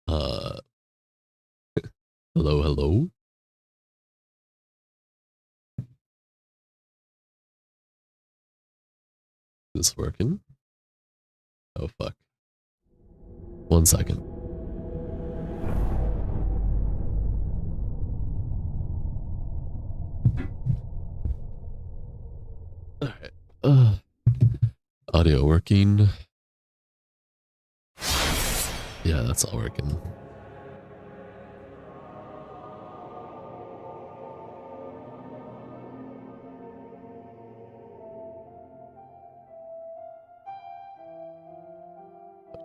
Uh, hello, hello. Is this working? Oh, fuck. 1 second. Alright. Audio working. Yeah, that's all working.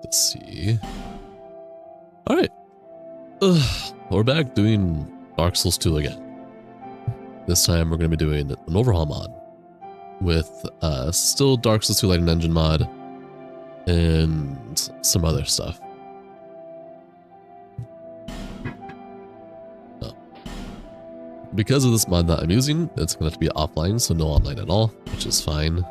Let's see. Alright. We're back doing Dark Souls 2 again. This time we're going to be doing an overhaul mod with still Dark Souls 2 Lighting Engine mod and some other stuff. Because of this mod that I'm using, it's going to have to be offline, so no online at all, which is fine.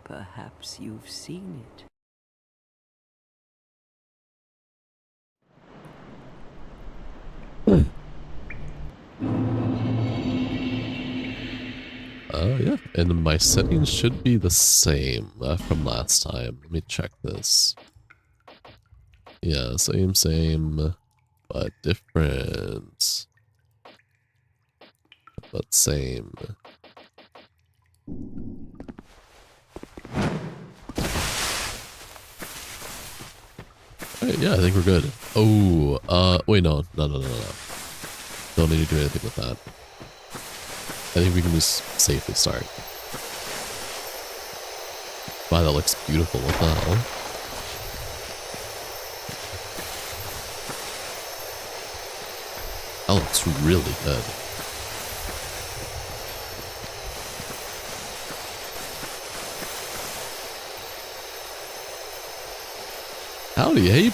Perhaps you've seen it. Yeah, and my settings should be the same from last time. Let me check this. Yeah, same, but different. But same. Alright, yeah, I think we're good. Oh, wait, no. Don't need to do anything with that. I think we can just safely start. Wow, that looks beautiful. What the hell? That looks really good. Howdy, hey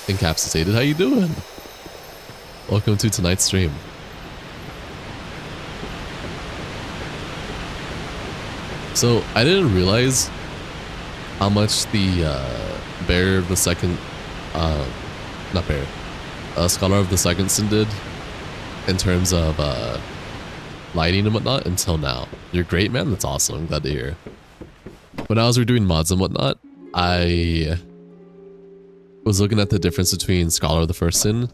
Encapsulated, how you doing? Welcome to tonight's stream. So, I didn't realize how much the Bear of the Second, not Bear, Scholar of the Second Sin did in terms of lighting and whatnot until now. You're great, man. That's awesome. I'm glad to hear. When I was redoing mods and whatnot, I was looking at the difference between Scholar of the First Sin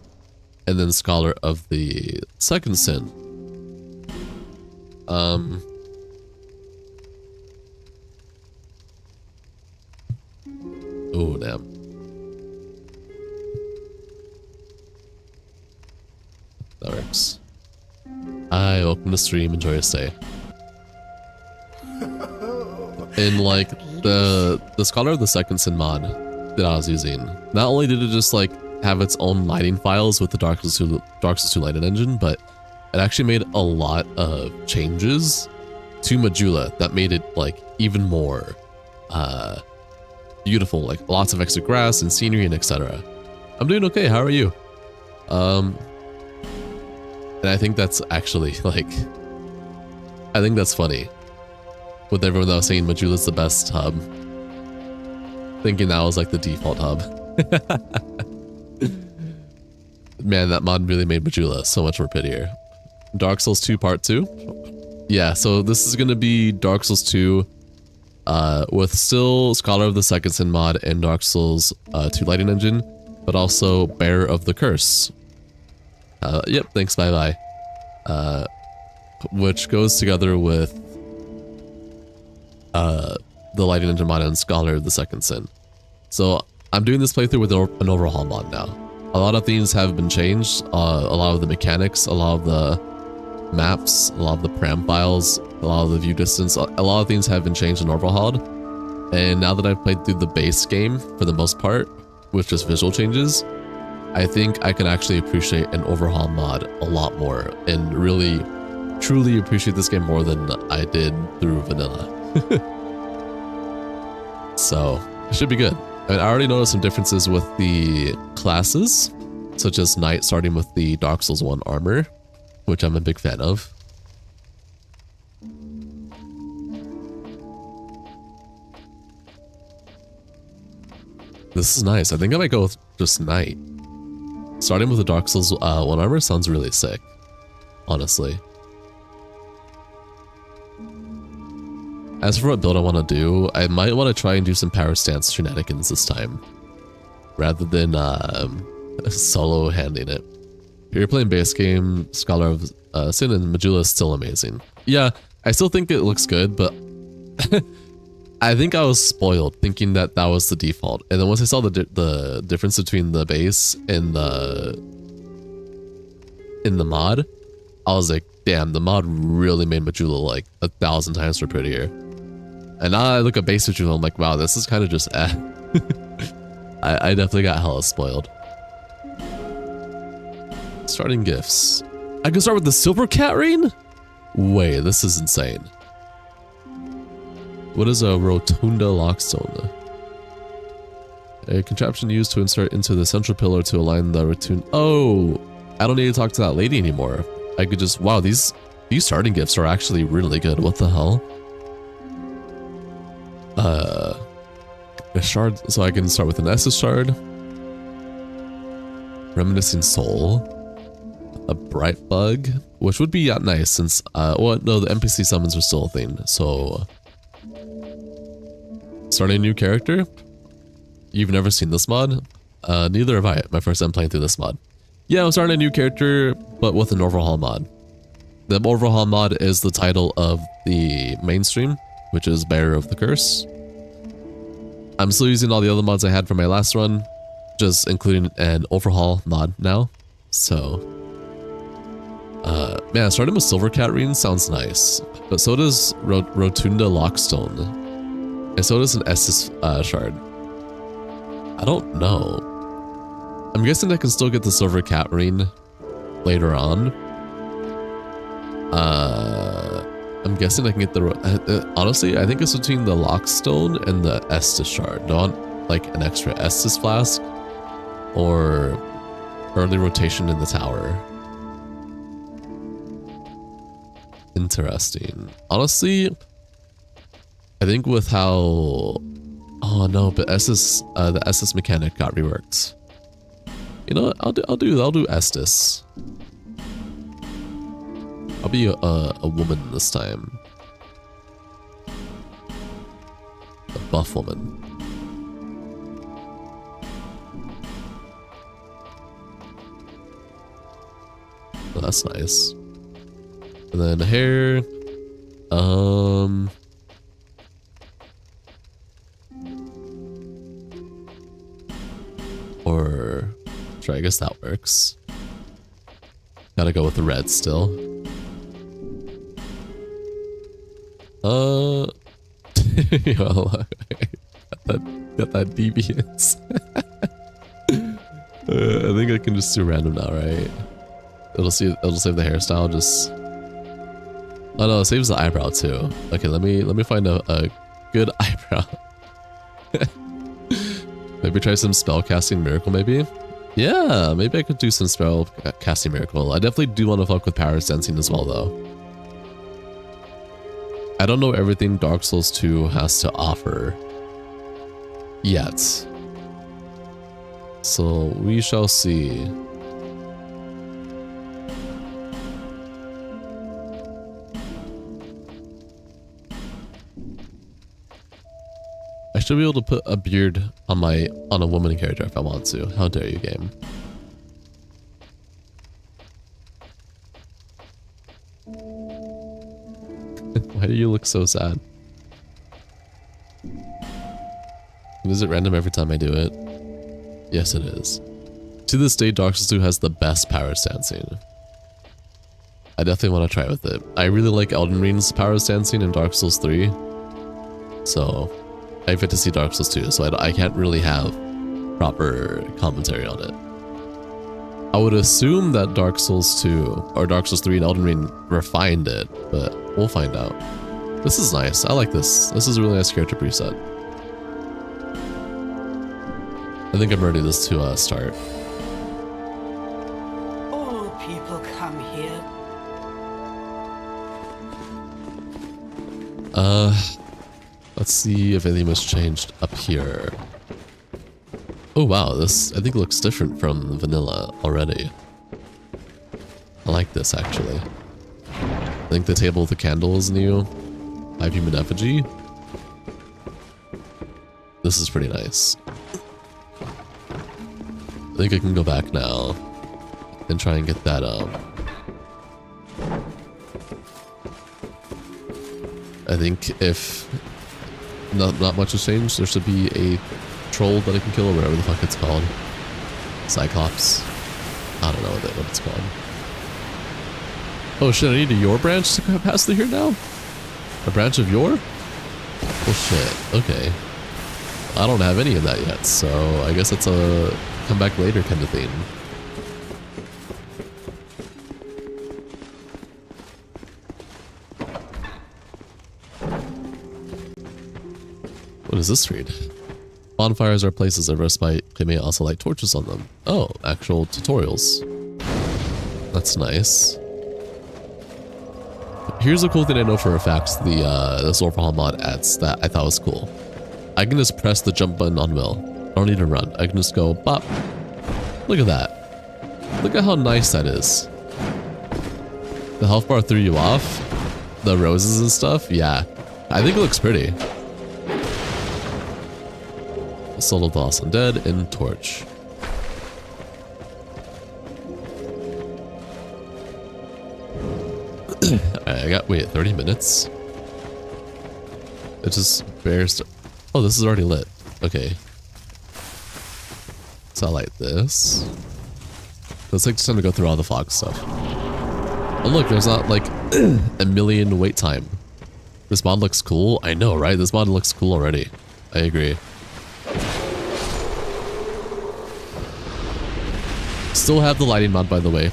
and then Scholar of the Second Sin. Oh, damn. That works. Hi, welcome to stream. Enjoy your stay. In like the Scholar of the Second Sin mod that I was using, not only did it just like have its own lighting files with the Dark Souls 2 lighting engine, but it actually made a lot of changes to Majula that made it like even more beautiful, like lots of extra grass and scenery and etc. I'm doing okay. How are you? And I think that's actually like, I think that's funny with everyone that was saying Majula's the best hub, thinking that was like the default hub. Man, that mod really made Majula so much more prettier. Dark Souls 2 Part 2. Yeah, so this is going to be Dark Souls 2 with still Scholar of the Second Sin mod and Dark Souls 2 lighting engine, but also Bearer of the Curse. Yep, thanks, bye-bye. Which goes together with the lighting engine mod and Scholar of the Second Sin. So I'm doing this playthrough with an overhaul mod now. A lot of things have been changed. A lot of the mechanics, a lot of the maps, a lot of the param files, a lot of the view distance, a lot of things have been changed and overhauled. And now that I've played through the base game for the most part, with just visual changes, I think I can actually appreciate an overhaul mod a lot more and really, truly appreciate this game more than I did through vanilla. So, it should be good. I mean, I already noticed some differences with the classes, such as Knight starting with the Dark Souls 1 armor, which I'm a big fan of. This is nice. I think I might go with just Knight. Starting with the Dark Souls 1 armor sounds really sick, honestly. As for what build I want to do, I might want to try and do some power stance shenanigans this time, rather than solo handing it. If you're playing base game, Scholar of Sin and Majula is still amazing. Yeah, I still think it looks good, but I think I was spoiled thinking that that was the default. And then once I saw the difference between the base and the mod, I was like, damn, the mod really made Majula like 1,000 times more prettier. And now I look at base Majula, I'm like, wow, this is kind of just eh. I definitely got hella spoiled. Starting gifts. I can start with the silver cat ring? Wait, this is insane. What is a rotunda lockstone? A contraption used to insert into the central pillar to align the rotunda. Oh, I don't need to talk to that lady anymore. I could just, wow, these starting gifts are actually really good. What the hell? A shard, so I can start with an Estus shard. Reminiscing soul. A bright bug, which would be nice since, well, no, the NPC summons are still a thing, so. Starting a new character? You've never seen this mod? Neither have I. My first time playing through this mod. Yeah, I'm starting a new character, but with an overhaul mod. The overhaul mod is the title of the mainstream, which is Bearer of the Curse. I'm still using all the other mods I had from my last run, just including an overhaul mod now. So, man, starting with Silver Cat Ring sounds nice, but so does Rotunda Lockstone, and so does an Estus shard. I don't know. I'm guessing I can still get the Silver Cat Ring later on. I'm guessing I can get the... honestly, I think it's between the Lockstone and the Estus shard. Do I want like an extra Estus flask or early rotation in the tower? Interesting. Honestly, I think with how... oh no, but Estus, the Estus mechanic got reworked. You know what? I'll do Estus. I'll be a woman this time. A buff woman. Oh, that's nice. And then hair. Or sure, I guess that works. Gotta go with the red still. Well, got that deviance. I think I can just do random now, right? It'll save the hairstyle. Just oh no, it saves the eyebrow too. Okay, let me find a good eyebrow. Maybe try some spell casting miracle. Maybe, yeah, maybe I could do some spell casting miracle. I definitely do want to fuck with power sensing as well, though. I don't know everything Dark Souls 2 has to offer yet. So we shall see. I should be able to put a beard on a woman character if I want to. How dare you, game. Why do you look so sad? Is it random every time I do it? Yes, it is. To this day, Dark Souls 2 has the best power stancing. I definitely want to try with it. I really like Elden Ring's power stancing in Dark Souls 3. So, I get to see Dark Souls 2, so I can't really have proper commentary on it. I would assume that Dark Souls 2 or Dark Souls 3 and Elden Ring refined it, but we'll find out. This is nice. I like this. This is a really nice character preset. I think I'm ready to start. All people come here. Let's see if anything was changed up here. Oh wow, this I think looks different from vanilla already. I like this actually. I think the table with the candle is new. Hive human effigy. This is pretty nice. I think I can go back now and try and get that I think if not much has changed, there should be a troll that I can kill or whatever the fuck it's called. Cyclops. I don't know what it's called. Oh shit, I need a Yor branch to pass through here now? A branch of Yor? Oh shit, okay. I don't have any of that yet, so I guess it's a come back later kind of thing. What does this read? Bonfires are places of respite. They may also light torches on them. Oh, actual tutorials. That's nice. Here's a cool thing I know for a fact this overhaul mod adds that I thought was cool. I can just press the jump button on Will. I don't need to run. I can just go bop. Look at that. Look at how nice that is. The health bar threw you off. The roses and stuff. Yeah. I think it looks pretty. Soul of the Lost Undead and Torch. I got, wait, 30 minutes? It just bears... Oh, this is already lit. Okay. So I light this. Let's take time to go through all the fog stuff. Oh look, there's not like a million wait time. This mod looks cool. I know, right? This mod looks cool already. I agree. Still have the lighting mod, by the way.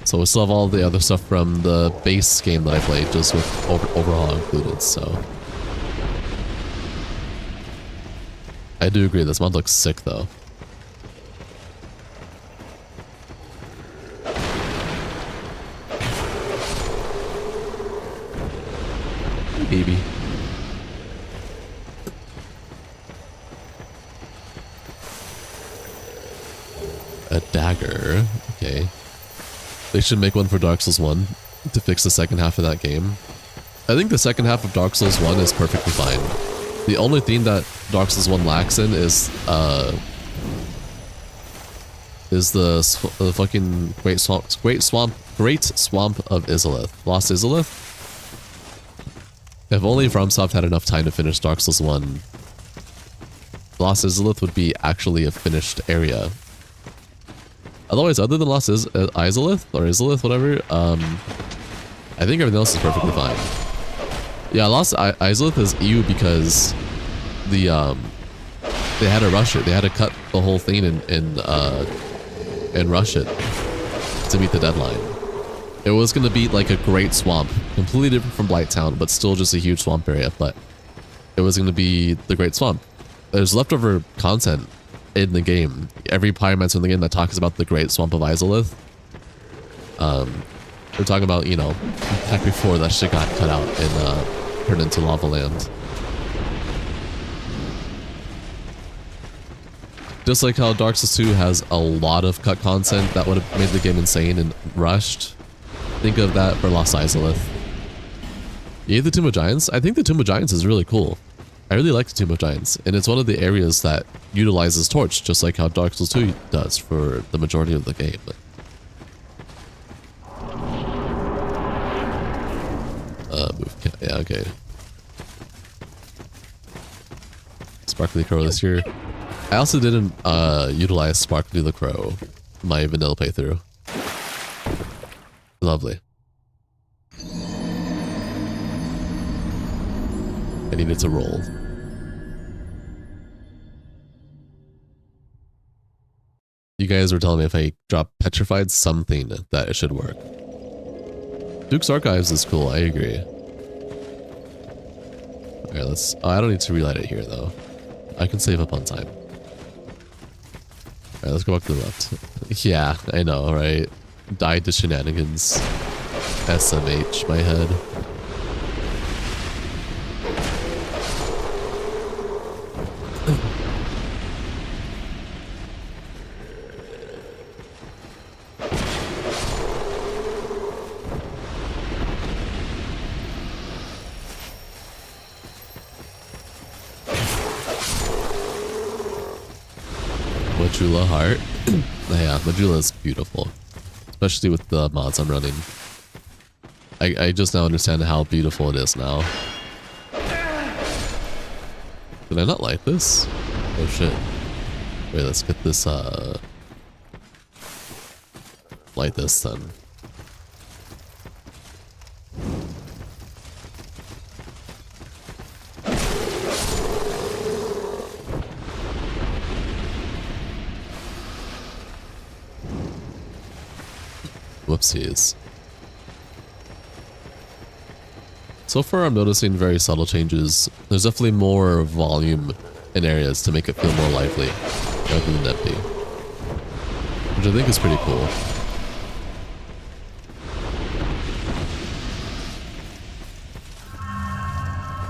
So we still have all the other stuff from the base game that I played, just with overhaul included, so. I do agree, this mod looks sick though. Hey, baby. A dagger, okay. They should make one for Dark Souls 1 to fix the second half of that game. I think the second half of Dark Souls 1 is perfectly fine. The only thing that Dark Souls 1 lacks in is the fucking Great Swamp of Izalith. Lost Izalith? If only FromSoft had enough time to finish Dark Souls 1, Lost Izalith would be actually a finished area. Otherwise, other than Lost Izalith, or Izalith, whatever, I think everything else is perfectly fine. Yeah, Lost Izalith is EU because the they had to rush it. They had to cut the whole thing and rush it to meet the deadline. It was gonna be like a great swamp, completely different from Blighttown, but still just a huge swamp area. But it was gonna be the Great Swamp. There's leftover content in the game. Every pyromancer in the game that talks about the Great Swamp of Izalith. They're talking about, you know, back before that shit got cut out and turned into lava land. Just like how Dark Souls 2 has a lot of cut content that would have made the game insane and rushed. Think of that for Lost Izalith. You hate the Tomb of Giants? I think the Tomb of Giants is really cool. I really like the Tomb of Giants, and it's one of the areas that utilizes Torch, just like how Dark Souls 2 does for the majority of the game. Yeah, okay. Sparkly Crow this year. I also didn't utilize Sparkly the Crow in my vanilla playthrough. Lovely. I needed to roll. You guys were telling me if I drop Petrified something that it should work. Duke's Archives is cool, I agree. Alright, let's... Oh, I don't need to relight it here, though. I can save up on time. Alright, let's go back to the left. Yeah, I know, right? Died to shenanigans. SMH, my head. Majula heart. Yeah, Majula is beautiful. Especially with the mods I'm running. I just now understand how beautiful it is now. Did I not like this? Oh shit. Wait, let's get this, light this then. Whoopsies. So far I'm noticing very subtle changes. There's definitely more volume in areas to make it feel more lively rather than empty. Which I think is pretty cool.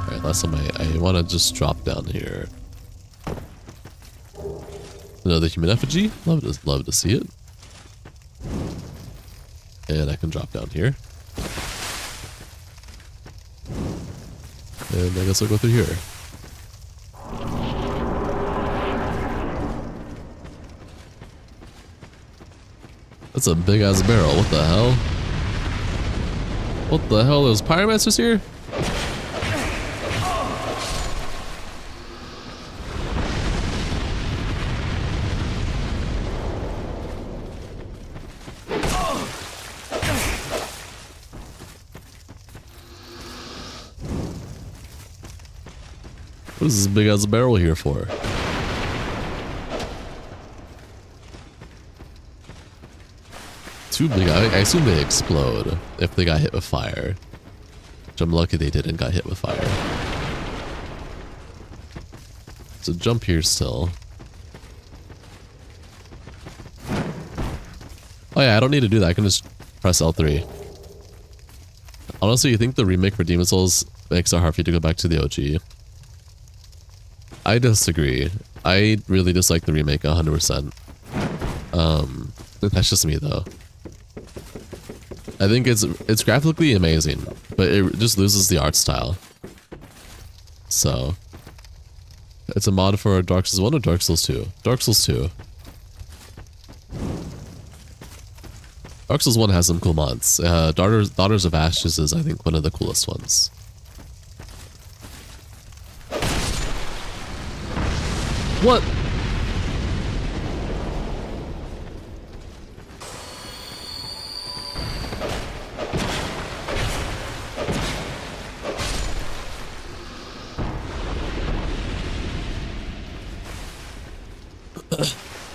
Alright, last time I want to just drop down here. Another human effigy. Love to see it. And I can drop down here. And I guess I'll go through here. That's a big ass barrel. What the hell? What the hell? There's pyromancers here? What is this big ass barrel here for? Too big. I assume they explode if they got hit with fire. Which I'm lucky they didn't got hit with fire. So jump here still. Oh yeah, I don't need to do that. I can just press L3. Honestly, you think the remake for Demon Souls makes it hard for you to go back to the OG? I disagree. I really dislike the remake 100%. That's just me though. I think it's graphically amazing, but it just loses the art style. So it's a mod for Dark Souls 1 or Dark Souls 2? Dark Souls 2. Dark Souls 1 has some cool mods. Daughters of Ashes is, I think, one of the coolest ones. What?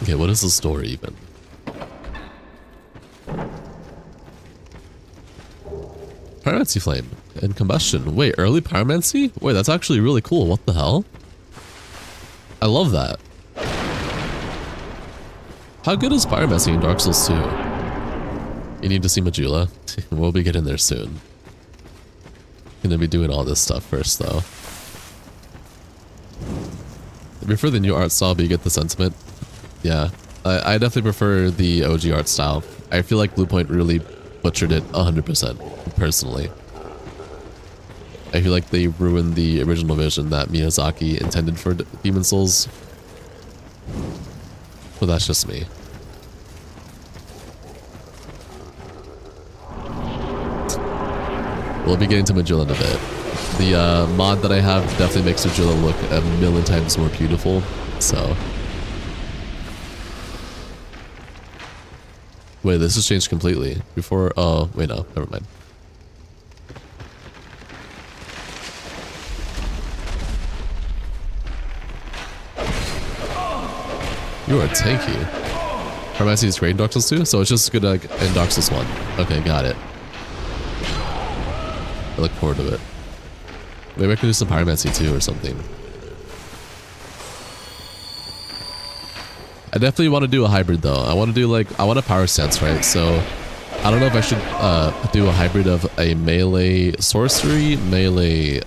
Okay, what is the story even? Pyromancy flame and combustion. Wait, early pyromancy? Wait, that's actually really cool. What the hell? I love that. How good is pyromancy in Dark Souls 2? You need to see Majula. We'll be getting there soon. Gonna be doing all this stuff first though. I prefer the new art style, but you get the sentiment. Yeah, I definitely prefer the OG art style. I feel like Bluepoint really butchered it 100%, personally. I feel like they ruined the original vision that Miyazaki intended for Demon Souls. But that's just me. We'll be getting to Majula in a bit. The mod that I have definitely makes Majula look a million times more beautiful, so... Wait, this has changed completely. Before... Oh, wait, no. Never mind. You are tanky. Pyromancy is great in Dark Souls 2, so it's just good like, in Dark Souls 1. Okay, got it. I look forward to it. Maybe I can do some Pyromancy too or something. I definitely want to do a hybrid though. I want to do like, I want a power stance, right? So I don't know if I should do a hybrid of a melee sorcery, melee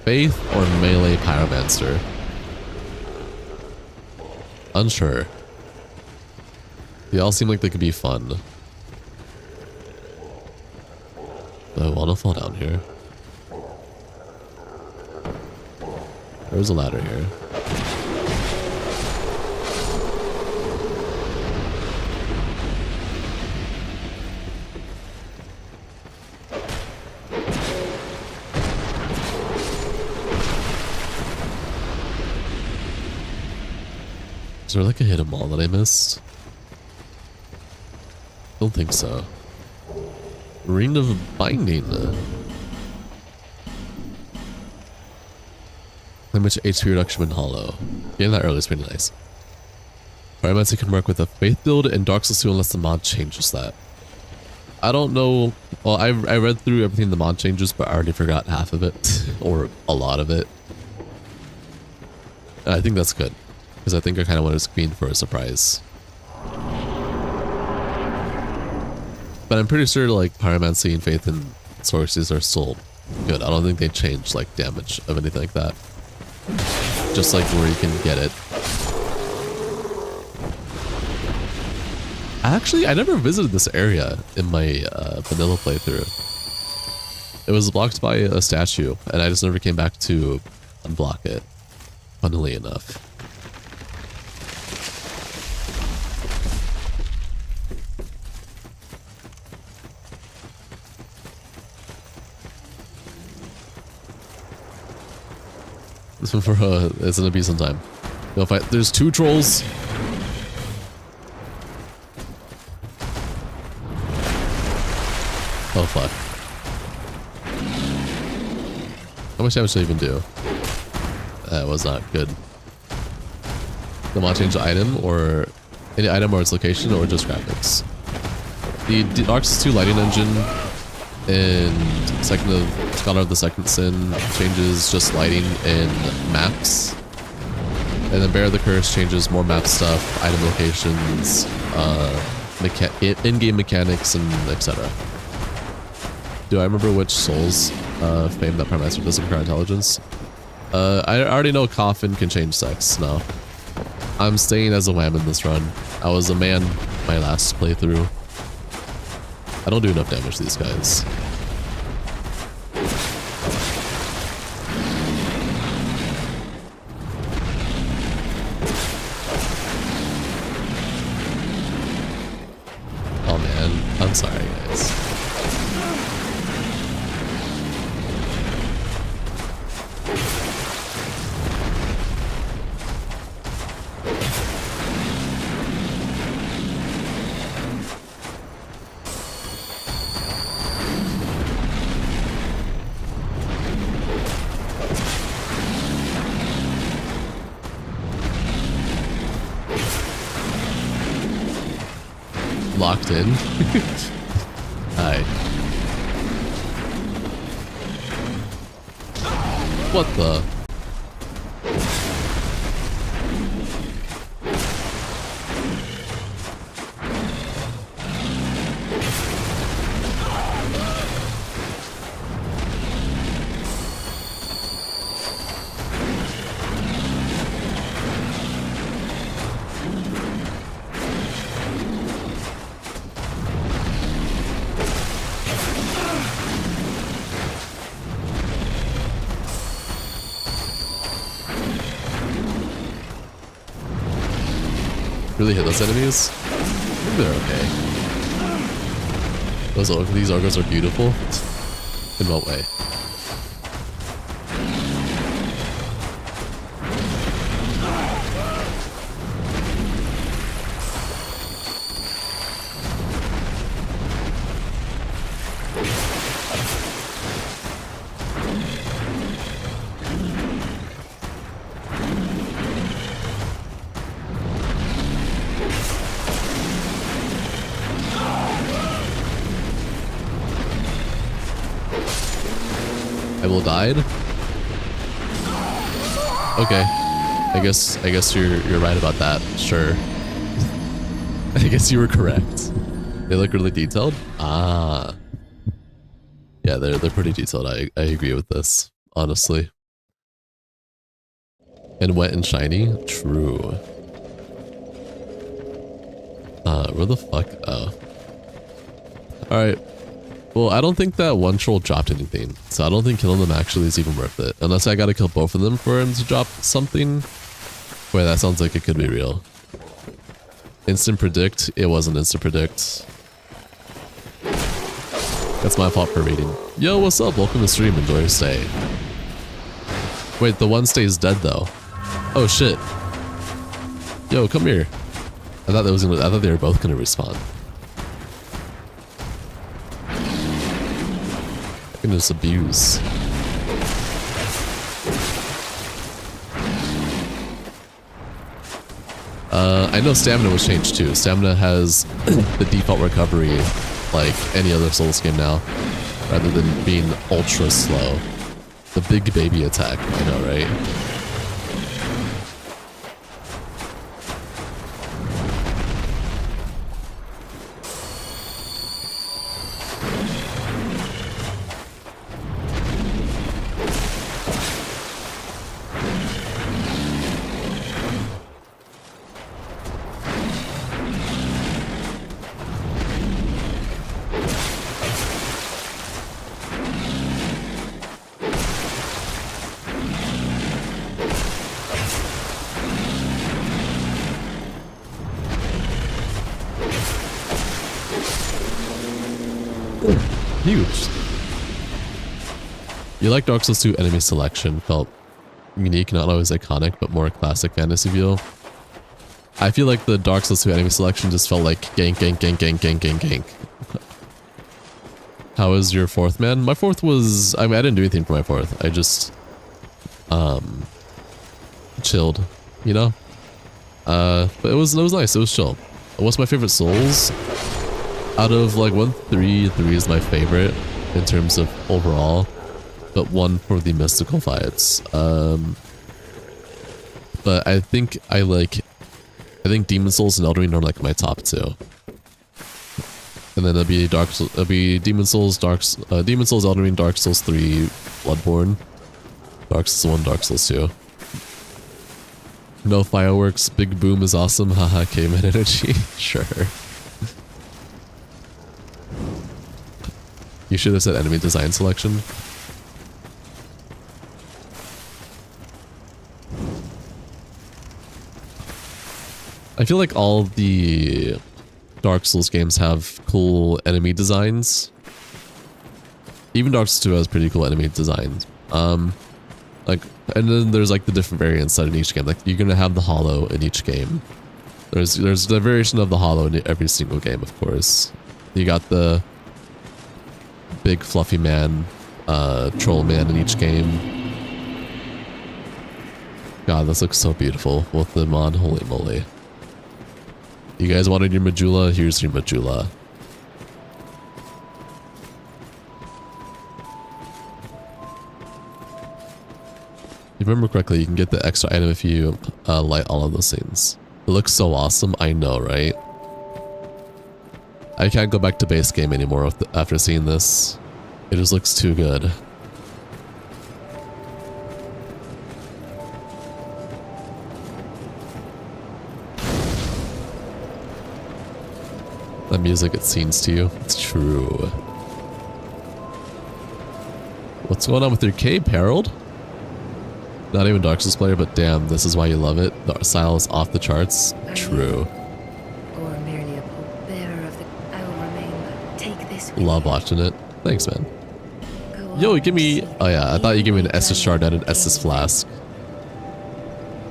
faith, or melee pyromancer. Unsure. They all seem like they could be fun. But I want to fall down here. There's a ladder here. Is there like a hidden wall that I missed? Don't think so. Ring of Binding. How much HP reduction when hollow? Getting that early is pretty nice. Pyromancy can work with a faith build and Dark Souls 2 unless the mod changes that. I don't know. Well, I read through everything the mod changes, but I already forgot half of it. Or a lot of it. And I think that's good. Because I think I kind of wanted Queen for a surprise. But I'm pretty sure like Pyromancy and Faith and Sorceries are still good. I don't think they changed like damage of anything like that. Just like where you can get it. I never visited this area in my vanilla playthrough. It was blocked by a statue, and I just never came back to unblock it, funnily enough. This one for it's gonna be some time. You'll fight. There's 2 trolls. Oh fuck. How much damage did I even do? That was not good. The mod change the item or any item or its location or just graphics. The Dark Souls 2 lighting engine and Scholar of the Second Sin changes just lighting and maps. And then Bear of the Curse changes more map stuff, item locations, in-game mechanics, and etc. Do I remember which Souls fame that Prime Master doesn't require intelligence? I already know Coffin can change sex now. I'm staying as a wham in this run. I was a man my last playthrough. I don't do enough damage to these guys. Oh man, I'm sorry guys. Locked in. Hi. What the? Really hit those enemies? I think they're okay. These ogres are beautiful. In what way? I will died. Okay, I guess you're right about that. Sure. I guess you were correct. They look really detailed. Ah, yeah, they're pretty detailed. I agree with this, honestly. And wet and shiny. True. Where the fuck? Oh. All right. Well, I don't think that one troll dropped anything, so I don't think killing them actually is even worth it. Unless I gotta kill both of them for him to drop something. Wait, that sounds like it could be real. Instant predict? It wasn't instant predict. That's my fault for reading. Yo, what's up? Welcome to the stream. Enjoy your stay. Wait, the one stays dead though. Oh shit. Yo, come here. I thought they were both gonna respawn. I can just abuse. I know stamina was changed too. Stamina has the default recovery like any other Souls game now, rather than being ultra slow. The big baby attack, I know, right? Huge. You like Dark Souls 2 enemy selection, felt unique, not always iconic, but more classic fantasy feel. I feel like the Dark Souls 2 enemy selection just felt like gank, gank, gank, gank, gank, gank, gank. How was your fourth, man? My fourth was, I mean, I didn't do anything for my fourth. I just, chilled, you know? But it was nice, it was chill. What's my favorite Souls? Out of like 1, 3 is my favorite in terms of overall, but 1 for the mystical fights. But I think Demon Souls and Elden Ring are like my top 2. And then it'll be Demon Souls, Elden Ring, Dark Souls 3, Bloodborne, Dark Souls 1, Dark Souls 2. No fireworks, big boom is awesome, haha, caveman energy, sure. You should have said enemy design selection. I feel like all the Dark Souls games have cool enemy designs. Even Dark Souls 2 has pretty cool enemy designs. Like, and then there's like the different variants that in each game. Like you're gonna have the hollow in each game. There's the variation of the hollow in every single game, of course. You got the big fluffy man, troll man in each game. God, this looks so beautiful with them on, holy moly. You guys wanted your Majula? Here's your Majula. If you remember correctly, you can get the extra item if you light all of those things. It looks so awesome, I know, right? I can't go back to base game anymore after seeing this. It just looks too good. That music, it seems to you. It's true. What's going on with your cape, Harold? Not even Dark Souls player, but damn, this is why you love it. The style is off the charts. True. Or merely a bearer of the... I will remain. Take this with Love you. watching it. Thanks, man. Go Yo, on, give me... seek Oh yeah, I thought you gave me an evil Estus shard and an Estus flask.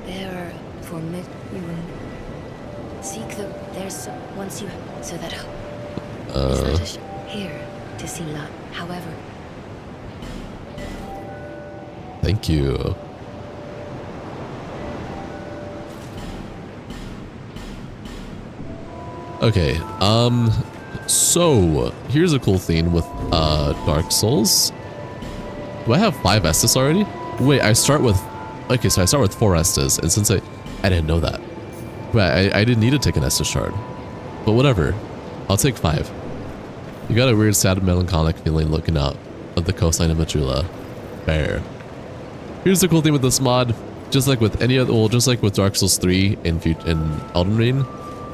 Bearer for mid... You will seek the... There's... Once you... So that... Is that a here to see lot. However... Thank you. Okay, so here's a cool thing with Dark Souls. Do I have 5 Estus already? Wait, I start with... Okay, so I start with 4 Estus, and since I didn't know that. Wait, I didn't need to take an Estus shard. But whatever, I'll take 5. You got a weird, sad, and melancholic feeling looking out of the coastline of Majula. Fair. Here's the cool thing with this mod. Just like with any other... Well, just like with Dark Souls 3 in Elden Ring,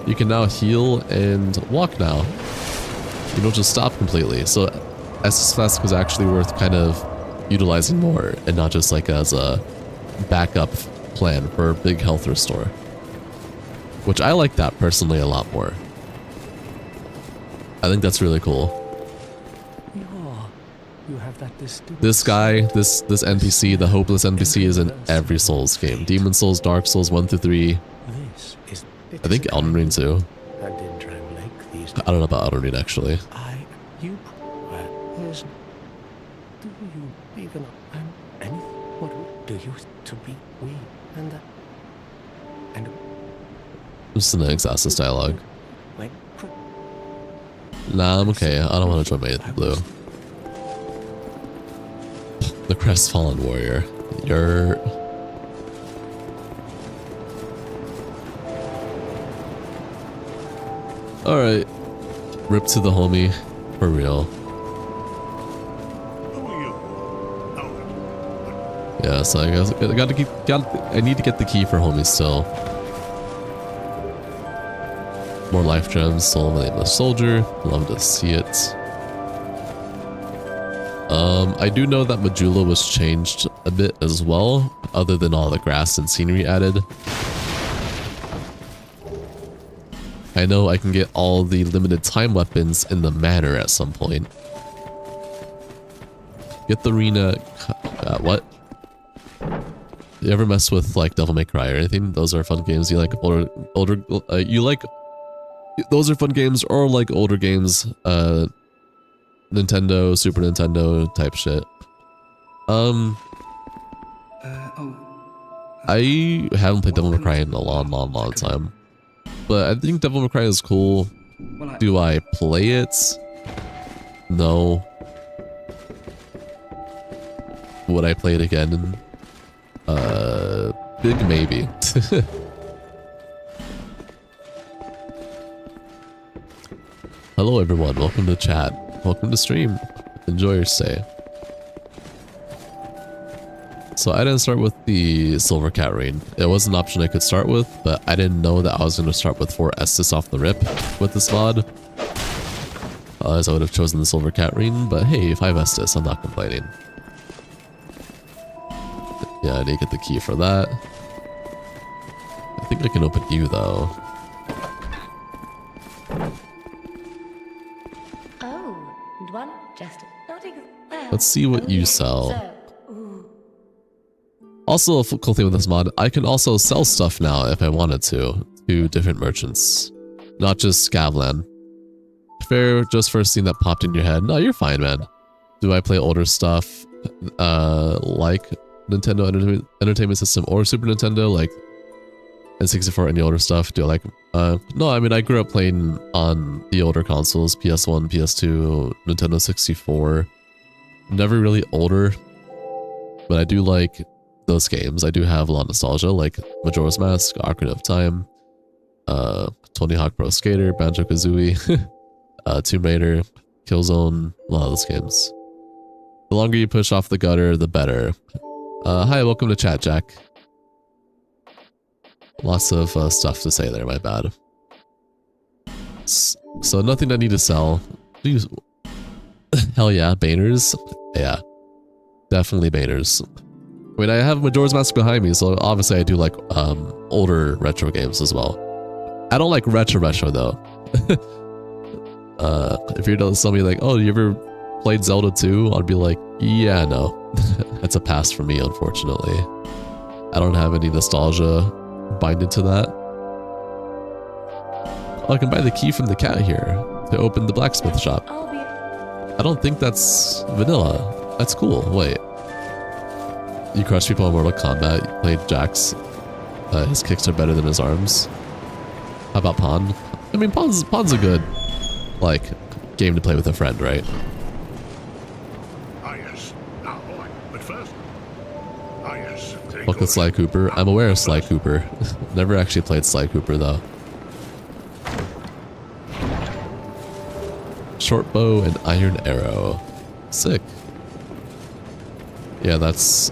you can now heal and walk now. You don't just stop completely. So Estus Flask was actually worth kind of utilizing more and not just like as a backup plan for a big health restore. Which I like that personally a lot more. I think that's really cool. You have that This guy, this NPC, the hopeless NPC is in every Souls game. Demon Souls, Dark Souls 1 through 3. This is I think Elden Ring too. And in Drown Lake these I don't know about Elden Ring actually. you, there's, do you even, any, what do you, to be, we, and Just the next Assassin's dialogue. like, Nah, I'm okay. I don't want to join my blue. The crestfallen warrior. You're... Alright. Rip to the homie. For real. Yeah, so I guess I need to get the key for homie still. More life gems, soul of a nameless soldier. Love to see it. I do know that Majula was changed a bit as well, other than all the grass and scenery added. I know I can get all the limited time weapons in the manor at some point. Get the arena... what? You ever mess with like Devil May Cry or anything? Those are fun games. You like you like... Those are fun games, or like older games, Nintendo, Super Nintendo type shit. I haven't played Devil May Cry in a long time. But I think Devil May Cry is cool. Do I play it? No. Would I play it again? Big maybe. Hello everyone, welcome to chat. Welcome to stream. Enjoy your stay. So I didn't start with the Silver Cat Ring. It was an option I could start with, but I didn't know that I was going to start with 4 Estus off the rip with this mod. Otherwise I would have chosen the Silver Cat Ring, but hey, 5 Estus, I'm not complaining. Yeah, I need to get the key for that. I think I can open you though. Let's see what you sell. Also, a cool thing with this mod, I can also sell stuff now if I wanted to different merchants. Not just Scavlan. Fair, just first thing that popped in your head. No, you're fine, man. Do I play older stuff like Nintendo Entertainment System or Super Nintendo, like N64 and the older stuff? Do I like... no, I mean, I grew up playing on the older consoles, PS1, PS2, Nintendo 64. Never really older, but I do like those games. I do have a lot of nostalgia, like Majora's Mask, Ocarina of Time, Tony Hawk Pro Skater, Banjo-Kazooie, Tomb Raider, Killzone, a lot of those games. The longer you push off the gutter, the better. Hi, welcome to chat, Jack. Lots of stuff to say there, my bad. So nothing I need to sell. Hell yeah, Baners. Yeah, definitely Baners. I mean, I have Majora's Mask behind me, so obviously I do like older retro games as well. I don't like retro though. If you're to tell me like, oh, you ever played Zelda 2? I'd be like, yeah, no. That's a pass for me, unfortunately. I don't have any nostalgia binded to that. Oh, I can buy the key from the cat here to open the blacksmith shop. I don't think that's vanilla. That's cool. Wait. You crush people in Mortal Kombat. You played Jax. His kicks are better than his arms. How about Pond? I mean, Pond's a good, like, game to play with a friend, right? Ah, yes. Now, all right. But first... Ah, yes. Fuck with Sly Cooper. I'm aware of Sly Cooper. Never actually played Sly Cooper, though. Short bow and iron arrow. Sick. Yeah, that's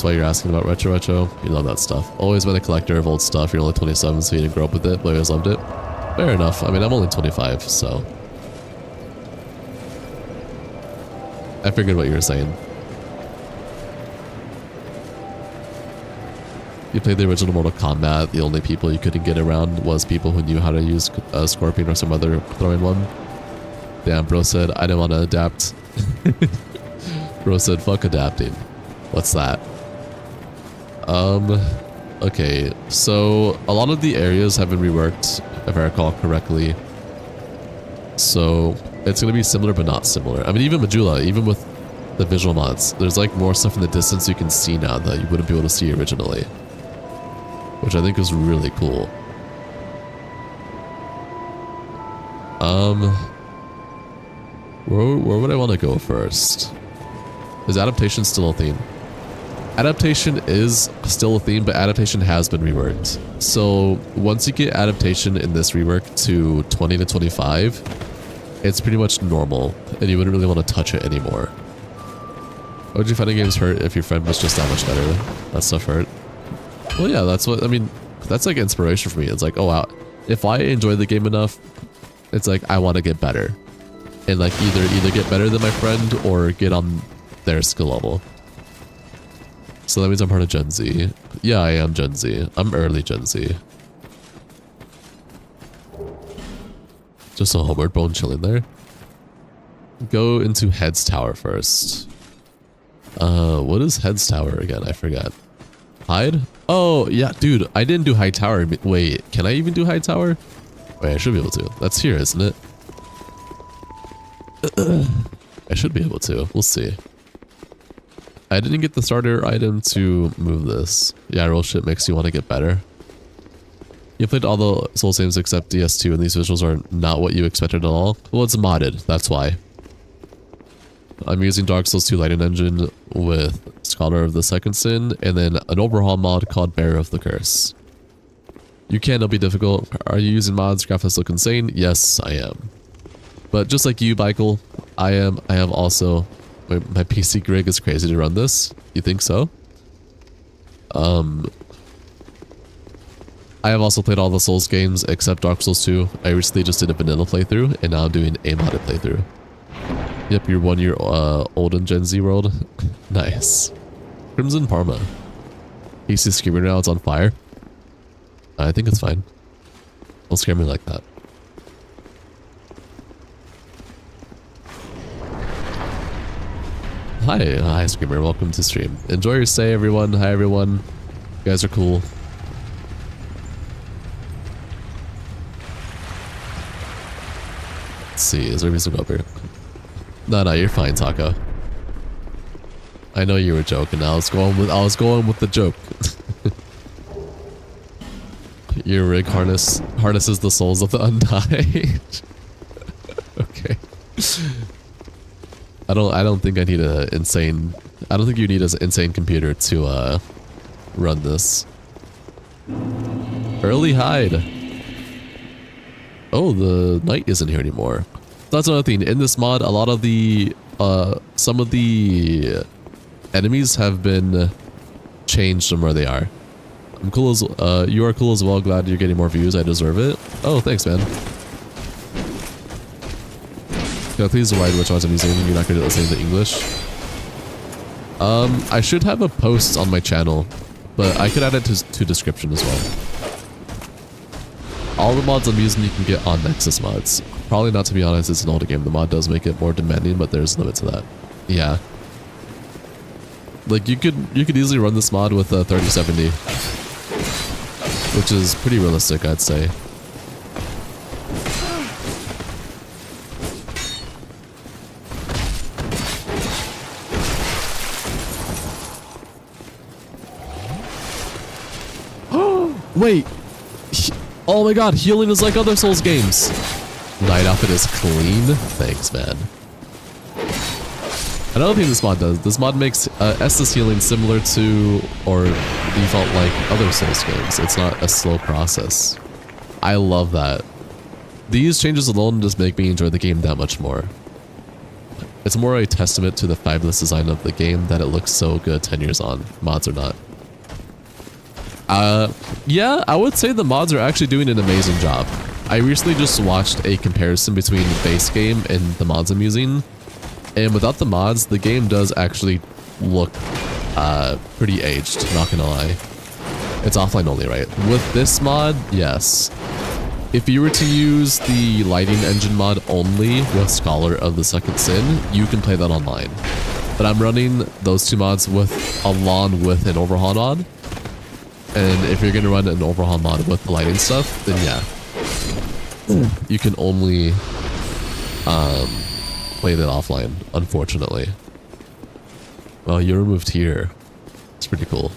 why you're asking about retro. You love that stuff. Always been a collector of old stuff. You're only 27, so you didn't grow up with it, but you always loved it. Fair enough. I mean, I'm only 25, so... I figured what you were saying. You played the original Mortal Kombat, the only people you couldn't get around was people who knew how to use Scorpion or some other throwing one. Damn, bro said, I didn't want to adapt. Bro said, fuck adapting. What's that? Okay, so a lot of the areas have been reworked, if I recall correctly. So it's going to be similar but not similar. I mean, even Majula, even with the visual mods, there's like more stuff in the distance you can see now that you wouldn't be able to see originally, which I think is really cool. Where would I want to go first? Is adaptation still a theme? Adaptation is still a theme, but adaptation has been reworked. So once you get adaptation in this rework to 20 to 25, it's pretty much normal, and you wouldn't really want to touch it anymore. Why would you find games hurt if your friend was just that much better? That stuff hurt. Well, yeah, that's what, I mean, that's like inspiration for me. It's like, oh wow, if I enjoy the game enough, it's like, I want to get better. And like either get better than my friend or get on their skill level. So that means I'm part of Gen Z. Yeah, I am Gen Z. I'm early Gen Z. Just a homeward bone chilling there. Go into Head's Tower first. What is Head's Tower again? I forgot. Hide? Oh, yeah, dude, I didn't do High Tower. Wait, can I even do High Tower? Wait, I should be able to. That's here, isn't it? I should be able to. We'll see. I didn't get the starter item to move this. Yeah, real shit makes you want to get better. You played all the Souls games except DS2 and these visuals are not what you expected at all. Well, it's modded, that's why. I'm using Dark Souls 2 Lighting Engine with Scholar of the Second Sin and then an overhaul mod called Bearer of the Curse. You can, it'll be difficult. Are you using mods? Graphics look insane? Yes, I am. But just like you, Michael, I have also... My PC grig is crazy to run this. You think so? I have also played all the Souls games except Dark Souls 2. I recently just did a vanilla playthrough, and now I'm doing a modded playthrough. Yep, you're 1 year old in Gen Z world. Nice. Crimson Parma. PC's screaming now, it's on fire. I think it's fine. Don't scare me like that. Hi Screamer, welcome to stream. Enjoy your stay, everyone. Hi, everyone. You guys are cool. Let's see, is there a reason to go up here? No, you're fine, Taco. I know you were joking. I was going with the joke. Your rig harnesses the souls of the undying. Okay. I don't think I need I don't think you need an insane computer to run this. Early hide. Oh, the knight isn't here anymore. That's another thing. In this mod, a lot of the some of the enemies have been changed from where they are. I'm cool as you are cool as well. Glad you're getting more views. I deserve it. Oh, thanks, man. Can I please write which ones I'm using? You're not going to listen to English. I should have a post on my channel, but I could add it to description as well. All the mods I'm using you can get on Nexus mods. Probably not, to be honest. It's an older game. The mod does make it more demanding, but there's a limit to that. Yeah. Like you could easily run this mod with a 3070, which is pretty realistic, I'd say. Wait. Oh my god, healing is like other Souls games. Night outfit is clean. Thanks, man. Another thing this mod does, this mod makes Estus healing similar to, or default like other Souls games. It's not a slow process. I love that. These changes alone just make me enjoy the game that much more. It's more a testament to the fabulous design of the game that it looks so good 10 years on, mods or not. Yeah, I would say the mods are actually doing an amazing job. I recently just watched a comparison between the base game and the mods I'm using. And without the mods, the game does actually look pretty aged, not gonna lie. It's offline only, right? With this mod, yes. If you were to use the lighting engine mod only with Scholar of the Second Sin, you can play that online. But I'm running those two mods along with an overhaul mod. And if you're going to run an overhaul mod with the lighting stuff, then yeah. You can only play that offline, unfortunately. Well, you're removed here. It's pretty cool.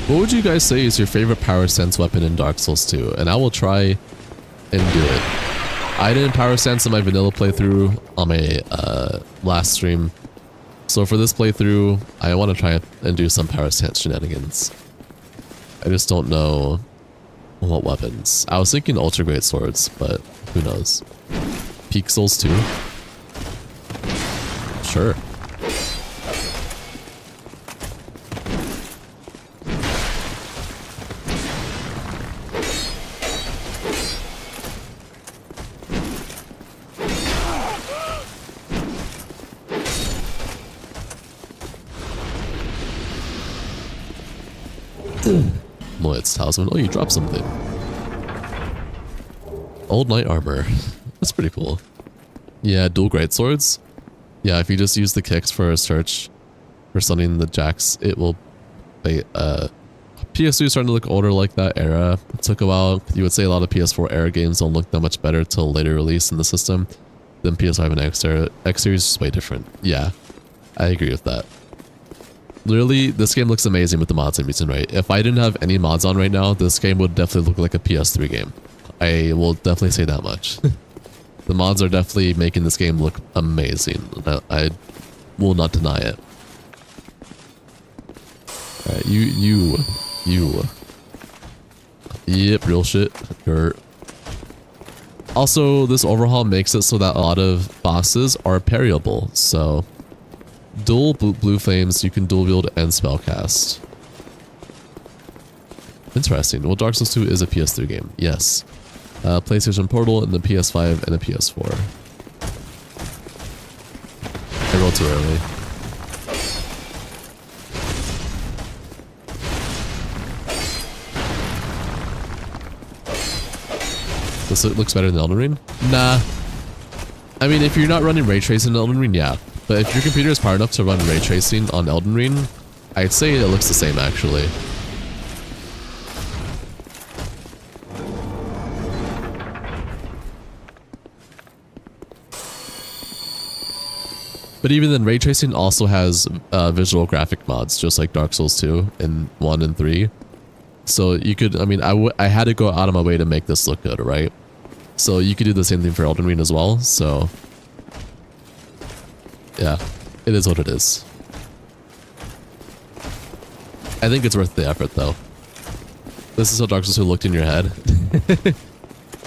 What would you guys say is your favorite power sense weapon in Dark Souls 2? And I will try and do it. I didn't power sense in my vanilla playthrough on my last stream. So for this playthrough, I want to try and do some power sense shenanigans. I just don't know what weapons. I was thinking ultra great swords, but who knows? Peak Souls 2? Sure. Lloyd's talisman. Oh, you dropped something. Old knight armor. That's pretty cool. Yeah, dual greatswords. Yeah, if you just use the kicks for a search for stunning the jacks, it will play. PS2 is starting to look older like that era. It took a while. You would say a lot of PS4 era games don't look that much better till later release in the system than PS5 and X era. X series is way different. Yeah, I agree with that. Literally, this game looks amazing with the mods I'm using, right? If I didn't have any mods on right now, this game would definitely look like a PS3 game. I will definitely say that much. The mods are definitely making this game look amazing. I will not deny it. Alright, you. Yep, real shit. Dirt. Also, this overhaul makes it so that a lot of bosses are parryable, so dual blue flames, you can dual wield and spellcast. Interesting. Well, Dark Souls 2 is a PS3 game. Yes. PlayStation Portal and the PS5 and the PS4. I rolled too early. This looks better than Elden Ring? Nah. I mean, if you're not running ray tracing in Elden Ring, yeah. But if your computer is powered enough to run ray tracing on Elden Ring, I'd say it looks the same actually. But even then, ray tracing also has visual graphic mods, just like Dark Souls 2 and 1 and 3. So you could, I mean, I had to go out of my way to make this look good, right? So you could do the same thing for Elden Ring as well, so yeah. It is what it is. I think it's worth the effort, though. This is how Dark Souls 2 looked in your head.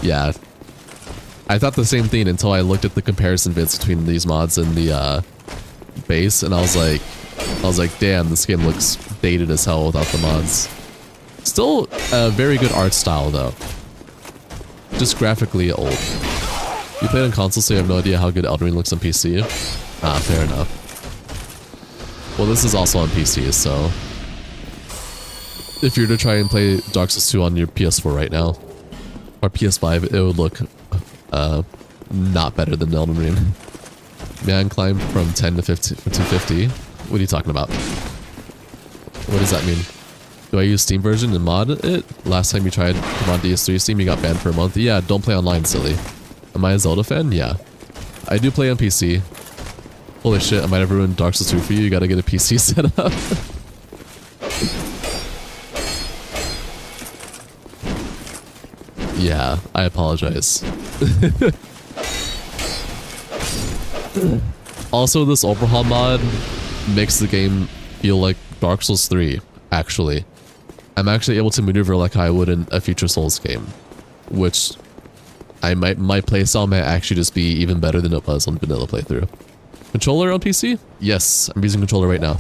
Yeah. I thought the same thing until I looked at the comparison bits between these mods and the base, and I was like, damn, this game looks dated as hell without the mods. Still a very good art style, though. Just graphically old. You played on console, so you have no idea how good Elden Ring looks on PC. Ah, fair enough. Well, this is also on PC, so if you're to try and play Dark Souls 2 on your PS4 right now, or PS5, it would look not better than Elden Ring. Man climbed from 10 to 50. What are you talking about? What does that mean? Do I use Steam version and mod it? Last time you tried to mod DS3 Steam, you got banned for a month. Yeah, don't play online, silly. Am I a Zelda fan? Yeah. I do play on PC. Holy shit, I might have ruined Dark Souls 2 for you. You gotta get a PC set up. Yeah, I apologize. Also, this overhaul mod makes the game feel like Dark Souls 3, actually. I'm actually able to maneuver like I would in a future Souls game, which my playstyle might actually just be even better than it was on vanilla playthrough. Controller on PC? Yes, I'm using controller right now.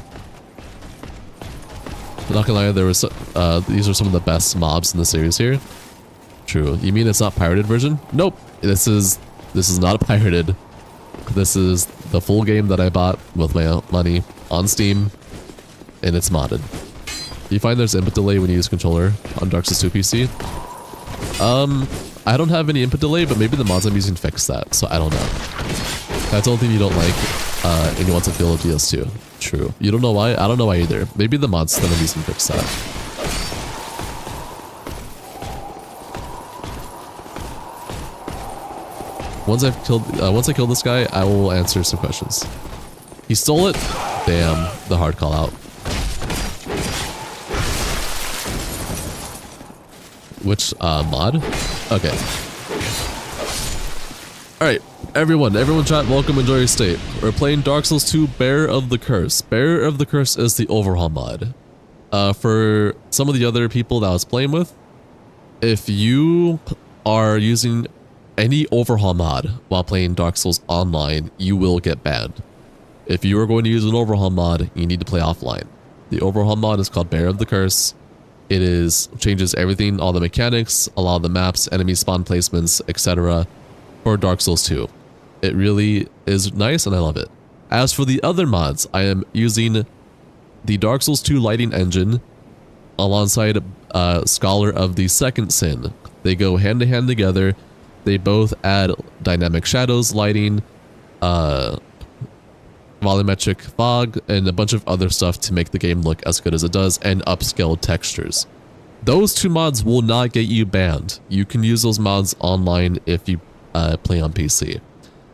I'm not gonna lie, these are some of the best mobs in the series here. True. You mean it's not pirated version? Nope. This is not a pirated. This is the full game that I bought with my own money on Steam, and it's modded. You find there's input delay when you use controller on Dark Souls 2 PC? I don't have any input delay, but maybe the mods I'm using fix that, so I don't know. That's the only thing you don't like, and you want to feel with DS2. True. You don't know why? I don't know why either. Maybe the mods that I'm using fix that. Once I kill this guy, I will answer some questions. He stole it? Damn, the hard call out. Which mod? Okay. Alright, everyone chat, welcome, enjoy your stay. We're playing Dark Souls 2 Bearer of the Curse. Bearer of the Curse is the overhaul mod. For some of the other people that I was playing with, if you are using any overhaul mod while playing Dark Souls online, you will get banned. If you are going to use an overhaul mod, you need to play offline. The overhaul mod is called Bearer of the Curse. It changes everything, all the mechanics, a lot of the maps, enemy spawn placements, etc. for Dark Souls 2. It really is nice and I love it. As for the other mods, I am using the Dark Souls 2 lighting engine alongside Scholar of the Second Sin. They go hand to hand together. They both add dynamic shadows, lighting, volumetric fog, and a bunch of other stuff to make the game look as good as it does, and upscaled textures. Those two mods will not get you banned. You can use those mods online if you play on PC.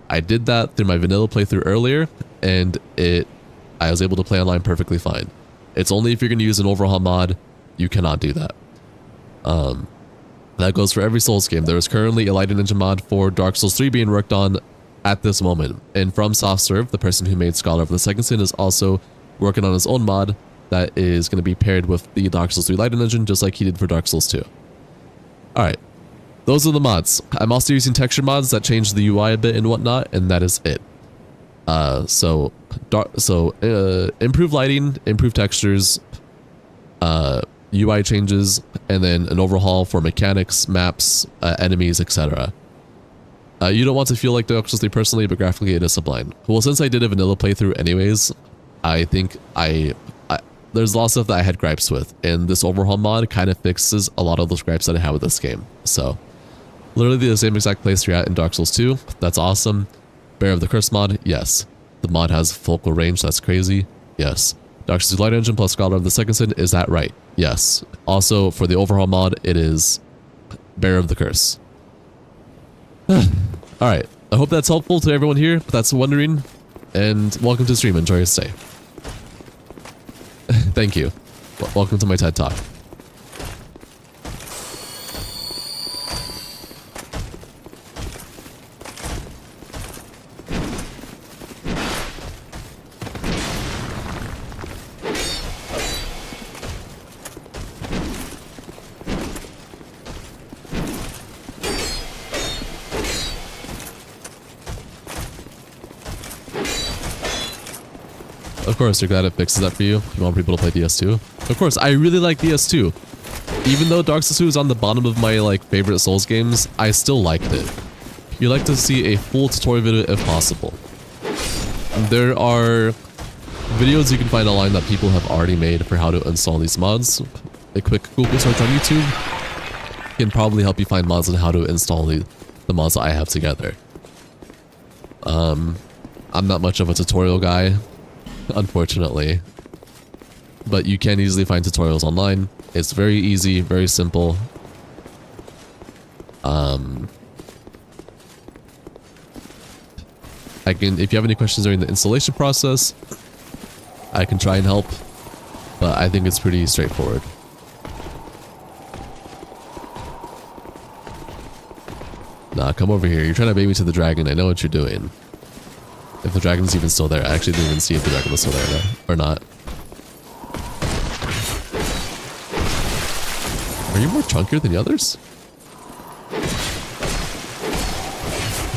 I did that through my vanilla playthrough earlier, and I was able to play online perfectly fine. It's only if you're going to use an overhaul mod, you cannot do that. That goes for every Souls game. There is currently a lighting engine mod for Dark Souls 3 being worked on at this moment. And from SoftServe, the person who made Scholar of the Second Sin is also working on his own mod that is going to be paired with the Dark Souls 3 lighting engine, just like he did for Dark Souls 2. Alright, those are the mods. I'm also using texture mods that change the UI a bit and whatnot, and that is it. Improved lighting, improved textures, UI changes, and then an overhaul for mechanics, maps, enemies, etc. You don't want to feel like Dark Souls 3 personally, but graphically it is sublime. Well, since I did a vanilla playthrough anyways, I think there's a lot of stuff that I had gripes with, and this overhaul mod kind of fixes a lot of those gripes that I have with this game. So, literally the same exact place you're at in Dark Souls 2. That's awesome. Bearer of the Curse mod, yes. The mod has focal range, that's crazy. Yes. Dark Souls 2 Light Engine plus Scholar of the Second Sin, is that right? Yes. Also, for the overhaul mod, it is Bearer of the Curse. Alright, I hope that's helpful to everyone here that's wondering, and welcome to the stream, enjoy your stay. Thank you. Welcome to my TED Talk. Of course, you're glad it fixes that for you. You want people to play DS2? Of course, I really like DS2. Even though Dark Souls 2 is on the bottom of my favorite Souls games, I still liked it. You like to see a full tutorial video if possible. There are videos you can find online that people have already made for how to install these mods. A quick Google search on YouTube can probably help you find mods on how to install the mods that I have together. I'm not much of a tutorial guy, unfortunately, but you can easily find tutorials online. It's very easy, very simple. If you have any questions during the installation process, I can try and help, but I think it's pretty straightforward. Nah, come over here. You're trying to bait me to the dragon. I know what you're doing. If the dragon's even still there. I actually didn't even see if the dragon was still there or not. Are you more chunkier than the others?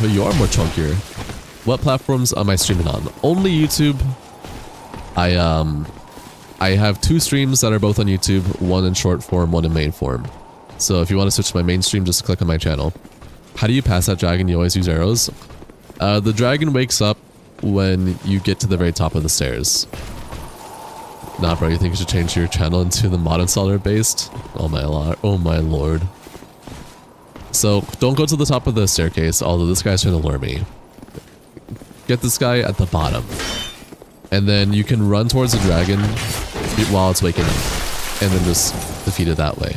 But you are more chunkier. What platforms am I streaming on? Only YouTube. I have 2 streams that are both on YouTube, one in short form, one in main form. So if you want to switch to my main stream, just click on my channel. How do you pass that dragon? You always use arrows. The dragon wakes up when you get to the very top of the stairs. Nah, bro, you think you should change your channel into the mod installer based? Oh my lord. So, don't go to the top of the staircase, although this guy's trying to lure me. Get this guy at the bottom. And then you can run towards the dragon while it's waking up. And then just defeat it that way.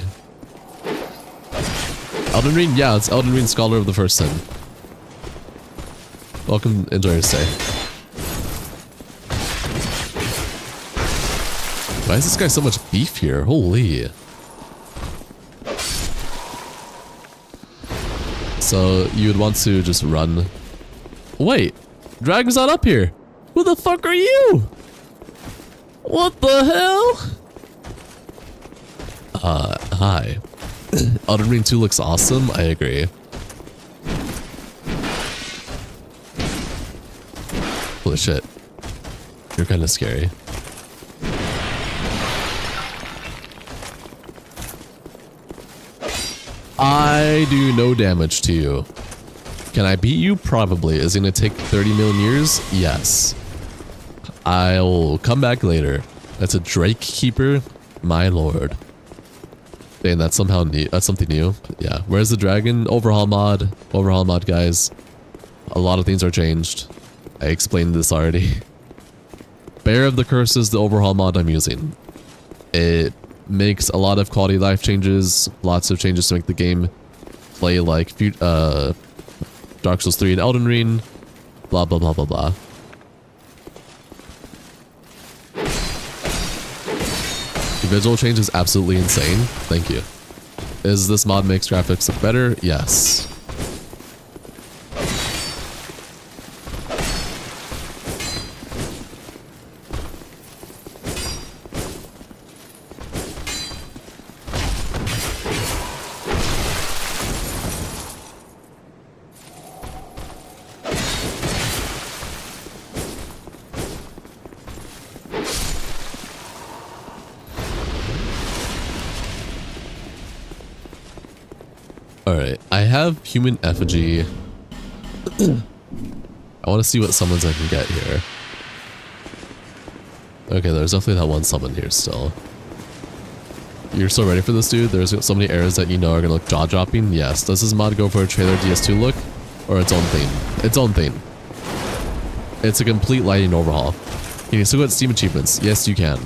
Elden Ring? Yeah, it's Elden Ring Scholar of the First Sin. Welcome, enjoy your stay. Why is this guy so much beef here? Holy. So you would want to just run. Wait, Dragon's not up here. Who the fuck are you? What the hell? Hi. Elden Ring 2 looks awesome. I agree. Holy shit. You're kind of scary. I do no damage to you. Can I beat you? Probably. Is it gonna take 30 million years? Yes. I'll come back later. That's a Drake Keeper? My lord. Dang, that's somehow new. That's something new. Yeah. Where's the dragon? Overhaul mod. Overhaul mod, guys. A lot of things are changed. I explained this already. Bear of the Curses, the overhaul mod I'm using. It makes a lot of quality of life changes, lots of changes to make the game play like Dark Souls 3 and Elden Ring, blah blah blah blah blah. The visual change is absolutely insane. Thank you. Is this mod makes graphics look better? Yes. Alright, I have human effigy. I want to see what summons I can get here. Okay, there's definitely that one summon here still. You're still ready for this, dude? There's so many arrows that you know are gonna look jaw-dropping. Yes. Does this mod go for a trailer DS2 look? Or its own thing? Its own thing. It's a complete lighting overhaul. Can you still get Steam achievements? Yes, you can.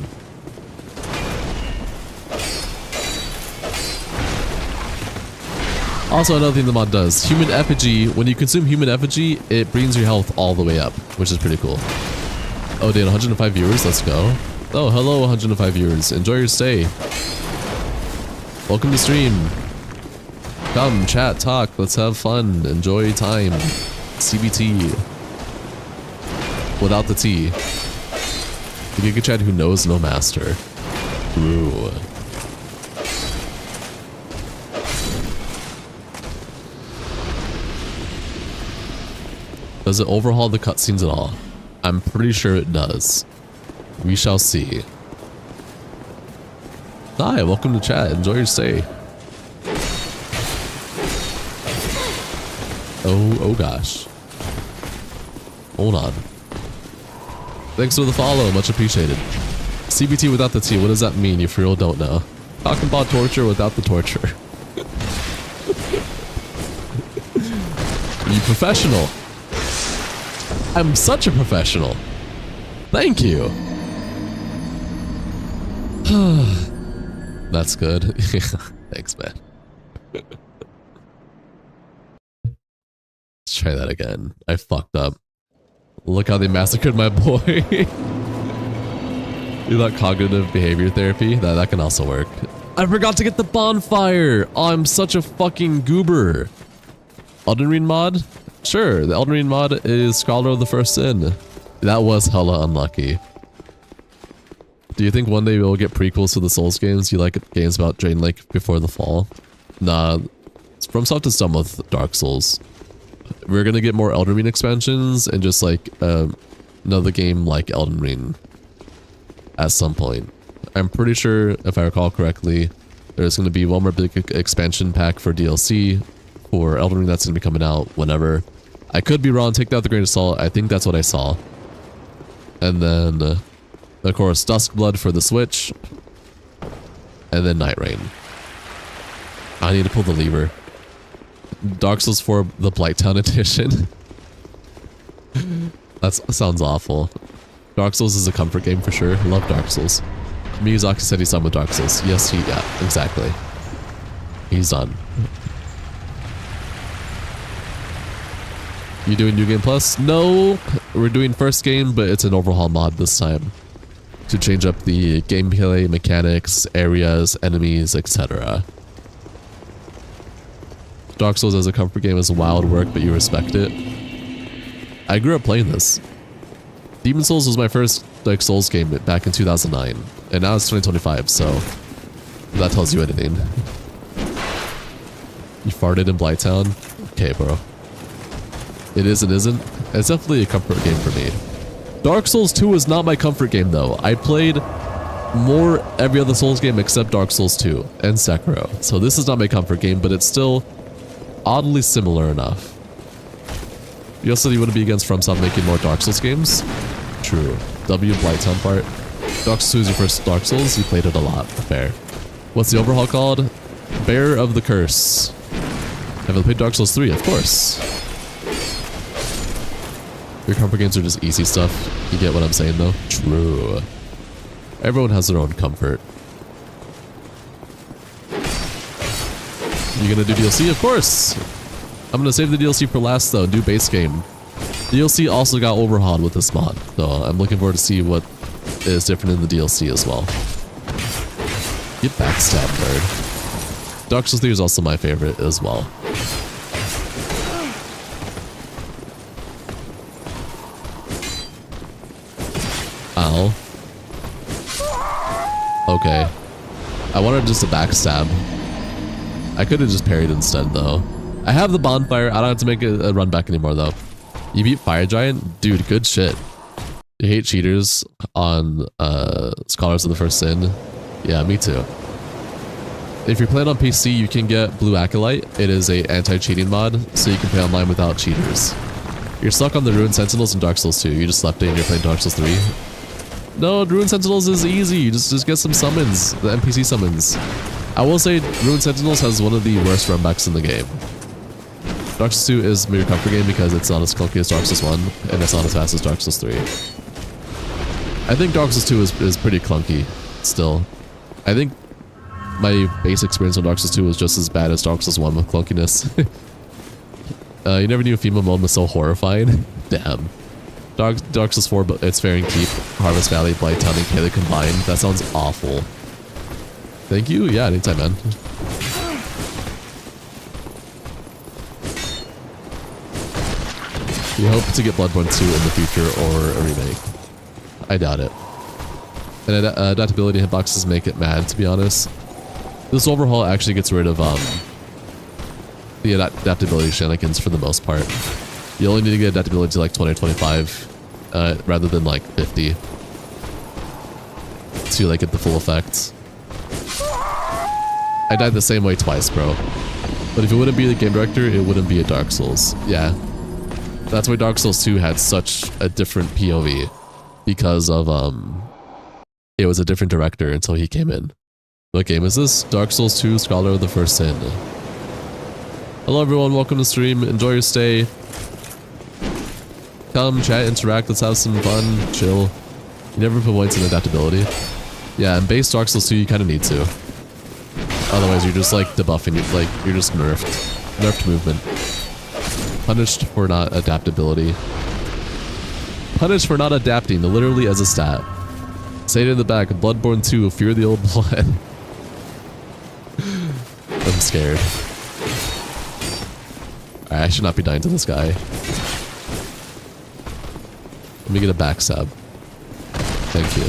Also, another thing the mod does, human effigy, when you consume human effigy, it brings your health all the way up, which is pretty cool. Oh, dude, 105 viewers, let's go. Oh, hello, 105 viewers. Enjoy your stay. Welcome to stream. Come, chat, talk, let's have fun, enjoy time. CBT. Without the T. The Giga Chad who knows no master. Ooh. Does it overhaul the cutscenes at all? I'm pretty sure it does. We shall see. Hi, welcome to chat. Enjoy your stay. Oh gosh. Hold on. Thanks for the follow. Much appreciated. CBT without the T. What does that mean? You for real don't know. Talking about torture without the torture. You professional. I'm such a professional. Thank you. That's good. Thanks, man. Let's try that again. I fucked up. Look how they massacred my boy. You thought cognitive behavior therapy? That can also work. I forgot to get the bonfire. Oh, I'm such a fucking goober. Elden Ring mod? Sure, the Elden Ring mod is Scholar of the First Sin. That was hella unlucky. Do you think one day we'll get prequels to the Souls games? You like games about Drain Lake before the fall? Nah, FromSoft is done with Dark Souls. We're gonna get more Elden Ring expansions and just like another game like Elden Ring at some point. I'm pretty sure, if I recall correctly, there's gonna be one more big expansion pack for DLC for Elden Ring that's gonna be coming out whenever. I could be wrong, take that with a grain of salt. I think that's what I saw. And then, of course, Duskblood for the Switch. And then Night Rain. I need to pull the lever. Dark Souls 4, the Blighttown edition. That sounds awful. Dark Souls is a comfort game for sure. Love Dark Souls. Miyazaki said he's done with Dark Souls. Yes, yeah, exactly. He's done. You doing New Game Plus? No, we're doing first game, but it's an overhaul mod this time to change up the gameplay, mechanics, areas, enemies, etc. Dark Souls as a comfort game is wild work, but you respect it. I grew up playing this. Demon Souls was my first like Souls game back in 2009, and now it's 2025, so that tells you anything. You farted in Blighttown? Okay, bro. It is and isn't. It's definitely a comfort game for me. Dark Souls 2 is not my comfort game though. I played more every other Souls game except Dark Souls 2 and Sekiro. So this is not my comfort game, but it's still oddly similar enough. You also said you wouldn't be against FromSoft making more Dark Souls games? True. W Blighttown part. Dark Souls 2 is your first Dark Souls? You played it a lot. Fair. What's the overhaul called? Bear of the Curse. Have you played Dark Souls 3? Of course. Your comfort games are just easy stuff. You get what I'm saying though? True. Everyone has their own comfort. You gonna do DLC? Of course! I'm gonna save the DLC for last though, do base game. DLC also got overhauled with this mod, so I'm looking forward to see what is different in the DLC as well. Get backstabbed, nerd. Dark Souls 3 is also my favorite as well. Ow. Okay. I wanted just a backstab. I could have just parried instead though. I have the bonfire. I don't have to make a run back anymore though. You beat Fire Giant? Dude, good shit. You hate cheaters on Scholars of the First Sin? Yeah, me too. If you're playing on PC, you can get Blue Acolyte. It is a anti-cheating mod, so you can play online without cheaters. You're stuck on the Ruined Sentinels in Dark Souls 2. You just left it and you're playing Dark Souls 3. No, Ruined Sentinels is easy. You just get some summons, the NPC summons. I will say Ruined Sentinels has one of the worst runbacks in the game. Dark Souls 2 is my comfort game because it's not as clunky as Dark Souls 1, and it's not as fast as Dark Souls 3. I think Dark Souls 2 is pretty clunky, still. I think my base experience on Dark Souls 2 was just as bad as Dark Souls 1 with clunkiness. You never knew FEMA mode was so horrifying? Damn. Dark Souls 4, but it's Fair and Keep, Harvest Valley, Blighttown, and Kayla combined. That sounds awful. Thank you? Yeah, anytime, man. We hope to get Bloodborne 2 in the future or a remake. I doubt it. And adaptability hitboxes make it mad, to be honest. This overhaul actually gets rid of the adaptability shenanigans for the most part. You only need to get adaptability to like 20 or 25 rather than like 50 to like get the full effect. I died the same way twice, bro. But if it wouldn't be the game director, it wouldn't be a Dark Souls. Yeah. That's why Dark Souls 2 had such a different POV. Because of, it was a different director until he came in. What game is this? Dark Souls 2, Scholar of the First Sin. Hello everyone, welcome to stream. Enjoy your stay. Come, chat, interact, let's have some fun, chill. You never put points in adaptability. Yeah, in base Dark Souls 2 you kind of need to. Otherwise you're just like debuffing, you're just nerfed. Nerfed movement. Punished for not adaptability. Punished for not adapting, literally as a stat. Say it in the back, Bloodborne 2, Fear the Old Blood. I'm scared. Alright, I should not be dying to this guy. Let me get a backstab. Thank you.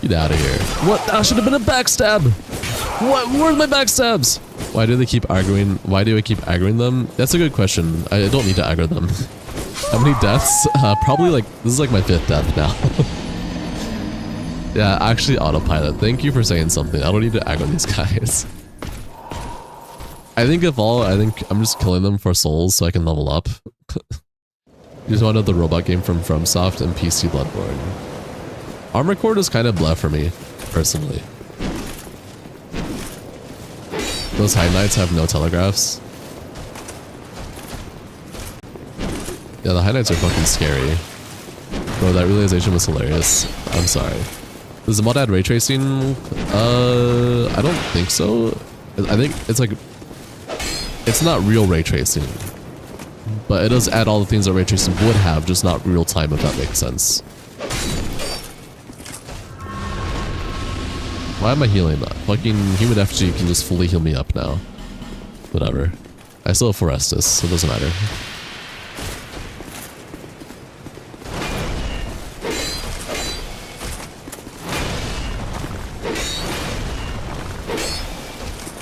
Get out of here. What? That should have been a backstab! What? Where's my backstabs? Why do they keep aggroing? Why do I keep aggroing them? That's a good question. I don't need to aggro them. How many deaths? Probably like, this is like my 5th death now. Yeah, actually autopilot. Thank you for saying something. I don't need to aggro these guys. I think I'm just killing them for souls so I can level up. You just want to know the robot game from FromSoft and PC Bloodborne. Armor Core is kind of blah for me, personally. Those High Knights have no telegraphs. Yeah, the High Knights are fucking scary. Bro, that realization was hilarious. I'm sorry. Does the mod add ray tracing? I don't think so. I think it's like... It's not real ray tracing. But it does add all the things that ray tracing would have, just not real time, if that makes sense. Why am I healing that? Fucking Human FG can just fully heal me up now. Whatever. I still have Forestus, so it doesn't matter.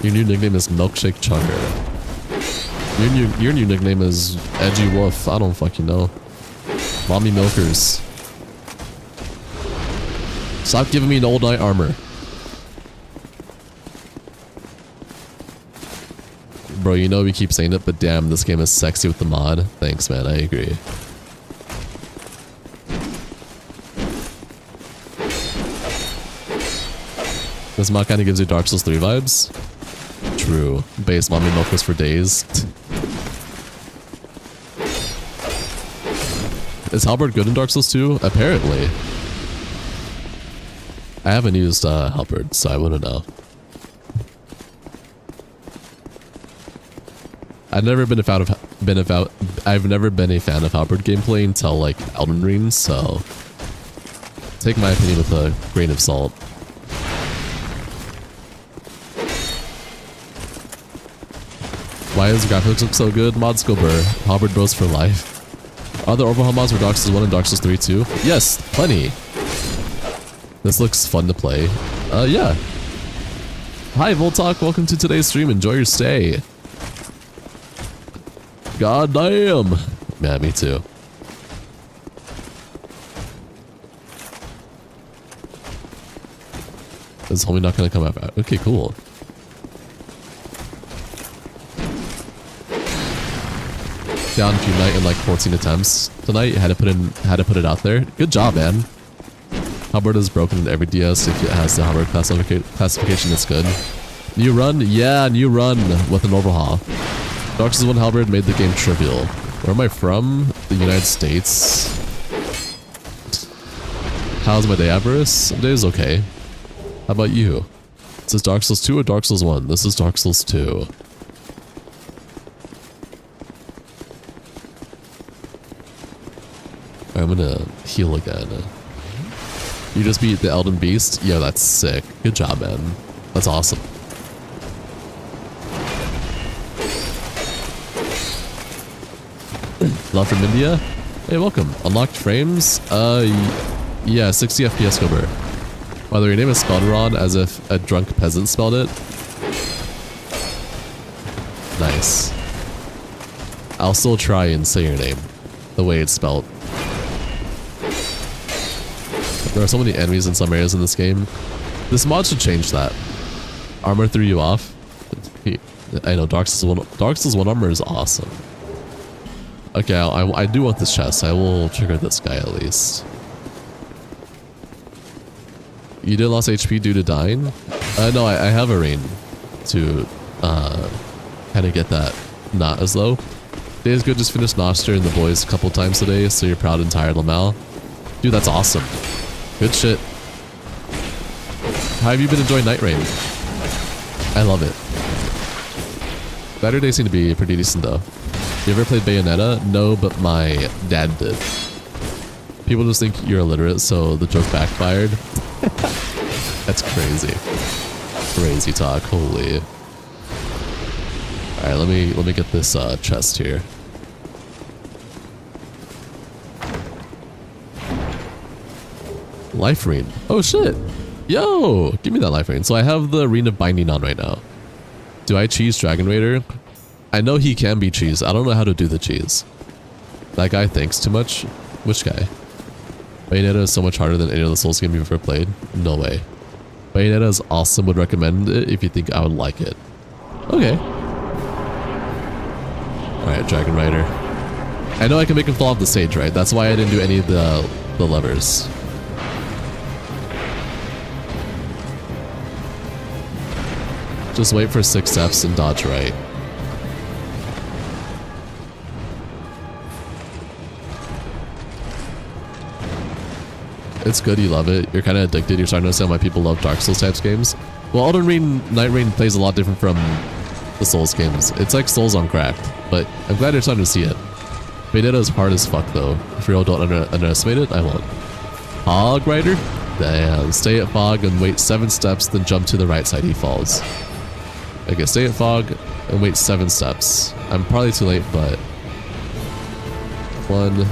Your new nickname is Milkshake Chugger. Your new nickname is Edgy Wolf. I don't fucking know. Mommy Milkers. Stop giving me an old knight armor. Bro, you know we keep saying it, but damn, this game is sexy with the mod. Thanks, man. I agree. This mod kind of gives you Dark Souls 3 vibes. True. Base mommy milkers for days. Is Halberd good in Dark Souls 2? Apparently. I haven't used Halberd, so I wouldn't know. I've never been a fan of Halberd gameplay until like Elden Ring, so take my opinion with a grain of salt. Why does the graphics look so good? Mods go burr. Halberd bros for life. Are there overhaul mods for Dark Souls 1 and Dark Souls 3 too? Yes, plenty. This looks fun to play. Yeah. Hi Voltalk, welcome to today's stream. Enjoy your stay. God damn. Yeah, me too. Is homie not gonna come out? Okay, cool. Down if you knight in like 14 attempts tonight. Had to put it out there. Good job, man. Halberd is broken in every DS. If it has the Halberd classification, it's good. New run? Yeah, new run with an overhaul. Dark Souls 1 Halberd made the game trivial. Where am I from? The United States. How's my day, Avarice? My day is okay. How about you? Is this Dark Souls 2 or Dark Souls 1? This is Dark Souls 2. I'm gonna heal again. You just beat the Elden Beast? Yo, that's sick. Good job, man. That's awesome. Love from India? Hey, welcome. Unlocked frames? Yeah, 60 FPS over. By the way, your name is spelled wrong as if a drunk peasant spelled it. Nice. I'll still try and say your name the way it's spelled. There are so many enemies in some areas in this game. This mod should change that. Armor threw you off. I know, Dark Souls 1 armor is awesome. Okay, I do want this chest. I will trigger this guy at least. You did lost HP due to dying? No, I have a rain to kind of get that not as low. Day is good, just finished Noster and the boys a couple times today, so you're proud and tired, Lamal. Dude, that's awesome. Good shit. How have you been enjoying Night Rain? I love it. Better days seem to be pretty decent though. You ever played Bayonetta? No, but my dad did. People just think you're illiterate, so the joke backfired. That's crazy. Crazy talk, holy. Alright, let me get this chest here. Life Ring. Oh shit. Yo, give me that Life Ring. So I have the Ring of Binding on right now. Do I cheese Dragon Raider? I know he can be cheese. I don't know how to do the cheese. That guy thinks too much. Which guy? Bayonetta is so much harder than any other Souls game you've ever played. No way. Bayonetta is awesome. Would recommend it if you think I would like it. Okay. Alright, Dragon Rider. I know I can make him fall off the stage, right? That's why I didn't do any of the levers. Just wait for 6 steps and dodge right. It's good, you love it. You're kind of addicted. You're starting to understand why people love Dark Souls types games. Well, Elden Ring, Night Rain plays a lot different from the Souls games. It's like Souls on crack, but I'm glad you're starting to see it. Bayonetta is hard as fuck though. If you all don't underestimate it, I won't. Fog Rider? Damn. Stay at Fog and wait 7 steps, then jump to the right side, he falls. Okay, stay at Fog and wait 7 steps. I'm probably too late, but... 1...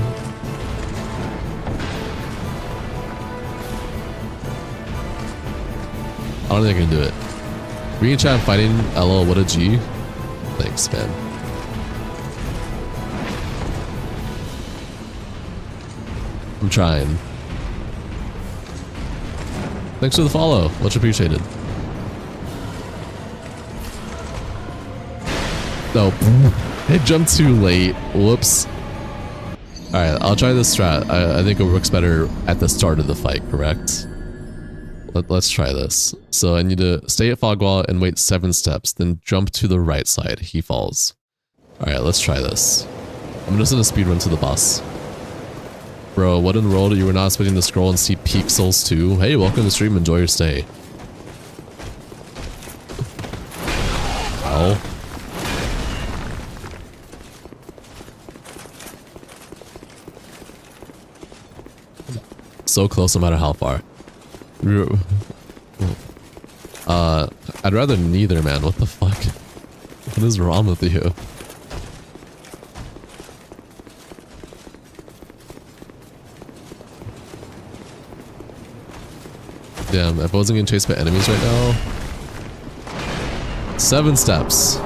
I don't think I can do it. Green chat fighting, LOL, what a G. Thanks, man. I'm trying. Thanks for the follow. Much appreciated. No. It jumped too late. Whoops. Alright, I'll try this strat. I think it works better at the start of the fight, correct? Let's try this. So I need to stay at Fogwall and wait 7 steps, then jump to the right side. He falls. Alright, let's try this. I'm just gonna speedrun to the boss. Bro, what in the world? You were not expecting to scroll and see Peak Souls 2? Hey, welcome to the stream. Enjoy your stay. Ow. So close no matter how far. I'd rather neither, man. What the fuck? What is wrong with you? Damn, if I wasn't getting chased by enemies right now. 7 steps.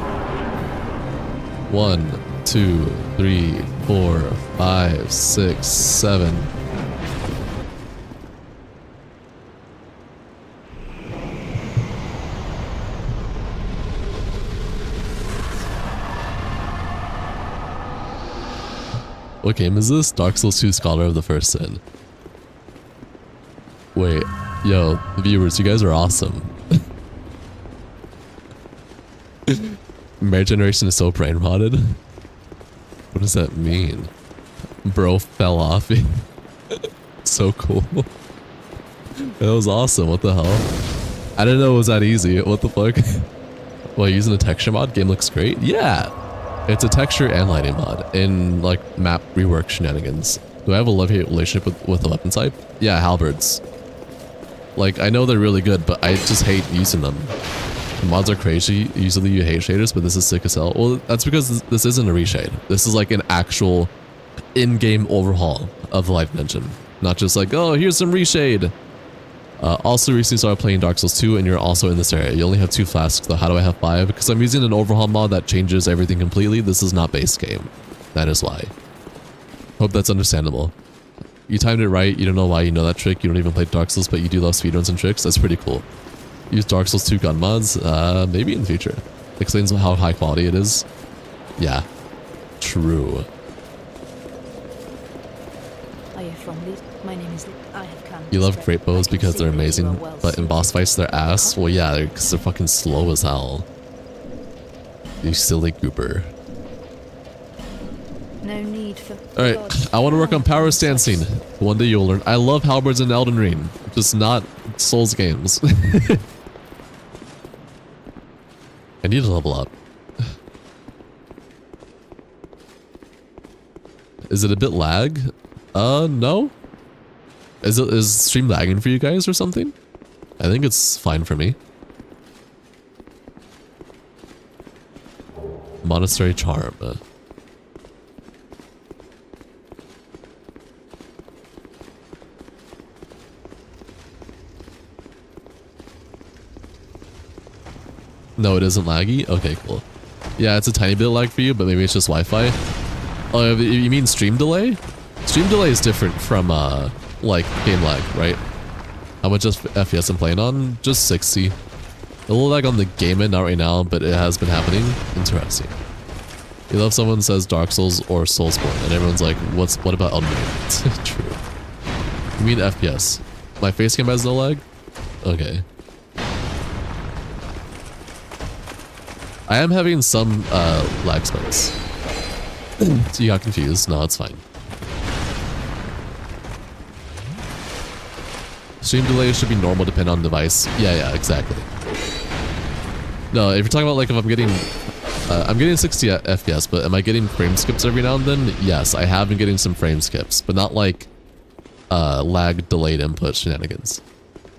1, 2, 3, 4, 5, 6, 7. What game is this? Dark Souls 2 Scholar of the First Sin. Wait, yo, viewers, you guys are awesome. Marriage Generation is so brain rotted. What does that mean? Bro fell off. So cool. That was awesome. What the hell? I didn't know it was that easy. What the fuck? Well, using a texture mod, game looks great. Yeah. It's a texture and lighting mod in like map rework shenanigans. Do I have a love-hate relationship with the weapon type? Yeah, halberds. Like, I know they're really good, but I just hate using them. The mods are crazy. Usually you hate shaders, but this is sick as hell. Well, that's because this isn't a reshade. This is like an actual in-game overhaul of the lighting engine. Not just like, oh, here's some reshade. Also recently started playing Dark Souls 2 and you're also in this area. You only have 2 flasks, so how do I have 5? Because I'm using an overhaul mod that changes everything completely. This is not base game. That is why. Hope that's understandable. You timed it right. You don't know why you know that trick. You don't even play Dark Souls, but you do love speedruns and tricks. That's pretty cool. Use Dark Souls 2 gun mods? Maybe in the future. Explains how high quality it is. Yeah. True. Are you from Leeds? My name is Lee. I have come. You love great bows because they're amazing, but in boss fights they're ass? Well, yeah, because they're fucking slow as hell. You silly goober. No need for. Alright, I want to work on power stancing. One day you'll learn. I love halberds in Elden Ring, just not Souls games. I need to level up. Is it a bit lag? No. Is stream lagging for you guys or something? I think it's fine for me. Monastery Charm. No, it isn't laggy? Okay, cool. Yeah, it's a tiny bit lag for you, but maybe it's just Wi-Fi. Oh, you mean stream delay? Stream delay is different from like game lag, right? How much FPS I'm playing on? Just 60. A little lag on the game end, not right now, but it has been happening. Interesting. You love someone says Dark Souls or Soulsborne, and everyone's like, what about Elden Ring? True. You mean FPS? My face cam has no lag? Okay. I am having some lag spikes. So you got confused. No, it's fine. Stream delay should be normal depending on device. Yeah, exactly. No, if you're talking about like if I'm getting 60 FPS, but am I getting frame skips every now and then? Yes, I have been getting some frame skips, but not like lag delayed input shenanigans.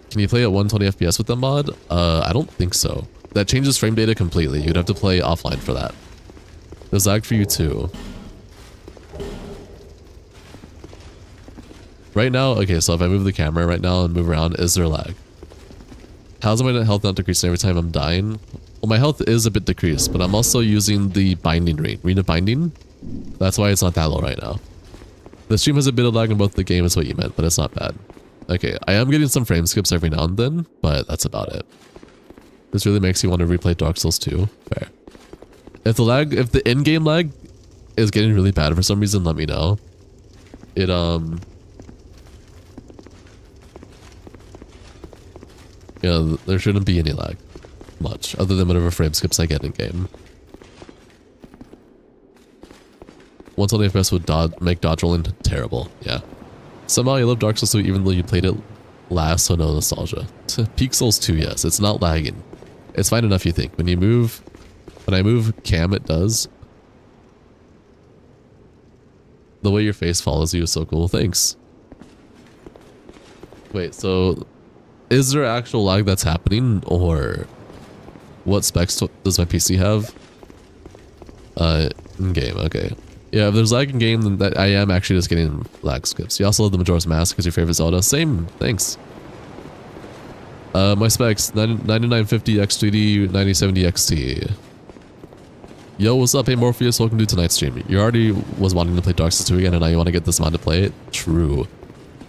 Can you play at 120 FPS with the mod? I don't think so. That changes frame data completely. You'd have to play offline for that. There's lag for you too. Right now, okay, so if I move the camera right now and move around, is there lag? How's my health not decreasing every time I'm dying? Well, my health is a bit decreased, but I'm also using the binding ring. Ring of binding? That's why it's not that low right now. The stream has a bit of lag in both the game is what you meant, but it's not bad. Okay, I am getting some frame skips every now and then, but that's about it. This really makes you want to replay Dark Souls 2. Fair. If the in-game lag is getting really bad for some reason, let me know. Yeah, there shouldn't be any lag. Much, other than whatever frame skips I get in-game. 120 FPS would make dodge rolling terrible, yeah. Somehow you love Dark Souls 2 even though you played it last, so no nostalgia. Peak Souls 2, yes, it's not lagging. It's fine enough, you think. When I move cam, it does. The way your face follows you is so cool, thanks. Wait, so is there actual lag that's happening, or what specs does my PC have? In game, okay. Yeah, if there's lag in game, then I am actually just getting lag skips. You also love the Majora's Mask because your favorite Zelda. Same, thanks. My specs, 9950 XGD, 9070 XT. Yo, what's up? Hey Morpheus, welcome to tonight's stream. You already was wanting to play Dark Souls 2 again and now you want to get this mod to play it? True.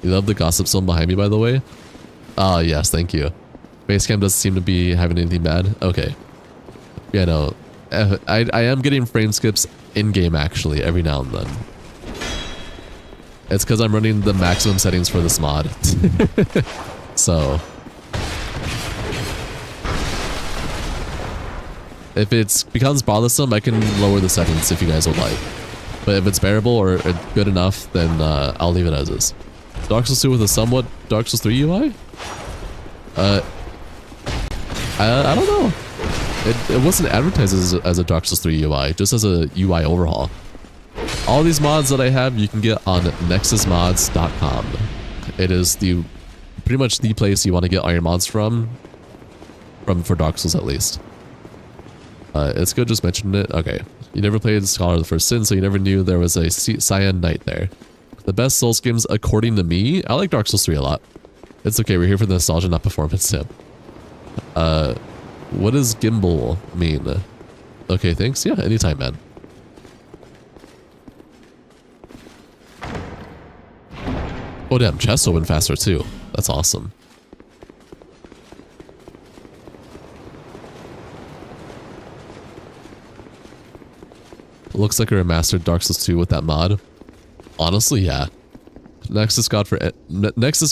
You love the gossip stone behind me, by the way? Ah, yes, thank you. Basecamp doesn't seem to be having anything bad. Okay. Yeah, no. I am getting frame skips in-game, actually, every now and then. It's because I'm running the maximum settings for this mod. So if it becomes bothersome, I can lower the settings if you guys would like. But if it's bearable or good enough, then I'll leave it as is. Dark Souls 2 with a somewhat Dark Souls 3 UI? I don't know. It wasn't advertised as a Dark Souls 3 UI, just as a UI overhaul. All these mods that I have, you can get on nexusmods.com. It is pretty much the place you want to get all your mods from for Dark Souls at least. It's good just mentioning it. Okay. You never played Scholar of the First Sin, so you never knew there was a Cyan Knight there. The best Souls games according to me. I like Dark Souls 3 a lot. It's okay, we're here for the nostalgia, not performance, Tim. What does gimbal mean? Okay, thanks. Yeah, anytime, man. Oh damn, chest open faster too. That's awesome. Looks like a remastered Dark Souls 2 with that mod. Honestly, yeah. Nexus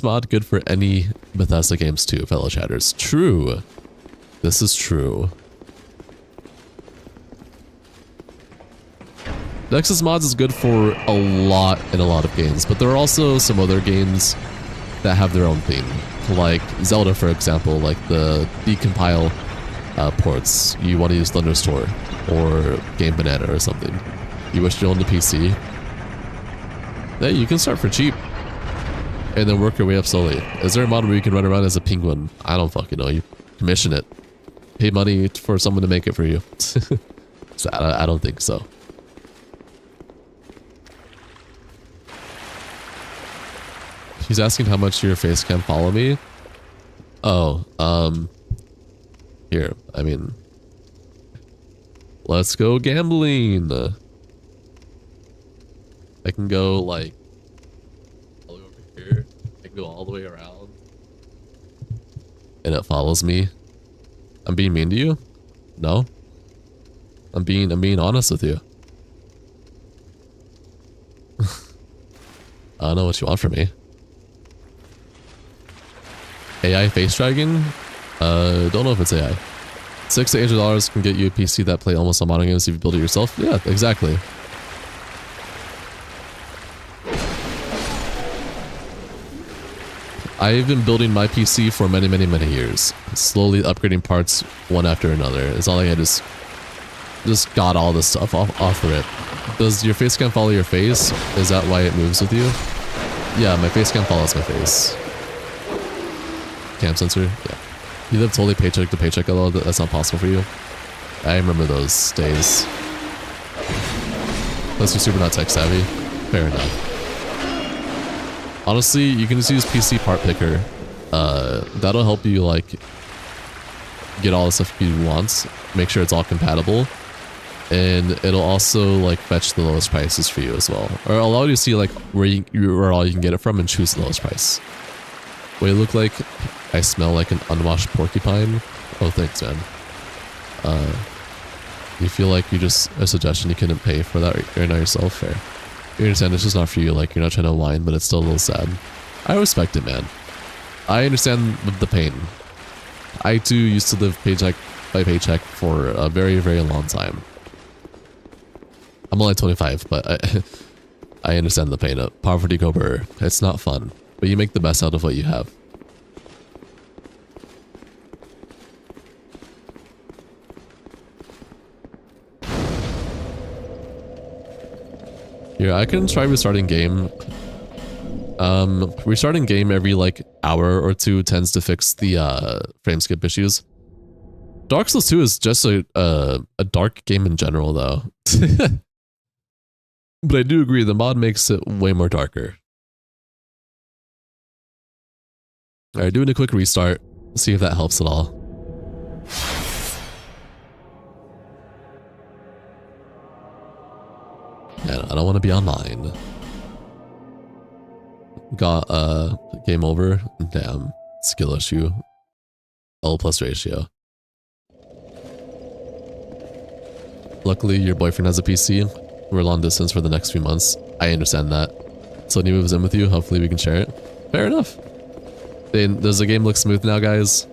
mod good for any Bethesda games too, fellow chatters. True. This is true. Nexus mods is good for a lot in a lot of games, but there are also some other games that have their own theme. Like Zelda, for example, like the decompile ports. You want to use Thunderstore or Game Banana or something. You wish you owned a PC. Hey, you can start for cheap and then work your way up slowly. Is there a mod where you can run around as a penguin? I don't fucking know. You commission it. Pay money for someone to make it for you. So I don't think so. He's asking how much your face can follow me. Oh, here, I mean, let's go gambling. I can go like, I'll go over here. Go all the way around. And it follows me. I'm being mean to you? No. I'm being honest with you. I don't know what you want from me. AI face dragging? Don't know if it's AI. $600 to $800 can get you a PC that play almost all modern games if you build it yourself. Yeah, exactly. I've been building my PC for many, many, many years. Slowly upgrading parts one after another. It's not like I just got all this stuff off the rip. Does your face cam follow your face? Is that why it moves with you? Yeah, my face cam follows my face. Cam sensor? Yeah. You live totally paycheck to paycheck, although that's not possible for you. I remember those days. Unless you're super not tech savvy. Fair enough. Honestly, you can just use PC part picker. That'll help you like get all the stuff you want, make sure it's all compatible, and it'll also like fetch the lowest prices for you as well, or allow you to see like where all you can get it from and choose the lowest price. What you look like? I smell like an unwashed porcupine. Oh, thanks, man. You feel like you just a suggestion you couldn't pay for that right now yourself? Fair. You understand it's just not for you, like you're not trying to whine, but it's still a little sad. I respect it, man. I understand the pain. I too used to live paycheck by paycheck for a very, very long time. I'm only 25, but I understand the pain of poverty cobra. It's not fun, but you make the best out of what you have. Yeah, I can try restarting game. Restarting game every like hour or two tends to fix the frame skip issues. Dark Souls 2 is just a dark game in general though. But I do agree the mod makes it way more darker. Alright, doing a quick restart. See if that helps at all. Man, I don't want to be online. Got game over. Damn, skill issue. L plus ratio. Luckily, your boyfriend has a PC. We're long distance for the next few months. I understand that. So when he moves in with you, hopefully we can share it. Fair enough. Then does the game look smooth now, guys?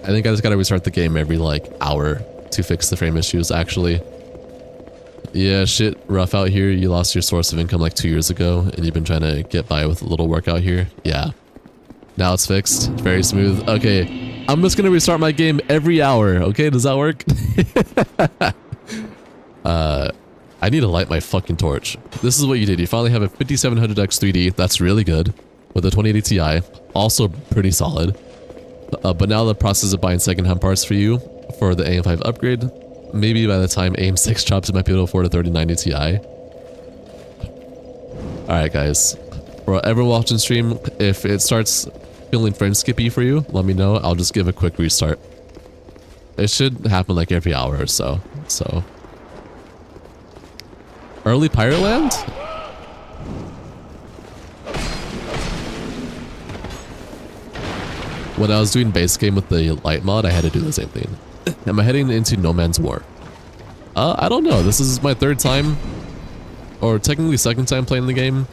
I think I just gotta restart the game every like hour to fix the frame issues, actually. Yeah, shit rough out here. You lost your source of income like 2 years ago and you've been trying to get by with a little work out here. Yeah. Now it's fixed. Very smooth. Okay. I'm just gonna restart my game every hour. Okay, does that work? I need to light my fucking torch. This is what you did. You finally have a 5700X 3D. That's really good. With a 2080 Ti. Also pretty solid. But now the process of buying secondhand parts for you for the AM5 upgrade. Maybe by the time AM6 drops, it might be able to afford a 3090 Ti. Alright, guys. For everyone watching stream, if it starts feeling frame skippy for you, let me know. I'll just give a quick restart. It should happen like every hour or so. So. Early Pirate Land? When I was doing base game with the light mod, I had to do the same thing. Am I heading into No Man's War? I don't know. This is my third time, or technically second time playing the game.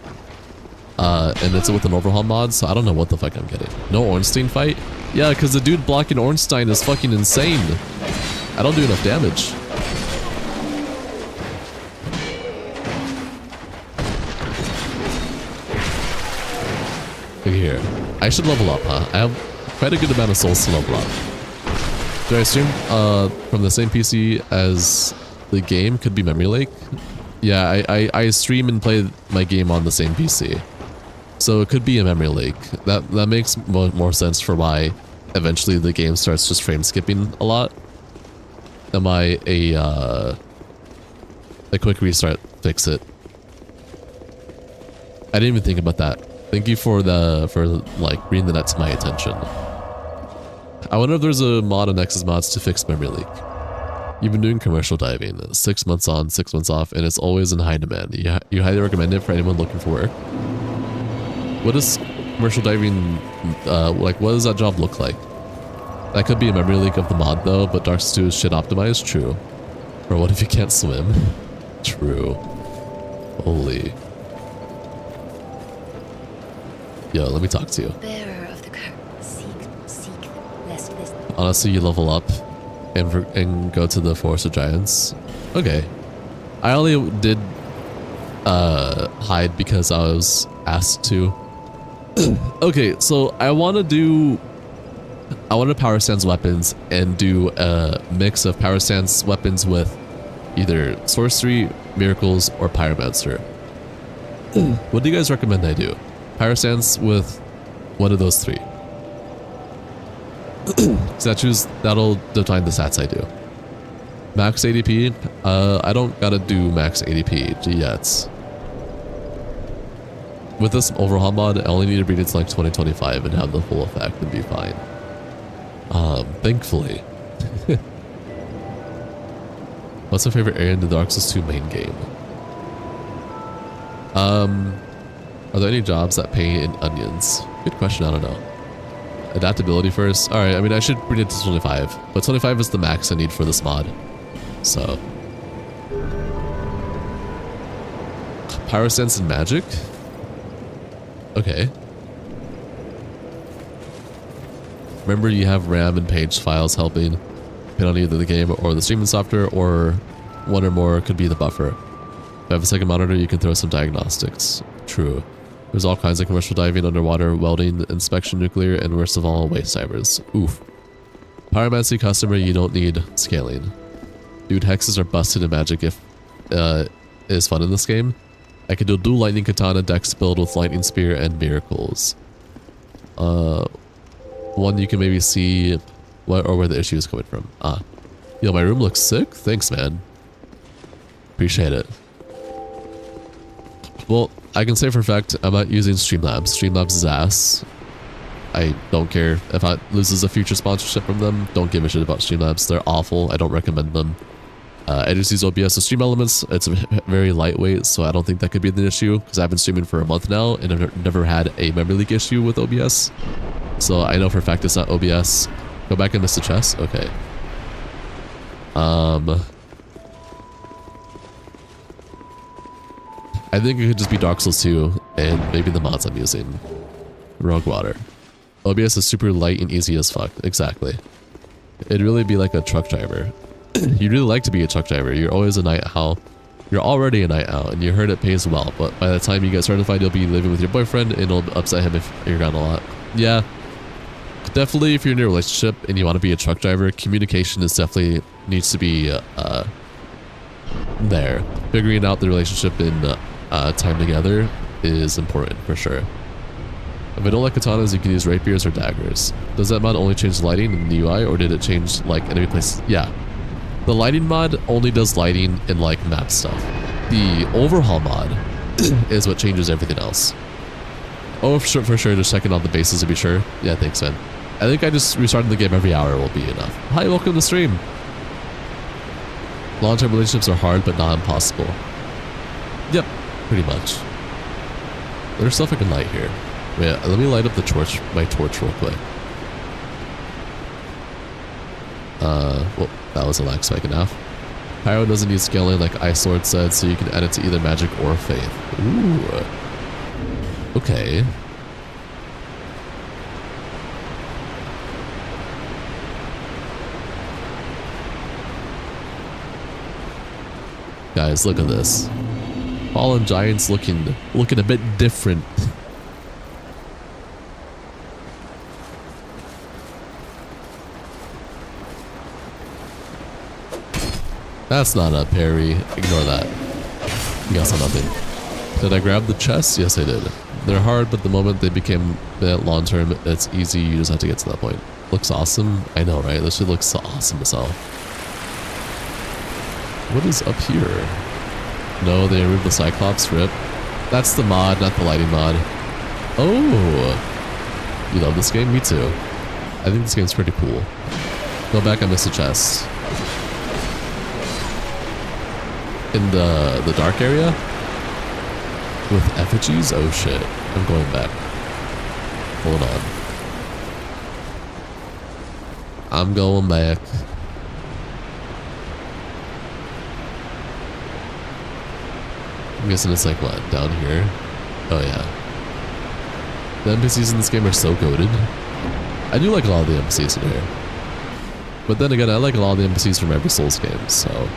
And it's with an overhaul mod, so I don't know what the fuck I'm getting. No Ornstein fight? Yeah, because the dude blocking Ornstein is fucking insane. I don't do enough damage. Look here. I should level up, huh? I have quite a good amount of souls to level up. Do I assume from the same PC as the game? Could be Memory Lake. Yeah, I stream and play my game on the same PC. So it could be a Memory Lake. That makes more sense for why eventually the game starts just frame skipping a lot. Am I a quick restart fix it? I didn't even think about that. Thank you for like bringing that to my attention. I wonder if there's a mod on Nexus Mods to fix Memory Leak. You've been doing commercial diving, 6 months on, 6 months off, and it's always in high demand. You highly recommend it for anyone looking for work. What is commercial diving, like what does that job look like? That could be a memory leak of the mod though, but Dark Souls 2 is shit optimized, true. Or what if you can't swim? True. Holy. Yo, let me talk to you. Bearer of the curse, seek, lest this. Honestly, you level up and go to the Forest of Giants. Okay. I only did hide because I was asked to. Okay, so I want to power stance weapons and do a mix of power stance weapons with either sorcery, miracles, or pyromancer. What do you guys recommend I do? Power stance with one of those three. That'll define the stats I do. Max ADP, I don't gotta do max ADP yet. With this overhaul mod, I only need to read it to like 2025 and have the full effect and be fine. Thankfully. What's your favorite area in the Dark Souls 2 main game? Are there any jobs that pay in onions? Good question, I don't know. Adaptability first. Alright, I mean, I should bring it to 25, but 25 is the max I need for this mod. So. Power Sense and Magic? Okay. Remember, you have RAM and page files helping, depending on either the game or the streaming software, or one or more could be the buffer. If you have a second monitor, you can throw some diagnostics. True. There's all kinds of commercial diving, underwater, welding, inspection, nuclear, and worst of all, waste divers. Oof. Pyromancy customer, you don't need scaling. Dude, hexes are busted in magic if is fun in this game. I could do dual lightning katana dex build with lightning spear and miracles. One you can maybe see what or where the issue is coming from. Yo, my room looks sick. Thanks, man. Appreciate it. Well, I can say for a fact I'm not using Streamlabs. Streamlabs is ass. I don't care if I loses a future sponsorship from them. Don't give a shit about Streamlabs. They're awful. I don't recommend them. I just use OBS to stream elements. It's very lightweight, so I don't think that could be an issue because I've been streaming for a month now and I've never had a memory leak issue with OBS. So I know for a fact it's not OBS. Go back and miss the chest? Okay. I think it could just be Dark Souls 2 and maybe the mods I'm using. Rogue Water. OBS is super light and easy as fuck. Exactly. It'd really be like a truck driver. You'd really like to be a truck driver. You're always a night owl. You're already a night owl and you heard it pays well, but by the time you get certified, you'll be living with your boyfriend and it'll upset him if you're gone a lot. Yeah. Definitely if you're in a relationship and you want to be a truck driver, communication is definitely needs to be there. Figuring out the relationship in time together is important for sure. If I don't like katanas, you can use rapiers or daggers. Does that mod only change lighting in the UI or did it change like enemy places? Yeah. The lighting mod only does lighting and like map stuff. The overhaul mod is what changes everything else. Oh, for sure, just checking on the bases to be sure. Yeah, thanks, man. I think I just restarting the game every hour will be enough. Hi, welcome to the stream. Long-term relationships are hard, but not impossible. Yep, pretty much. There's stuff I can light here. Wait, let me light up the torch, my torch real quick. Well, that was a lag spike enough. Pyro doesn't need scaling like Ice Lord said, so you can add it to either magic or faith. Ooh. Okay. Guys, look at this. Fallen Giants looking a bit different. That's not a parry. Ignore that. You got nothing. Did I grab the chest? Yes, I did. They're hard, but the moment they became long term, it's easy. You just have to get to that point. Looks awesome. I know, right? This shit looks so awesome as hell. What is up here? No, they removed the Cyclops rip. That's the mod, not the lighting mod. Oh, you love this game? Me too. I think this game's pretty cool. Go back, I missed the chest. In the dark area? With effigies? Oh shit, I'm going back. Hold on. I'm going back. I'm guessing it's like what, down here? Oh yeah. The NPCs in this game are so goated. I do like a lot of the NPCs in here. But then again, I like a lot of the NPCs from every Souls game, so...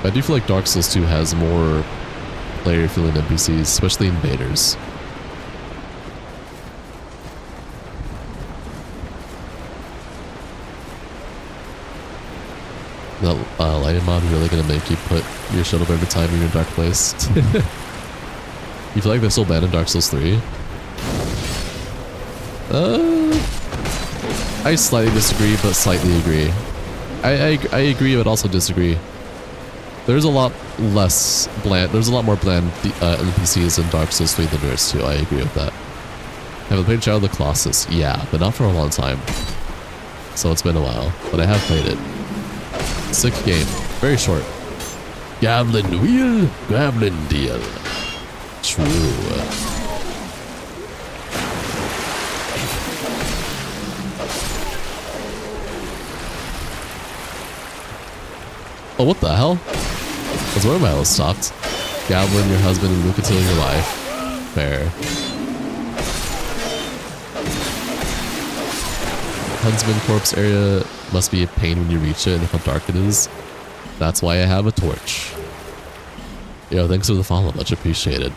I do feel like Dark Souls 2 has more player-feeling NPCs, especially invaders. That lighting mod really gonna make you put your shut up every time you're in a dark place. You feel like they're still banned in Dark Souls 3? I slightly disagree, but slightly agree. I agree, but also disagree. There's a lot less bland. There's a lot more bland NPCs in Dark Souls 3 than there is 2. I agree with that. Have I played Shadow of the Colossus? Yeah, but not for a long time. So it's been a while, but I have played it. Sick game. Very short. Goblin wheel, goblin deal. True. Oh, what the hell? That's where my list stopped. Goblin, your husband, and Lucatiel, your wife. Fair. Huntsman corpse area must be a pain when you reach it and how dark it is. That's why I have a torch. Yo, thanks for the follow, much appreciated.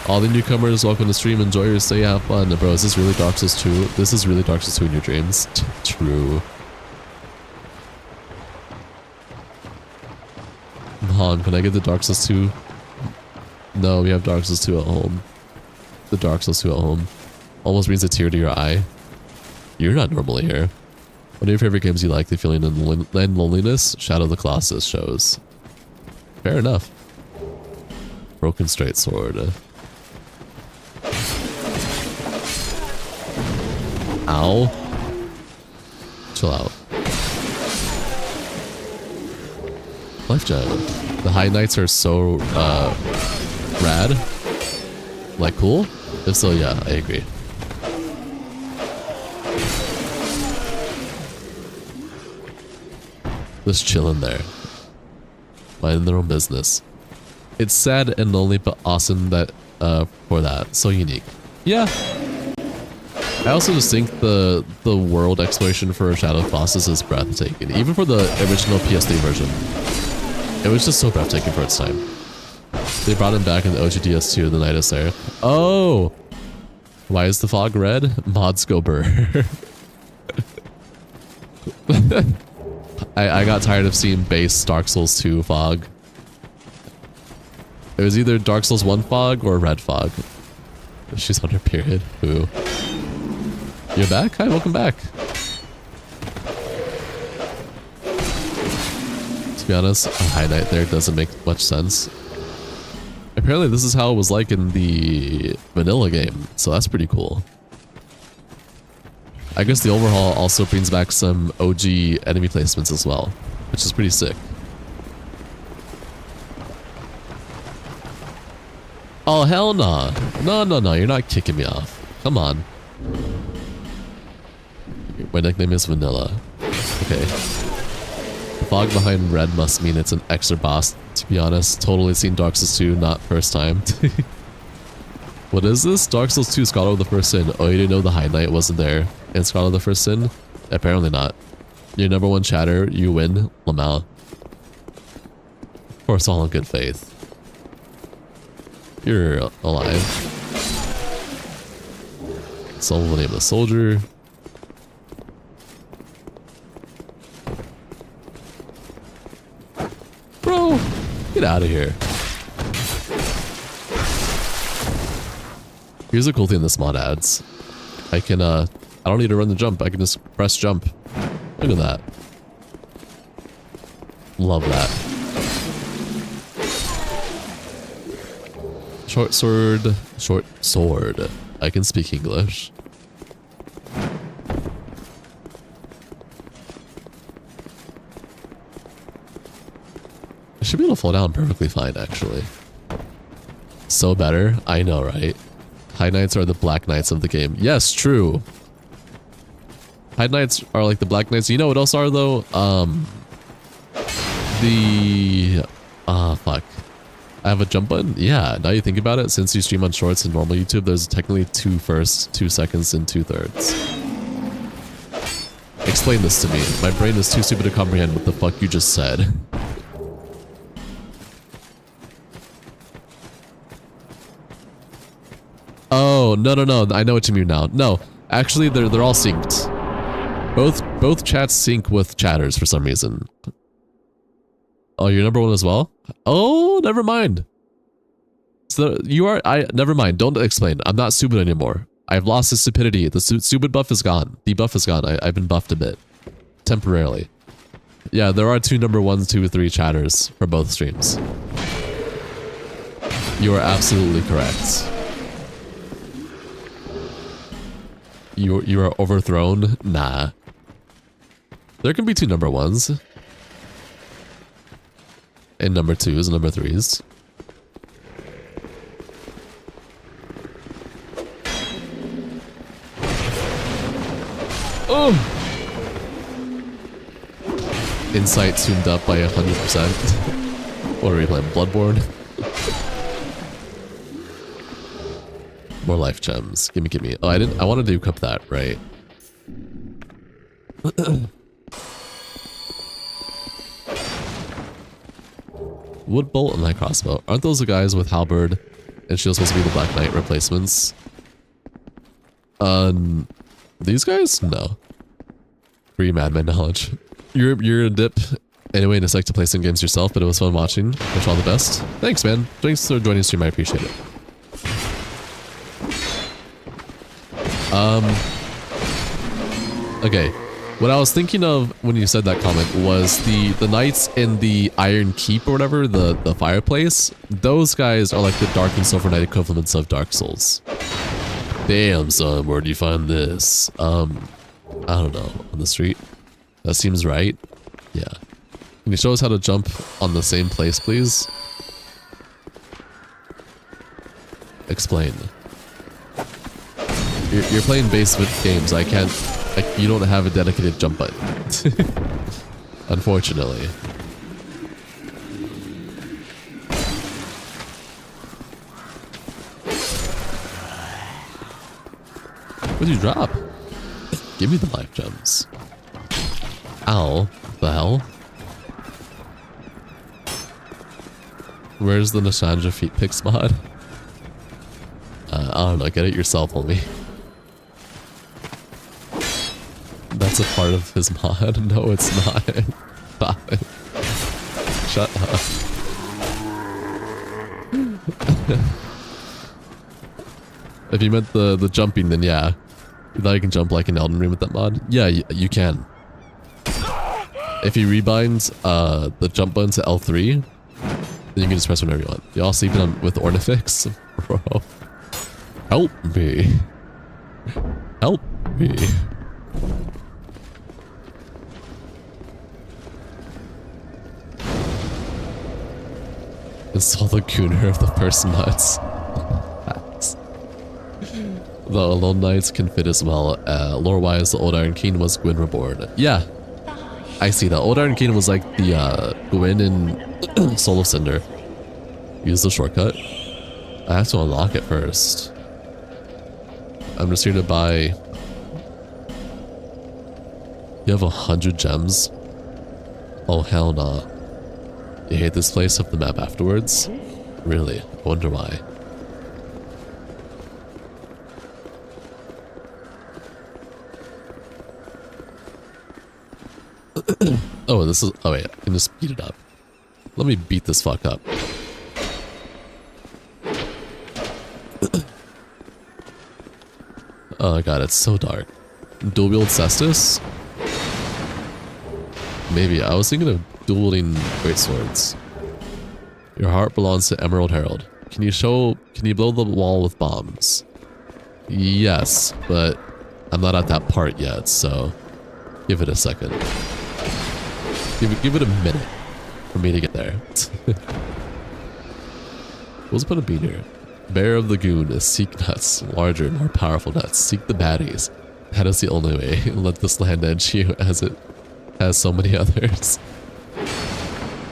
All the newcomers, welcome to stream, enjoy your stay, have fun. Bro, is this really Dark Souls 2? This is really Dark Souls 2 in your dreams? True. Han, can I get the Dark Souls 2? No, we have Dark Souls 2 at home. The Dark Souls 2 at home. Almost brings a tear to your eye. You're not normally here. One of your favorite games you like, the feeling and loneliness? Shadow of the Colossus shows. Fair enough. Broken straight sword. Ow. Chill out. Life Gem. The High Knights are so, rad. Like, cool? If so, yeah, I agree. Just chilling there. Minding their own business. It's sad and lonely, but awesome that, for that. So unique. Yeah. I also just think the world exploration for Shadow of the Colossus is breathtaking. Even for the original PS3 version. It was just so breathtaking for its time. They brought him back in the OGDS2, the Night is there. Oh! Why is the fog red? Mods go burr. I got tired of seeing base Dark Souls 2 fog. It was either Dark Souls 1 fog or red fog. She's on her period. Ooh. You're back? Hi, welcome back. To be honest, a High Knight there doesn't make much sense. Apparently this is how it was like in the vanilla game, so that's pretty cool. I guess the overhaul also brings back some OG enemy placements as well, which is pretty sick. Oh, hell nah. No, you're not kicking me off. Come on. My nickname is Vanilla. Okay. The fog behind red must mean it's an extra boss, to be honest. Totally seen Dark Souls 2, not first time. What is this? Dark Souls 2 Scholar of the First Sin. Oh, you didn't know the High Knight wasn't there in Scholar of the First Sin? Apparently not. Your number one chatter, you win, Lamau. Of course, all in good faith. You're alive. Solve the name of the soldier. Bro, get out of here. Here's a cool thing this mod adds. I can, I don't need to run the jump. I can just press jump. Look at that. Love that. Short sword. I can speak English. I should be able to fall down perfectly fine, actually. So better. I know, right? High Knights are the Black Knights of the game. Yes, true. High Knights are like the Black Knights. You know what else are though? Fuck. I have a jump button? Yeah, now you think about it, since you stream on shorts and normal YouTube, there's technically 2 firsts, 2 seconds, and 2 thirds. Explain this to me. My brain is too stupid to comprehend what the fuck you just said. Oh, no, no, no. I know what you mean now. No, actually, they're all synced. Both chats sync with chatters for some reason. Oh, you're number 1 as well? Oh, never mind. So you are... Never mind. Don't explain. I'm not stupid anymore. I've lost the stupidity. The stupid buff is gone. The buff is gone. I've been buffed a bit. Temporarily. Yeah, there are 2 number 1s, 2, 3 chatters for both streams. You are absolutely correct. You are overthrown? Nah. There can be 2 number 1s. And number 2s and number 3s. Oh! Insight tuned up by 100%. What are we playing? Bloodborne? More life gems. Gimme. Oh, I wanted to equip that, right? Wood bolt and light crossbow. Aren't those the guys with halberd and shield supposed to be the Black Knight replacements? These guys? No. Free madman knowledge. You're a dip anyway, and it's like to play some games yourself, but it was fun watching. Wish you all the best. Thanks, man. Thanks for joining the stream. I appreciate it. Okay. What I was thinking of when you said that comment was the knights in the Iron Keep or whatever, the fireplace. Those guys are like the Dark and Silver Knight equivalents of Dark Souls. Damn, son, where'd you find this? I don't know. On the street? That seems right. Yeah. Can you show us how to jump on the same place, please? Explain. You're playing basement games. I can't... you don't have a dedicated jump button. Unfortunately. What did you drop? Give me the life gems. Ow. The hell? Where's the nostalgia feet pics mod? I don't know. Get it yourself, homie. That's a part of his mod. No, it's not. Stop it. Shut up. If you meant the jumping, then yeah. You thought you can jump like in Elden Ring with that mod? Yeah, you can. If you rebind the jump button to L3, then you can just press whenever you want. Y'all sleeping on with Ornifix? Bro. Help me. Help me. Install the Gooner of the first nuts. The Alone Knights can fit as well. Lore-wise, the Old Iron King was Gwyn Reborn. Yeah, I see that. Old Iron King was like the Gwyn in Soul of Cinder. Use the shortcut. I have to unlock it first. I'm just here to buy... You have 100 gems? Oh, hell nah. You hate this place of the map afterwards? Really? I wonder why. Oh, this is... Oh, wait. I can just beat it up. Let me beat this fuck up. Oh, God. It's so dark. Dual wield Cestus? Maybe. I was thinking of dual wielding great swords. Your heart belongs to Emerald Herald. Can you blow the wall with bombs? Yes, but I'm not at that part yet, so give it a second. Give it a minute for me to get there. Let's put a beat here. Bear of Lagoon, seek nuts. Larger, more powerful nuts. Seek the baddies. That is the only way. Let this land edge you as it has so many others.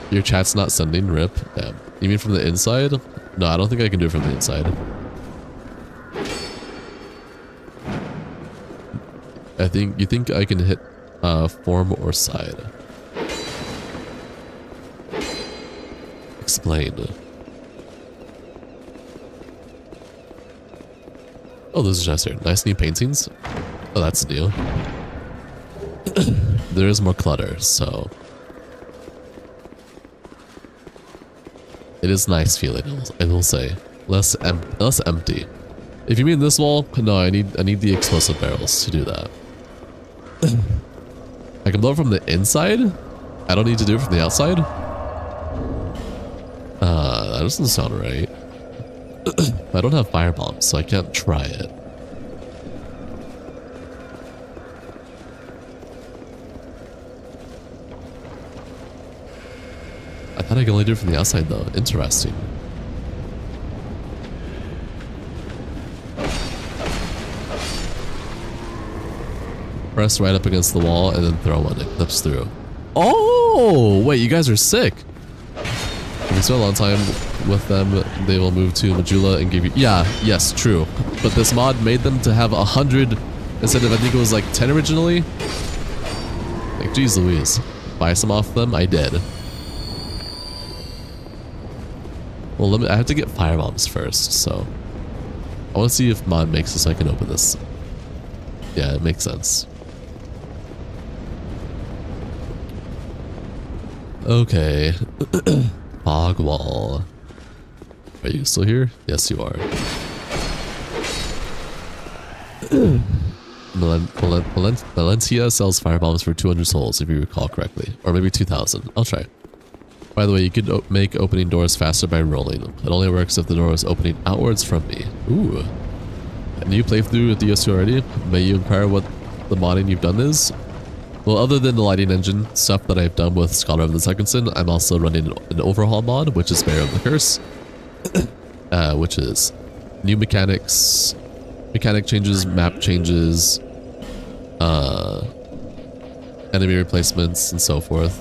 Your chat's not sending? Rip. Damn. You mean from the inside? No, I don't think I can do it from the inside. You think I can hit form or side? Explain. Oh, there's a chest here. Nice new paintings. Oh, that's new. There is more clutter, so it is nice feeling. I will say less empty. If you mean this wall, no, I need the explosive barrels to do that. I can blow it from the inside. I don't need to do it from the outside. That doesn't sound right. I don't have fire bombs, so I can't try it. I thought I could only do it from the outside though. Interesting. Press right up against the wall and then throw one. It clips through. Oh, wait, you guys are sick. If you spend a long time with them, they will move to Majula and give you... Yeah, yes, true. But this mod made them to have 100 instead of, I think it was like 10 originally. Like, geez Louise. Buy some off them? I did. Well, I have to get firebombs first, so... I want to see if mod makes it so I can open this. Yeah, it makes sense. Okay. Fog wall. Are you still here? Yes, you are. Valencia sells firebombs for 200 souls, if you recall correctly. Or maybe 2,000. I'll try. By the way, you could make opening doors faster by rolling them. It only works if the door is opening outwards from me. Ooh. A new playthrough with DS2 already? May you inquire what the modding you've done is? Well, other than the lighting engine stuff that I've done with Scholar of the Second Sin, I'm also running an overhaul mod, which is Bear of the Curse. Which is new mechanics, mechanic changes, map changes, enemy replacements, and so forth.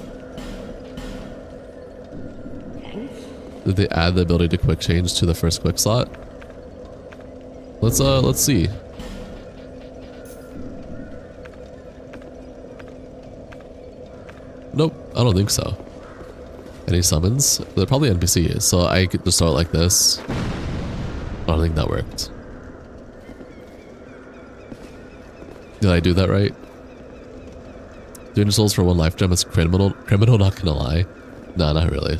Did they add the ability to quick change to the first quick slot? Let's see. Nope, I don't think so. Any summons? They're probably NPCs, so I could just start like this. I don't think that worked. Did I do that right? 200 souls for one life gem is criminal, not gonna lie. Nah, not really.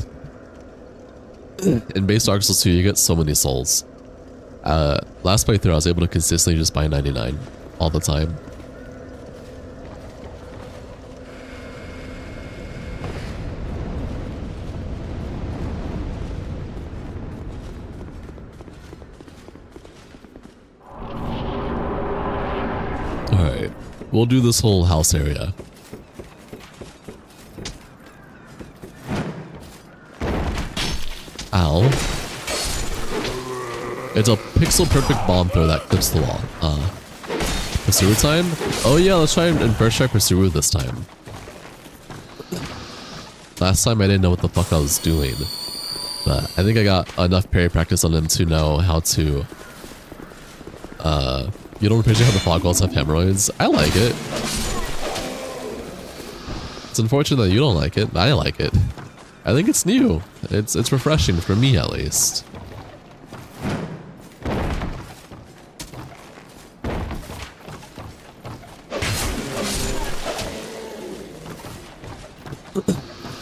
In base Dark Souls 2, you get so many souls. Last playthrough, I was able to consistently just buy 99 all the time. Alright, we'll do this whole house area. Ow. It's a pixel perfect bomb throw that clips the wall. Pursuer time? Oh yeah, let's try and first try Pursuer this time. Last time I didn't know what the fuck I was doing. But I think I got enough parry practice on him to know how to... You don't appreciate how the fog walls have hemorrhoids? I like it. It's unfortunate that you don't like it, but I like it. I think it's new. It's refreshing for me at least.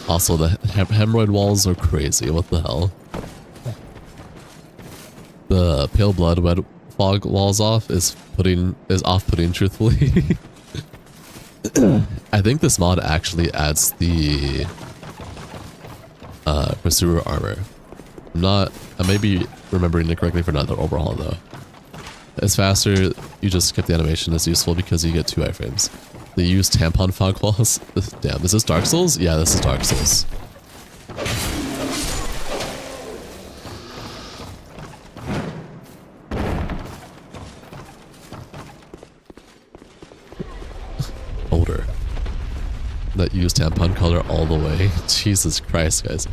Also, the hemorrhoid walls are crazy. What the hell? The pale blood red fog walls is off-putting truthfully. I think this mod actually adds the Pursuer armor. I may be remembering it correctly for another overhaul though. It's faster, you just skip the animation. It's useful because you get 2 iframes. They use tampon fog walls. Damn, is this Dark Souls? Yeah, this is Dark Souls. That used tampon color all the way. Jesus Christ, guys.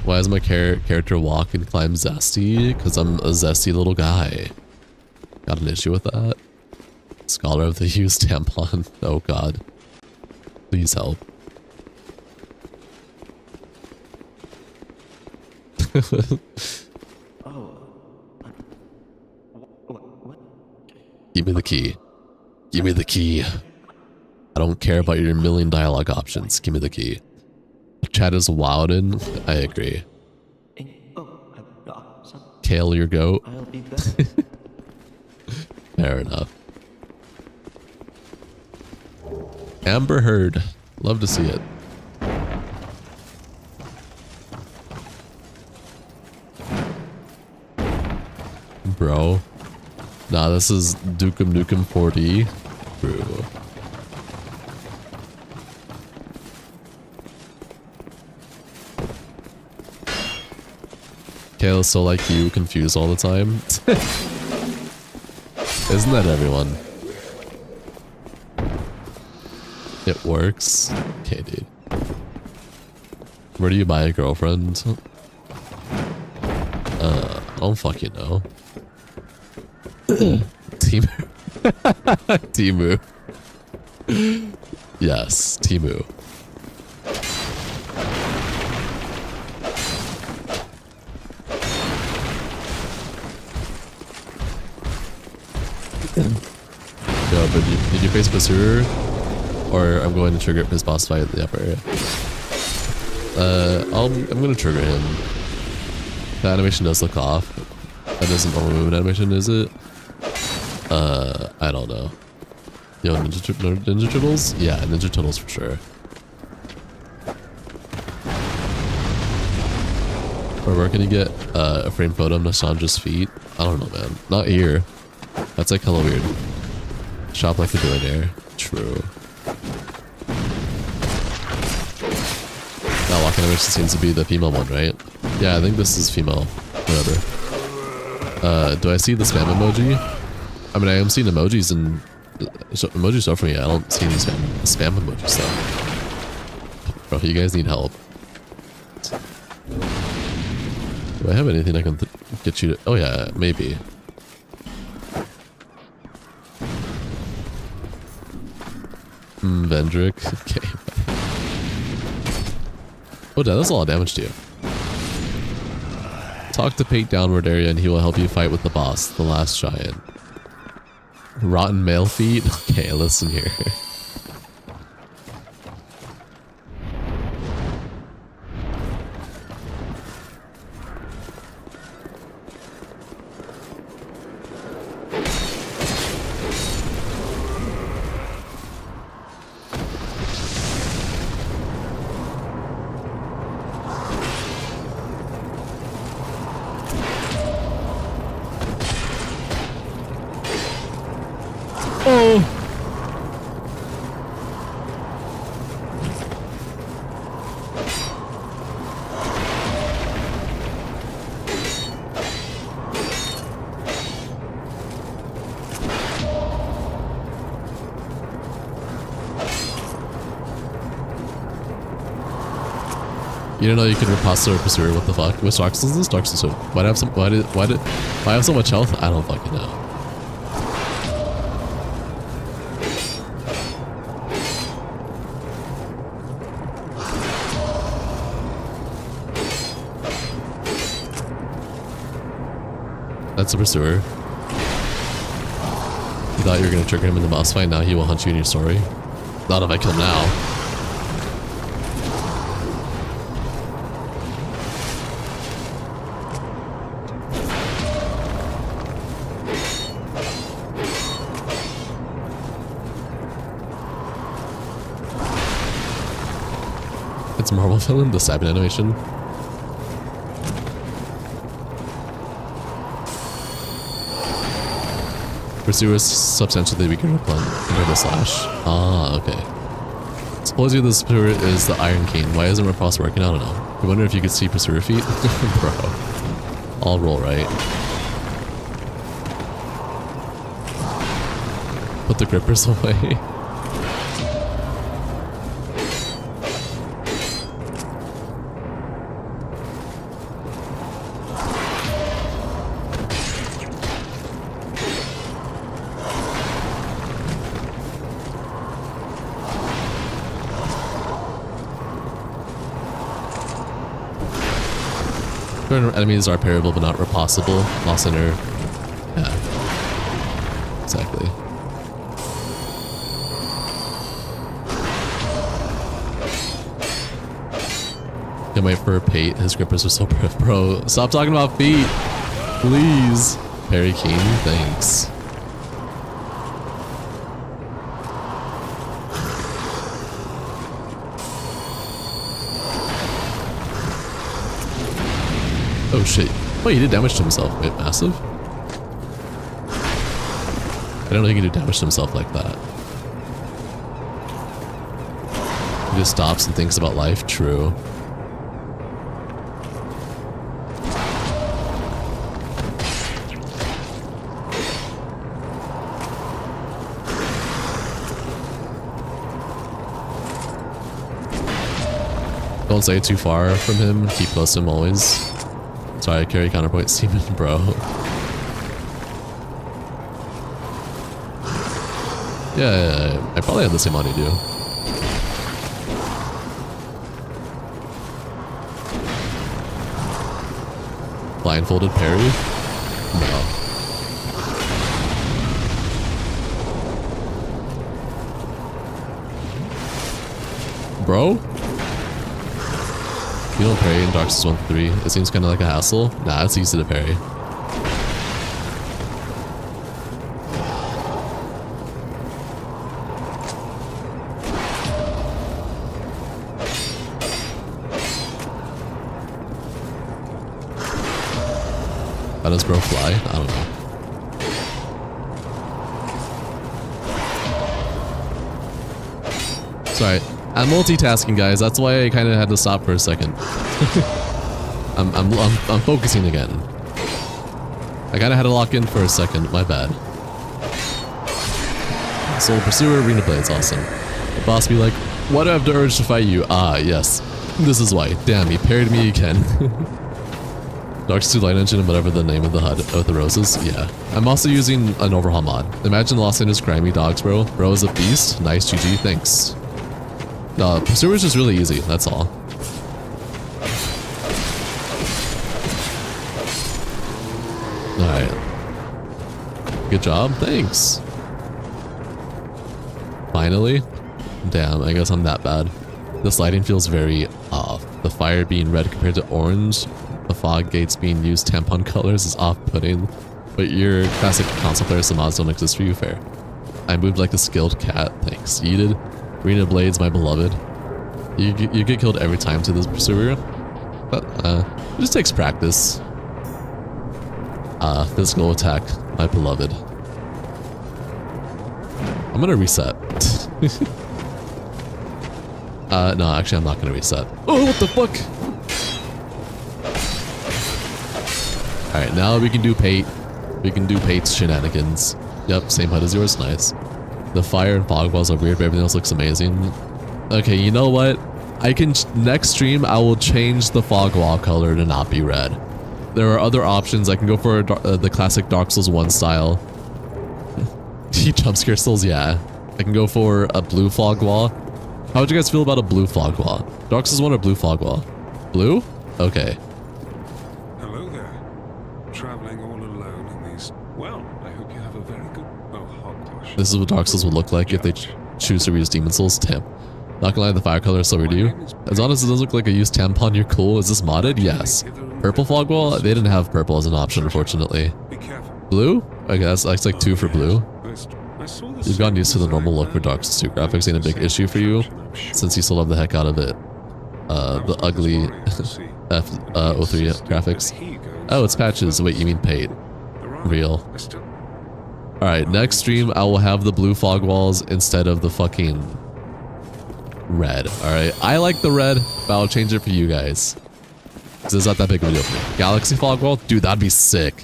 Why does my character walk and climb zesty? Because I'm a zesty little guy. Got an issue with that? Scholar of the used tampon. Oh god. Please help. Give me the key. Give me the key. I don't care about your million dialogue options. Give me the key. Chat is wildin'. I agree. Kale your goat. Fair enough. Amber Heard. Love to see it. Bro. Nah, this is Dukem Nukem 4D. Bro. Kale's so like you, confused all the time. Isn't that everyone? It works. Okay, dude. Where do you buy a girlfriend? I don't fucking know. Timu. Timu. Yes, Timu. Yo, but did you face Pursuer? Or I'm going to trigger his boss fight in the upper area. I'm gonna trigger him. The animation does look off. That isn't normal movement animation, is it? I don't know. Yo, Ninja Turtles? Yeah, Ninja Turtles for sure. Or where can you get a frame photo of Nassandra's feet? I don't know, man. Not here. That's like hella weird. Shop like a billionaire. True. That walk animation seems to be the female one, right? Yeah, I think this is female. Whatever. Do I see the spam emoji? I mean, I am seeing emojis and emojis show for me. I don't see any spam emojis though. Bro, you guys need help. Do I have anything I can get you to? Oh yeah, maybe. Vendrick. Okay. Oh, that does a lot of damage to you. Talk to Pate Downward Area and he will help you fight with the boss, the last giant. Rotten male feet? Okay, listen here. You don't know you can riposte or pursuer, what the fuck? Which Dark Souls is this? Dark Souls 2. Why do I have some why I have so much health? I don't fucking know. That's a pursuer. You thought you were gonna trigger him in the boss fight, now he will hunt you in your story. Not if I kill him now. It's Marvel villain, the stabbing animation. Pursuer is substantially weaker compared to Slash. Ah, okay. Supposedly the Pursuer is the Iron King. Why isn't Riposte working? I don't know. I wonder if you could see Pursuer feet. Bro. I'll roll right. Put the grippers away. Certain enemies are parryable but not repulsable. Lost Center. Yeah. Exactly. Can't wait for Pate. His grippers are so brief, bro. Stop talking about feet. Please. Perry King, thanks. Oh shit. Oh, he did damage to himself. Wait, massive? I don't know he can do damage to himself like that. He just stops and thinks about life. True. Don't stay too far from him. Keep close to him always. Sorry, I carry counterpoint Steven, bro. Yeah, I probably have the same amount you do. Blindfolded parry? No. Bro? You don't parry in Dark Souls 1 3. It seems kind of like a hassle. Nah, it's easy to parry. How does bro fly? I don't know. Sorry, I'm multitasking, guys. That's why I kind of had to stop for a second. I'm focusing again. I kind of had to lock in for a second. My bad. Soul Pursuer, Arena Blades, awesome. The boss be like, why do I have the urge to fight you? Ah, yes. This is why. Damn, he parried me again. Dark Souls 2 Light Engine and whatever the name of the HUD with the roses. Yeah. I'm also using an overhaul mod. Imagine Los Angeles grimy dogs, bro. Bro is a beast. Nice GG, thanks. No, Pursuer is just really easy, that's all. Alright. Good job, thanks. Finally? Damn, I guess I'm that bad. This lighting feels very off. The fire being red compared to orange. The fog gates being used tampon colors is off-putting. But your classic console player, so mods don't exist for you, fair. I moved like a skilled cat, thanks. Yeeted. Arena Blades, my beloved. You get killed every time to this Pursuer. But, it just takes practice. Physical attack, my beloved. I'm gonna reset. No, actually I'm not gonna reset. Oh, what the fuck? Alright, now we can do Pate. We can do Pate's shenanigans. Yep, same HUD as yours, nice. The fire and fog walls are weird, but everything else looks amazing. Okay, you know what? Next stream, I will change the fog wall color to not be red. There are other options. I can go for the classic Dark Souls 1 style. He jump scare souls, yeah. I can go for a blue fog wall. How would you guys feel about a blue fog wall? Dark Souls 1 or blue fog wall? Blue? Okay. Hello there. Traveling all alone in these. Well, I hope you have a very good. Oh, hogwash. This is what Dark Souls would look like if they choose to reuse Demon Souls. Damn. Not gonna lie, the fire color is so weird to you. As honest as it does look like a used tampon, you're cool. Is this modded? Yes. Purple fog wall? They didn't have purple as an option, unfortunately. Blue? Okay, that's like 2 for blue. You've gotten used to the normal look for Dark Souls 2 graphics. Ain't a big issue for you, since you still love the heck out of it. The ugly F03 graphics. Oh, it's patches. Wait, you mean Pate? Real. Alright, next stream I will have the blue fog walls instead of the fucking red. Alright, I like the red, but I'll change it for you guys. Because it's not that big of a deal for me. Galaxy fog wall? Dude, that'd be sick.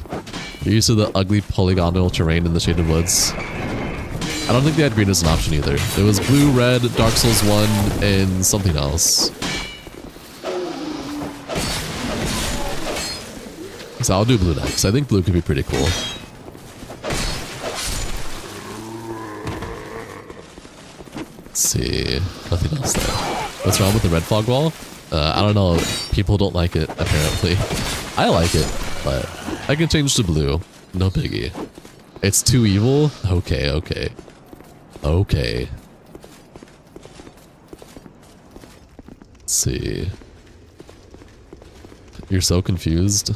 You're used to the ugly polygonal terrain in the Shaded Woods. I don't think they had green as an option either. It was blue, red, Dark Souls 1, and something else. So I'll do blue next. I think blue could be pretty cool. Let's see. Nothing else there. What's wrong with the red fog wall? I don't know. People don't like it, apparently. I like it, but I can change to blue. No biggie. It's too evil? Okay, okay. Okay. Let's see. You're so confused?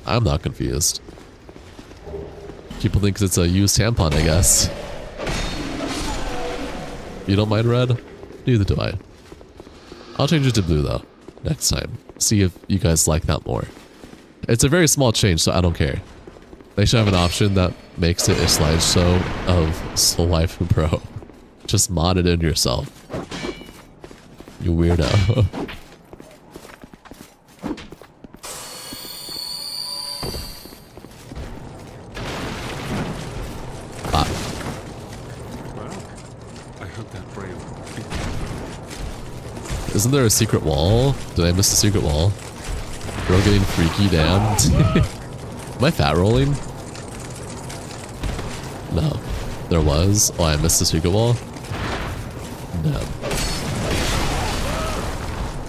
I'm not confused. People think it's a used tampon, I guess. You don't mind red? Neither do I. I'll change it to blue though, next time. See if you guys like that more. It's a very small change, so I don't care. They should have an option that makes it a slideshow of Soul Waifu Pro. Just mod it in yourself. You weirdo. Isn't there a secret wall? Did I miss the secret wall? Girl getting freaky damned. Am I fat rolling? No. There was. Oh, I missed the secret wall? No.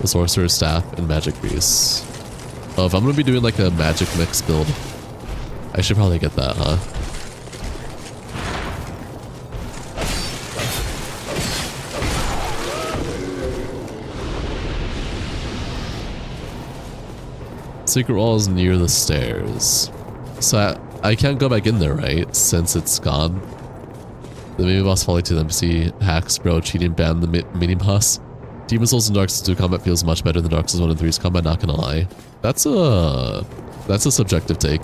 The Sorcerer's Staff and Magic Grease. Oh, if I'm gonna be doing like a magic mix build, I should probably get that, huh? Secret wall is near the stairs. So I can't go back in there, right? Since it's gone. The mini boss falling to the NPC, hacks, bro, cheating, ban the mini boss. Demon Souls and Dark Souls 2 combat feels much better than Dark Souls 1 and 3's combat, not gonna lie. That's a subjective take.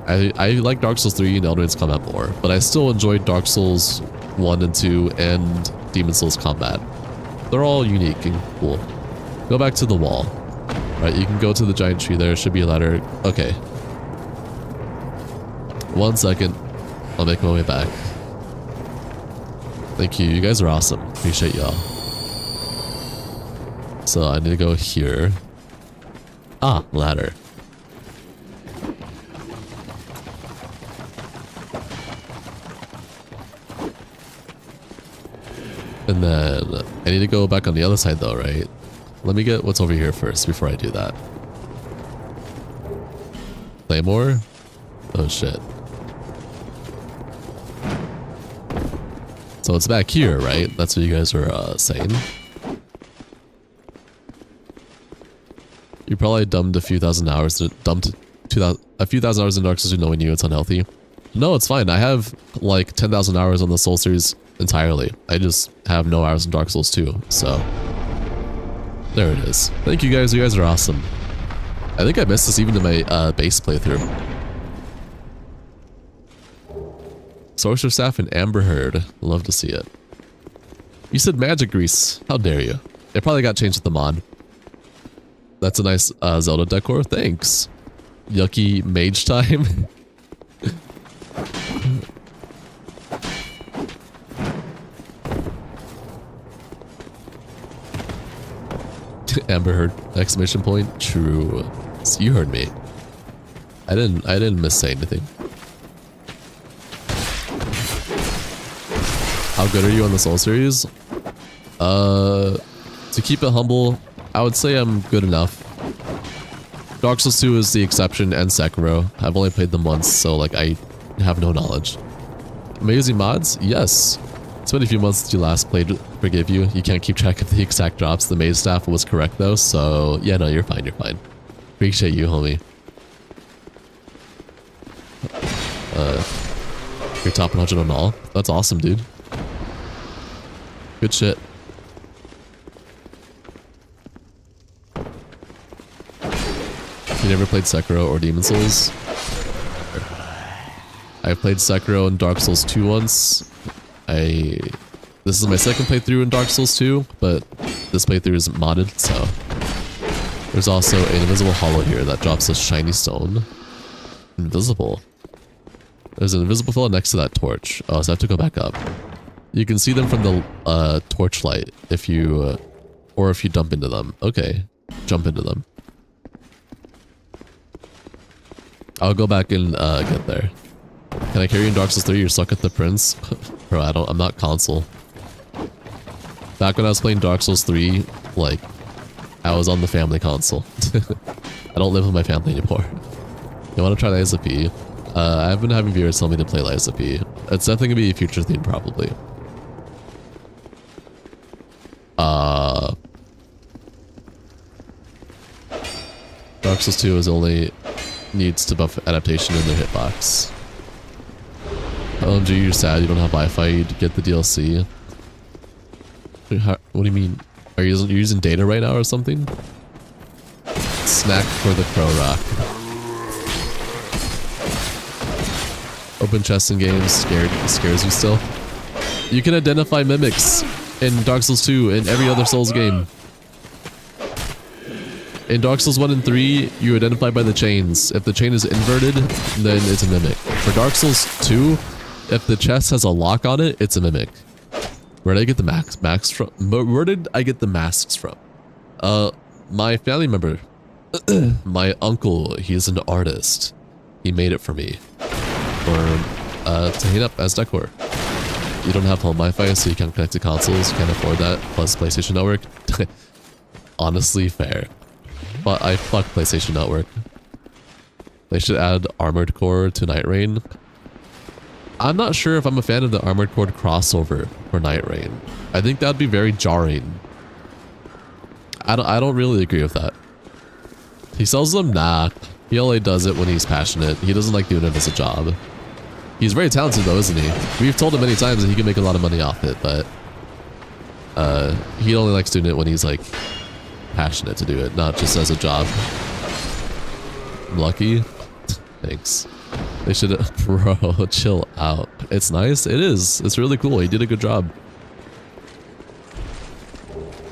I like Dark Souls 3 and Elden Ring's combat more, but I still enjoyed Dark Souls 1 and 2 and Demon Souls combat. They're all unique and cool. Go back to the wall. Right, you can go to the giant tree there. Should be a ladder. Okay. 1 second. I'll make my way back. Thank you. You guys are awesome. Appreciate y'all. So I need to go here. Ah, ladder. And then I need to go back on the other side though, right? Let me get what's over here first before I do that. Claymore? Oh shit. So it's back here, right? That's what you guys were saying. You probably dumped a few thousand hours. A few thousand hours in Dark Souls knowing you it's unhealthy. No, it's fine. I have like 10,000 hours on the Soul series entirely. I just have no hours in Dark Souls 2, so there it is. Thank you guys. You guys are awesome. I think I missed this even in my base playthrough. Sorcerer Staff and Amber Herd. Love to see it. You said Magic Grease. How dare you? It probably got changed with the mod. That's a nice Zelda decor. Thanks. Yucky Mage Time. Amber Heard! Exclamation point. True. So you heard me. I didn't miss anything. How good are you on the Soul series? To keep it humble, I would say I'm good enough. Dark Souls 2 is the exception and Sekiro. I've only played them once, so like I have no knowledge. Am I using mods? Yes. It's been a few months since you last played. Forgive you. You can't keep track of the exact drops. The maze staff was correct though, so yeah, no, you're fine. You're fine. Appreciate you, homie. You're top 100 on all. That's awesome, dude. Good shit. You never played Sekiro or Demon Souls? I've played Sekiro and Dark Souls 2 once. This is my second playthrough in Dark Souls 2, but this playthrough is modded, so. There's also an invisible hollow here that drops a shiny stone. Invisible. There's an invisible fellow next to that torch. Oh, so I have to go back up. You can see them from the torchlight if you, or if you dump into them. Okay, jump into them. I'll go back and get there. Can I carry you in Dark Souls 3? You're stuck at the Prince? Bro, I'm not console. Back when I was playing Dark Souls 3, like, I was on the family console. I don't live with my family anymore. You want to try Lies of P? I've been having viewers tell me to play Lies of P. It's definitely gonna be a future theme, probably. Dark Souls 2 is only needs to buff adaptation in their hitbox. OMG, you're sad you don't have Wi-Fi, you'd get the DLC. What do you mean? Are you using data right now or something? Snack for the Crow Rock. Open chest in games scares you still? You can identify mimics in Dark Souls 2 and every other Souls game. In Dark Souls 1 and 3, you identify by the chains. If the chain is inverted, then it's a mimic. For Dark Souls 2, if the chest has a lock on it, it's a mimic. Where did I get the masks from? Where did I get the masks from? My family member, my uncle, he's an artist. He made it for me. To hang up as decor. You don't have home Wi-Fi, so you can't connect to consoles. You can't afford that. Plus PlayStation Network. Honestly, fair. But I fuck PlayStation Network. They should add Armored Core to Night Rain. I'm not sure if I'm a fan of the Armored Core crossover for Night Rain. I think that'd be very jarring. I don't really agree with that. He sells them? Nah. He only does it when he's passionate. He doesn't like doing it as a job. He's very talented though, isn't he? We've told him many times that he can make a lot of money off it, but he only likes doing it when he's like passionate to do it, not just as a job. I'm lucky. Thanks. They should, bro, chill out. It's nice. It is. It's really cool. He did a good job.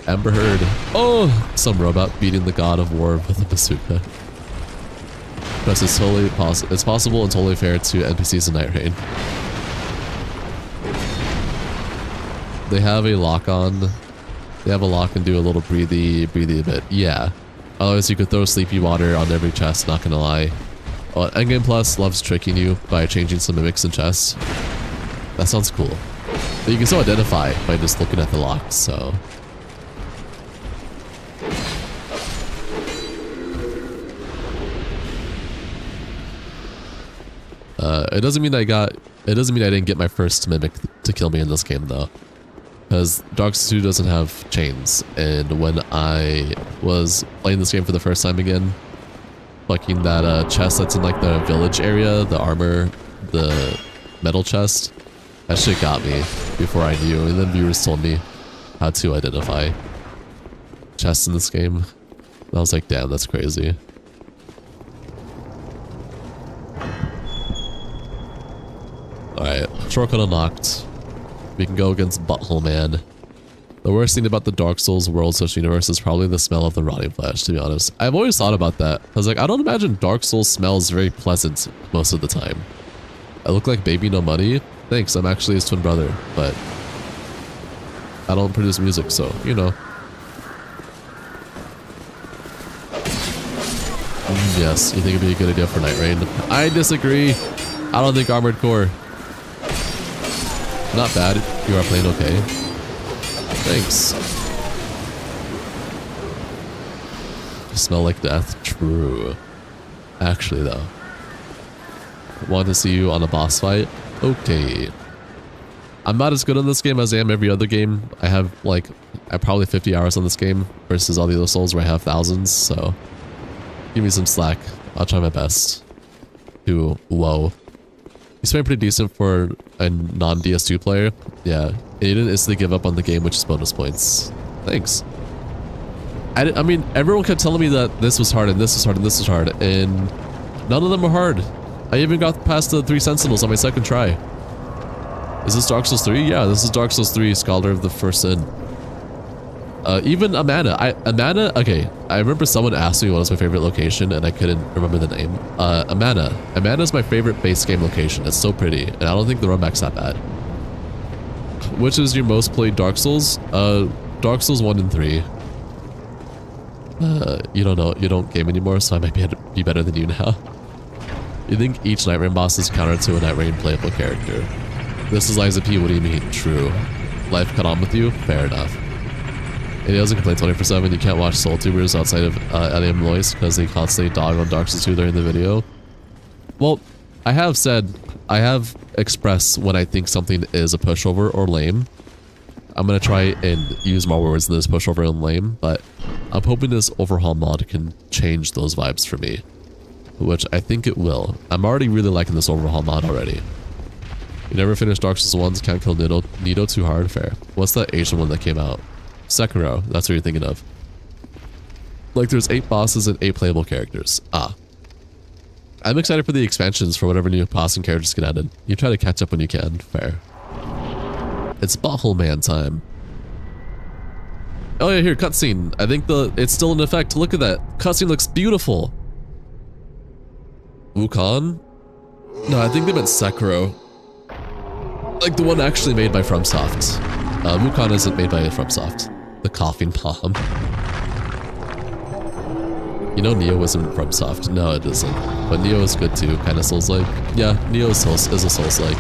Amber Heard. Oh, some robot beating the god of war with a bazooka. Because it's totally it's possible and totally fair to NPCs in Night Rain. They have a lock on. They have a lock and do a little breathy a bit. Yeah. Otherwise, you could throw sleepy water on every chest, not gonna lie. Endgame Plus loves tricking you by changing some mimics in chests. That sounds cool. But you can still identify by just looking at the locks, so. It doesn't mean I didn't get my first mimic to kill me in this game though. Because Dark Souls 2 doesn't have chains, and when I was playing this game for the first time again, fucking that chest that's in like the village area, the armor, the metal chest, that shit got me before I knew, and then viewers told me how to identify chests in this game. And I was like, damn, that's crazy. Alright, shortcut unlocked. We can go against Butthole Man. The worst thing about the Dark Souls world/universe is probably the smell of the rotting flesh, to be honest. I've always thought about that. I was like, I don't imagine Dark Souls smells very pleasant most of the time. I look like Baby No Money? Thanks, I'm actually his twin brother, but I don't produce music, so, you know. Yes, you think it'd be a good idea for Night Rain? I disagree. I don't think Armored Core. Not bad. You are playing okay. Thanks. Smell like death? True. Actually, though. Want to see you on a boss fight? Okay. I'm not as good on this game as I am every other game. I have, like, I probably 50 hours on this game versus all the other Souls where I have thousands, so give me some slack. I'll try my best to whoa. He's playing pretty decent for a non-DS2 player. Yeah, and he didn't instantly give up on the game, which is bonus points. Thanks. I mean, everyone kept telling me that this was hard and this was hard and this was hard, and none of them were hard. I even got past the 3 Sentinels on my second try. Is this Dark Souls 3? Yeah, this is Dark Souls 3, Scholar of the First Sin. Even Amana. Okay, I remember someone asked me what was my favorite location, and I couldn't remember the name. Amana. Amana is my favorite base game location. It's so pretty, and I don't think the runback's that bad. Which is your most played Dark Souls? Dark Souls 1 and 3. You don't know, you don't game anymore, so I might be better than you now. You think each Night Rain boss is counter to a Night Rain playable character. This is Lies of P, what do you mean? True. Life cut on with you? Fair enough. And he doesn't complain 24/7. You can't watch Soul Tubers outside of LM Lois because they constantly dog on Dark Souls 2 during the video. Well, I have expressed when I think something is a pushover or lame. I'm gonna try and use more words than this pushover and lame, but I'm hoping this overhaul mod can change those vibes for me, which I think it will. I'm already really liking this overhaul mod already. You never finished Dark Souls 1, can't kill Nido too hard, fair. What's that Asian one that came out? Sekiro, that's what you're thinking of. Like there's 8 bosses and 8 playable characters. Ah. I'm excited for the expansions for whatever new boss and characters get added. You try to catch up when you can, fair. It's Butthole Man time. Oh yeah, here, cutscene. I think it's still in effect. Look at that. Cutscene looks beautiful. Wukong? No, I think they meant Sekiro. Like the one actually made by FromSoft. Wukong isn't made by FromSoft. The coughing bomb. You know Neo isn't FromSoft. No, it isn't. But Neo is good too, kind of Souls-like. Yeah, Neo is a Souls-like.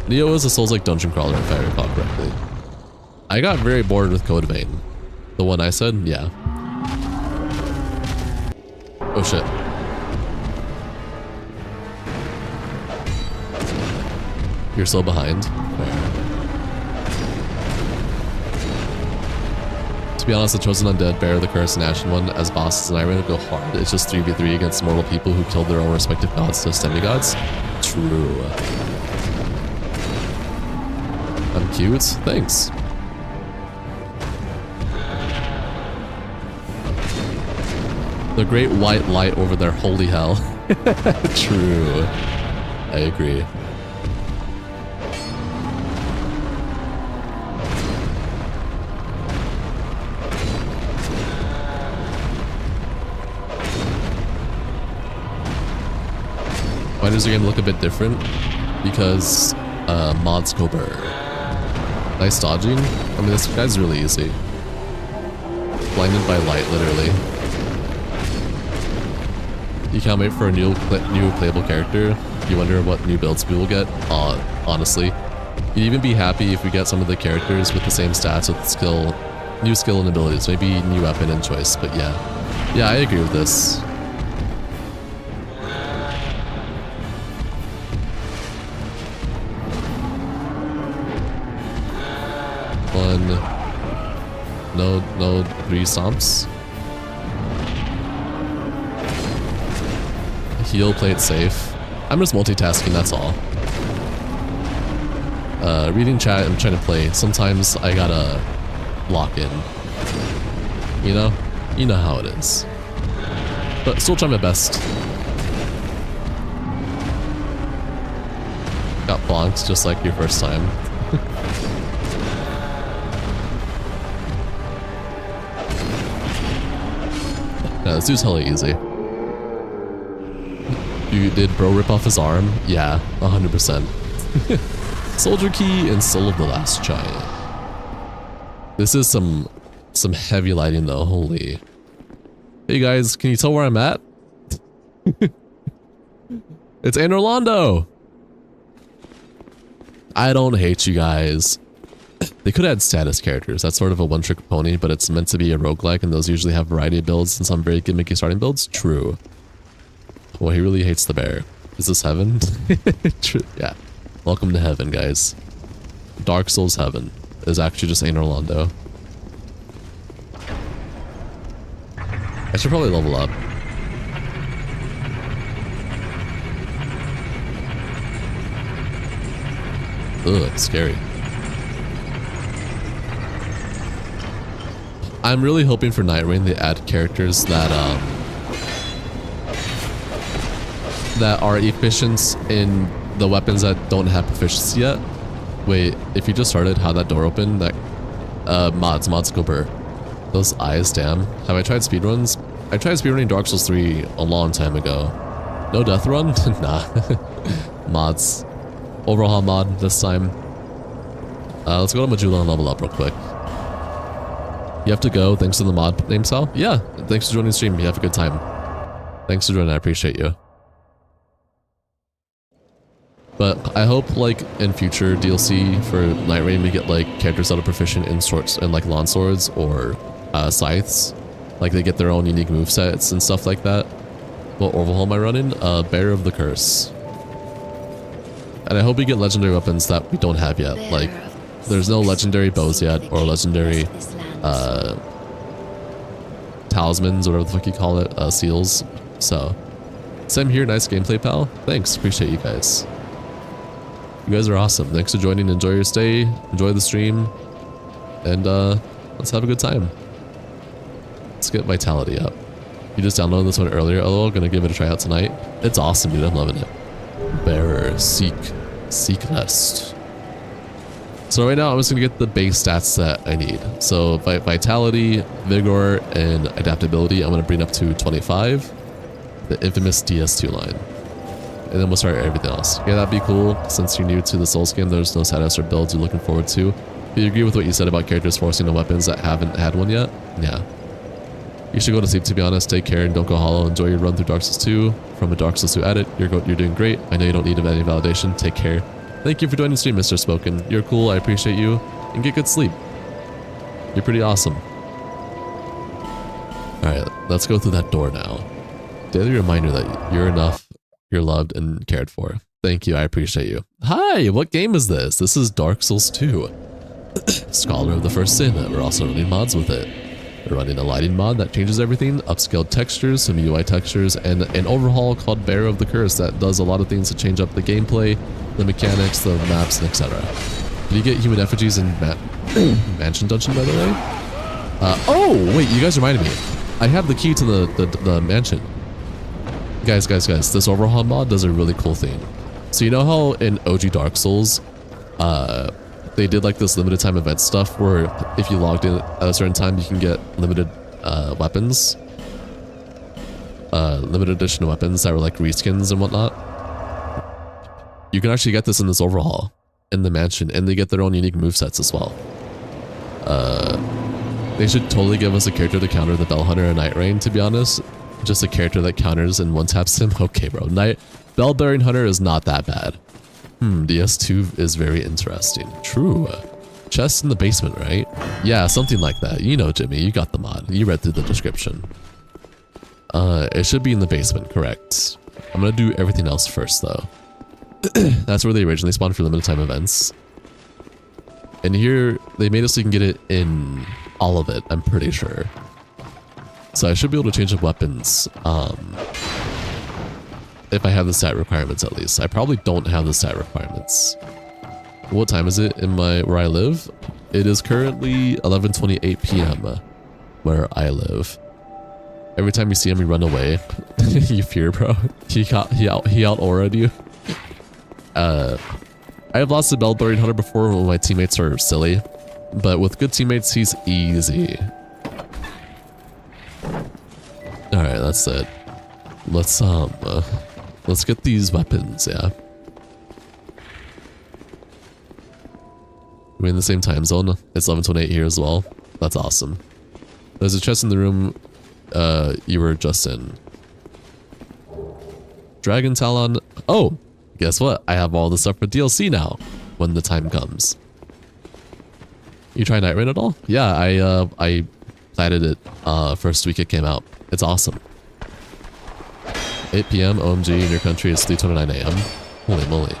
Neo is a Souls-like dungeon crawler, if I recall correctly. I got very bored with Code Vein. The one I said? Yeah. Oh shit. You're so behind. Fair. To be honest, the Chosen Undead, Bear, the Curse, and Ashen One as bosses and Iron go hard. It's just 3v3 against mortal people who killed their own respective gods to demigods. True. I'm cute. Thanks. The great white light over there. Holy hell. True. I agree. Why does your game look a bit different? Because mods go burr. Nice dodging. I mean, this guy's really easy. Blinded by light, literally. You can't wait for a new playable character. You wonder what new builds we will get. Honestly, you'd even be happy if we get some of the characters with the same stats with new skill and abilities. Maybe new weapon and choice. But yeah, I agree with this. No 3 stomps. Heal, play it safe. I'm just multitasking, that's all. Reading chat, I'm trying to play. Sometimes I gotta lock in. You know? You know how it is. But still trying my best. Got plonked just like your first time. Yeah, this dude's hella easy. Did bro rip off his arm? Yeah, 100%. Soldier Key and Soul of the Last Giant. This is some heavy lighting though, holy. Hey guys, can you tell where I'm at? It's Anne Orlando! I don't hate you guys. They could add status characters. That's sort of a one-trick pony, but it's meant to be a roguelike, and those usually have a variety of builds and some very gimmicky starting builds. True. Well, he really hates the bear. Is this heaven? True. Yeah. Welcome to heaven, guys. Dark Souls heaven is actually just Anne Orlando. I should probably level up. Ugh, it's scary. I'm really hoping for Night Rain they add characters that are efficient in the weapons that don't have proficiency yet. Wait, if you just started, how'd that door open? That mods go burr. Those eyes, damn. Have I tried speedruns? I tried speedrunning Dark Souls 3 a long time ago. No death run? Nah. Mods. Overhaul mod this time. Let's go to Majula and level up real quick. You have to go, thanks to the mod name, Sal? Yeah, thanks for joining the stream. You have a good time. Thanks for joining, I appreciate you. But I hope like in future DLC for Night Rain we get like characters that are proficient in swords and like lawn swords or scythes. Like they get their own unique movesets and stuff like that. What Orville am I running? Bearer of the Curse. And I hope we get legendary weapons that we don't have yet. Like there's no legendary bows yet or legendary talismans or whatever the fuck you call it, seals. So same here, nice gameplay, pal. Thanks, appreciate you guys. You guys are awesome. Thanks for joining. Enjoy your stay, enjoy the stream, and let's have a good time. Let's get vitality up. You just downloaded this one earlier, LOL, gonna give it a try out tonight. It's awesome, dude, I'm loving it. Bearer, seek rest. So right now I'm just gonna get the base stats that I need. So vitality, vigor, and adaptability I'm gonna bring up to 25. The infamous DS2 line. And then we'll start everything else. Yeah, that'd be cool. Since you're new to the Souls game, there's no status or builds you're looking forward to. Do you agree with what you said about characters forcing on weapons that haven't had one yet? Yeah. You should go to sleep, to be honest. Take care and don't go hollow. Enjoy your run through Dark Souls 2. From a Dark Souls 2 edit, you're doing great. I know you don't need any validation. Take care. Thank you for joining the stream, Mr. Spoken. You're cool. I appreciate you. And get good sleep. You're pretty awesome. Alright, let's go through that door now. Daily reminder that you're enough, you're loved and cared for. Thank you, I appreciate you. Hi, what game is this? This is Dark Souls 2. Scholar of the First Sin. We're also running mods with it. We're running a lighting mod that changes everything, upscaled textures, some UI textures, and an overhaul called Bearer of the Curse that does a lot of things to change up the gameplay, the mechanics, the maps, and etc. Can you get human effigies in Mansion Dungeon, by the way? Oh, wait, you guys reminded me. I have the key to the mansion. Guys, this overhaul mod does a really cool thing. So you know how in OG Dark Souls, they did like this limited time event stuff where if you logged in at a certain time, you can get limited weapons, limited edition weapons that were like reskins and whatnot. You can actually get this in this overhaul in the mansion, and they get their own unique movesets as well. They should totally give us a character to counter the Bell Hunter and Night Rain, to be honest. Just a character that counters and one-taps him. Okay, bro. Bell-bearing Hunter is not that bad. DS2 is very interesting. True. Chest in the basement, right? Yeah, something like that. You know, Jimmy, you got the mod. You read through the description. It should be in the basement, correct. I'm gonna do everything else first, though. That's where they originally spawned for limited time events. And here, they made it so you can get it in all of it, I'm pretty sure. So I should be able to change up weapons, if I have the stat requirements at least. I probably don't have the stat requirements. What time is it in where I live? It is currently 11:28 p.m. where I live. Every time you see him, you run away. You fear, bro. He out-auraed you. I have lost to Bell-bearing Hunter before when my teammates are silly, but with good teammates, he's easy. Alright, that's it. Let's get these weapons, yeah. We're in the same time zone. It's 11:28 here as well. That's awesome. There's a chest in the room you were just in. Dragon Talon. Oh, guess what? I have all the stuff for DLC now when the time comes. You try Night Rain at all? Yeah, I platted it first week it came out. It's awesome. 8 p.m. OMG in your country is 3:29 a.m. Holy moly.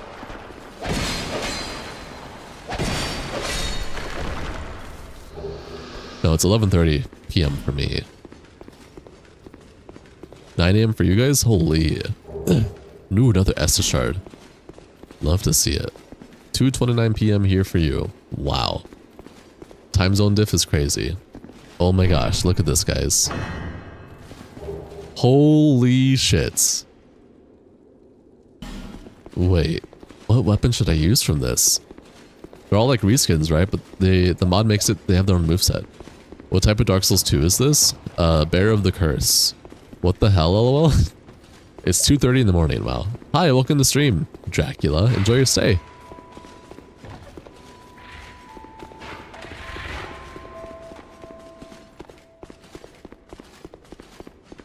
No, it's 11:30 p.m. for me. 9 a.m. for you guys? Holy. Ooh, another Estus shard. Love to see it. 2:29 p.m. here for you. Wow. Time zone diff is crazy. Oh my gosh, look at this, guys. Holy shit. Wait, what weapon should I use from this? They're all like reskins, right? But the mod makes it, they have their own moveset. What type of Dark Souls 2 is this? Bearer of the Curse. What the hell, lol? It's 2:30 in the morning, wow. Hi, welcome to the stream, Dracula. Enjoy your stay.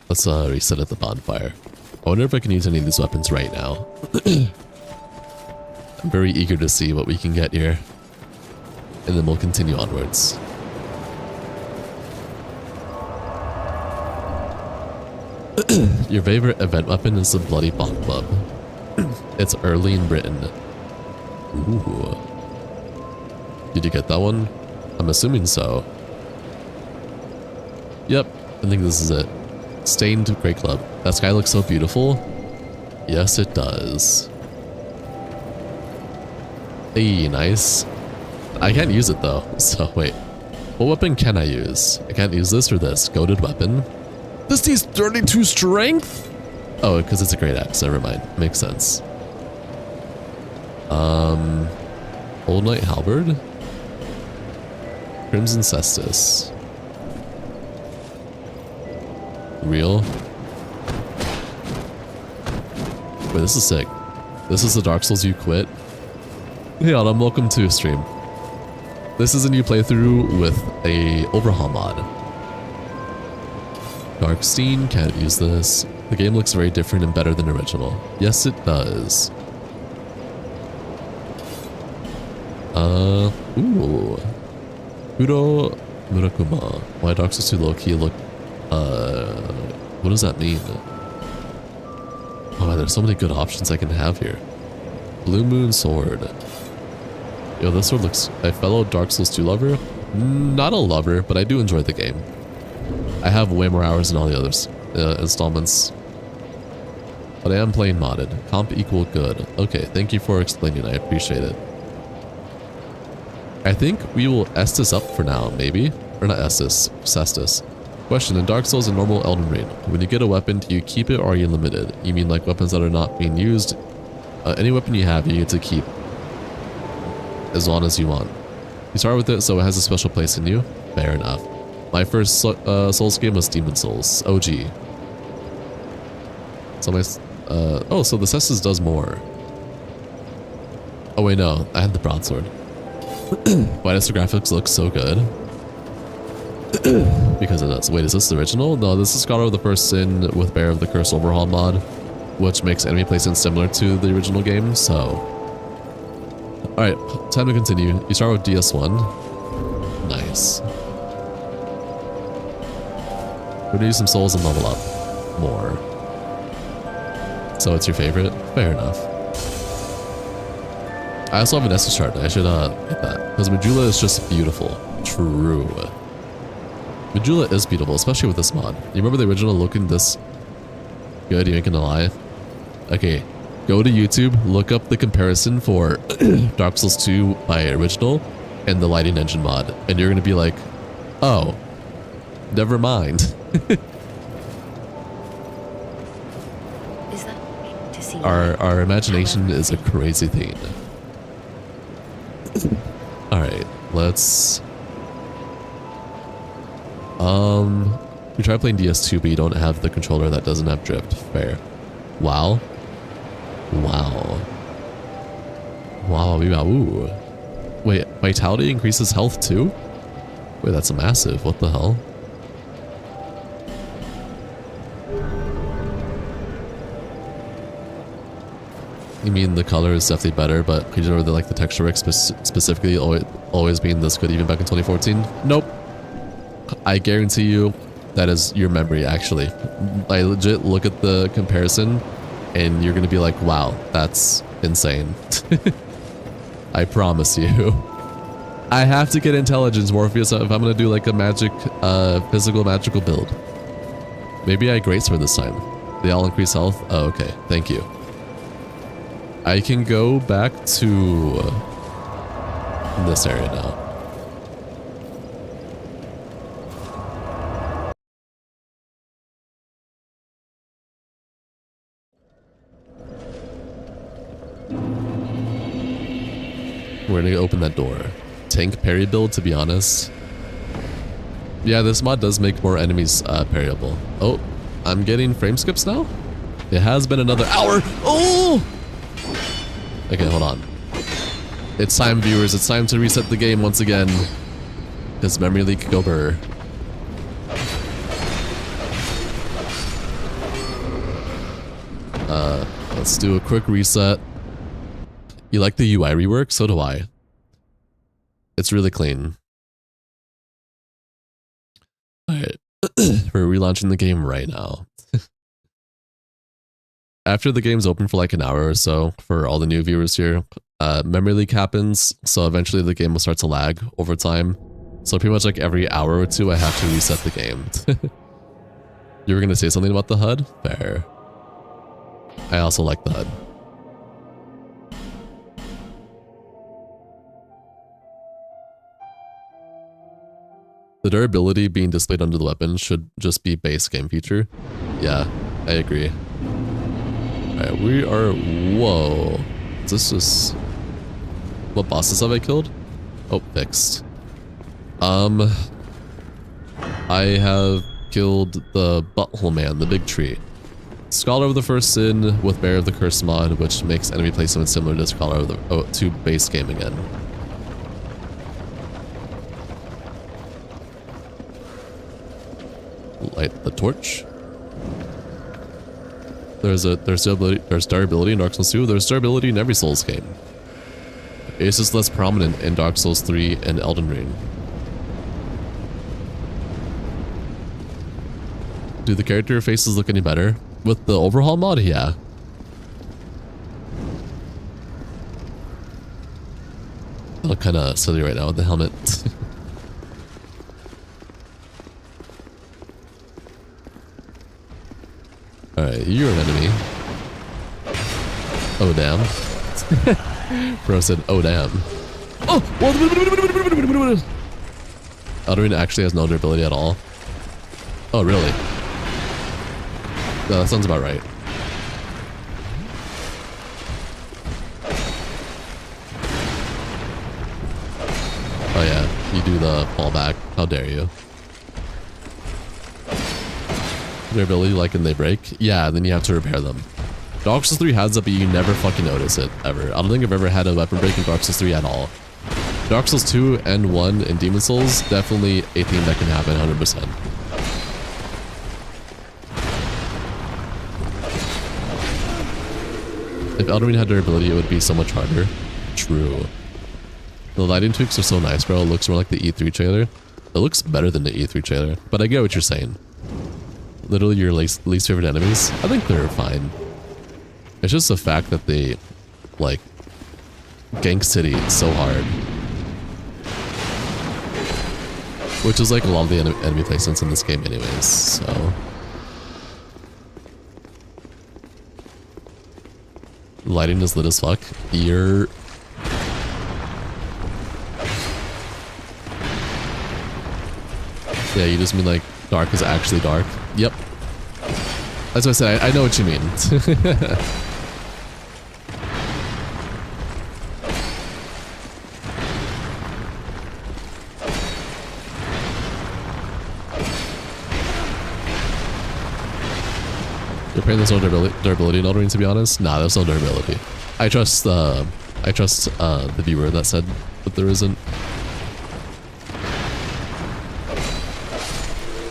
Let's reset at the bonfire. I wonder if I can use any of these weapons right now. I'm very eager to see what we can get here. And then we'll continue onwards. Your favorite event weapon is the Bloody Bomb Club. It's early in Britain. Ooh. Did you get that one? I'm assuming so. Yep, I think this is it. Stained Great Club. That sky looks so beautiful. Yes, it does. Hey, nice. I can't use it though, so wait. What weapon can I use? I can't use this or this. Goated weapon. This needs 32 strength? Oh, because it's a great axe. Never mind. Makes sense. Old Knight Halberd. Crimson Cestus. Real. Wait, this is sick. This is the Dark Souls you quit. Hey Autumn, welcome to stream. This is a new playthrough with a overhaul mod. Darkstein, can't use this. The game looks very different and better than original. Yes, it does. Ooh. Kudo Murakuma. Why Dark Souls 2 low-key look, what does that mean? Oh man, there's so many good options I can have here. Blue Moon Sword. Yo, this sword looks... A fellow Dark Souls 2 lover? Not a lover, but I do enjoy the game. I have way more hours than all the others installments. But I am playing modded. Comp equal good. Okay, thank you for explaining. I appreciate it. I think we will Estus up for now, maybe? Or not Estus, Cestus. Question, in Dark Souls and normal Elden Ring, when you get a weapon, do you keep it or are you limited? You mean like weapons that are not being used? Any weapon you have, you get to keep. As long as you want. You start with it, so it has a special place in you. Fair enough. My first Souls game was Demon Souls, OG. So my... oh, so the Cestus does more. Oh wait, no. I had the broadsword. Why does the graphics look so good? Because it does. Wait, is this the original? No, this is Scholar of the First Sin with Bear of the Curse Overhaul mod, which makes enemy placement similar to the original game, so... Alright, time to continue. You start with DS1. Nice. We're gonna use some souls and level up more. So it's your favorite? Fair enough. I also have an Estus chart. I should get that. Because Majula is just beautiful. True. Majula is beautiful, especially with this mod. You remember the original looking this good? You ain't gonna lie. Okay, go to YouTube, look up the comparison for Dark Souls 2 by original and the lighting engine mod, and you're gonna be like, oh, never mind. Is that to see Our imagination is a crazy thing. Alright, let's... We tried playing DS2, but you don't have the controller that doesn't have drift. Fair. Wow. Wow. Wow, ooh. Wait, vitality increases health too? Wait, that's massive. What the hell? You mean the color is definitely better, but you know, like the texture work specifically always being this good even back in 2014? Nope. I guarantee you that is your memory, actually. I legit look at the comparison and you're gonna be like, wow, that's insane. I promise you. I have to get intelligence, Morpheus, if I'm gonna do like a magic, physical magical build. Maybe I great sword this time. They all increase health? Oh, okay. Thank you. I can go back to this area now. We're gonna open that door. Tank parry build, to be honest. Yeah, this mod does make more enemies parryable. Oh, I'm getting frame skips now? It has been another hour. Oh! Okay, hold on. It's time, viewers. It's time to reset the game once again. Because memory leak go burr. Let's do a quick reset. You like the UI rework? So do I. It's really clean. Alright. We're relaunching the game right now. After the game's open for like an hour or so, for all the new viewers here, memory leak happens, so eventually the game will start to lag over time. So pretty much like every hour or two, I have to reset the game. You were gonna say something about the HUD? Fair. I also like the HUD. The durability being displayed under the weapon should just be base game feature. Yeah, I agree. Alright, we are... Whoa. Is this just... What bosses have I killed? Oh, fixed. I have killed the Butthole Man, the big tree. Scholar of the First Sin with Bear of the Curse mod, which makes enemy placement similar to Scholar of the... Oh, to base game again. Light the torch. There's durability in Dark Souls 2. There's durability in every Souls game. It's just less prominent in Dark Souls 3 and Elden Ring. Do the character faces look any better? With the overhaul mod? Yeah. I look kinda silly right now with the helmet. Alright, you're an enemy. Oh damn. Bro said, oh damn. Oh! Elden Ring actually has no durability at all. Oh really? No, that sounds about right. Oh yeah, you do the fallback. How dare you? Durability like when they break? Yeah, then you have to repair them. Dark Souls 3 has it, but you never fucking notice it, ever. I don't think I've ever had a weapon break in Dark Souls 3 at all. Dark Souls 2 and 1 and Demon Souls, definitely a thing that can happen 100%. If Elden Ring had durability, it would be so much harder. True. The lighting tweaks are so nice, bro. It looks more like the E3 trailer. It looks better than the E3 trailer, but I get what you're saying. Literally your least favorite enemies? I think they're fine. It's just the fact that they, like, gank City so hard. Which is like a lot of the enemy placements in this game anyways, so... Lighting is lit as fuck. Yeah, you just mean like dark is actually dark. Yep. That's what I said. I know what you mean. You're praying there's no durability in Elden Ring, to be honest? Nah, there's no durability. I trust the viewer that said that there isn't.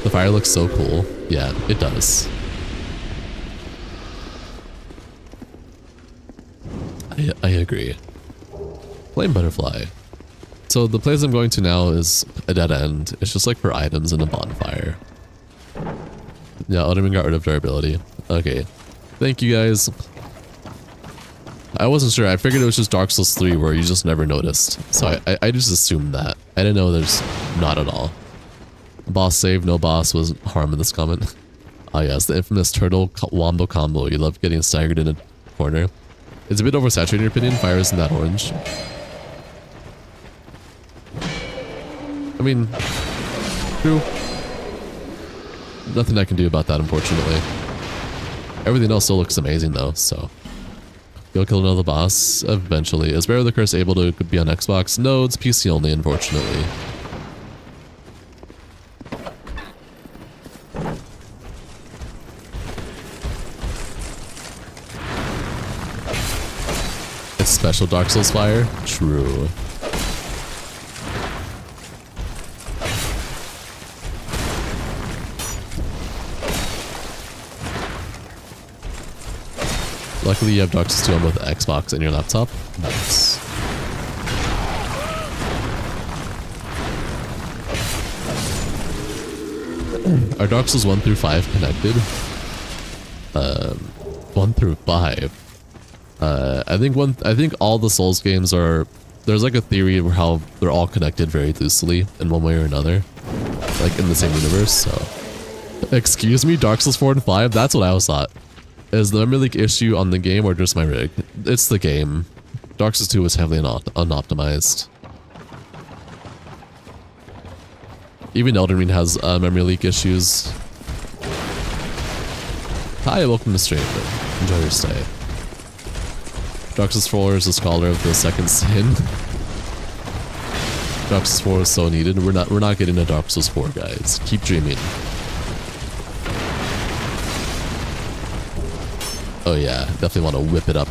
The fire looks so cool. Yeah, it does. I agree. Flame Butterfly. So the place I'm going to now is a dead end. It's just like for items and a bonfire. Yeah, Elden Ring got rid of durability. Okay. Thank you guys. I wasn't sure. I figured it was just Dark Souls 3 where you just never noticed. So I just assumed that. I didn't know there's not at all. Boss save, no boss was harm in this comment. Oh yes, the infamous turtle wombo combo. You love getting staggered in a corner. It's a bit oversaturated in your opinion. Fire isn't that orange. I mean, true. Nothing I can do about that, unfortunately. Everything else still looks amazing though, so. You'll kill another boss eventually. Is Bear of the Curse able to be on Xbox? No, it's PC only, unfortunately. It's special Dark Souls fire? True. Luckily, you have Dark Souls 2 on both Xbox and your laptop. Nice. Are Dark Souls 1 through 5 connected? 1 through 5. I think all the Souls games are. There's like a theory of how they're all connected very loosely in one way or another, like in the same universe. So, excuse me, Dark Souls 4 and 5. That's what I was thought. Is the memory leak issue on the game or just my rig? It's the game. Dark Souls 2 was heavily unoptimized. Even Elden Ring has memory leak issues. Hi, welcome to stream. Enjoy your stay. Dark Souls 4 is a scholar of the second sin. Dark Souls 4 is so needed. We're not getting a Dark Souls 4, guys. Keep dreaming. Oh yeah, definitely want to whip it up.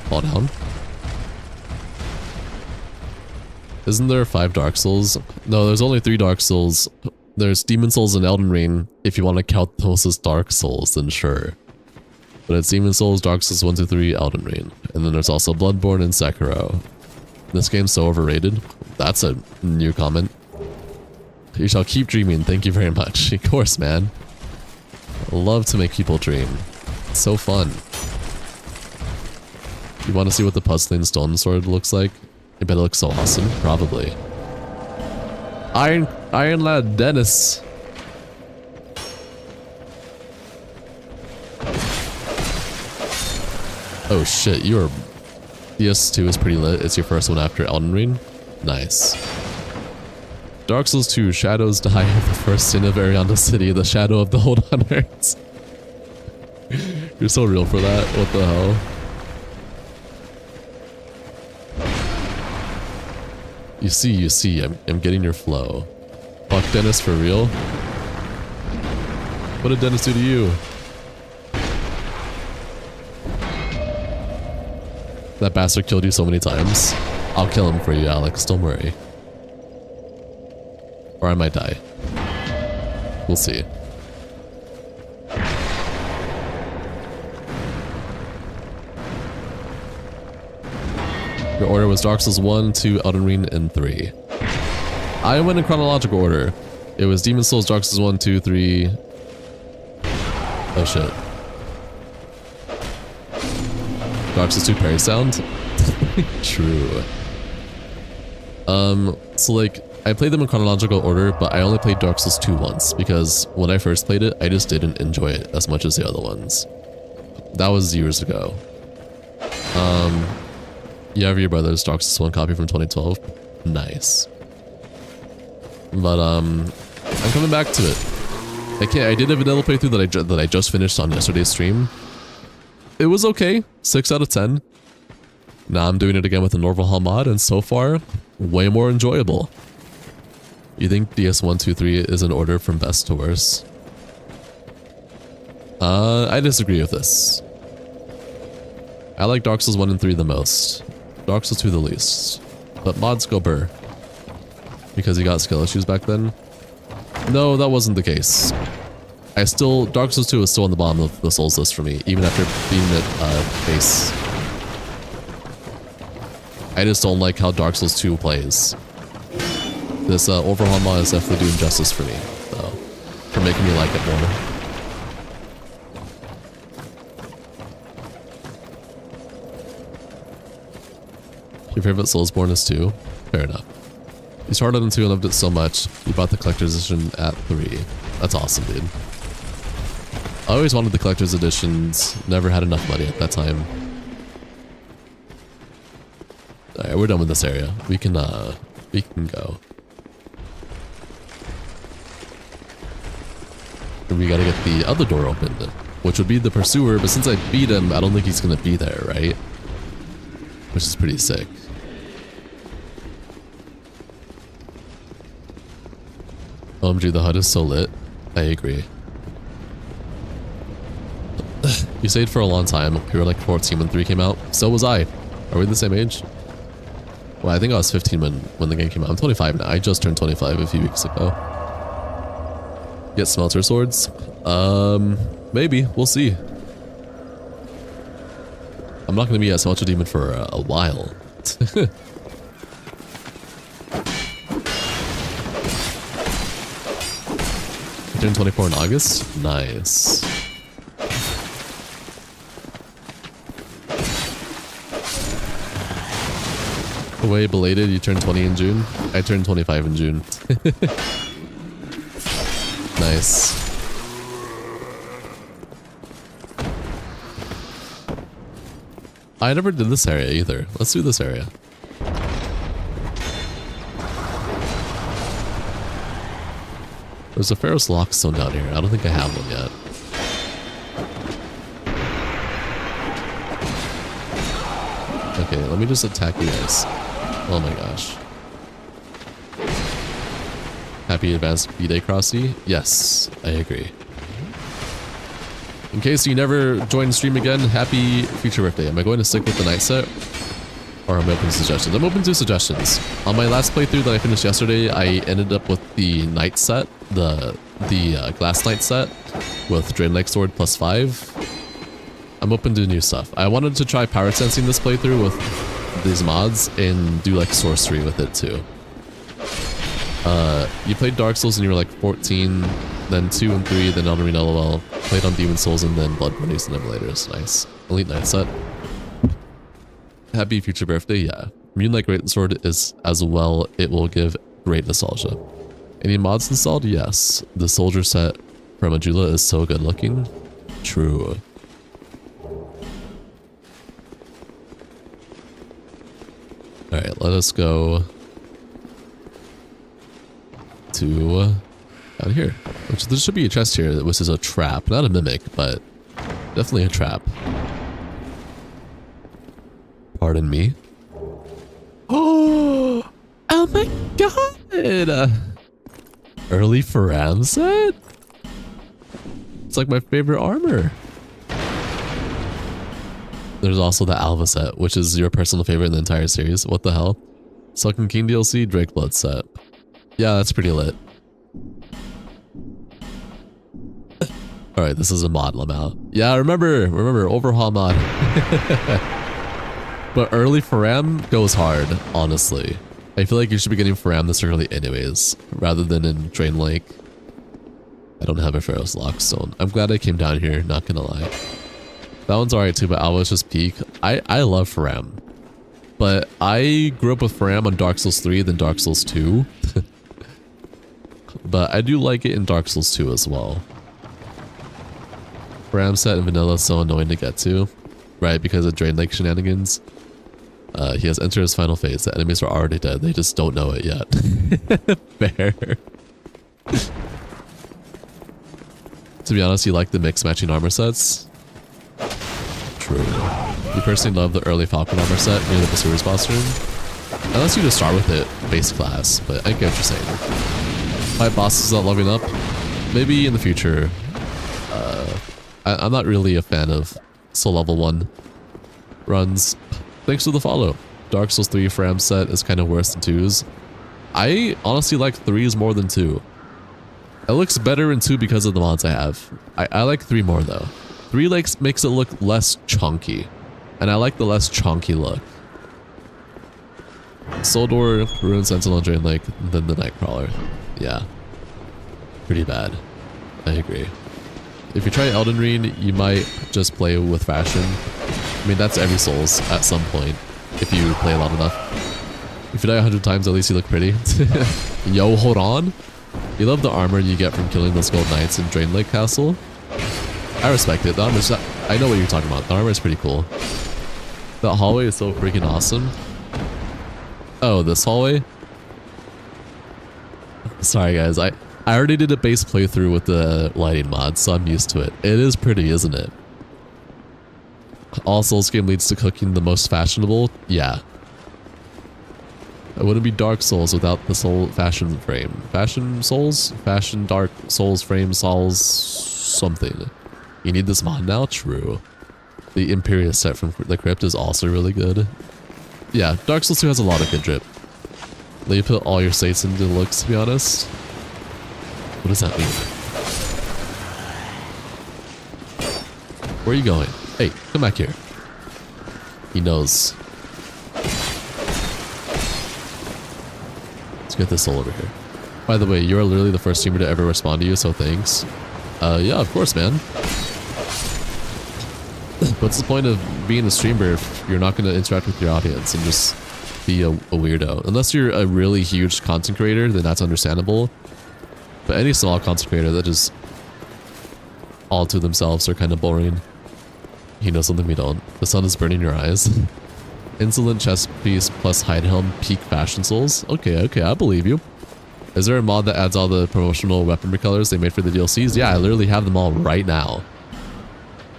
Fall down. Isn't there 5 Dark Souls? No, there's only 3 Dark Souls. There's Demon Souls and Elden Ring. If you want to count those as Dark Souls, then sure. But it's Demon Souls, Dark Souls 1, 2, 3, Elden Ring. And then there's also Bloodborne and Sekiro. This game's so overrated. That's a new comment. You shall keep dreaming. Thank you very much. Of course, man. I love to make people dream. It's so fun. You want to see what the puzzling stone sword looks like? I bet it looks so awesome. Probably. Iron Lad Dennis. Oh shit, you are... DS2 is pretty lit. It's your first one after Elden Ring? Nice. Dark Souls 2, shadows die of the first sin of Arianda City, the shadow of the Hold on Earth. You're so real for that. What the hell? You see, I'm getting your flow. Fuck Dennis for real? What did Dennis do to you? That bastard killed you so many times. I'll kill him for you, Alex, don't worry. Or I might die. We'll see. Your order was Dark Souls 1, 2, Elden Ring, and 3. I went in chronological order. It was Demon Souls, Dark Souls 1, 2, 3... Oh shit. Dark Souls 2 parry sound? True. So like, I played them in chronological order, but I only played Dark Souls 2 once, because when I first played it, I just didn't enjoy it as much as the other ones. That was years ago. You have your brother's Dark Souls 1 copy from 2012? Nice. But, I'm coming back to it. I did a vanilla playthrough that I just finished on yesterday's stream. It was okay. 6 out of 10. Now I'm doing it again with a Norvalhall mod, and so far, way more enjoyable. You think DS1, 2, 3 is in order from best to worst? I disagree with this. I like Dark Souls 1 and 3 the most. Dark Souls 2 the least. But mods go burr. Because he got skill issues back then? No, that wasn't the case. Dark Souls 2 is still on the bottom of the Souls list for me, even after beating it base. I just don't like how Dark Souls 2 plays. This overhaul mod is definitely doing justice for me, though, for making me like it more. Your favorite Soulsborne is 2? Fair enough. You started on 2 and loved it so much, you bought the collector's edition at 3. That's awesome, dude. I always wanted the collector's editions, never had enough money at that time. Alright, we're done with this area. We can go. And we gotta get the other door open, which would be the pursuer, but since I beat him, I don't think he's gonna be there, right? Which is pretty sick. OMG, the HUD is so lit. I agree. You stayed for a long time. You were like 14 when 3 came out. So was I. Are we the same age? Well, I think I was 15 when the game came out. I'm 25 now. I just turned 25 a few weeks ago. Get smelter swords? Maybe. We'll see. I'm not going to be as much a demon for a while. I turned 24 in August? Nice. Way belated, you turned 20 in June? I turned 25 in June. Nice. I never did this area either. Let's do this area. There's a Pharaoh's Lockstone down here. I don't think I have one yet. Okay, let me just attack you guys. Oh my gosh. Happy advanced B-Day Crossy? Yes, I agree. In case you never join stream again, happy future birthday. Am I going to stick with the night set? Or am I open to suggestions? I'm open to suggestions. On my last playthrough that I finished yesterday, I ended up with the night set, the glass night set with Drain Lake Sword +5. I'm open to new stuff. I wanted to try power sensing this playthrough with these mods and do like sorcery with it too. You played Dark Souls and you were like 14, then 2 and 3, then Elden Ring LOL, played on Demon Souls and then Blood Bunnies and Emulators. Nice. Elite Night Set. Happy future birthday, yeah. Moonlight Greatsword is as well, it will give great nostalgia. Any mods installed? Yes. The soldier set from Ajula is so good looking. True. Alright, let us go to down here. Which there should be a chest here, which is a trap. Not a mimic, but definitely a trap. Pardon me. Oh my god! Early Faram set? It's like my favorite armor. There's also the Alva set, which is your personal favorite in the entire series. What the hell? Sucking King DLC, Drake Blood set. Yeah, that's pretty lit. Alright, this is a mod Lamau. Yeah, remember, overhaul mod. But early Faram goes hard, honestly. I feel like you should be getting Faram this early anyways, rather than in Drain Lake. I don't have a Pharaoh's Lockstone. I'm glad I came down here, not gonna lie. That one's alright too, but Alva's just peak. I love Faram. But I grew up with Faram on Dark Souls 3, then Dark Souls 2. But I do like it in Dark Souls 2 as well. Faram set in vanilla is so annoying to get to. Right, because of Drain Lake shenanigans. He has entered his final phase. The enemies are already dead. They just don't know it yet. Fair. To be honest, you like the mixed matching armor sets? True. You personally love the early Falcon armor set near the Pursuer's boss room? Unless you just start with it, base class, but I get what you're saying. Fight bosses not leveling up? Maybe in the future. I'm not really a fan of soul level 1 runs. Thanks for the follow. Dark Souls 3 Faram set is kind of worse than 2's. I honestly like 3's more than 2. It looks better in 2 because of the mods I have. I like 3 more though. 3 makes it look less chunky. And I like the less chunky look. Soul Door, Ruined Sentinel, Drain Lake, and then the Nightcrawler. Yeah. Pretty bad. I agree. If you try Elden Ring, you might just play with fashion. I mean, that's every Souls at some point, if you play a lot enough. If you die 100 times, at least you look pretty. Yo, hold on. You love the armor you get from killing those gold knights in Drain Lake Castle? I respect it. The armor's not, I know what you're talking about. The armor is pretty cool. That hallway is so freaking awesome. Oh, this hallway? Sorry guys, I already did a base playthrough with the lighting mod, so I'm used to it. It is pretty, isn't it? All Souls game leads to cooking the most fashionable? Yeah. It wouldn't be Dark Souls without the soul fashion frame. Fashion Souls? Fashion Dark Souls frame Souls something. You need this mod now? True. The Imperious set from the Crypt is also really good. Yeah, Dark Souls 2 has a lot of good drip. Let you put all your states into the looks, to be honest. What does that mean? Where are you going? Hey, come back here. He knows. Let's get this soul over here. By the way, you're literally the first streamer to ever respond to you, so thanks. Yeah, of course, man. What's the point of being a streamer if you're not going to interact with your audience and just be a weirdo? Unless you're a really huge content creator, then that's understandable. But any small content creator that just all to themselves are kind of boring. You know something we don't. The sun is burning your eyes. Insolent chest piece plus hide helm peak fashion souls. Okay, I believe you. Is there a mod that adds all the promotional weaponry colors they made for the DLCs? Yeah, I literally have them all right now.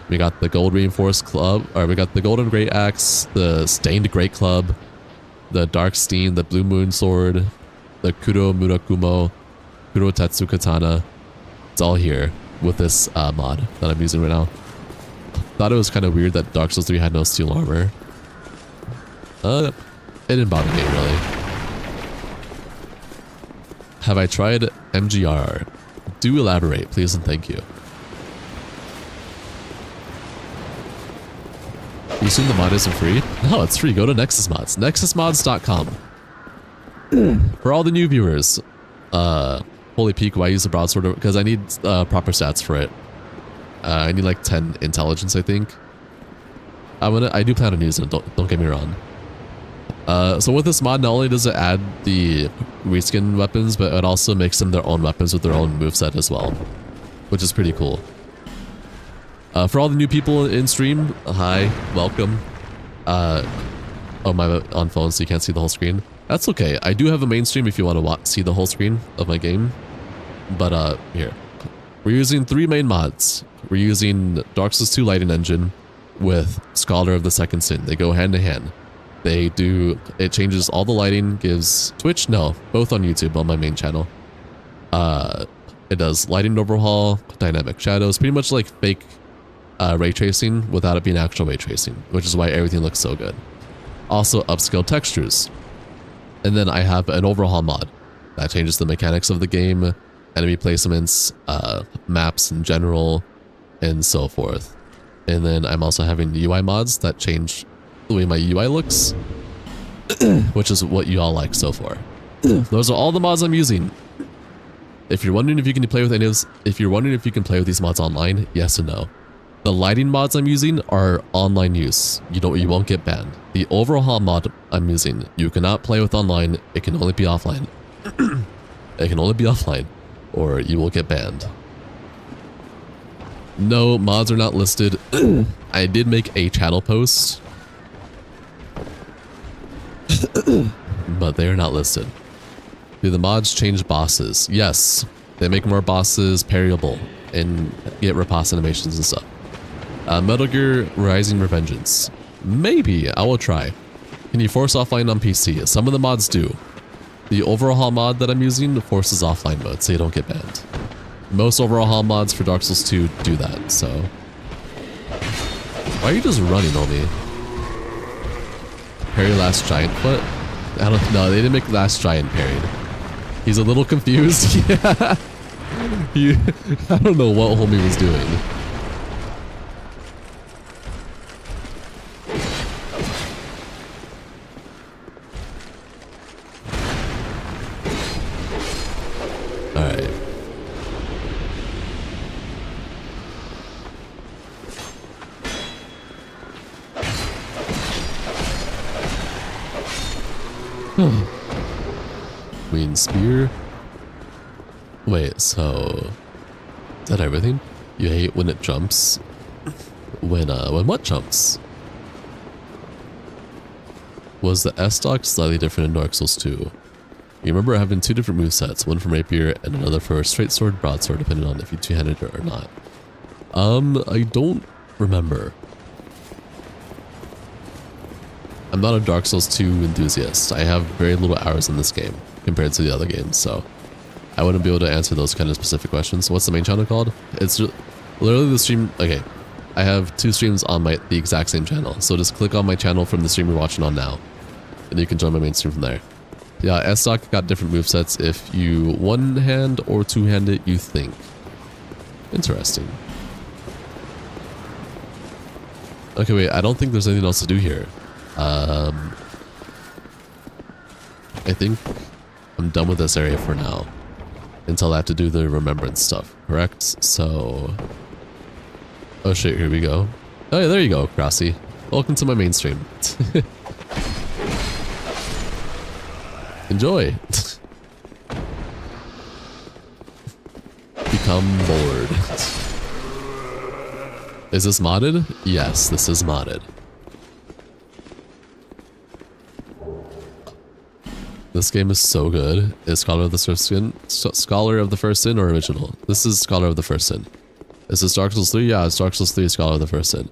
We got the gold reinforced club, or we got the golden great axe, the stained great club, the dark steam, the blue moon sword, the kuro murakumo, kuro tetsu katana. It's all here with this mod that I'm using right now. Thought it was kind of weird that Dark Souls 3 had no steel armor. It didn't bother me really. Have I tried MGR? Do elaborate, please and thank you. You assume the mod isn't free? No, it's free. Go to Nexus Mods. NexusMods.com. For all the new viewers, holy peak, why use the broadsword? Because I need proper stats for it. I need like 10 intelligence, I think. I do plan on using it, don't get me wrong. So with this mod, not only does it add the reskin weapons, but it also makes them their own weapons with their own moveset as well, which is pretty cool. For all the new people in stream, hi, welcome. Oh, my on phone, so you can't see the whole screen. That's okay. I do have a main stream if you want to see the whole screen of my game. But here, we're using 3 main mods. We're using Dark Souls 2 lighting engine with Scholar of the Second Sin. They go hand in hand. It changes all the lighting, gives Twitch, no, both on YouTube on my main channel. It does lighting overhaul, dynamic shadows, pretty much like fake ray tracing without it being actual ray tracing, which is why everything looks so good. Also upscale textures. And then I have an overhaul mod that changes the mechanics of the game, enemy placements, maps in general, and so forth. And then I'm also having UI mods that change the way my UI looks, which is what you all like so far. Those are all the mods I'm using. If you're wondering if you can play with any of this, if you're wondering if you can play with these mods online, yes and no. The lighting mods I'm using are online use. You won't get banned. The overhaul mod I'm using, you cannot play with online. It can only be offline. It can only be offline, or you will get banned. No, mods are not listed. I did make a channel post, but they are not listed. Do the mods change bosses? Yes, they make more bosses parryable and get riposte animations and stuff. Metal Gear Rising Revengeance. Maybe, I will try. Can you force offline on PC? Some of the mods do. The overhaul mod that I'm using forces offline mode, so you don't get banned. Most overhaul mods for Dark Souls 2 do that, so... Why are you just running on me? Parry last giant foot? I don't know, they didn't make last giant parried. He's a little confused. Yeah. I don't know what homie was doing. Alright. Queen Spear. Wait, so... Is that everything? You hate when it jumps? When what jumps? Was the S-Stock slightly different in Dark Souls 2? You remember having 2 different movesets, one for Rapier and another for Straight Sword, Broadsword, depending on if you two-handed it or not. I don't remember. I'm not a Dark Souls 2 enthusiast. I have very little hours in this game compared to the other games, so I wouldn't be able to answer those kind of specific questions. What's the main channel called? It's literally the stream. Okay, I have 2 streams on the exact same channel, so just click on my channel from the stream you're watching on now, and you can join my main stream from there. Yeah, S-Stock got different movesets if you one-hand or two-hand it, you think. Interesting. Okay, wait, I don't think there's anything else to do here. I think I'm done with this area for now. Until I have to do the remembrance stuff, correct? So... Oh shit, here we go. Oh yeah, there you go, Crossy. Welcome to my mainstream. Enjoy. Become bored. Is this modded? Yes, this is modded. This game is so good. Is Scholar of the First Sin? Scholar of the First Sin or original? This is Scholar of the First Sin. Is this Dark Souls 3? Yeah, it's Dark Souls 3 Scholar of the First Sin.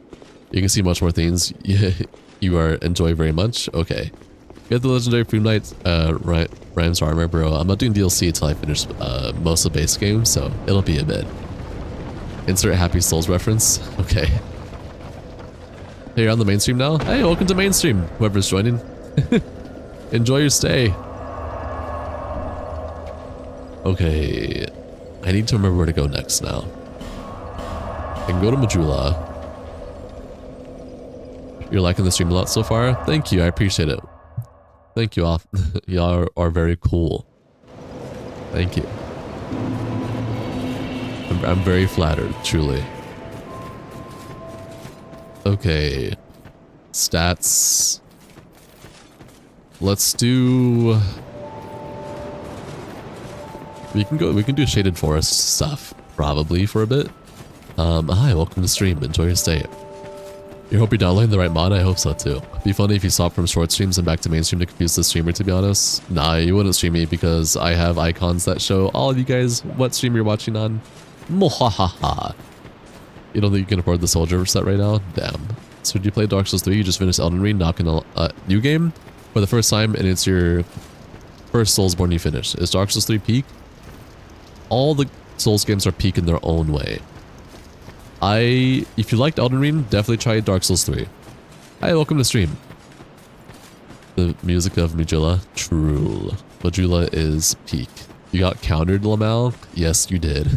You can see much more things you are enjoy very much. Okay. Get the legendary Plume Knight Ram's armor, bro. I'm not doing DLC until I finish most of the base game, so it'll be a bit. Insert Happy Souls reference. Okay. Hey, you're on the mainstream now? Hey, welcome to mainstream, whoever's joining. Enjoy your stay. Okay. I need to remember where to go next now. I can go to Majula. You're liking the stream a lot so far? Thank you, I appreciate it. Thank you all. Y'all are very cool. Thank you. I'm very flattered, truly. Okay. Stats. Let's do... We can do Shaded Forest stuff, probably, for a bit. Hi, welcome to stream. Enjoy your stay. You hope you're downloading the right mod? I hope so too. It'd be funny if you swapped from short streams and back to mainstream to confuse the streamer, to be honest. Nah, you wouldn't stream me because I have icons that show all of you guys what stream you're watching on. Mohahaha. You don't think you can afford the soldier set right now? Damn. So did you play Dark Souls 3? You just finished Elden Ring, knocking a new game for the first time, and it's your first Soulsborne you finish. Is Dark Souls 3 peak? All the Souls games are peak in their own way. If you liked Elden Ring, definitely try Dark Souls 3. Hi, welcome to stream. The music of Majula, true. Majula is peak. You got countered, Lamal? Yes, you did.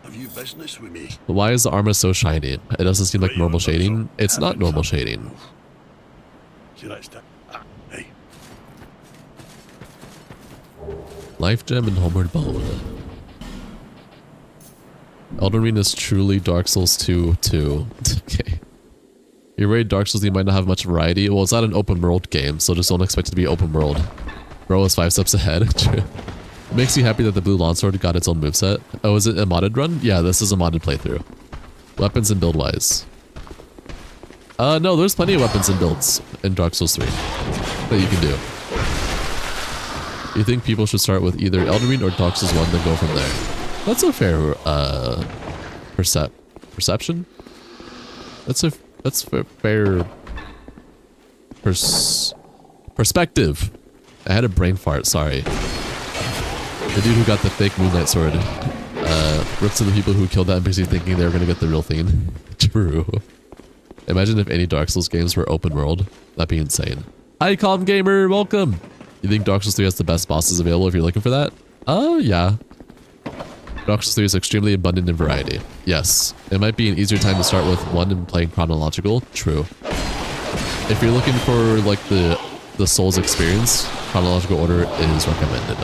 Have you business with me? But why is the armor so shiny? It doesn't seem like normal shading. It's not normal shading. See, that's that. Hey. Life Gem and Homeward Bone. Elden Ring is truly Dark Souls 2 too. Okay. You're right, Dark Souls, you might not have much variety. Well, it's not an open world game, so just don't expect it to be open world. Bro is 5 steps ahead. True. It makes you happy that the blue longsword got its own moveset. Oh, is it a modded run? Yeah, this is a modded playthrough. Weapons and build wise. No, there's plenty of weapons and builds in Dark Souls 3 that you can do. You think people should start with either Elden Ring or Dark Souls 1, then go from there. That's a fair perception. That's a fair perspective. I had a brain fart, sorry. The dude who got the fake Moonlight Sword rips to the people who killed that NPC thinking they were gonna get the real thing. True. Imagine if any Dark Souls games were open world. That'd be insane. Hi, Calm Gamer, welcome. You think Dark Souls 3 has the best bosses available if you're looking for that? Oh, yeah. Dark Souls 3 is extremely abundant in variety. Yes. It might be an easier time to start with one and playing chronological. True. If you're looking for like the Souls experience, chronological order is recommended.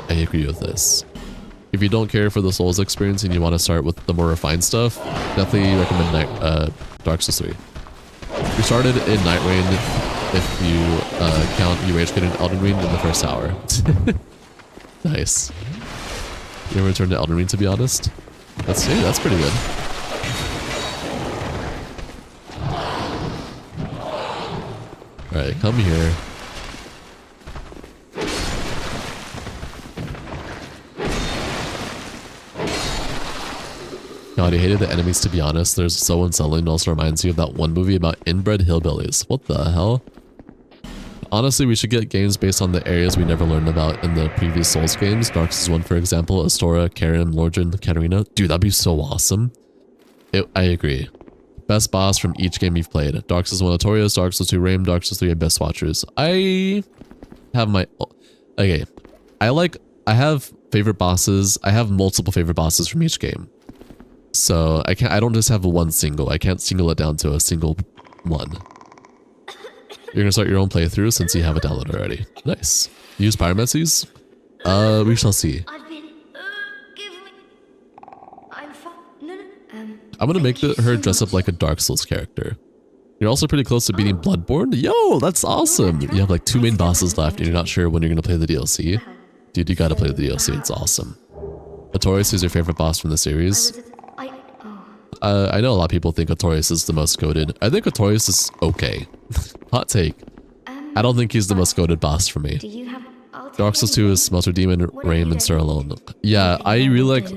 I agree with this. If you don't care for the Souls experience and you want to start with the more refined stuff, definitely recommend Dark Souls 3. We started in Night Rain if you count you rage quitting Elden Ring in the first hour. Nice. You ever return to Elden Ring, to be honest? That's pretty good. Alright, come here. God, I hated the enemies, to be honest. They're so unsettling. Also reminds you of that one movie about inbred hillbillies. What the hell? Honestly, we should get games based on the areas we never learned about in the previous Souls games. Dark Souls 1, for example, Astora, Karim, Lordran, Katarina. Dude, that'd be so awesome. I agree. Best boss from each game you've played. Dark Souls 1 Notorious, Dark Souls 2 Rame, Dark Souls 3 Abyss Watchers. I have my... Okay. I have favorite bosses. I have multiple favorite bosses from each game. So I don't just have one single. I can't single it down to a single one. You're gonna start your own playthrough since you have it downloaded already. Nice. Use pyromancies? We shall see. I've been. Give me. I'm fine. No, no. I'm gonna make her dress up like a Dark Souls character. You're also pretty close to beating Bloodborne. Yo, that's awesome. You have like 2 main bosses left and you're not sure when you're gonna play the DLC. Dude, you gotta play the DLC. It's awesome. Artorias is your favorite boss from the series. I know a lot of people think Artorias is the most goated. I think Artorias is okay. Hot take. I don't think he's the most goated boss for me. Do you have? Dark Souls 2 is Smelter Demon, Rain, and Sir alone. Yeah, I really like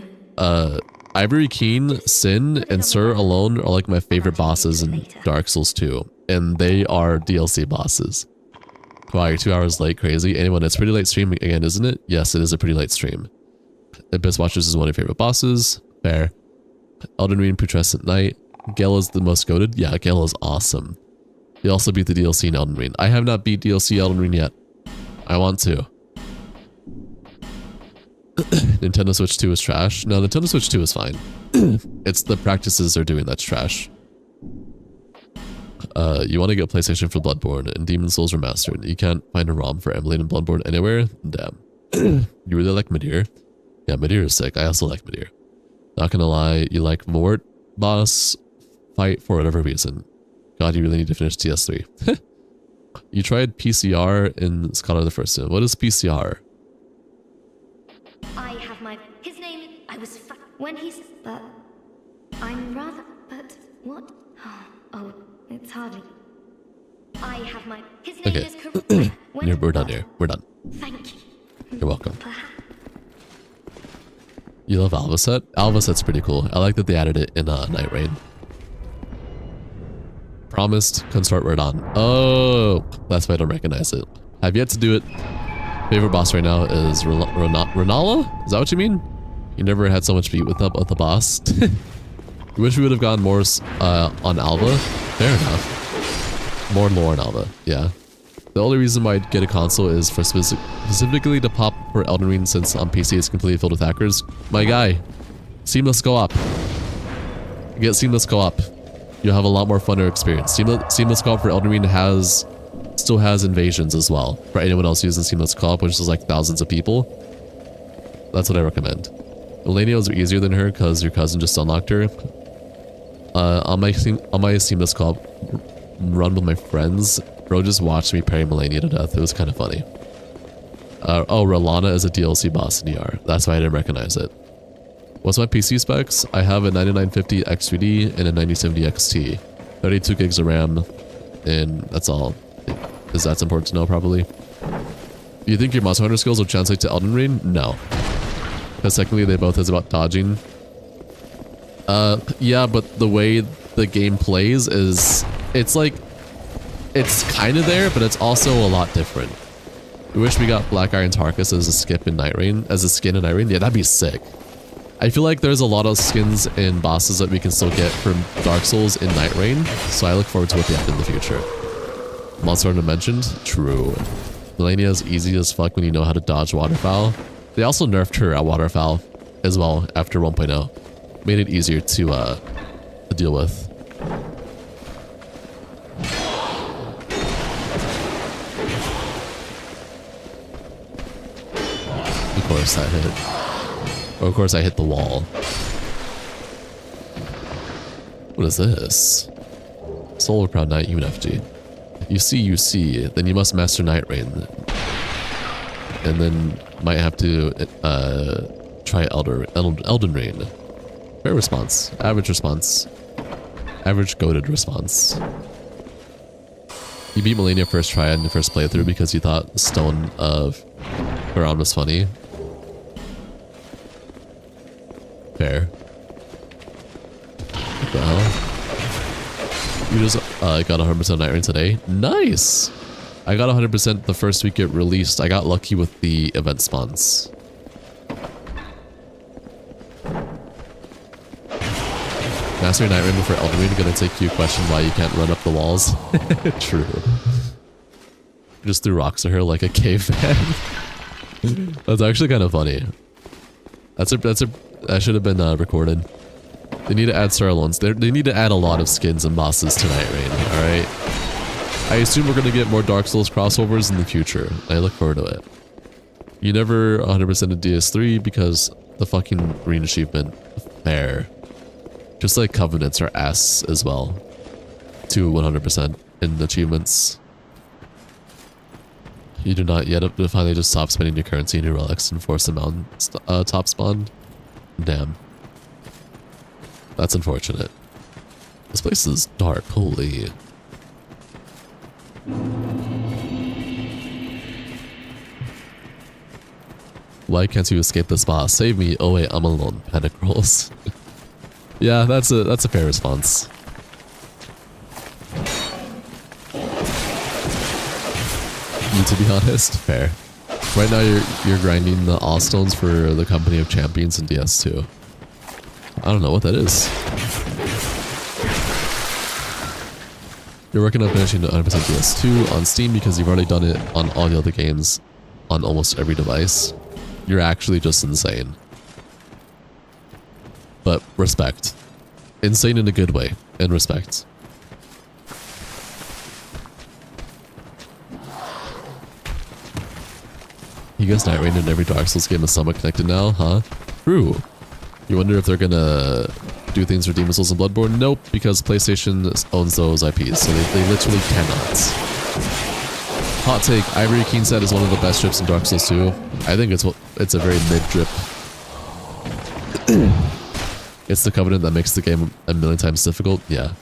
Ivory Keen, Sin, and Sir alone are like my favorite bosses in Dark Souls 2. And they are DLC bosses. Wow, you're 2 hours late, crazy. Anyone, it's pretty late stream again, isn't it? Yes, it is a pretty late stream. Abyss Watchers is one of your favorite bosses. Fair. Elden Ring, Putrescent Knight. Gale is the most goated. Yeah, Gale is awesome. You also beat the DLC in Elden Ring. I have not beat DLC Elden Ring yet. I want to. Nintendo Switch 2 is trash. No, Nintendo Switch 2 is fine. It's the practices they're doing that's trash. You want to get PlayStation for Bloodborne and Demon Souls Remastered. You can't find a ROM for Emily and Bloodborne anywhere? Damn. You really like Midir? Yeah, Midir is sick. I also like Midir. Not gonna lie, you like Mort boss fight for whatever reason. God, you really need to finish TS3. You tried PCR in Scholar the First Sin. What is PCR? I have my. His name. I was. When he's. But. I'm rather. But. What? Oh, it's hardly. I have my. His name is correct. We're done here. We're done. Thank you. You're welcome. You love Alvaset? Alvaset's pretty cool. I like that they added it in Night Rain. Promised, can start right on. Oh, that's why I don't recognize it. I've yet to do it. Favorite boss right now is Renala? Is that what you mean? You never had so much beat with the boss. You wish we would have gone more on Alva? Fair enough. More lore on Alva, yeah. The only reason why I'd get a console is for specifically to pop for Elden Ring, since on PC it's completely filled with hackers. My guy, seamless co-op. Get seamless co-op. You'll have a lot more funner experience. Seamless co-op for Elden Ring still has invasions as well. For anyone else using seamless co-op, which is like thousands of people. That's what I recommend. Millennials are easier than her because your cousin just unlocked her. On my seamless co-op run with my friends, bro just watched me parry Melania to death. It was kind of funny. Oh, Rolana is a DLC boss in ER. That's why I didn't recognize it. What's my PC specs? I have a 9950 X3D and a 9070 XT. 32 gigs of RAM, and that's all. Because that's important to know, probably. Do you think your Monster Hunter skills will translate to Elden Ring? No. Because technically they both is about dodging. Yeah, but the way the game plays is... It's like... It's kind of there, but it's also a lot different. I wish we got Black Iron Tarkus as a skip in Night Rain, as a skin in Night Rain. Yeah, that'd be sick. I feel like there's a lot of skins and bosses that we can still get from Dark Souls in Night Rain, so I look forward to what they have in the future. Monster Hunter mentioned? True. Melania is easy as fuck when you know how to dodge Waterfowl. They also nerfed her at Waterfowl as well after 1.0. Made it easier to deal with. Of course that hit. Or of course I hit the wall. What is this? Soul of Proud Knight, Human FG. You see, then you must master Night Rain. And then might have to try Elden Ring. Fair response. Average response. Average goated response. You beat Melania first try in the first playthrough because you thought Stone of Quran was funny. Fair. What the hell? You just got 100% Night Rain today? Nice! I got 100% the first week it released. I got lucky with the event spawns. Mastering Night Rain before Elden Ring gonna take you a question why you can't run up the walls. True. Just threw rocks at her like a caveman. That's actually kind of funny. That should have been recorded. They need to add Sirloins. They need to add a lot of skins and bosses to Night Rain, alright? I assume we're gonna get more Dark Souls crossovers in the future. I look forward to it. You never 100% of DS3 because the fucking green achievement. Fair. Just like Covenants are ass as well. To 100% in achievements. You do not yet finally just stop spending your currency in your relics and force them out top spawn. Damn. That's unfortunate. This place is dark, holy. Why can't you escape this boss? Save me. Oh wait, I'm alone. Panic rolls. Yeah, that's a fair response. Me, to be honest, fair. Right now you're grinding the all stones for the Company of Champions in DS2. I don't know what that is. You're working on finishing 100% DS2 on Steam because you've already done it on all the other games on almost every device. You're actually just insane. But respect. Insane in a good way. And respect. You guys Night Rain in every Dark Souls game is somewhat connected now, huh? True. You wonder if they're gonna do things for Demon Souls and Bloodborne? Nope, because PlayStation owns those IPs, so they literally cannot. Hot take, Ivory Keen set is one of the best drips in Dark Souls 2. I think it's a very mid drip. It's the Covenant that makes the game a million times difficult. Yeah.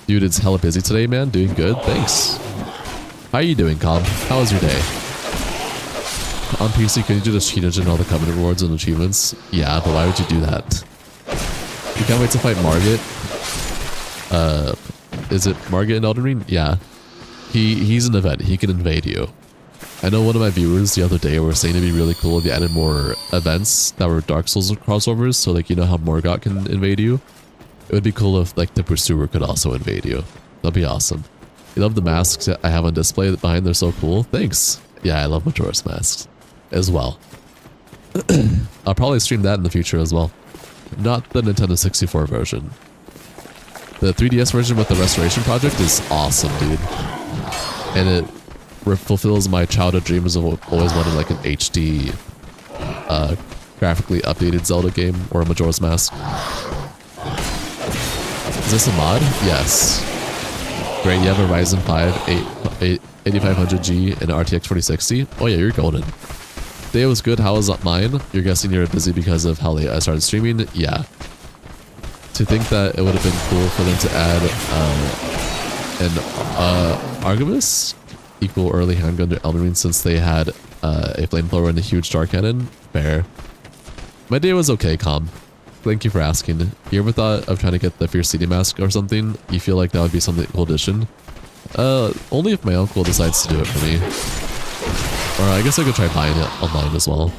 Dude, it's hella busy today, man. Doing good. Thanks. How you doing, Cobb? How was your day? On PC, can you just cheat engine all the Covenant rewards and achievements? Yeah, but why would you do that? You can't wait to fight Margit. Is it Margit in Elden Ring? Yeah. He's an event. He can invade you. I know one of my viewers the other day were saying it'd be really cool if you added more events that were Dark Souls crossovers. So like, you know how Morgott can invade you? It would be cool if like the Pursuer could also invade you. That'd be awesome. You love the masks I have on display behind. They're so cool. Thanks. Yeah, I love Majora's masks as well. I'll probably stream that in the future as well. Not the Nintendo 64 version. The 3DS version with the restoration project is awesome, dude. And it fulfills my childhood dreams of always wanting like an HD graphically updated Zelda game or a Majora's Mask. Is this a mod? Yes. Great, you have a Ryzen 5 8500G and an RTX 4060. Oh yeah, you're golden. Day was good. How was mine? You're guessing you're busy because of how late I started streaming? Yeah. To think that it would have been cool for them to add an Argybus equal early handgun to Elden Ring since they had a flamethrower and a huge star cannon. Fair. My day was okay, Calm. Thank you for asking. You ever thought of trying to get the Fierce City mask or something? You feel like that would be something cool addition? Only if my uncle decides to do it for me. Or I guess I could try buying it online as well.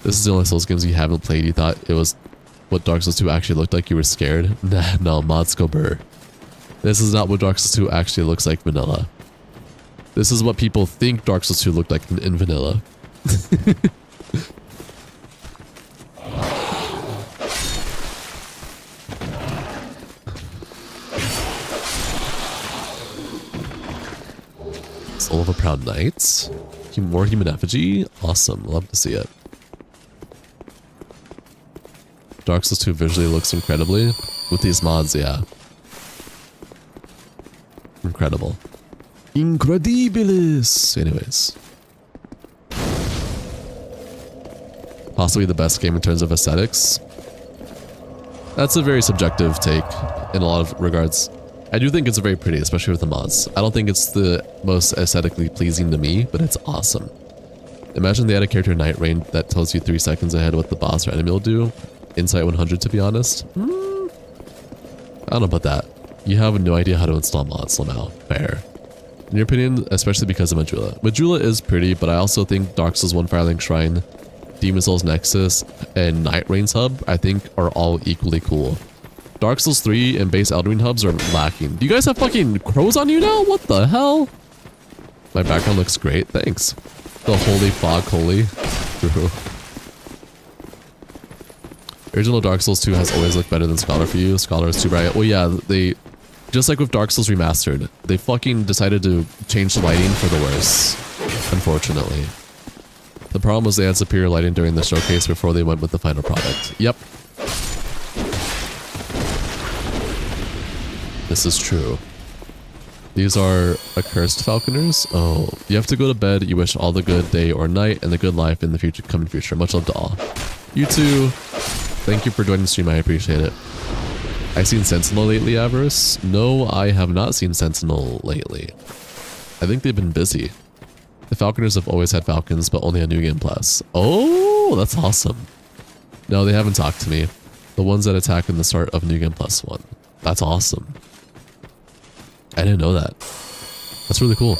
This is the only Souls games you haven't played. You thought it was what Dark Souls 2 actually looked like. You were scared. Nah, no, mods go burr. This is not what Dark Souls 2 actually looks like vanilla. This is what people think Dark Souls 2 looked like in vanilla. Soul of a Proud Knight? More human effigy? Awesome. Love to see it. Dark Souls 2 visually looks incredibly. With these mods, yeah. Incredible. Incredibilis! Anyways. Possibly the best game in terms of aesthetics. That's a very subjective take in a lot of regards. I do think it's very pretty, especially with the mods. I don't think it's the most aesthetically pleasing to me, but it's awesome. Imagine they had a character in Night Rain that tells you 3 seconds ahead what the boss or enemy will do. Insight 100, to be honest. I don't know about that. You have no idea how to install mods somehow. Fair. In your opinion, especially because of Majula. Majula is pretty, but I also think Dark Souls 1 Firelink Shrine, Demon Souls Nexus, and Night Rain's hub, I think, are all equally cool. Dark Souls 3 and base Elden Ring hubs are lacking. Do you guys have fucking crows on you now? What the hell? My background looks great. Thanks. The holy fog holy. True. Original Dark Souls 2 has always looked better than Scholar for you. Scholar is too bright. Well, yeah, they... Just like with Dark Souls Remastered, they fucking decided to change the lighting for the worse, unfortunately. The problem was they had superior lighting during the showcase before they went with the final product. Yep. This is true. These are accursed falconers. Oh, you have to go to bed. You wish all the good day or night and the good life in the future, coming future. Much love to all. You too. Thank you for joining the stream. I appreciate it. I've seen Sentinel lately, Avarice. No, I have not seen Sentinel lately. I think they've been busy. The Falconers have always had Falcons, but only on New Game Plus. Oh, that's awesome. No, they haven't talked to me. The ones that attack in the start of New Game Plus 1. That's awesome. I didn't know that. That's really cool.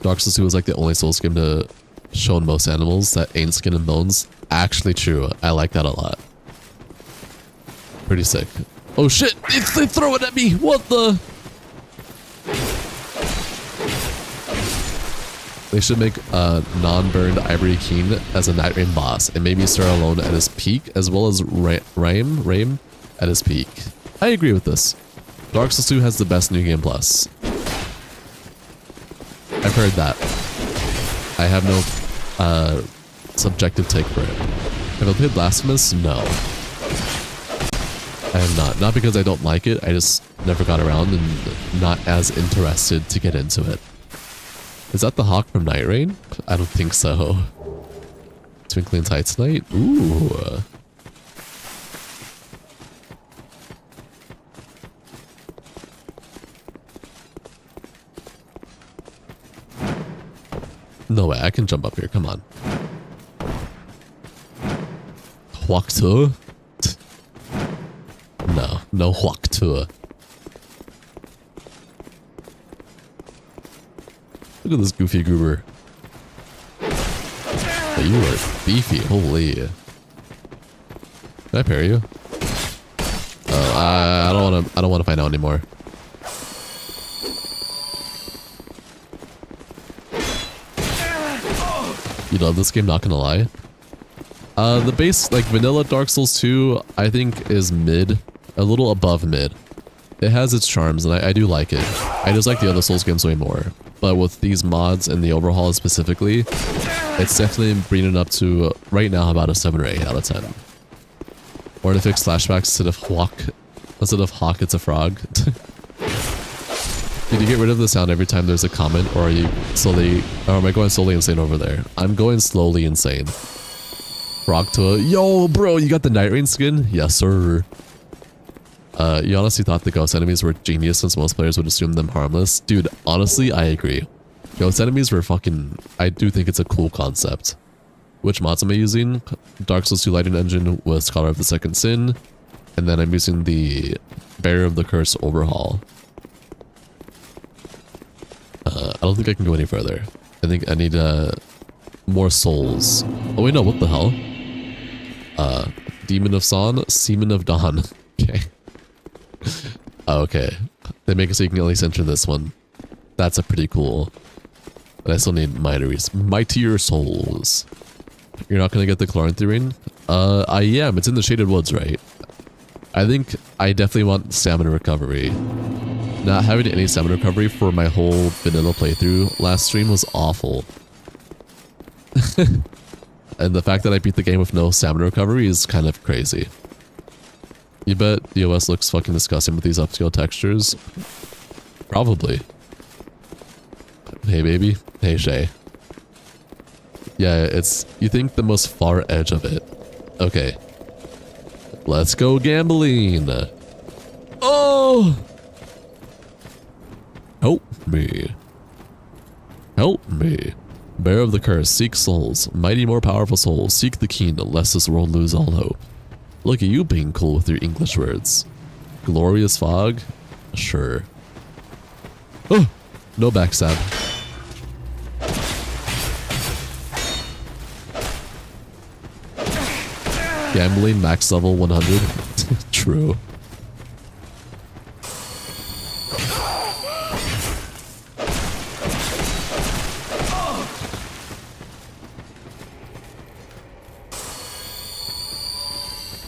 Dark Souls 2 was like the only Souls game to show most animals that ain't skin and bones. Actually true. I like that a lot. Pretty sick. Oh shit! They throw it at me! What the? They should make a non-burned Ivory King as a Night Rain boss, and maybe start alone at his peak, as well as Raim at his peak. I agree with this. Dark Souls 2 has the best New Game Plus. I've heard that. I have no subjective take for it. Have I played Blasphemous? No. I am not. Not because I don't like it, I just never got around and not as interested to get into it. Is that the Hawk from Night Rain? I don't think so. Twinkling Titanite? Ooh. No way, I can jump up here, come on. Walk to? No, no walk to. Look at this goofy goober. But you are beefy, holy. Can I parry you? Oh, I don't wanna find out anymore. You love this game, not gonna lie. The base, like vanilla Dark Souls 2, I think is mid, a little above mid. It has its charms and I do like it. I just like the other Souls games way more. But with these mods and the overhaul specifically, it's definitely bringing it up to, right now, about a 7 or 8 out of 10. Or to fix flashbacks instead of hawk, it's a frog. Did you get rid of the sound every time there's a comment, or are you slowly, or am I going slowly insane over there? I'm going slowly insane. Frog to a, yo bro, you got the Night Rain skin? Yes sir. You honestly thought the ghost enemies were genius since most players would assume them harmless? Dude, honestly, I agree. Ghost enemies were fucking, I do think it's a cool concept. Which mods am I using? Dark Souls 2 Lighting Engine with Scholar of the Second Sin. And then I'm using the Bearer of the Curse overhaul. I don't think I can go any further. I think I need more souls. Oh wait, no, what the hell? Demon of Son, Seaman of Dawn. Okay. Okay. They make it so you can at least enter this one. That's a pretty cool. But I still need mightier souls. You're not gonna get the Chloranthy Ring? I am. It's in the Shaded Woods, right? I think I definitely want stamina recovery. Not having any stamina recovery for my whole vanilla playthrough last stream was awful. And the fact that I beat the game with no stamina recovery is kind of crazy. You bet the OS looks fucking disgusting with these upscale textures? Probably. Hey baby. Hey Shay. Yeah, it's, you think the most far edge of it. Okay. Let's go gambling. Oh! Help me. Help me. Bearer of the Curse, seek souls. Mighty more powerful souls, seek the keen, lest this world lose all hope. Look at you being cool with your English words. Glorious fog? Sure. Oh! No backstab. Gambling max level 100. True.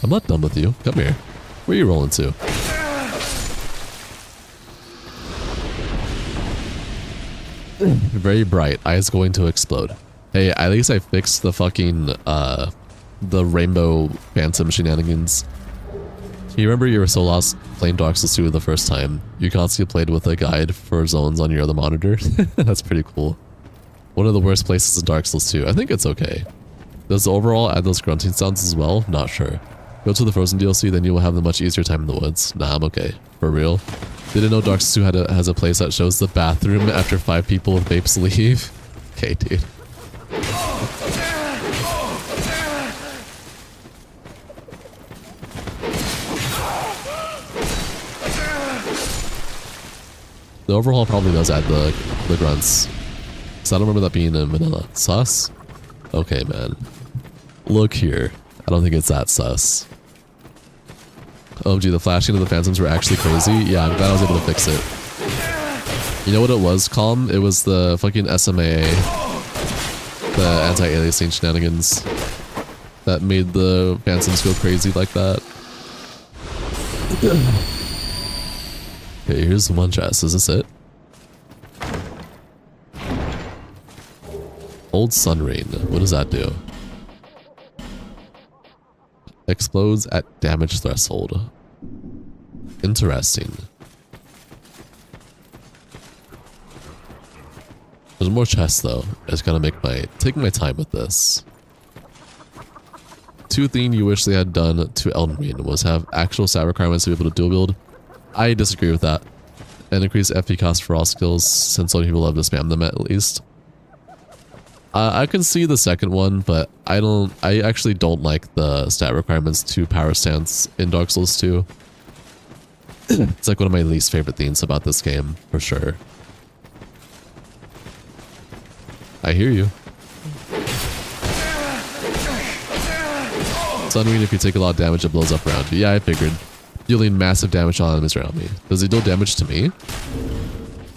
I'm not done with you. Come here. Where are you rolling to? Very bright. Eyes going to explode. Hey, at least I fixed the fucking, the rainbow phantom shenanigans. You remember you were so lost playing Dark Souls 2 the first time? You constantly played with a guide for zones on your other monitor? That's pretty cool. One of the worst places in Dark Souls 2. I think it's okay. Does the overall add those grunting sounds as well? Not sure. Go to the Frozen DLC, then you will have a much easier time in the woods. Nah, I'm okay. For real. Didn't know Dark Souls 2 has a place that shows the bathroom after 5 people with vapes leave. Okay, dude. The overhaul probably does add the grunts. So I don't remember that being in vanilla. Sus? Okay, man. Look here. I don't think it's that sus. Oh gee, the flashing of the phantoms were actually crazy. Yeah, I'm glad I was able to fix it. You know what it was, Calm? It was the fucking SMA, the anti-aliasing shenanigans that made the phantoms go crazy like that. Okay, here's one chest. Is this it? Old Sun Rain. What does that do? Explodes at damage threshold. Interesting. There's more chests though. I just gotta take my time with this. Two things you wish they had done to Elden Ring was have actual stat requirements to be able to dual wield. I disagree with that. And increase FP cost for all skills, since so many people love to spam them at least. I can see the second one, but I actually don't like the stat requirements to power stance in Dark Souls 2. It's like one of my least favorite things about this game, for sure. I hear you. Sunwing, if you take a lot of damage, it blows up around you. Yeah, I figured. Dealing massive damage to all enemies around me. Does it deal damage to me?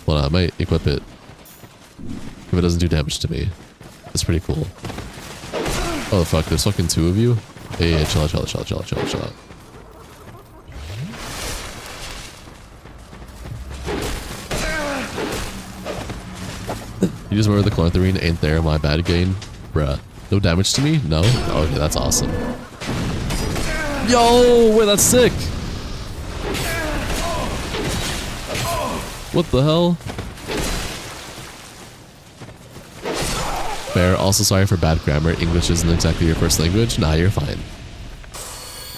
Well, I might equip it if it doesn't do damage to me. That's pretty cool. Oh fuck, there's fucking 2 of you? Hey, chill out, chill out, chill out, chill out, chill out, chill out. You just remember the Clorantharine ain't there, my bad game? Bruh. No damage to me? No? Okay, that's awesome. Yo, wait, that's sick! What the hell? Fair. Also sorry for bad grammar. English isn't exactly your first language. Nah, you're fine.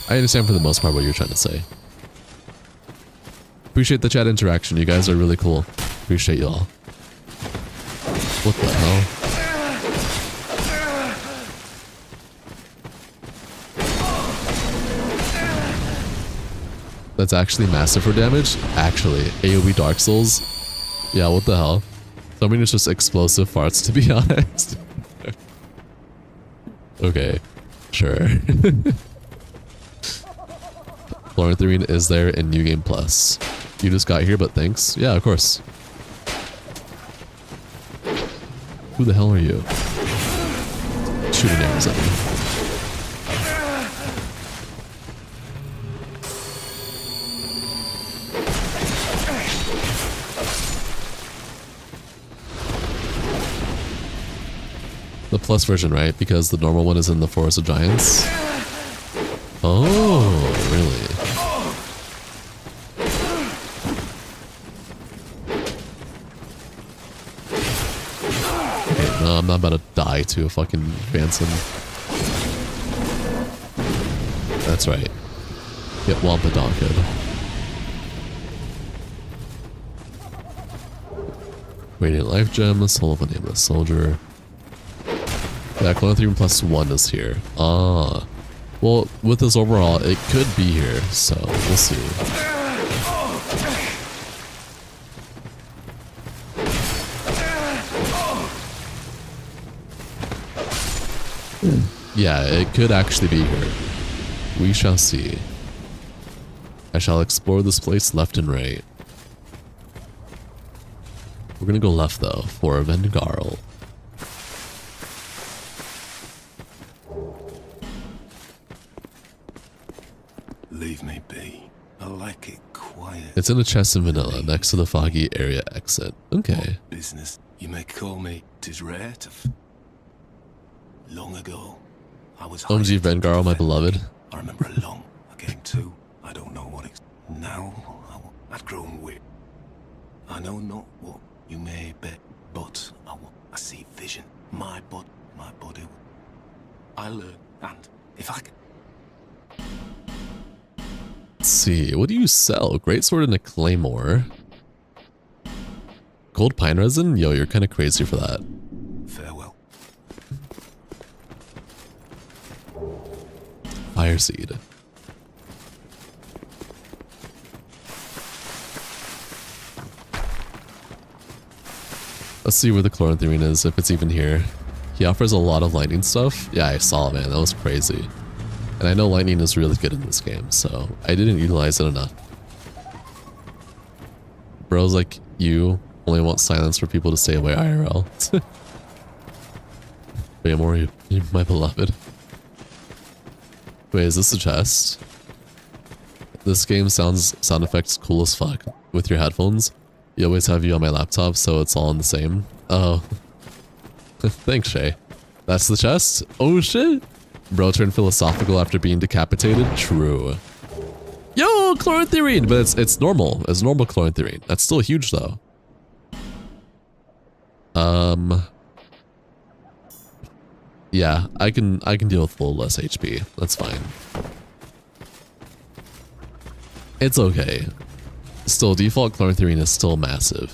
I understand for the most part what you're trying to say. Appreciate the chat interaction. You guys are really cool. Appreciate y'all. What the hell? That's actually massive for damage? Actually. AoE Dark Souls? Yeah, what the hell? I mean, it's just explosive farts, to be honest. Okay. Sure. Chlorantharine is there in New Game Plus. You just got here, but thanks. Yeah, of course. Who the hell are you? Shooting arrows at me. The plus version, right? Because the normal one is in the Forest of Giants. Oh, really? Okay, no, I'm not about to die to a fucking Phantom. That's right. Get Wampa-Donked. Radiant Life Gem, Soul of a Nameless Soldier. Yeah, Clone 3 + 1 is here. Ah. Well, with this overall, it could be here, so we'll see. Yeah, it could actually be here. We shall see. I shall explore this place left and right. We're gonna go left though, for Vengarl. Make it quiet. It's in a chest in vanilla next to the foggy area exit. Okay. What business you may call me. 'Tis rare to. Long ago, I was. OMG Vengaro, my beloved. I remember it long. I came to. I don't know what it's. Now, I've grown weird. I know not what you may bet, but I see vision. My body. I learn, and if I can. Let's see, what do you sell? Greatsword and a claymore. Gold pine resin? Yo, you're kind of crazy for that. Farewell. Fire seed. Let's see where the chloranthrine is, if it's even here. He offers a lot of lightning stuff. Yeah, I saw it, man. That was crazy. And I know lightning is really good in this game, so I didn't utilize it enough. Bros like you only want silence for people to stay away IRL. Wait, more you, my beloved. Wait, is this a chest? This game sound effects cool as fuck with your headphones. You always have you on my laptop, so it's all in the same. Oh. Thanks, Shay. That's the chest? Oh shit! Bro turned philosophical after being decapitated? True. Yo, chloranthrine! But it's normal. It's normal chloranthrine. That's still huge though. Yeah, I can deal with a little less HP. That's fine. It's okay. Still, default chloranthrine is still massive.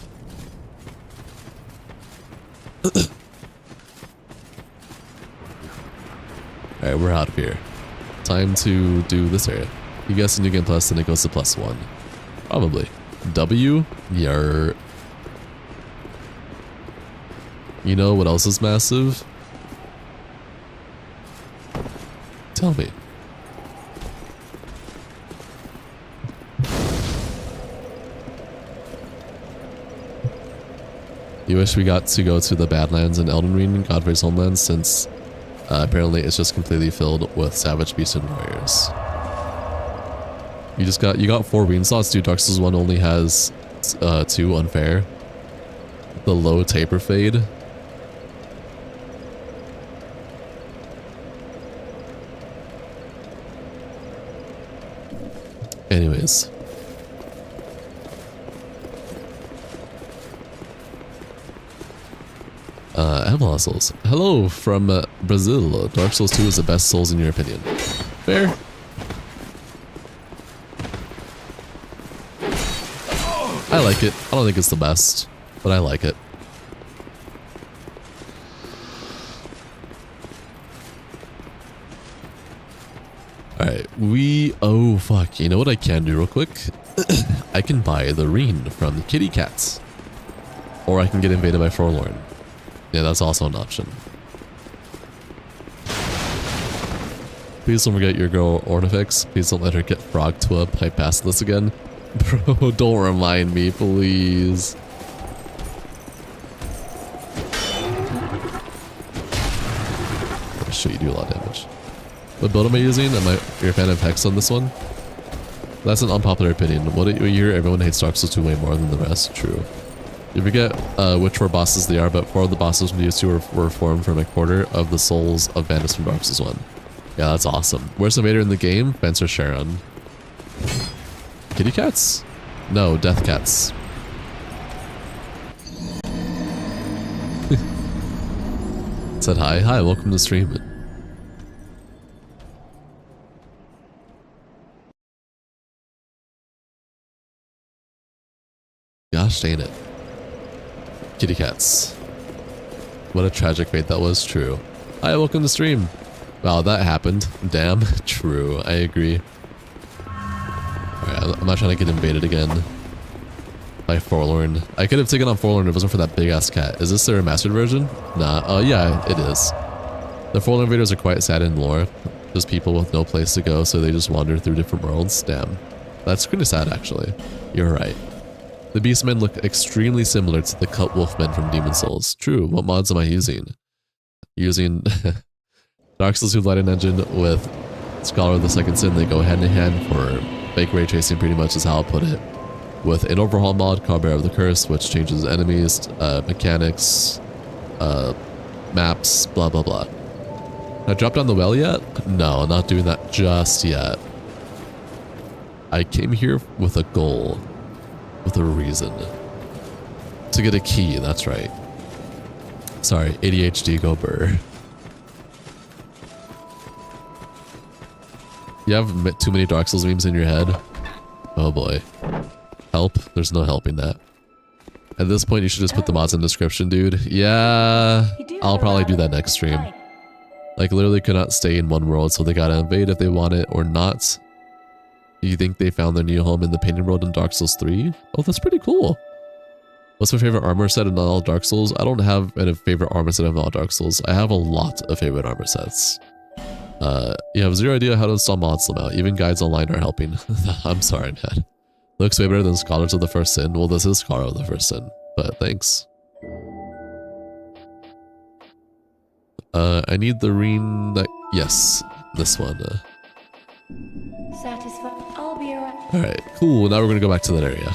Alright, we're out of here. Time to do this area. You guess a new game plus, then it goes to +1. Probably. W? Yar. You know what else is massive? Tell me. You wish we got to go to the Badlands in Elden Ring, Godfrey's homeland, since apparently it's just completely filled with savage beasts and warriors. You got 4 green slots, dude. Dark Souls 1 only has 2 unfair. The low taper fade. Anyways. I have a lot of souls. Hello from Brazil. Dark Souls 2 is the best Souls in your opinion. Fair. I like it. I don't think it's the best, but I like it. Alright, oh fuck, you know what I can do real quick? I can buy the Reen from the kitty cats. Or I can get invaded by Forlorn. Yeah, that's also an option. Please don't forget your girl Ornifex. Please don't let her get frogged to a pipe basilisk again. Bro, don't remind me, please. Oh, shit, you do a lot of damage. What build am I using? You're a fan of Hex on this one? That's an unpopular opinion. What you hear, everyone hates Dark Souls 2 way more than the rest. True. You forget which 4 bosses they are, but 4 of the bosses from DS2 were formed from a quarter of the souls of bandits from Dark Souls 1. Yeah, that's awesome. Worst invader in the game? Fencer Sharon. Kitty cats? No, death cats. Said hi. Hi, welcome to the stream. Gosh dang it. Kitty cats. What a tragic fate that was. True. Hi, welcome to the stream. Wow, that happened. Damn. True. I agree. Alright, I'm not trying to get invaded again by Forlorn. I could have taken on Forlorn if it wasn't for that big ass cat. Is this their mastered version? Nah. Yeah, it is. The Forlorn invaders are quite sad in lore. Just people with no place to go, so they just wander through different worlds. Damn. That's pretty sad, actually. You're right. The Beastmen look extremely similar to the Cut Wolfmen from Demon Souls. True. What mods am I using? Using Dark Souls 2 Lighting Engine with Scholar of the Second Sin. They go hand in hand for fake ray tracing pretty much is how I'll put it. With an overhaul mod called Bear of the Curse, which changes enemies, mechanics, maps, blah blah blah. Have I dropped down the well yet? No, not doing that just yet. I came here with a goal, with a reason. To get a key, that's right. Sorry, ADHD go burr. You have too many Dark Souls memes in your head? Oh boy. Help? There's no helping that. At this point, you should just put the mods in the description, dude. Yeah, I'll probably do that next stream. Like, literally could not stay in one world, so they gotta invade if they want it or not. You think they found their new home in the painted world in Dark Souls 3? Oh, that's pretty cool. What's my favorite armor set in all Dark Souls? I don't have a favorite armor set in all Dark Souls. I have a lot of favorite armor sets. You have zero idea how to install mods somehow. Even guides online are helping. I'm sorry, man. Looks way better than Scholars of the First Sin. Well, this is Scholar of the First Sin, but thanks. I need the ring that... Yes, this one. Satisfied. I'll be around. Alright, cool. Now we're gonna go back to that area.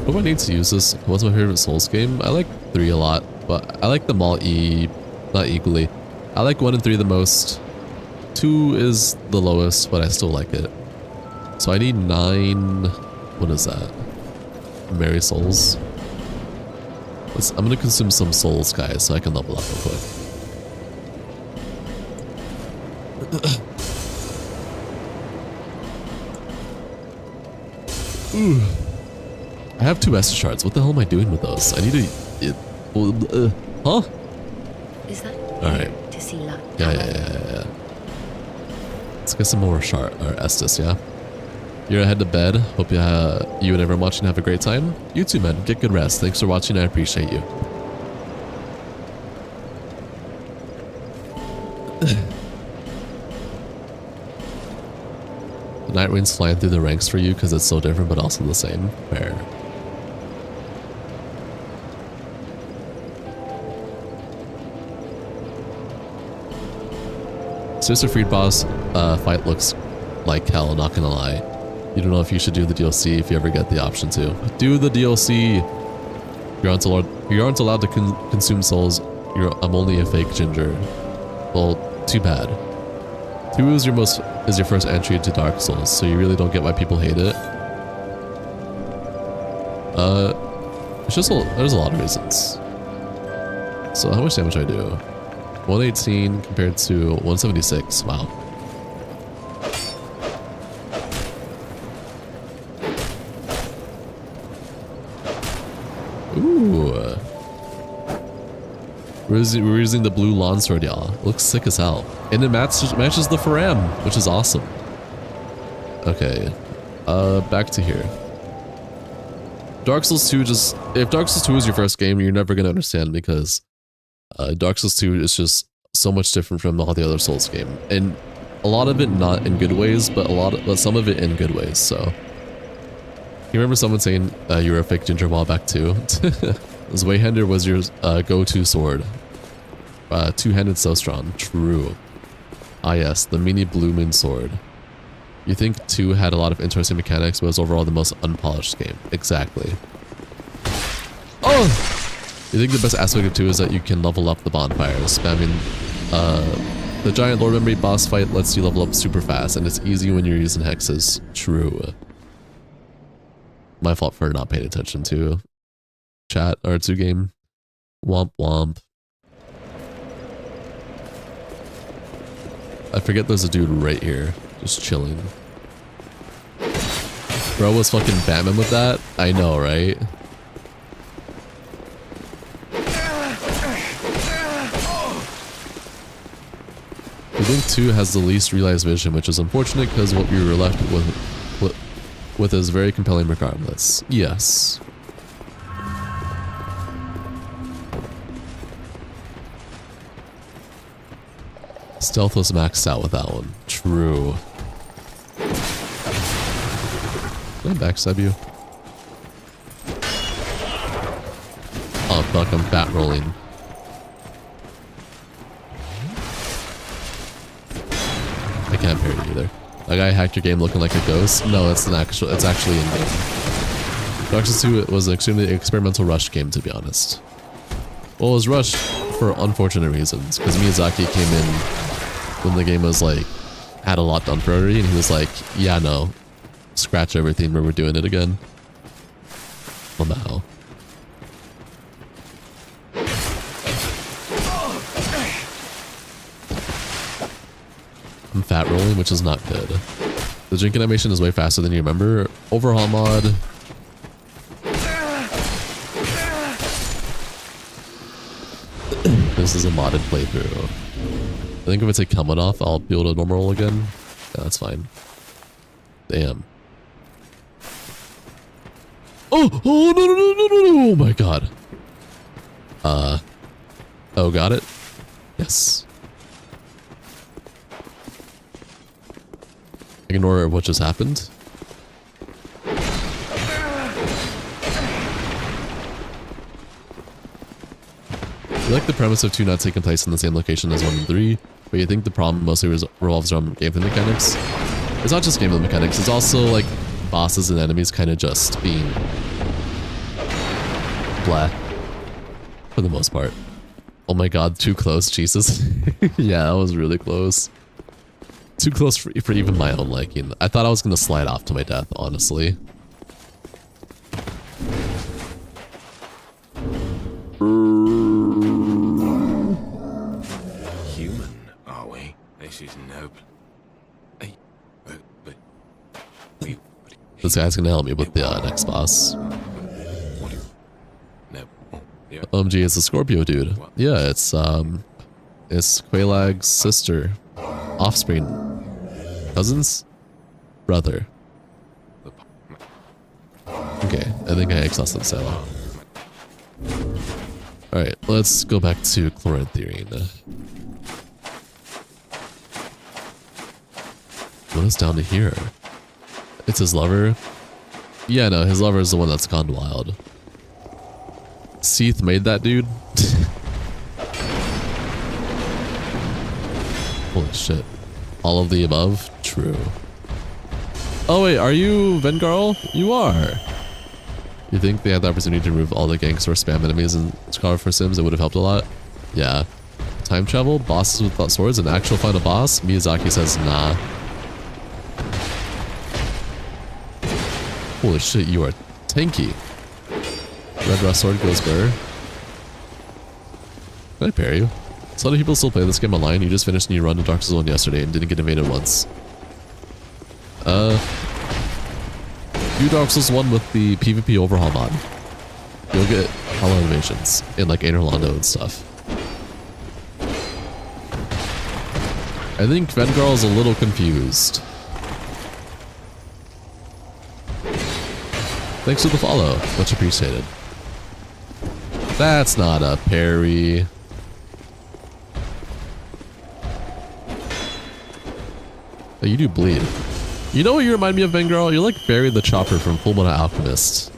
What do I need to use this? What's my favorite Souls game? I like 3 a lot, but I like them all not equally. I like 1 and 3 the most. 2 is the lowest, but I still like it. So I need 9... What is that? Merry Souls? I'm gonna consume some souls, guys, so I can level up real quick. Ooh. I have 2 Estus shards. What the hell am I doing with those? I need to... huh? Is that Alright. to see luck? Yeah. Let's get some more Estus, yeah? You're head to bed. Hope you and everyone watching have a great time. You too, man. Get good rest. Thanks for watching. I appreciate you. The Night Rain's flying through the ranks for you because it's so different but also the same. Fair. Sister Freed boss fight looks like hell, not gonna lie. You don't know if you should do the DLC if you ever get the option to. Do the DLC! You aren't allowed to consume souls. I'm only a fake ginger. Well, too bad. 2 is your first entry into Dark Souls, so you really don't get why people hate it. It's just there's a lot of reasons. So how much damage do I do? 118 compared to 176. Wow. Ooh. We're using the blue lawn sword, y'all. Looks sick as hell. And it matches the Faram, which is awesome. Okay. Back to here. Dark Souls 2 if Dark Souls 2 is your first game, you're never gonna understand because Dark Souls 2 is just so much different from all the other Souls game. And a lot of it not in good ways, but some of it in good ways, so. You remember someone saying you were a fake ginger a while back too? Zweihander was your go-to sword. Two-handed so strong. True. Ah yes, the mini blooming sword. You think 2 had a lot of interesting mechanics, but was overall the most unpolished game. Exactly. Oh! You think the best aspect of 2 is that you can level up the bonfires, spamming the giant lore memory boss fight lets you level up super fast, and it's easy when you're using hexes. True. My fault for not paying attention to chat or to game. Womp womp. I forget there's a dude right here, just chilling. Bro was fucking Batman with that? I know, right? I think 2 has the least realized vision, which is unfortunate because what we were left with is very compelling regardless. Yes. Stealth was maxed out with that one. True. Did I backstab you? Oh fuck, I'm bat rolling. can't parry either. That guy hacked your game looking like a ghost? No, it's actually in game. Dark Souls 2 was an extremely experimental rush game, to be honest. Well, it was rushed for unfortunate reasons, because Miyazaki came in when the game was like, had a lot done for already, and he was like, yeah, no, scratch everything, but we're doing it again. Well, now. I'm fat rolling, which is not good. The drink animation is way faster than you remember. Overhaul mod. This is a modded playthrough. I think if I take helmet off, I'll be able to normal roll again. Yeah, that's fine. Damn. Oh no, no, no, no, no, no, oh my god. Oh, got it? Yes. Ignore what just happened. You like the premise of 2 not taking place in the same location as 1 and 3, but you think the problem mostly revolves around gameplay mechanics? It's not just gameplay mechanics, it's also like bosses and enemies kind of just being blah for the most part. Oh my god, too close, Jesus. Yeah, that was really close. Too close for even my own liking. I thought I was going to slide off to my death, honestly. Human, are we? This is noble. Hey, This guy's going to help me with the next boss. OMG, it's a Scorpio dude. Yeah, it's Quaylag's sister. Offspring. Cousins? Brother. Okay, I think I exhausted Sailor. Alright, let's go back to Chlorantherine. What is down to here? It's his lover? Yeah, no, his lover is the one that's gone wild. Seath made that dude? Holy shit. All of the above? True. Oh wait, are you Vengarl? You are. You think they had the opportunity to remove all the gangster spam enemies in Scar for Sims? It would have helped a lot. Yeah. Time travel? Bosses without swords? An actual final boss? Miyazaki says nah. Holy shit, you are tanky. Red Rust Sword goes burr. Can I parry you? So many people still play this game online. You just finished a new run in Dark Souls 1 yesterday and didn't get invaded once. Do Dark Souls 1 with the PvP overhaul mod. You'll get hollow invasions in like Aner Londo and stuff. I think Vengarl is a little confused. Thanks for the follow. Much appreciated. That's not a parry. Oh, you do bleed. You know what you remind me of, Vengarl? You're like Barry the Chopper from Fullmetal Alchemist.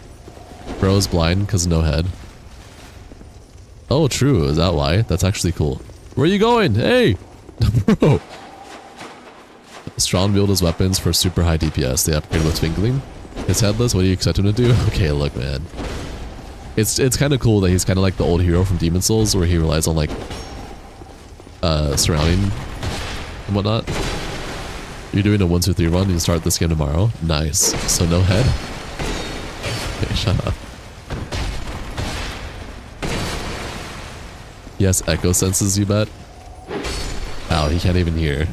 Bro's blind because no head. Oh, true. Is that why? That's actually cool. Where are you going? Hey! Bro! Strong wield his weapons for super high DPS. They upgrade with Twinkling. His headless, what do you expect him to do? Okay, look, man. It's kind of cool that he's kind of like the old hero from Demon Souls, where he relies on like surrounding and whatnot. You're doing a 1-2-3 run. You start this game tomorrow. Nice. So no head. Okay, shut up. Yes, echo senses. You bet. Ow, he can't even hear.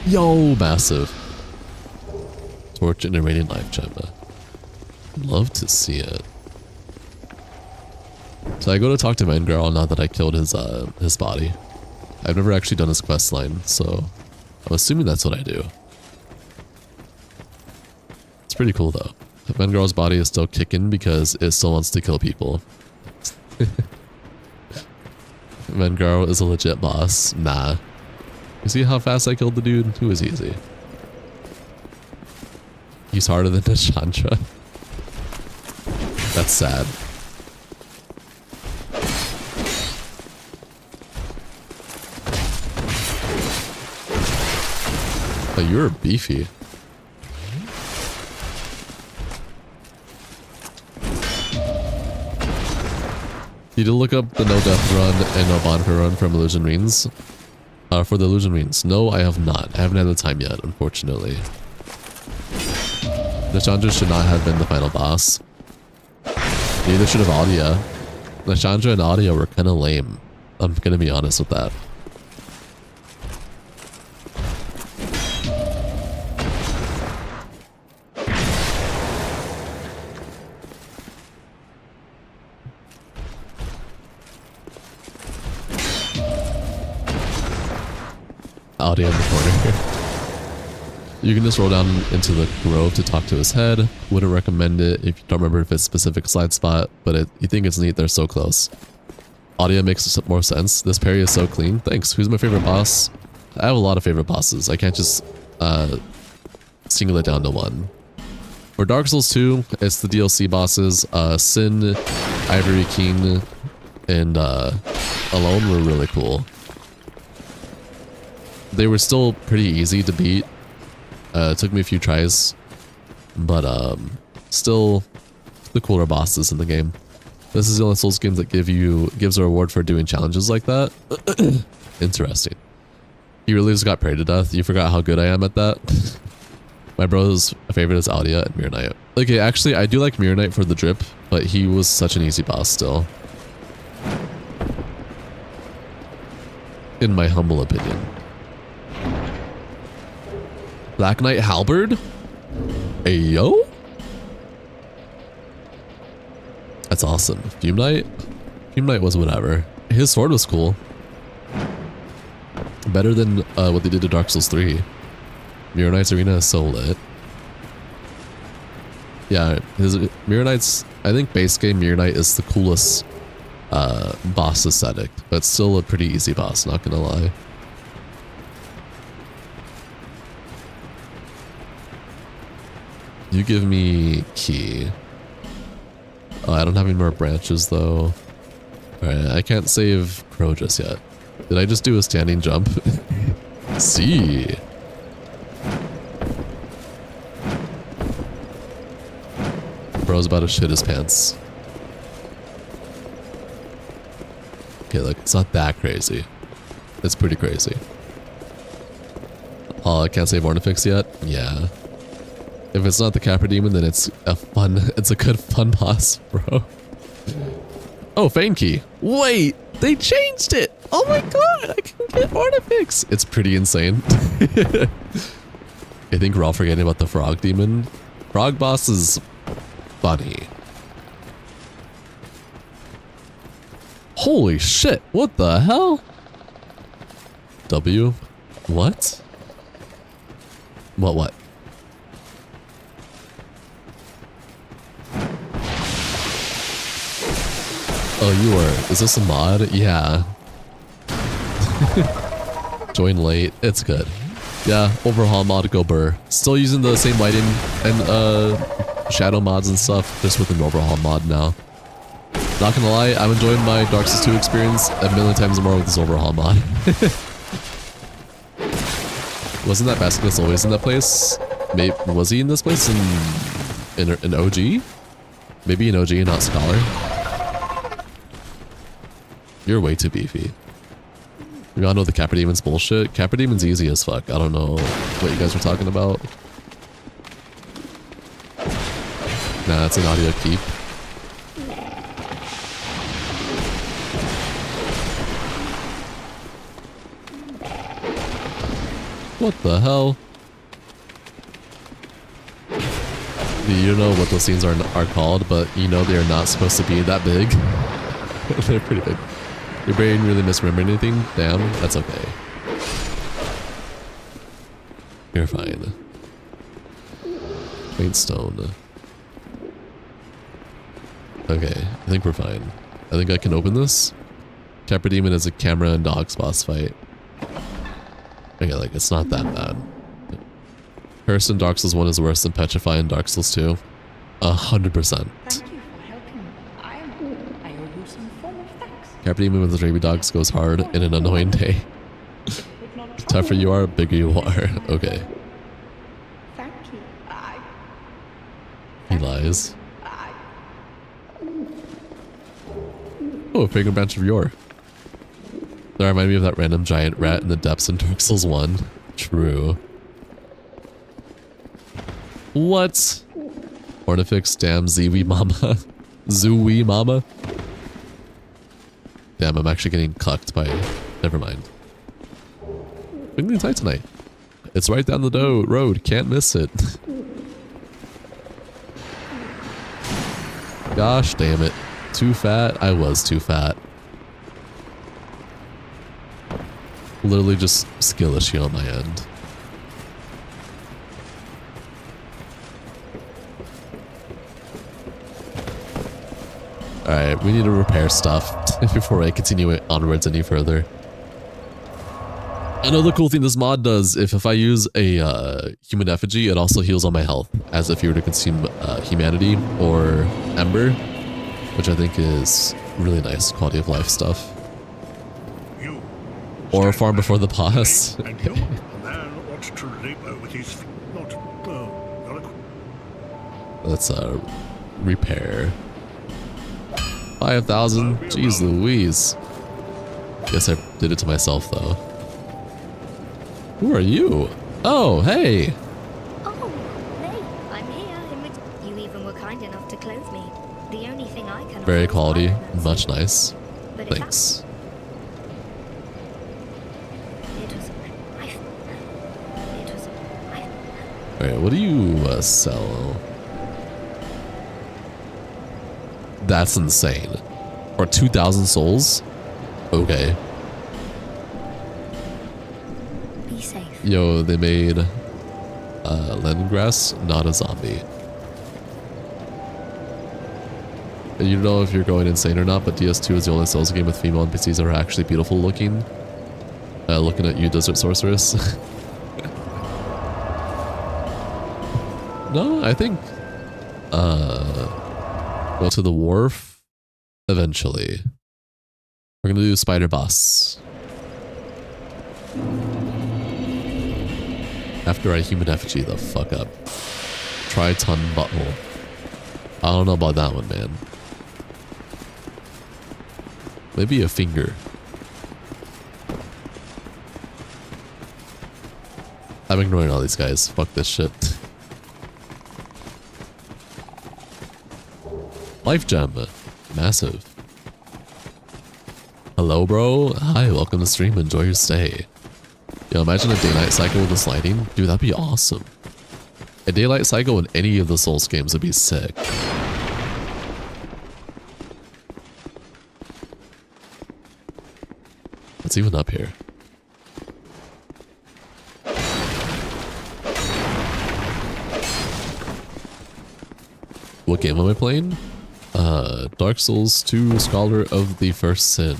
Yo, massive. Torch and a radiant life gem. Love to see it. So I go to talk to Vengarl now that I killed his body. I've never actually done his quest line, so I'm assuming that's what I do. It's pretty cool though. Vengarl's body is still kicking because it still wants to kill people. Vengarl is a legit boss. Nah. You see how fast I killed the dude? It was easy. He's harder than Chandra. That's sad. Oh, you're beefy. You did look up the no death run and no bonfire run from Illusion Reigns. For the Illusion Reigns. No, I have not. I haven't had the time yet, unfortunately. Nashandra should not have been the final boss. Neither should have Audia. Nashandra and Audia were kind of lame. I'm gonna be honest with that. Audio in the corner. You can just roll down into the grove to talk to his head. Wouldn't recommend it if you don't remember if it's a specific slide spot, but you think it's neat, they're so close. Audio makes more sense. This parry is so clean. Thanks. Who's my favorite boss? I have a lot of favorite bosses. I can't just single it down to one. For Dark Souls 2, it's the DLC bosses. Sin, Ivory King, and Alone were really cool. They were still pretty easy to beat. It took me a few tries, but still the cooler bosses in the game. This is the only Souls game that gives a reward for doing challenges like that. Interesting. He really just got prayed to death. You forgot how good I am at that. My bro's favorite is Audia and Mirror Knight. Okay, actually, I do like Mirror Knight for the drip, but he was such an easy boss still. In my humble opinion. Black Knight Halberd? Ayo? That's awesome. Fume Knight? Fume Knight was whatever. His sword was cool. Better than what they did to Dark Souls 3. Mirror Knight's arena is so lit. Yeah, his Mirror Knight's... I think base game Mirror Knight is the coolest boss aesthetic, but still a pretty easy boss, not gonna lie. You give me key. Oh, I don't have any more branches though. Alright, I can't save Crow just yet. Did I just do a standing jump? See. Bro's about to shit his pants. Okay, look, it's not that crazy. It's pretty crazy. Oh, I can't save Ornifex yet? Yeah. If it's not the Capra Demon, then it's a good fun boss, bro. Oh, Fame Key. Wait, they changed it. Oh my god, I can get Ornifex. It's pretty insane. I think we're all forgetting about the Frog Demon. Frog boss is funny. Holy shit, what the hell? W? What? What? Oh, you are. Is this a mod? Yeah. Join late. It's good. Yeah, overhaul mod, go burr. Still using the same lighting and shadow mods and stuff, just with an overhaul mod now. Not gonna lie, I'm enjoying my Dark Souls 2 experience a million times more with this overhaul mod. Wasn't that Basilisk always in that place? Maybe, was he in this place in OG? Maybe in OG and not Scholar? You're way too beefy. We all know the Capra Demon's bullshit. Capra Demon's easy as fuck. I don't know what you guys were talking about. Nah, it's an audio keep. What the hell? You know what those scenes are called, but you know they are not supposed to be that big. They're pretty big. Your brain really misremembered anything? Damn, that's okay. You're fine. Faint stone. Okay, I think we're fine. I think I can open this. Capra Demon is a camera and dogs boss fight. Okay, like, it's not that bad. Curse in Dark Souls 1 is worse than Petrify in Dark Souls 2. 100%. Thank you for helping. I owe you some form of thanks. Capra Demon with the Raby Dogs goes hard in an annoying day. The tougher you are, bigger you are. Okay. He lies. Oh, a fragrant branch of yore. That reminded me of that random giant rat in the depths in Dark Souls 1. True. What? Ornifix, damn, Ziwi mama. Zooey mama. Damn, I'm actually getting cucked by... Never mind. Twinkling Titanite. It's right down the road. Can't miss it. Gosh damn it. Too fat? I was too fat. Literally just skill issue on my end. Alright, we need to repair stuff before I continue it onwards any further. Another cool thing this mod does, if I use a human effigy, it also heals all my health, as if you were to consume humanity or ember, which I think is really nice quality of life stuff. You Or farm before the boss. and you, a man ought to labor with his feet, not Let's repair. 5,000? Jeez Louise. Guess I did it to myself though. Who are you? Oh, hey! Oh, hey, I'm here. You even were kind enough to clothe me. The only thing I can Very offer is quality. violence. Much nice. But if Thanks. It was Alright, what do you sell? That's insane. For 2,000 souls? Okay. Be safe. Yo, they made lemongrass, not a zombie. And you don't know if you're going insane or not, but DS2 is the only Souls game with female NPCs that are actually beautiful looking. Looking at you, Desert Sorceress. No, I think go to the wharf eventually. We're gonna do Spider Boss. After I human effigy the fuck up. Triton butthole. I don't know about that one, man. Maybe a finger. I'm ignoring all these guys. Fuck this shit. Life gem. Massive. Hello, bro. Hi, welcome to stream. Enjoy your stay. Yo, imagine a daylight cycle with this lighting. Dude, that'd be awesome. A daylight cycle in any of the Souls games would be sick. What's even up here? What game am I playing? Dark Souls 2 Scholar of the First Sin.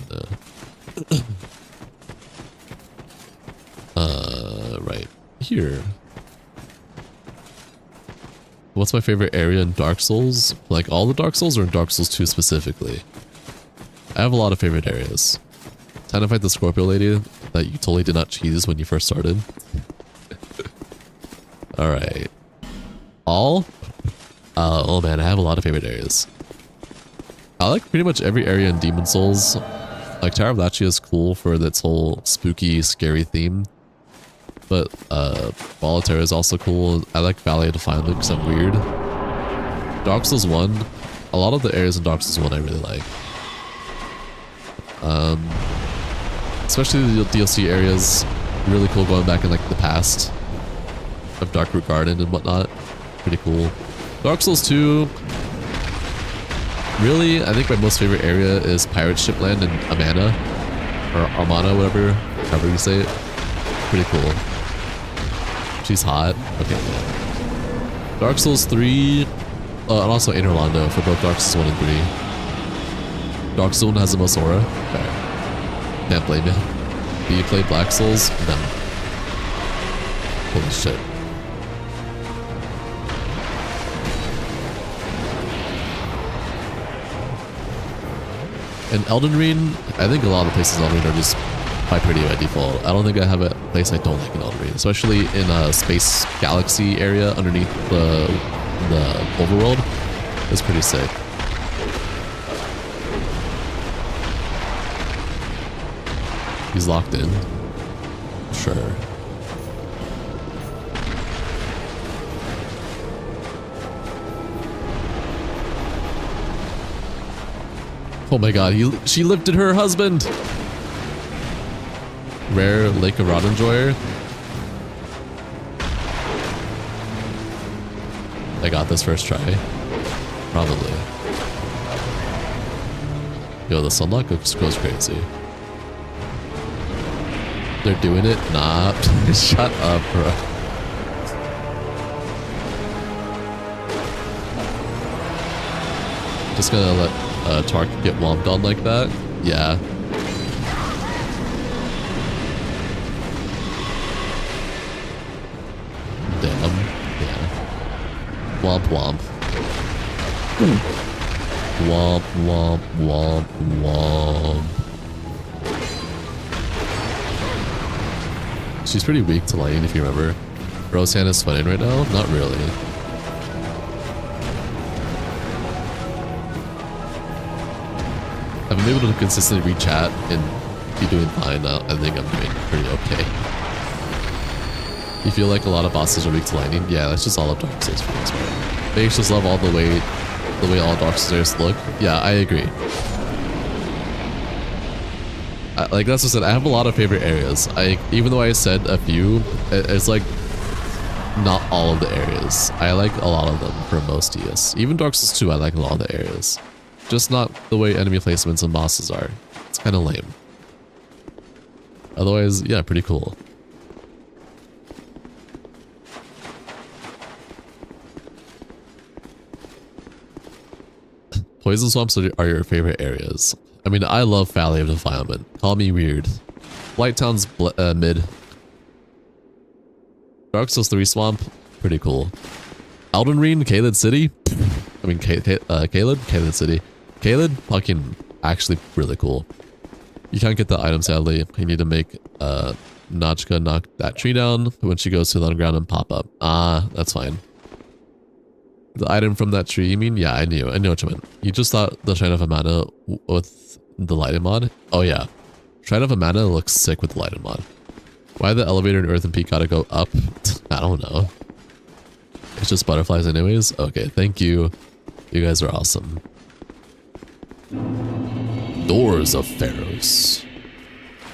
Right here. What's my favorite area in Dark Souls? Like all the Dark Souls or in Dark Souls 2 specifically? I have a lot of favorite areas. Time to fight the Scorpio lady that you totally did not cheese when you first started. Alright. All? Oh man, I have a lot of favorite areas. I like pretty much every area in Demon Souls. Like Tower of Lachia is cool for its whole spooky, scary theme. But Volaterra is also cool. I like Valley of Defilement because I'm weird. Dark Souls 1, a lot of the areas in Dark Souls 1 I really like. Especially the DLC areas, really cool going back in like the past of Darkroot Garden and whatnot. Pretty cool. Dark Souls 2, really, I think my most favorite area is Pirate Shipland and Amana, or Armana, whatever, however you say it. Pretty cool. She's hot. Okay, yeah. Dark Souls 3, and also Anor Londo for both Dark Souls 1 and 3. Dark Souls 1 has the most aura. Fair. Can't blame it. Do you play Black Souls? No. Holy shit. In Elden Ring, I think a lot of the places in Elden Ring are just quite pretty by default. I don't think I have a place I don't like in Elden Ring, especially in a space galaxy area underneath the the overworld is pretty sick. He's locked in. Sure. Oh my god, she lifted her husband! Rare Lake of Rod Enjoyer. I got this first try. Probably. Yo, the sunlock goes crazy. They're doing it? Nah. Shut up, bro. Just gonna let Tark get womped on like that? Yeah. Damn. Yeah. Womp womp. Womp womp womp womp. She's pretty weak to lightning if you remember. Roseanne is sweating right now? Not really. I've been able to consistently read chat and be doing fine now. I think I'm doing pretty okay. You feel like a lot of bosses are weak to lightning? Yeah, that's just all of Dark Souls for this part. They just love all the way all Dark Souls look. Yeah, I agree. Like that's what I said, I have a lot of favorite areas. Even though I said a few, it's like not all of the areas. I like a lot of them for most TS. Even Dark Souls 2, I like a lot of the areas. Just not the way enemy placements and bosses are. It's kind of lame. Otherwise, yeah, pretty cool. Poison swamps are your favorite areas. I mean, I love Valley of Defilement. Call me weird. Blight Town's mid. Dark Souls 3 swamp, pretty cool. Elden Ring, Caelid City. I mean, Caelid City. Caelid, fucking actually really cool. You can't get the item sadly. You need to make Nachka knock that tree down when she goes to the underground and pop up. Ah, that's fine. The item from that tree, you mean? Yeah, I know what you meant. You just thought the Shrine of Amana with the lighted mod? Oh yeah. Shrine of Amana looks sick with the lighted mod. Why the elevator in Earth and Peak gotta go up? I don't know. It's just butterflies anyways? Okay, thank you. You guys are awesome. Doors of Pharaohs.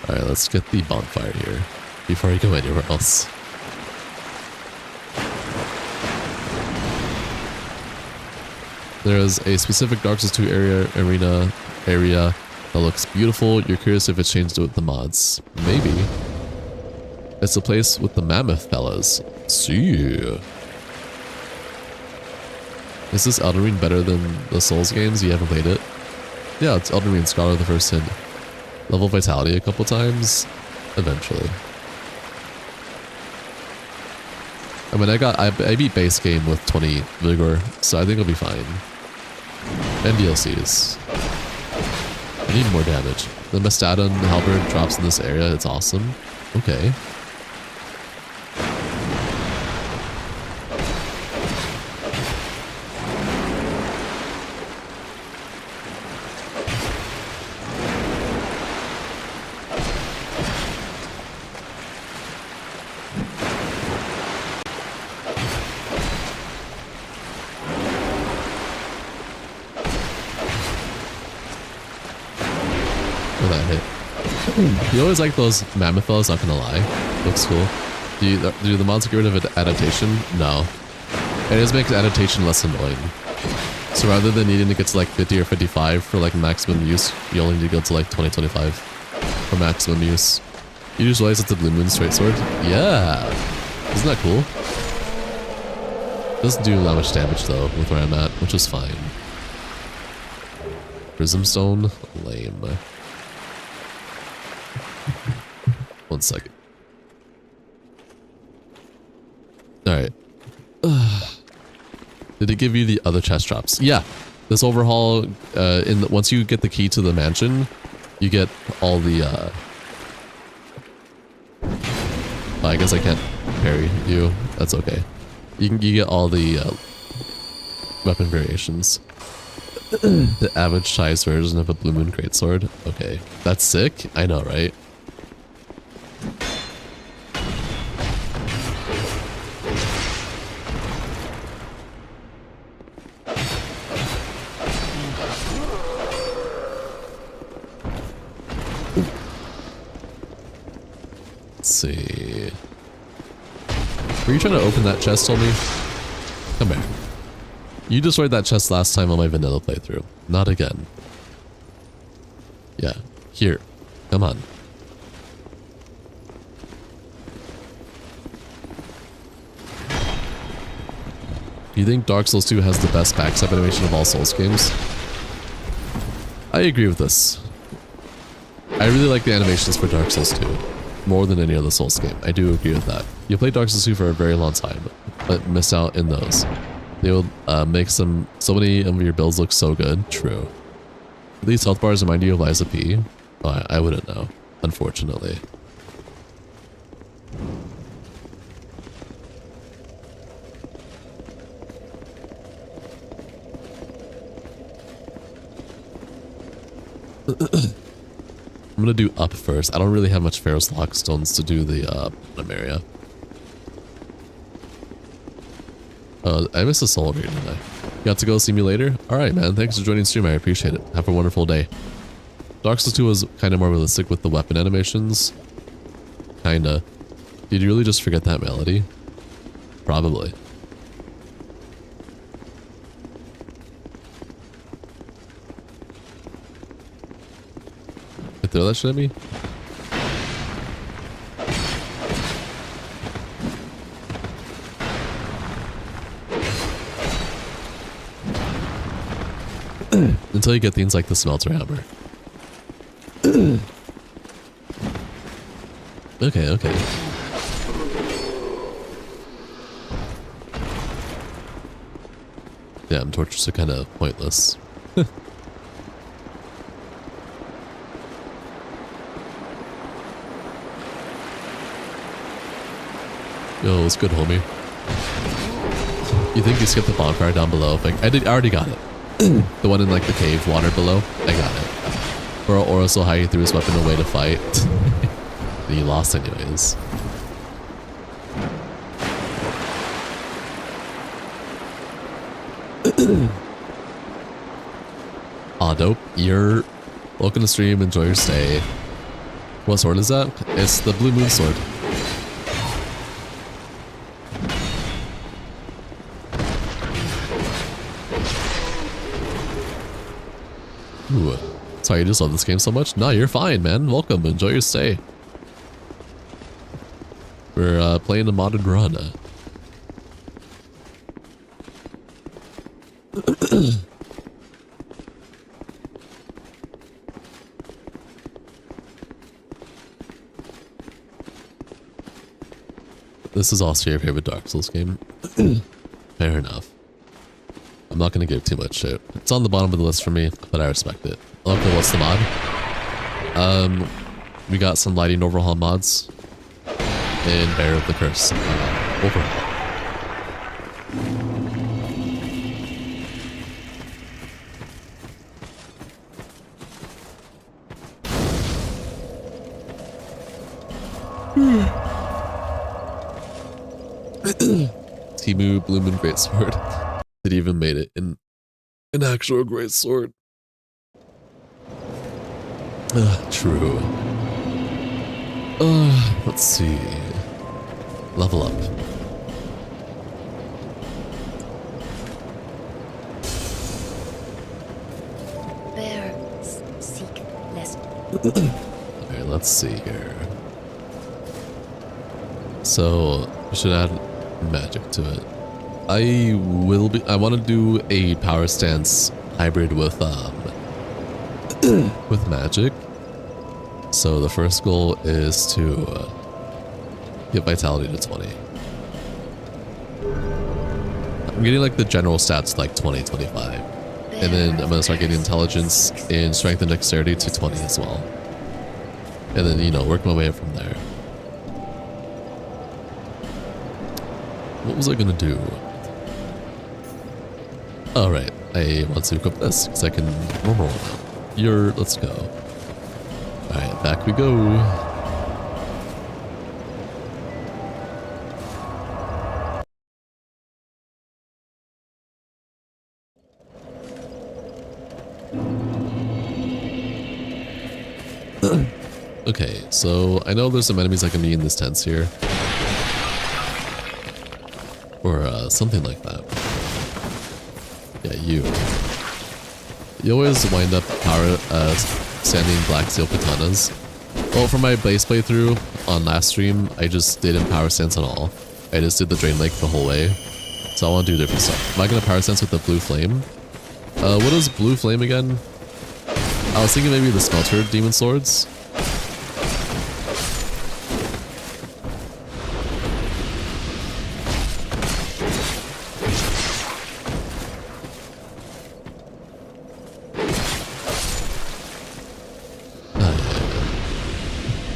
Alright, let's get the bonfire here before we go anywhere else. There is a specific Dark Souls 2 arena area that looks beautiful. You're curious if it's changed with the mods. Maybe. It's a place with the mammoth fellas. See. Is this Elden Ring better than the Souls games? You haven't played it? Yeah, it's Elden Ring Scholar the first hit. Level Vitality a couple times. Eventually. I mean, I beat base game with 20 Vigor, so I think I'll be fine. And DLCs. I need more damage. The Mastodon Halberd drops in this area, it's awesome. Okay. You always like those mammoth fellas, not gonna lie. Looks cool. Do the mods get rid of adaptation? No. It just makes adaptation less annoying. So rather than needing to get to like 50 or 55 for like maximum use, you only need to go to like 20, 25 for maximum use. You just realize it's a Blue Moon straight sword? Yeah! Isn't that cool? Doesn't do that much damage though with where I'm at, which is fine. Prism Stone? Lame. 1 second. Alright. Did it give you the other chest drops? Yeah. This overhaul, once you get the key to the mansion, you get all the, I guess I can't parry you. That's okay. You get all the, weapon variations. The average size version of a Blue Moon Greatsword. Okay, that's sick. I know, right? Let's see. Were you trying to open that chest, homie? Come here. You destroyed that chest last time on my vanilla playthrough. Not again. Yeah. Here. Come on. You think Dark Souls 2 has the best backstab animation of all Souls games? I agree with this. I really like the animations for Dark Souls 2. More than any other Souls game. I do agree with that. You played Dark Souls 2 for a very long time, but miss out in those. They will make so many of your builds look so good. True. These health bars remind you of Liza P. Oh, I wouldn't know, unfortunately. I'm gonna do up first. I don't really have much Pharaoh's Lockstones to do the bottom area. I missed a soul read, didn't I? Got to go see me later? Alright, man. Thanks for joining the stream. I appreciate it. Have a wonderful day. Dark Souls 2 was kind of more realistic with the weapon animations. Kinda. Did you really just forget that melody? Probably. You throw that shit at me? Until you get things like the smelter hammer. Okay. Damn, tortures are kind of pointless. Yo, what's good, homie? You think you skipped the bonfire down below? Like, I already got it. The one in like the cave water below. I got it. Bro, Aura so high he threw his weapon away to fight. And he lost anyways. Aw, dope. You're welcome to stream. Enjoy your stay. What sword is that? It's the Blue Moon sword. Ooh, sorry, you just love this game so much? No, you're fine, man. Welcome. Enjoy your stay. We're playing a modded run. This is also your favorite Dark Souls game. Fair enough. I'm not going to give too much shit. It's on the bottom of the list for me, but I respect it. Okay, what's the mod? We got some lighting overhaul mods. And Bear of the Curse overhaul. Timu Blue Moon Greatsword. It even made it in an actual greatsword. True. Let's see. Level up. Bears seek less. Okay, let's see here. So we should add magic to it. I want to do a power stance hybrid with magic. So the first goal is to get vitality to 20. I'm getting like the general stats like 20, 25. And then I'm going to start getting intelligence and strength and dexterity to 20 as well. And then, you know, work my way up from there. What was I going to do? Alright, I want to equip this because I can normal now. Let's go. Alright, back we go. Okay, so I know there's some enemies I can be in this tents here. Or something like that. Yeah, you. You always wind up standing black steel katanas. Well, for my base playthrough on last stream, I just didn't power stance at all. I just did the drain lake the whole way. So I want to do different stuff. Am I going to power stance with the blue flame? What is blue flame again? I was thinking maybe the smelter demon swords.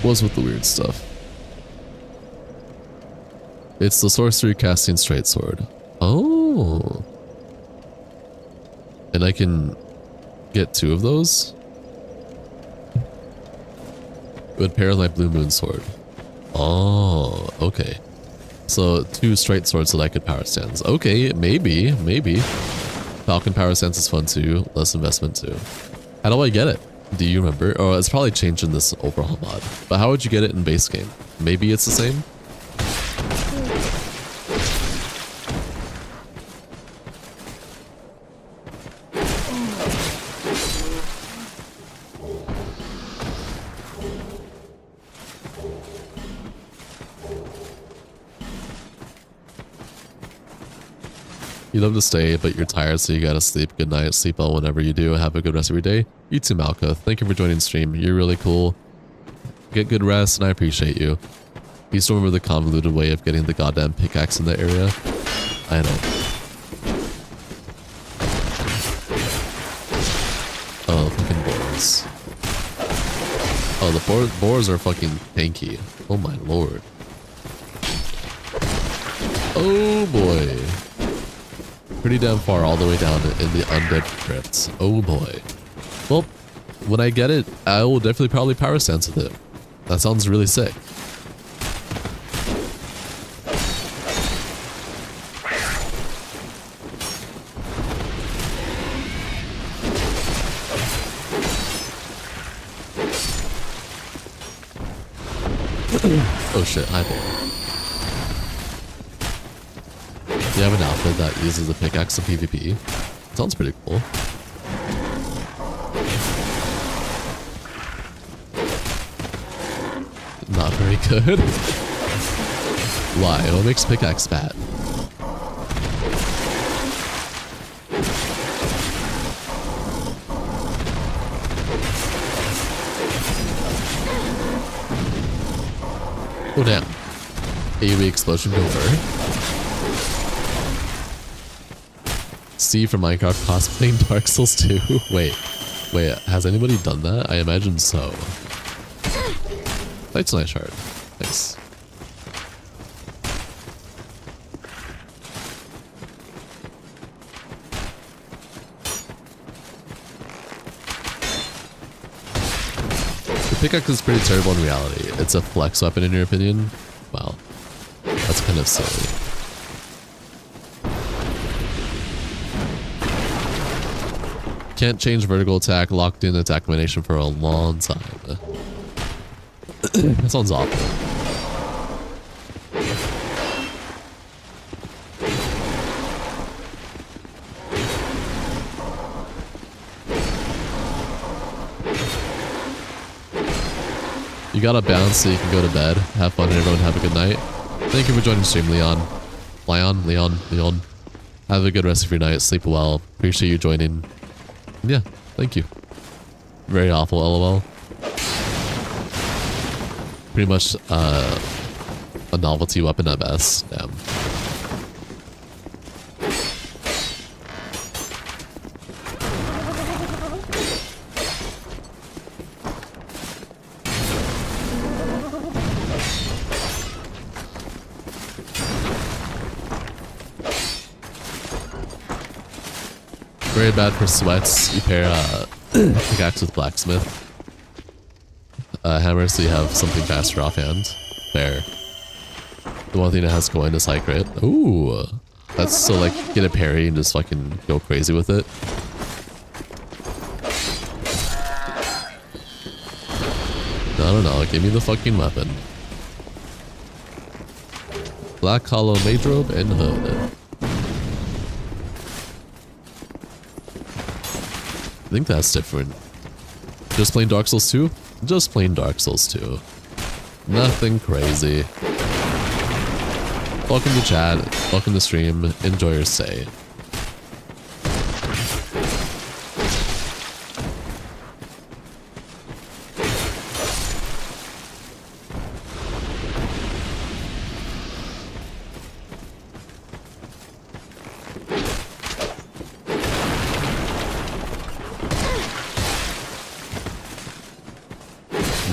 What's with the weird stuff? It's the sorcery casting straight sword. Oh. And I can get 2 of those? It would pair with my blue moon sword. Oh, okay. So 2 straight swords that I could power stance. Okay, maybe. Falcon power stance is fun too. Less investment too. How do I get it? Do you remember? Oh, it's probably changed in this overhaul mod. But how would you get it in base game? Maybe it's the same? You love to stay, but you're tired, so you gotta sleep. Good night. Sleep well whenever you do. Have a good rest of your day. You too, Malka. Thank you for joining the stream. You're really cool. Get good rest, and I appreciate you. You still remember the convoluted way of getting the goddamn pickaxe in the area? I don't. Oh, fucking boars. Oh, the boars are fucking tanky. Oh my lord. Oh boy. Pretty damn far all the way down in the undead crypts. Oh boy. Well, when I get it, I will definitely probably power stance with it. That sounds really sick. Oh shit, hi boy. You have an outfit that uses a pickaxe in PvP. Sounds pretty cool. Not very good. Why? What makes pickaxe bad? Oh damn. AoE explosion over. Steve from Minecraft cosplaying Dark Souls 2. Wait, has anybody done that? I imagine so. That's nice shard. Nice. The pickaxe is pretty terrible in reality. It's a flex weapon in your opinion? Wow. That's kind of silly. Can't change vertical attack, locked in attack combination for a long time. That sounds awful. You gotta bounce so you can go to bed. Have fun everyone, have a good night. Thank you for joining the stream, Leon. Leon. Have a good rest of your night, sleep well. Appreciate you joining. Yeah, thank you. Very awful, lol. Pretty much a novelty weapon at best. Damn. Very bad for sweats. You pair pickaxe with blacksmith. Hammer, so you have something faster offhand. Fair. The one thing that has going is high crit. Ooh. That's so like get a parry and just fucking go crazy with it. No, give me the fucking weapon. Black Hollow Mage Robe and Hood. I think that's different. Just playing Dark Souls 2? Just playing Dark Souls 2. Nothing crazy. Welcome to chat. Welcome to stream. Enjoy your stay.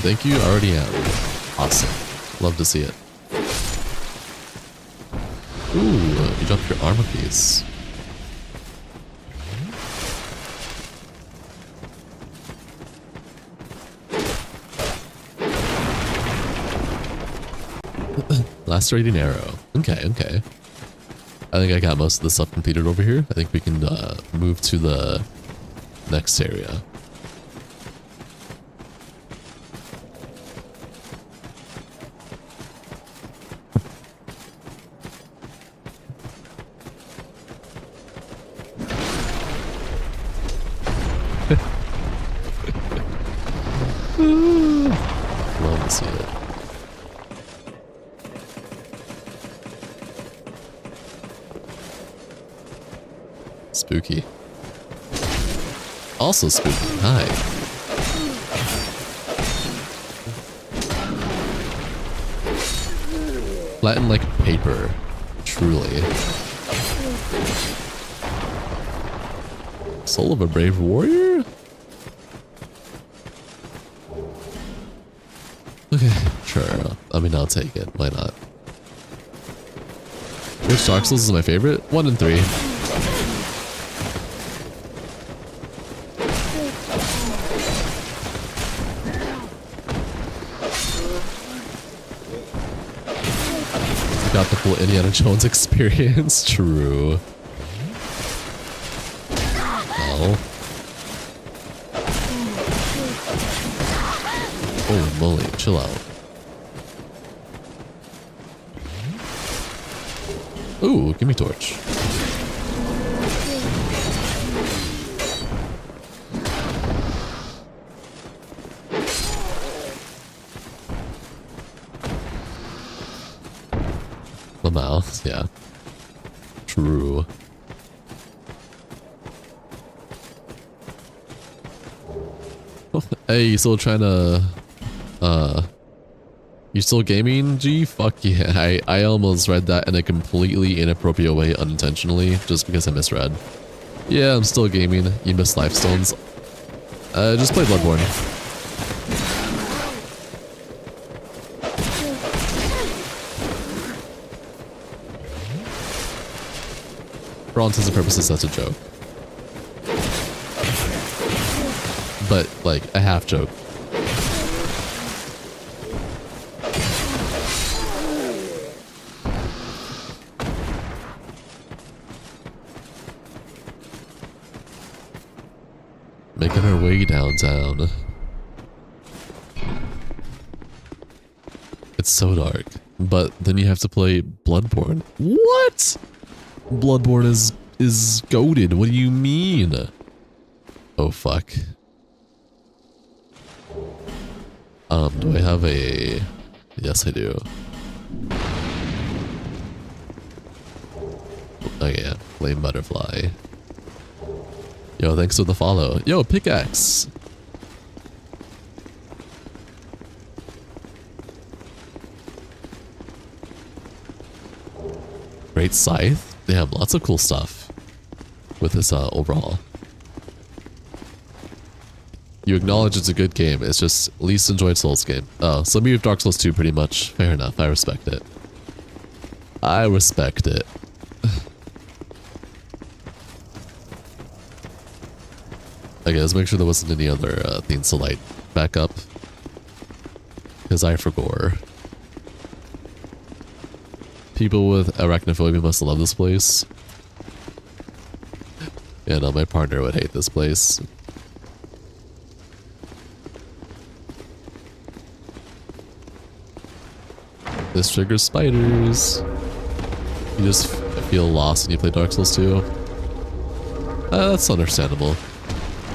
Thank you, already am. Awesome. Love to see it. Ooh, you dropped your armor piece. Lacerating arrow. Okay. I think I got most of the stuff completed over here. I think we can move to the next area. Love to see it. Spooky. Also spooky. Hi. Flatten like paper. Truly. Soul of a brave warrior? Okay, sure. I mean, I'll take it. Why not? Which Dark Souls is my favorite? 1 and 3. Got the full Indiana Jones experience. True. Oh. Holy moly, chill out. Ooh, give me torch. The mouth, yeah. True. Hey, you still trying to you still gaming, G? Fuck yeah. I almost read that in a completely inappropriate way unintentionally, just because I misread. Yeah, I'm still gaming. You missed life stones. Just play Bloodborne. For all intents and purposes, that's a joke. But, like, a half joke. Making our way downtown. It's so dark. But then you have to play Bloodborne. What? Bloodborne is goated. What do you mean? Oh fuck. Do I have a... Yes, I do. Oh yeah, Flame Butterfly. Yo, thanks for the follow. Yo, pickaxe! Great scythe? Damn, lots of cool stuff with this overhaul. You acknowledge it's a good game, it's just least enjoyed Souls game. Oh, so me with Dark Souls 2 pretty much. Fair enough, I respect it. I respect it. Okay, let's make sure there wasn't any other things to light back up. Because I forgot. People with arachnophobia must love this place. Yeah, no, my partner would hate this place. This triggers spiders. You just feel lost when you play Dark Souls 2. That's understandable.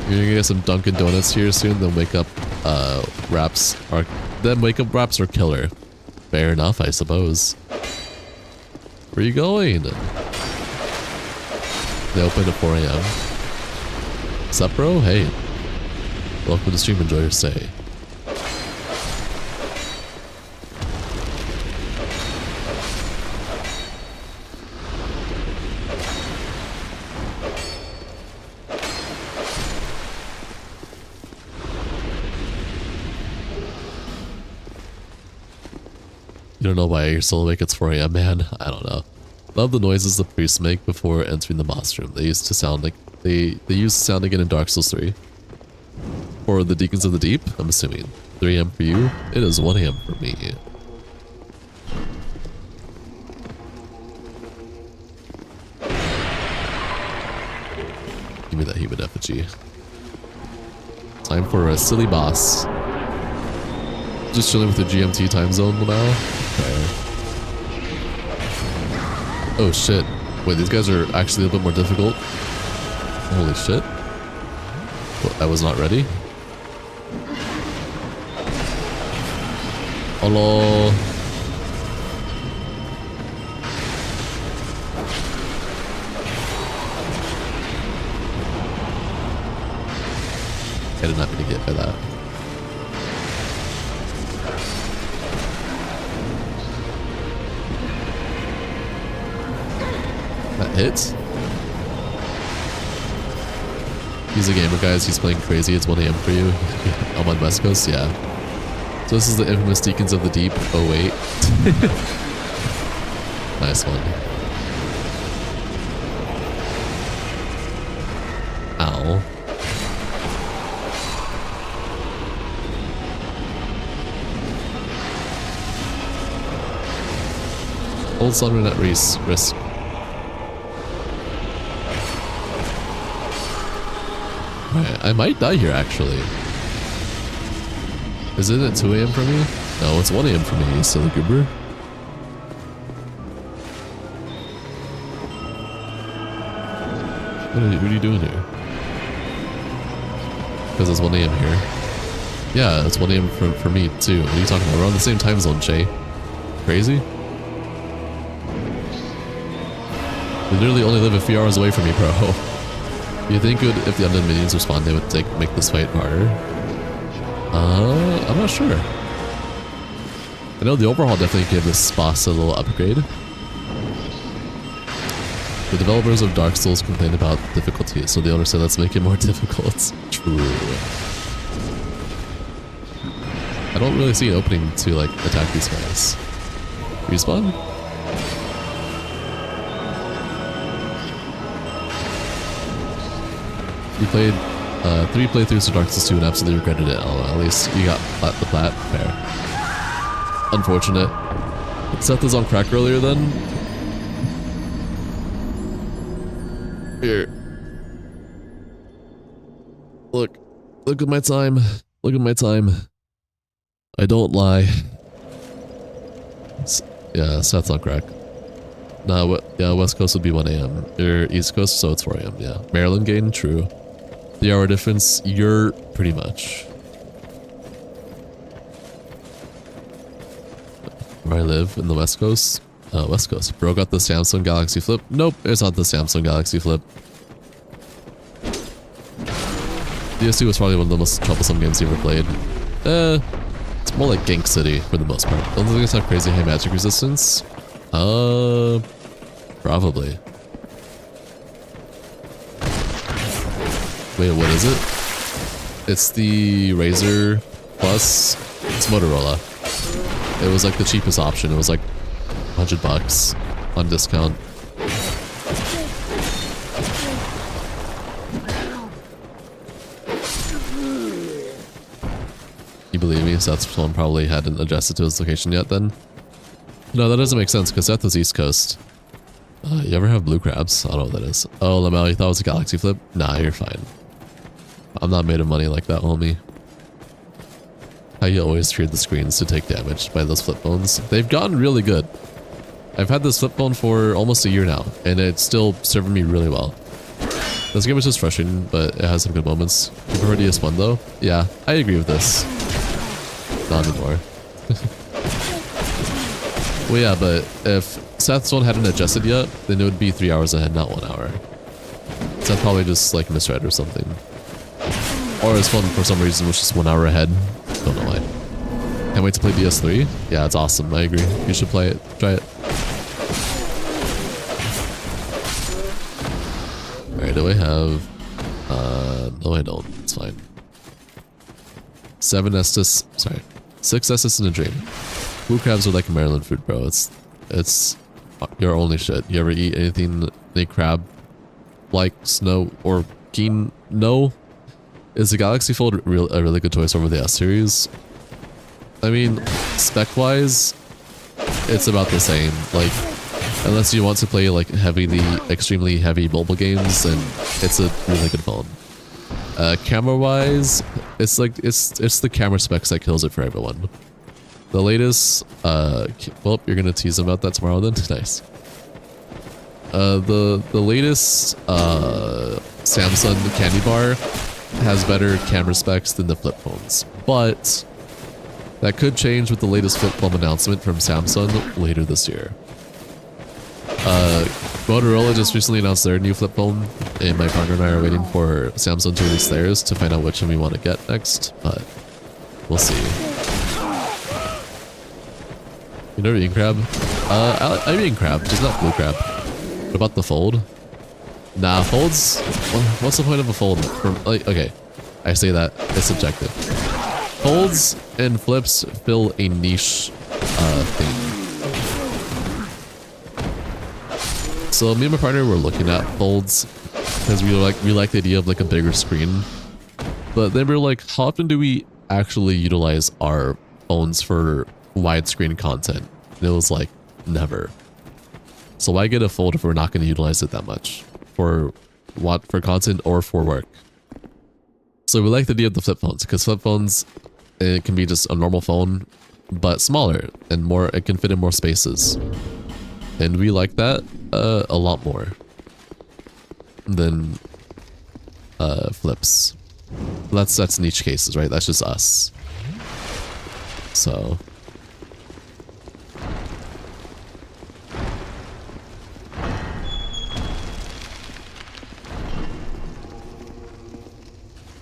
You're gonna get some Dunkin' Donuts here soon, then wake up Raps or Killer. Fair enough, I suppose. Where are you going? They open at 4 a.m. Sup, bro? Hey. Welcome to the stream, enjoy your stay. You don't know why you're still awake, it's 4 a.m, man. I don't know. Love the noises the priests make before entering the boss room. They used to sound like they used to sound again in Dark Souls 3. For the Deacons of the Deep, I'm assuming. 3 a.m. for you? It is 1 a.m. for me. Give me that human effigy. Time for a silly boss. Just chilling with the GMT time zone now? Okay. Oh shit. Wait, these guys are actually a little bit more difficult. Holy shit. Well, I was not ready. Hello. I did not mean to get by that. That hits. He's a gamer, guys. He's playing crazy. It's 1 a.m. for you. I'm on West Coast, yeah. So this is the infamous Deacons of the Deep. Oh wait. Nice one. Ow. Old Sunrun at risk. Right, I might die here actually. Isn't it 2 a.m. for me? No, it's 1 a.m. for me, you silly goober. What are you doing here? Because it's 1 a.m. here. Yeah, it's 1 a.m. for me too. What are you talking about? We're on the same time zone, Shay. Crazy? We literally only live a few hours away from me, bro. You think if the undead minions respond, they would make this fight harder? I'm not sure. I know the overhaul definitely gave this boss a little upgrade. The developers of Dark Souls complained about difficulty, so the owner said let's make it more difficult. True. I don't really see an opening to like attack these guys. Respawn? You played 3 playthroughs of Dark Souls 2 and absolutely regretted it. Oh, at least you got the plat. Fair. Unfortunate. Seth was on crack earlier then. Here. Look at my time. Look at my time. I don't lie. Yeah, Seth's on crack. Nah, yeah, West Coast would be 1 a.m. You're East Coast, so it's 4 a.m. Yeah. Maryland gain, true. The hour difference, you're pretty much. Where I live in the West Coast. West Coast. Bro got the Samsung Galaxy Flip. Nope, it's not the Samsung Galaxy Flip. DS2 was probably one of the most troublesome games he ever played. It's more like Gank City for the most part. Don't think it's have crazy high magic resistance. Probably. Wait, what is it? It's the Razer Plus. It's Motorola. It was like the cheapest option. It was like $100 on discount. believe me, Seth's phone probably hadn't adjusted to his location yet then. No, that doesn't make sense because Seth was East Coast. You ever have blue crabs? I don't know what that is. Oh, Lamel, you thought it was a galaxy flip? Nah, you're fine. I'm not made of money like that, homie. How you always feared the screens to take damage by those flip phones. They've gotten really good. I've had this flip phone for almost a year now, and it's still serving me really well. This game is just frustrating, but it has some good moments. You prefer DS1 though? Yeah, I agree with this. Not anymore. Well, yeah, but if Seth's phone hadn't adjusted yet, then it would be 3 hours ahead, not 1 hour. Seth probably just like misread or something. Or his phone for some reason was just 1 hour ahead. Don't know why. Can't wait to play DS3. Yeah, it's awesome. I agree. You should play it. Try it. Alright, do I have... no I don't. It's fine. 7 Estus... Sorry. 6 Estus in a dream. Blue crabs are like Maryland food, bro. It's your only shit. You ever eat anything, any crab like snow or keen? No. Is the Galaxy Fold a really good choice over the S series? I mean, spec-wise, it's about the same. Like, unless you want to play like extremely heavy mobile games, then it's a really good phone. Camera-wise, it's like it's the camera specs that kills it for everyone. The latest, well, you're gonna tease about that tomorrow then? Nice. The latest Samsung Candy Bar has better camera specs than the flip phones, but that could change with the latest flip phone announcement from Samsung later this year. Motorola just recently announced their new flip phone, and my partner and I are waiting for Samsung to release theirs to find out which one we want to get next, but we'll see. You never eaten crab? I've eaten crab, just not blue crab. What about the fold? Nah, folds? What's the point of a fold? Like, okay, I say that, it's subjective. Folds and flips fill a niche thing. So me and my partner were looking at folds because we like the idea of like a bigger screen. But then we were like, how often do we actually utilize our phones for widescreen content? And it was like, never. So why get a fold if we're not going to utilize it that much? For what? For content or for work? So we like the idea of the flip phones because flip phones, it can be just a normal phone, but smaller and more, it can fit in more spaces. And we like that a lot more than flips. That's niche cases, right? That's just us. So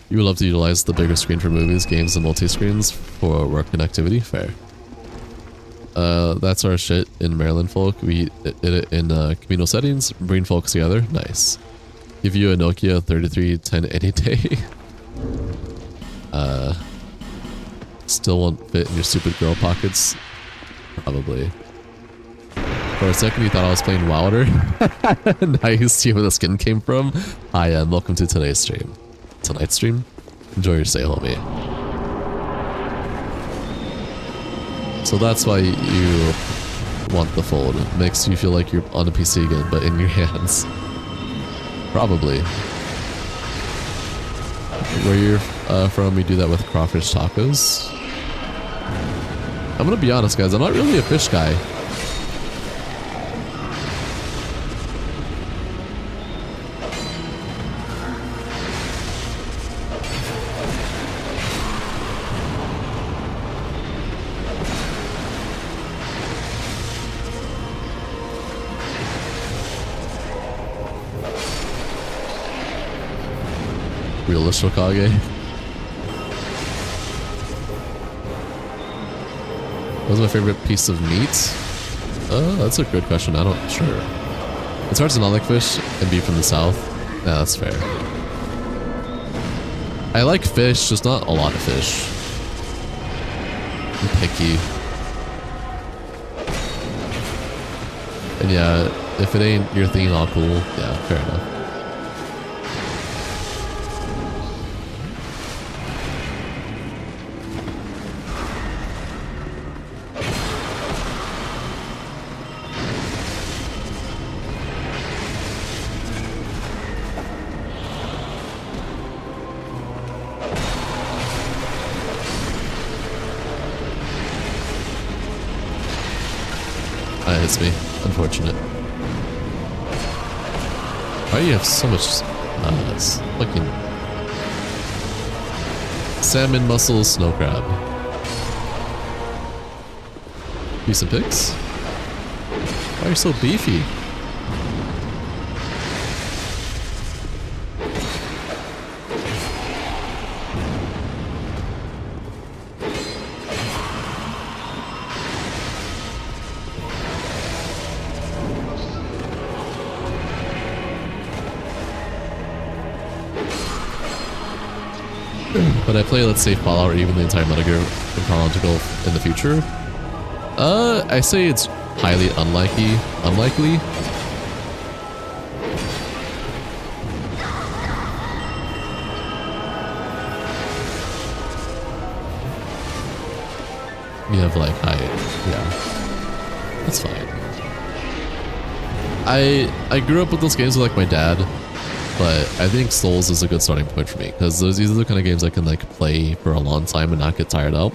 you would love to utilize the bigger screen for movies, games, and multi-screens for work and activity? Fair. That's our shit in Maryland folk. We did it in communal settings, bring folks together. Nice. Give you a Nokia 3310 any day. Still won't fit in your stupid girl pockets? Probably. For a second you thought I was playing Wilder? Now you see where the skin came from? Hi, and welcome to today's stream. Tonight's stream? Enjoy your stay, homie. So that's why you want the fold. It makes you feel like you're on a PC again, but in your hands. Probably. Where you're from, we do that with crawfish tacos. I'm gonna be honest, guys, I'm not really a fish guy. Realist Hokage. What was my favorite piece of meat? That's a good question. I'm not sure. It's hard to not like fish and be from the south. Yeah, that's fair. I like fish, just not a lot of fish. I'm picky. And yeah, if it ain't your thing, all cool. Yeah, fair enough. That hits me. Unfortunate. Why do you have so much fucking salmon, mussel, snow crab? Decent picks? Why are you so beefy? But I play, let's say, Fallout or even the entire Metal Gear chronological in the future. I say it's highly unlikely. You have like yeah, that's fine. I grew up with those games with like my dad, but I think Souls is a good starting point for me because these are the kind of games I can like play for a long time and not get tired out,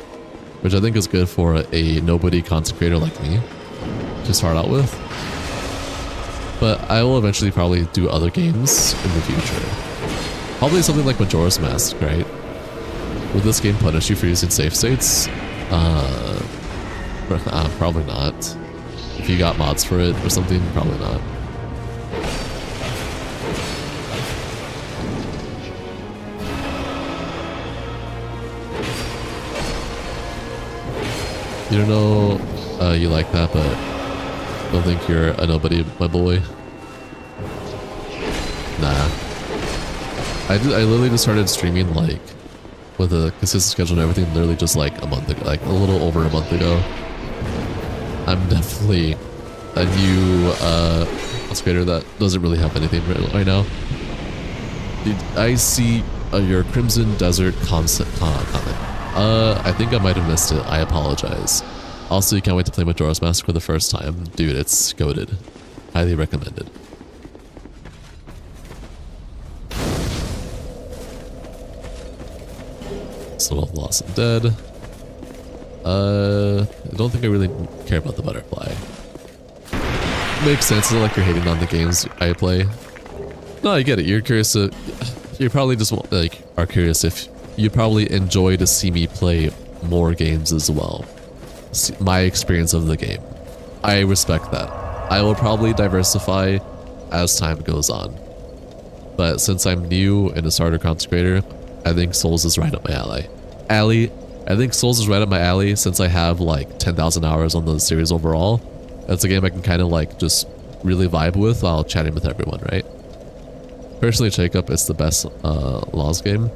which I think is good for a nobody content creator like me to start out with. But I will eventually probably do other games in the future. Probably something like Majora's Mask, right? Would this game punish you for using save states? Probably not. If you got mods for it or something, probably not. You don't know you like that, but don't think you're a nobody, my boy. Nah. I literally just started streaming like with a consistent schedule and everything literally just like a month ago, like a little over a month ago. I'm definitely a new creator that doesn't really have anything right now. Did I see your Crimson Desert comment? I think I might have missed it. I apologize. Also, you can't wait to play Majora's Mask for the first time. Dude, it's goated. Highly recommended. Soul of Lost and Dead. I don't think I really care about the butterfly. Makes sense. It's not like you're hating on the games I play. No, I get it. You're curious to... You probably just like are curious if you probably enjoy to see me play more games as well. My experience of the game. I respect that. I will probably diversify as time goes on. But since I'm new and a starter content creator, I think Souls is right up my alley. I think Souls is right up my alley since I have like 10,000 hours on the series overall. That's a game I can kind of like just really vibe with while chatting with everyone, right? Personally, Jacob, it's the best Laws game.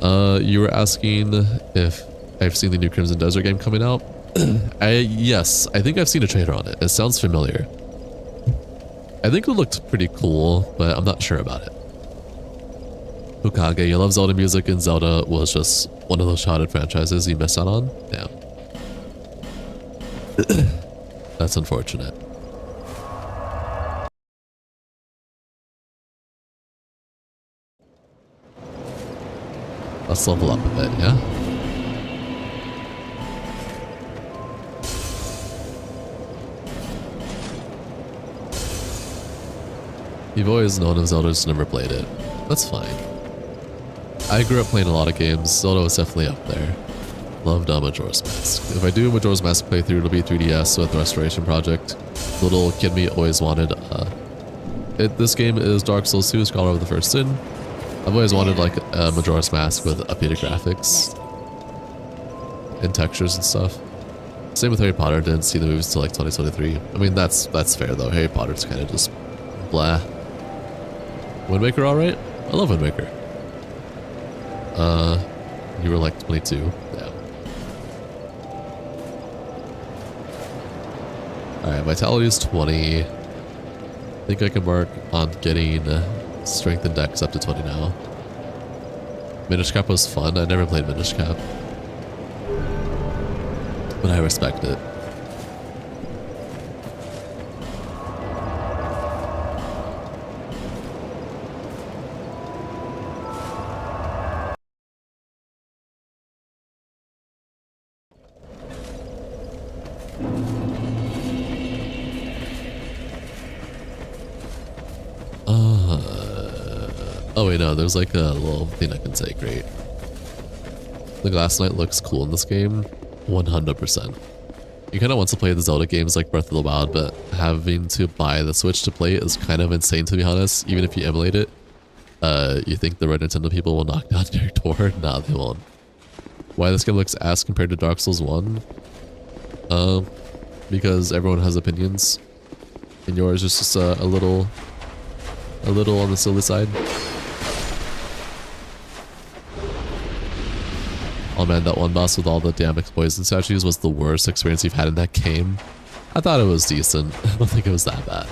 You were asking if I've seen the new Crimson Desert game coming out. Yes, I think I've seen a trailer on it. It sounds familiar. I think it looked pretty cool, but I'm not sure about it. Hokage, you love Zelda music, and Zelda was just one of those childhood franchises you missed out on? Damn. That's unfortunate. Let's level up a bit, yeah? You've always known of Zelda, just never played it. That's fine. I grew up playing a lot of games. Zelda was definitely up there. Loved Majora's Mask. If I do a Majora's Mask playthrough, it'll be 3DS with the Restoration Project. Little kid me always wanted. This game is Dark Souls 2, Scholar of the First Sin. I've always wanted like a Majora's Mask with updated graphics and textures and stuff. Same with Harry Potter. Didn't see the movies till like 2023. I mean, that's fair though. Harry Potter's kind of just blah. Wind Waker, all right. I love Wind Waker. You were like 22. Yeah. All right, vitality is 20. I think I can work on getting strength and dex up to 20 now. Minish Cap was fun. I never played Minish Cap, but I respect it. Oh wait, no, there's like a little thing I can take, great. The Glass Knight looks cool in this game, 100%. You kind of want to play the Zelda games like Breath of the Wild, but having to buy the Switch to play it is kind of insane, to be honest. Even if you emulate it, you think the Red Nintendo people will knock down your door? Nah, they won't. Why this game looks ass compared to Dark Souls 1? Because everyone has opinions, and yours is just a little on the silly side. Oh man, that one boss with all the damn poison statues was the worst experience you've had in that game. I thought it was decent. I don't think it was that bad.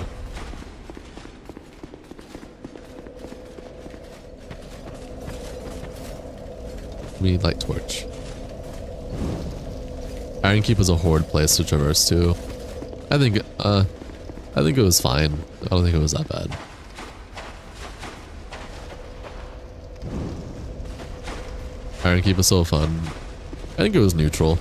Light torch. Iron Keep is a horrid place to traverse to. I think it was fine. I don't think it was that bad. Iron Keep is so fun. I think it was neutral.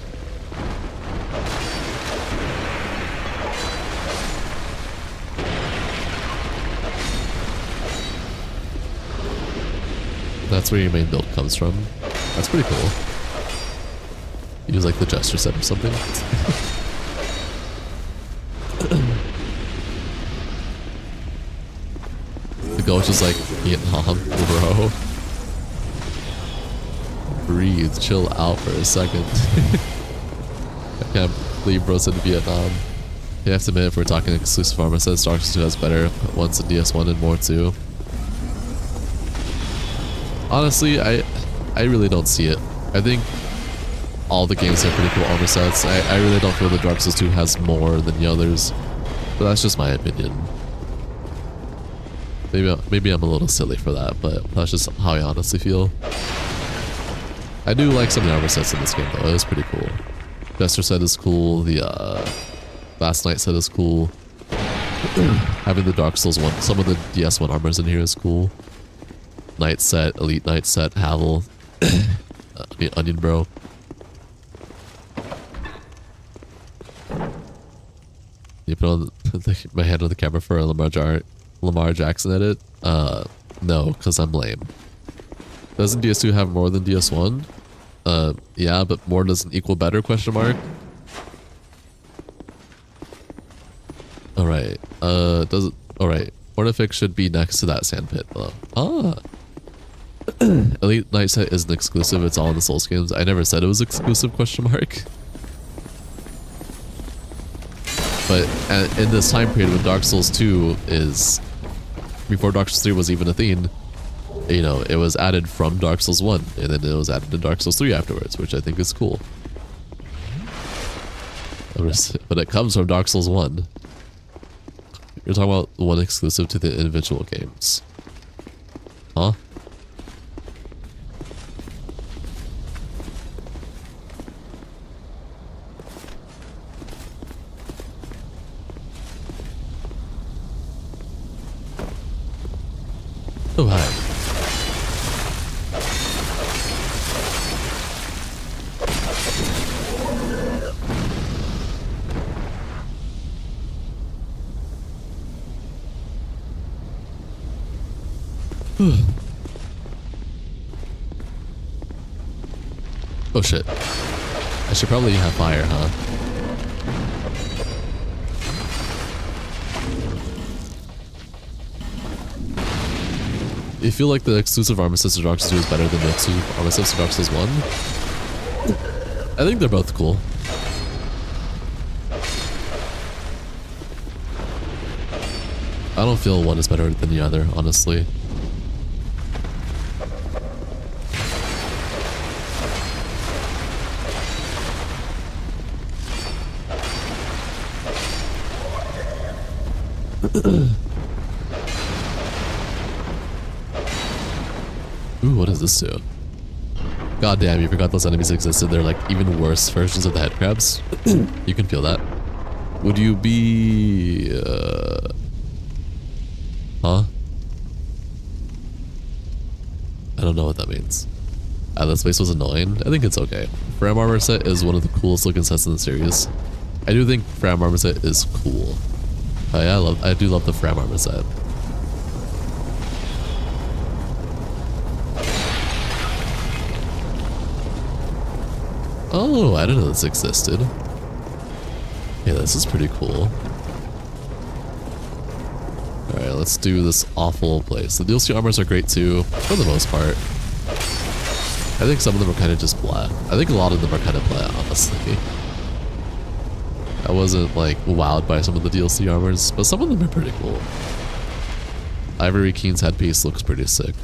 That's where your main build comes from. That's pretty cool. Use like the gesture set or something. The ghost is like, Vietnam, bro. Breathe, chill out for a second. I can't believe bro said Vietnam. You have to admit, if we're talking exclusive armor sets, Dark Souls 2 has better ones in DS1 and more too. Honestly, I really don't see it. I think all the games have pretty cool armor sets. I really don't feel that Dark Souls 2 has more than the others, but that's just my opinion. Maybe I'm a little silly for that, but that's just how I honestly feel. I do like some of the armor sets in this game though. It was pretty cool. Jester set is cool. The Last Knight set is cool. Having the Dark Souls 1, some of the DS1 armors in here is cool. Knight set, Elite Knight set, Havel, Onion Bro. You put on my hand on the camera for a Lamar Jackson edit? No, because I'm lame. Doesn't DS2 have more than DS1? Yeah, but more doesn't equal better, question mark? Alright, alright. Mortifix should be next to that sandpit below. Ah! Elite Knight set isn't exclusive, it's all in the Souls games. I never said it was exclusive, question mark. But in this time period when Dark Souls 2 is... Before Dark Souls 3 was even a thing, you know, it was added from Dark Souls 1, and then it was added to Dark Souls 3 afterwards, which I think is cool. But it comes from Dark Souls 1. You're talking about the one exclusive to the individual games. Huh? Oh, hi. Oh shit. I should probably have fire, huh? You feel like the exclusive armor sets of Dark Souls 2 is better than the exclusive armor sets of Dark Souls 1? I think they're both cool. I don't feel one is better than the other, honestly. Ooh, what does this do? God damn, you forgot those enemies existed. They're like even worse versions of the head crabs. You can feel that. Would you be... Huh? I don't know what that means. This space was annoying. I think it's okay. Fram Armor set is one of the coolest looking sets in the series. I do think Fram Armor set is cool. Oh yeah, I do love the Fram Armor set. Oh, I didn't know this existed. Yeah, this is pretty cool. Alright, let's do this awful place. The DLC armors are great too, for the most part. I think some of them are kind of just blah. I think a lot of them are kind of blah, honestly. I wasn't like wowed by some of the DLC armors, but some of them are pretty cool. Ivory Keen's headpiece looks pretty sick.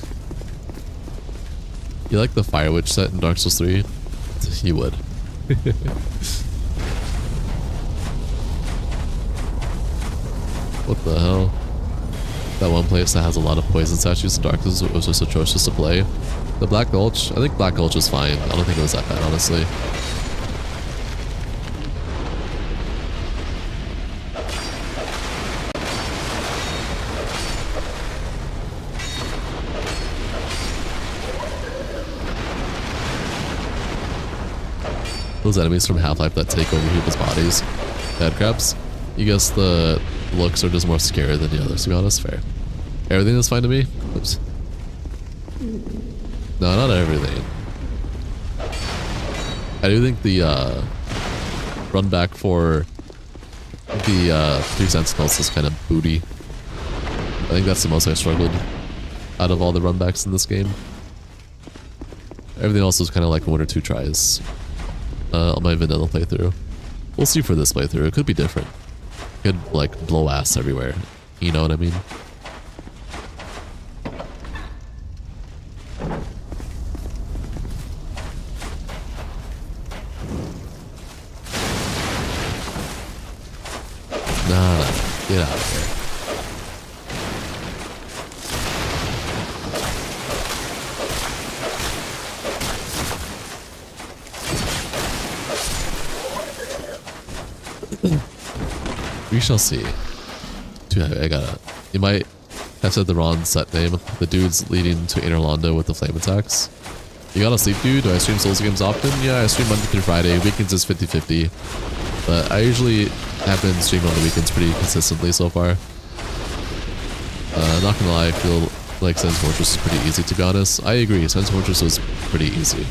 You like the Fire Witch set in Dark Souls 3? You would. What the hell? That one place that has a lot of poison statues in Dark Souls was just atrocious to play. The Black Gulch? I think Black Gulch was fine. I don't think it was that bad, honestly. Those enemies from Half-Life that take over people's bodies. Bad crabs. You guess the looks are just more scary than the others, to be honest. Fair. Everything is fine to me? Oops. No, not everything. I do think the run back for the 3 Sentinels is kind of booty. I think that's the most I struggled out of all the runbacks in this game. Everything else was kind of like 1 or 2 tries on my vanilla playthrough. We'll see for this playthrough. It could be different. It could like blow ass everywhere. You know what I mean? Nah, get out of here. We shall see. Dude, I gotta... You might have said the wrong set name. The dude's leading to Inner Londo with the flame attacks. You gotta sleep, dude? Do I stream Souls games often? Yeah, I stream Monday through Friday. Weekends is 50-50. But I usually have been streaming on the weekends pretty consistently so far. Not gonna lie, I feel like Sense Fortress is pretty easy, to be honest. I agree, Sense Fortress was pretty easy.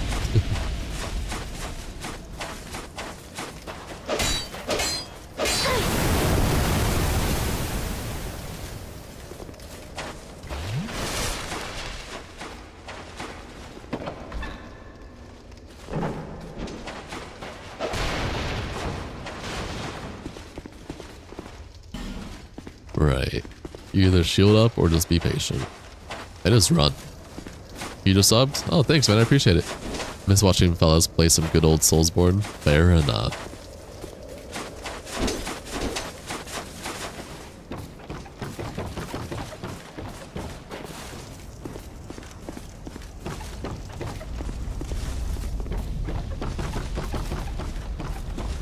Right. You either shield up or just be patient. And just run. You just subbed? Oh, thanks, man. I appreciate it. Miss watching fellas play some good old Soulsborne. Fair enough.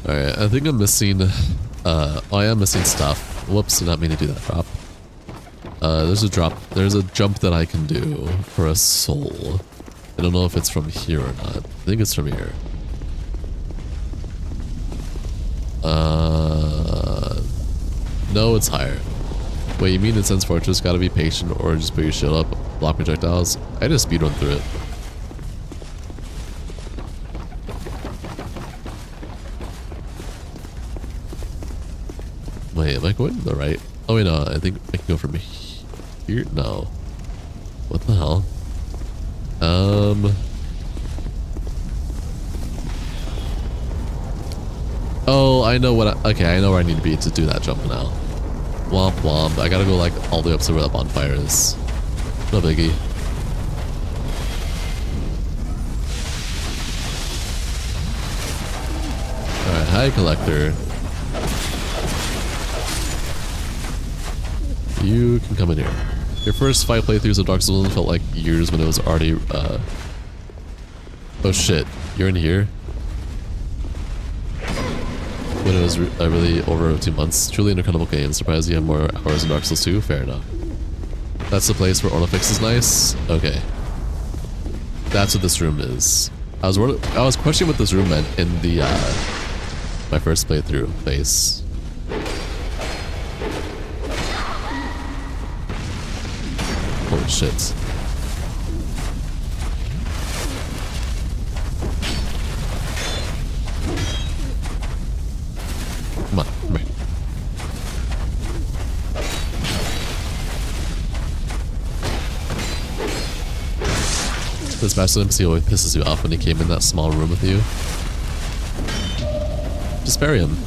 Alright, I think I'm missing... I am missing stuff. Whoops, did not mean to do that drop. There's a jump that I can do for a soul. I don't know if it's from here or not. I think it's from here. No, it's higher. Wait, you mean in Sense Fortress gotta be patient or just put your shield up, block projectiles? I just speedrun through it. Wait, am I going to the right? Oh wait, no, I think I can go from here. No. What the hell? Oh, I know what okay, I know where I need to be to do that jump now. Womp womp. I gotta go like all the way up to where the bonfire is. No biggie. Alright, hi collector. You can come in here. Your first 5 playthroughs of Dark Souls felt like years when it was already, Oh shit, you're in here? When it was really over 2 months. Truly an incredible game. Surprised you have more hours in Dark Souls 2? Fair enough. That's the place where Ornifix is nice? Okay. That's what this room is. I was questioning what this room meant in the, my first playthrough phase. Holy shit. Come on, come here. This master NPC always pisses you off when he came in that small room with you. Just bury him.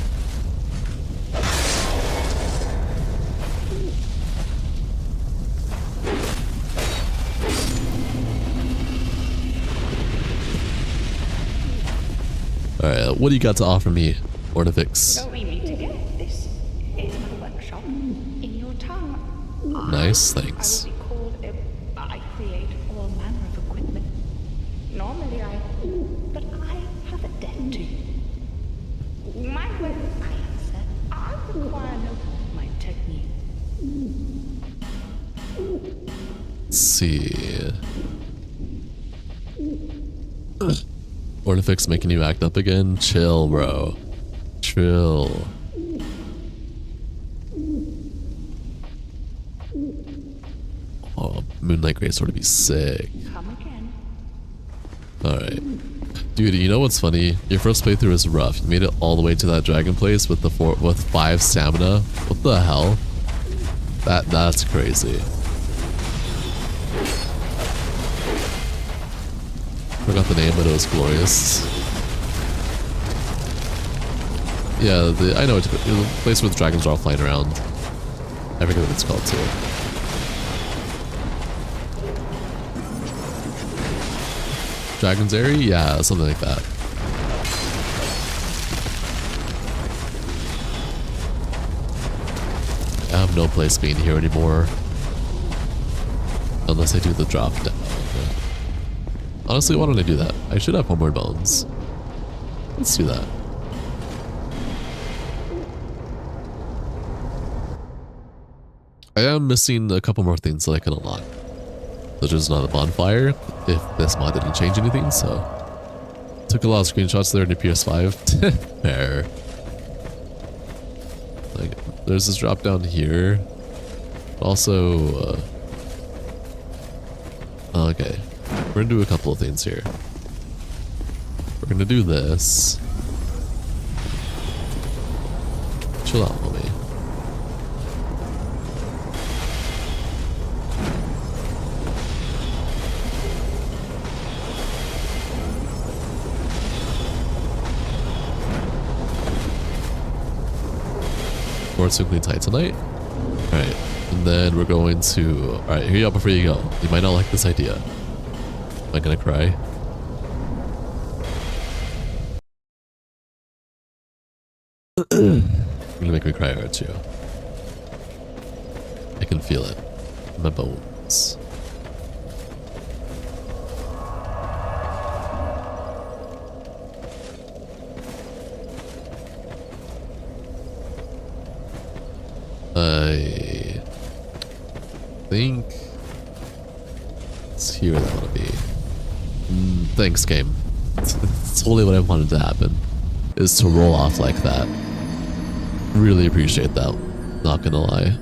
Alright, what do you got to offer me, Ornifix? So we meet again. This is my workshop. In your tongue, Nice, thanks. I will be called I create all manner of equipment. Normally but I have a debt to you. My way, I answer. I require no my technique. Let's see. Ornifix making you act up again? Chill, bro. Chill. Oh, Moonlight Greatsword would be sick. Come again. Alright. Dude, you know what's funny? Your first playthrough is rough. You made it all the way to that dragon place with with 5 stamina. What the hell? That's crazy. Forgot the name, but it was glorious. Yeah, I know it's the place where the dragons are all flying around. I forget what it's called too. Dragon's Airy? Yeah, something like that. I have no place being here anymore. Unless I do the drop down. Honestly, why don't I do that? I should have homeward bones. Let's do that. I am missing a couple more things that I can unlock. Such as not a bonfire, if this mod didn't change anything, so. Took a lot of screenshots there in the PS5. Fair. Like, there's this drop down here. Also, okay. We're gonna do a couple of things here. We're gonna do this. Chill out, homie. Quartz and titanite. Alright. And then we're going to... Alright, here you go before you go. You might not like this idea. Am I gonna cry? You're gonna make me cry, aren't you? I can feel it in my bones. I think it's here that I want to be. Thanks, game. It's totally what I wanted to happen, is to roll off like that. Really appreciate that, not gonna lie.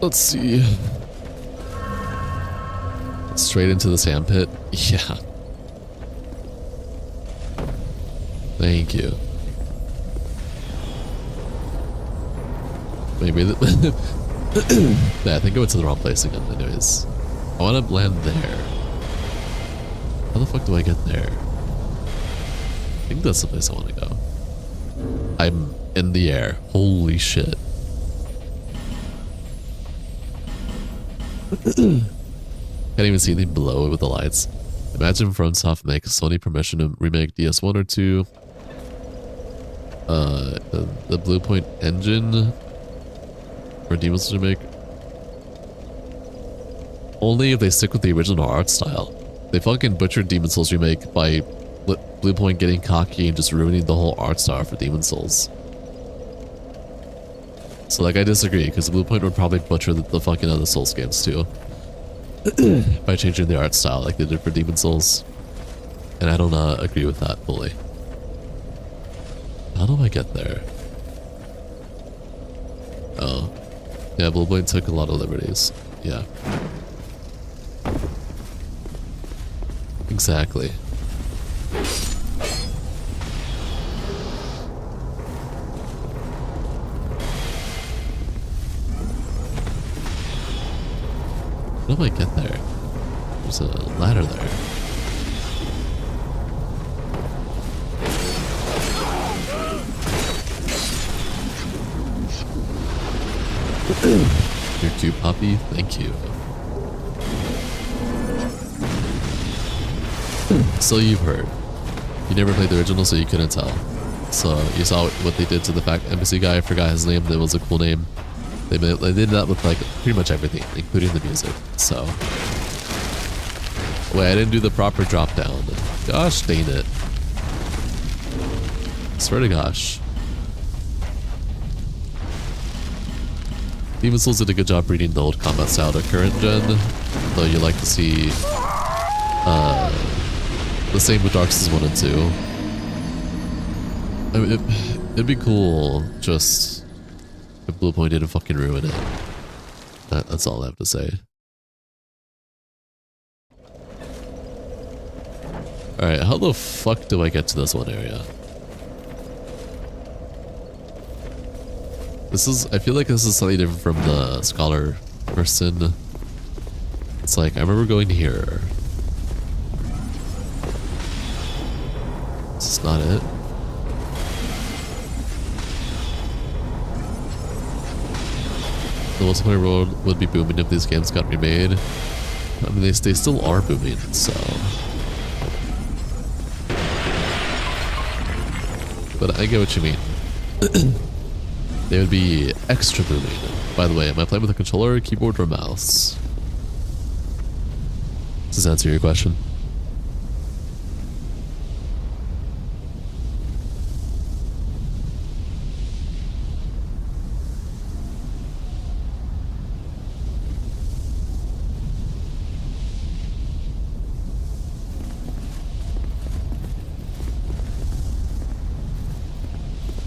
Let's see. Straight into the sand pit? Yeah. Thank you. Maybe yeah, I think I went to the wrong place again anyways. I want to land there. How the fuck do I get there? I think that's the place I want to go. I'm in the air. Holy shit. Can't even see anything below it with the lights. Imagine FromSoft makes Sony permission to remake DS1 or 2. The Blue Point engine for Demon's Souls remake. Only if they stick with the original art style. They fucking butchered Demon's Souls remake by Blue Point getting cocky and just ruining the whole art style for Demon's Souls. So like I disagree, because Blue Point would probably butcher the fucking other Souls games too. By changing the art style like they did for Demon's Souls. And I don't agree with that fully. How do I get there? Oh. Yeah, Blue Point took a lot of liberties. Yeah. Exactly. How do I get there? There's a ladder there. You're cute, puppy. Thank you. So you've heard. You never played the original, so you couldn't tell. So you saw what they did to the fact NPC guy. I forgot his name. That was a cool name. They did that with like pretty much everything, including the music. So wait, I didn't do the proper drop down. Gosh dang it! Swear to gosh. Demon Souls did a good job reading the old combat style to current gen, though you like to see the same with Dark Souls 1 and 2. I mean, it'd be cool just if Bluepoint didn't fucking ruin it. That's all I have to say. Alright, how the fuck do I get to this one area? I feel like this is slightly different from the Scholar person. It's like, I remember going here. This is not it. The multiplayer world would be booming if these games got remade. I mean, they still are booming, so. But I get what you mean. They would be extra booming. By the way, am I playing with a controller, keyboard, or mouse? Does this answer your question?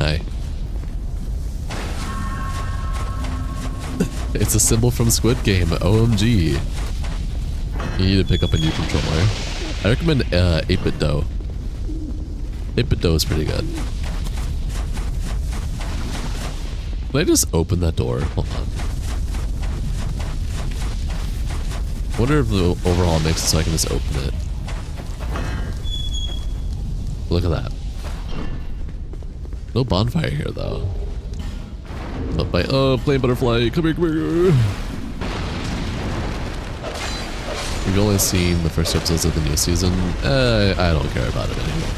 Hi. It's a symbol from Squid Game. OMG. You need to pick up a new controller. I recommend 8-bit dough. 8-bit dough is pretty good. Can I just open that door? Hold on. I wonder if the overhaul makes it so I can just open it. Look at that. No bonfire here though. But by plane butterfly, come here, come here. We've only seen the first episodes of the new season. I don't care about it anymore.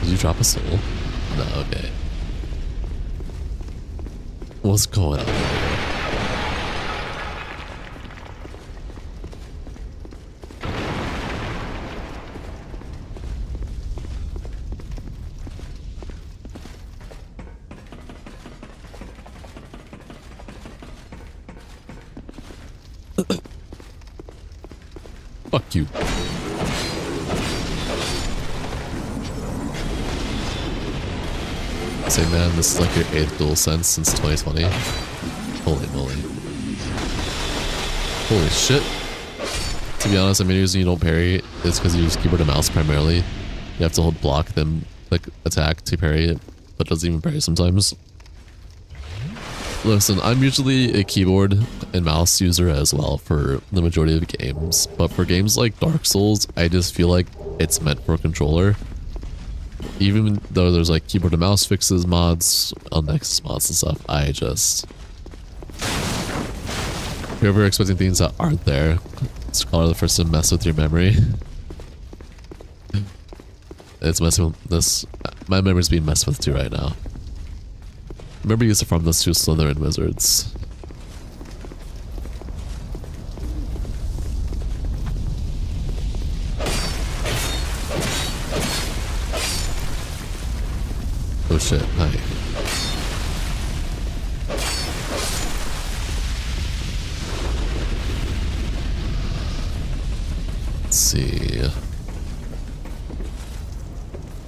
Did you drop a soul? No, okay. What's going on here? Fuck you. Say, man, this is like your 8th DualSense since 2020. Holy moly. Holy shit. To be honest, the main reason you don't parry is because you use keyboard and mouse primarily. You have to hold block, then click attack to parry it, but it doesn't even parry sometimes. Listen, I'm usually a keyboard and mouse user as well for the majority of games, but for games like Dark Souls, I just feel like it's meant for a controller. Even though there's like keyboard and mouse fixes, mods, on Nexus mods and stuff, I just... If you're ever expecting things that aren't there, Scholar the first to mess with your memory. It's messing with this. My memory's being messed with too right now. Remember, you used to farm those 2 Slytherin wizards. Oh shit, hi. Let's see.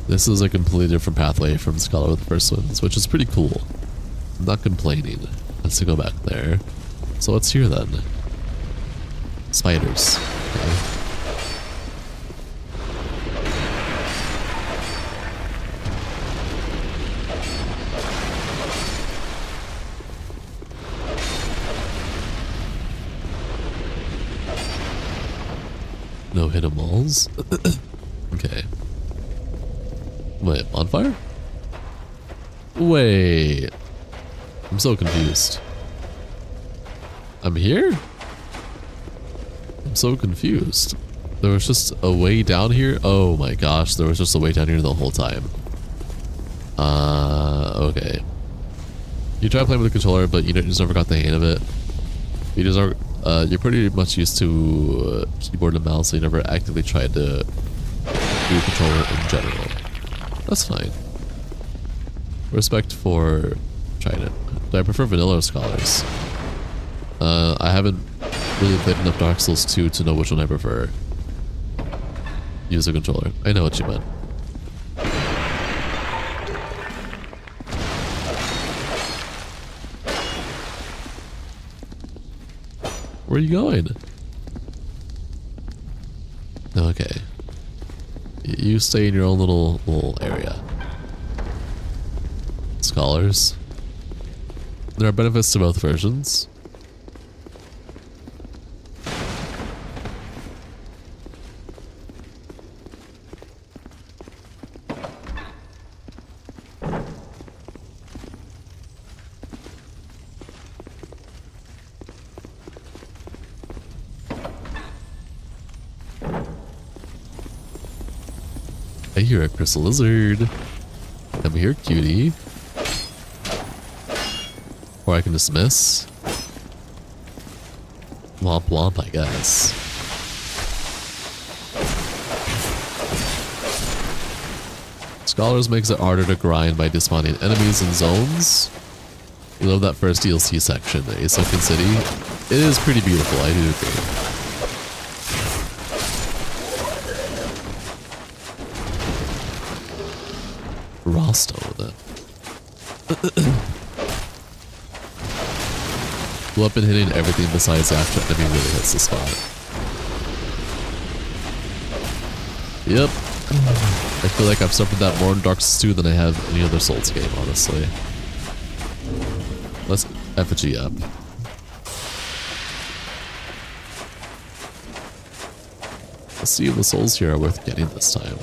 This is a completely different pathway from Scholar with the first ones, which is pretty cool. I'm not complaining. Let's go back there. So what's here then? Spiders. Okay. No hidden walls? Okay. Wait, bonfire? Wait. I'm so confused. I'm here? I'm so confused. There was just a way down here? Oh my gosh, there was just a way down here the whole time. Okay. You try playing with the controller, but you just never got the hang of it. You just are, you're pretty much used to keyboard and mouse, so you never actively tried to do controller in general. That's fine. Respect for trying it. Do I prefer vanilla or Scholars? I haven't really played enough Dark Souls 2 to know which one I prefer. Use a controller. I know what you meant. Where are you going? Okay. You stay in your own little area. Scholars. There are benefits to both versions. Hey, you're a crystal lizard. Come here, cutie. Or I can dismiss. Womp womp, I guess. Scholars makes it harder to grind by despawning enemies in zones. You love that first DLC section, A Sunken City. It is pretty beautiful, I do agree. Rawstone. Weapon hitting everything besides after enemy really hits the spot. Yep. I feel like I've suffered that more in Dark Souls 2 than I have any other Souls game, honestly. Let's effigy up. Let's see if the souls here are worth getting this time.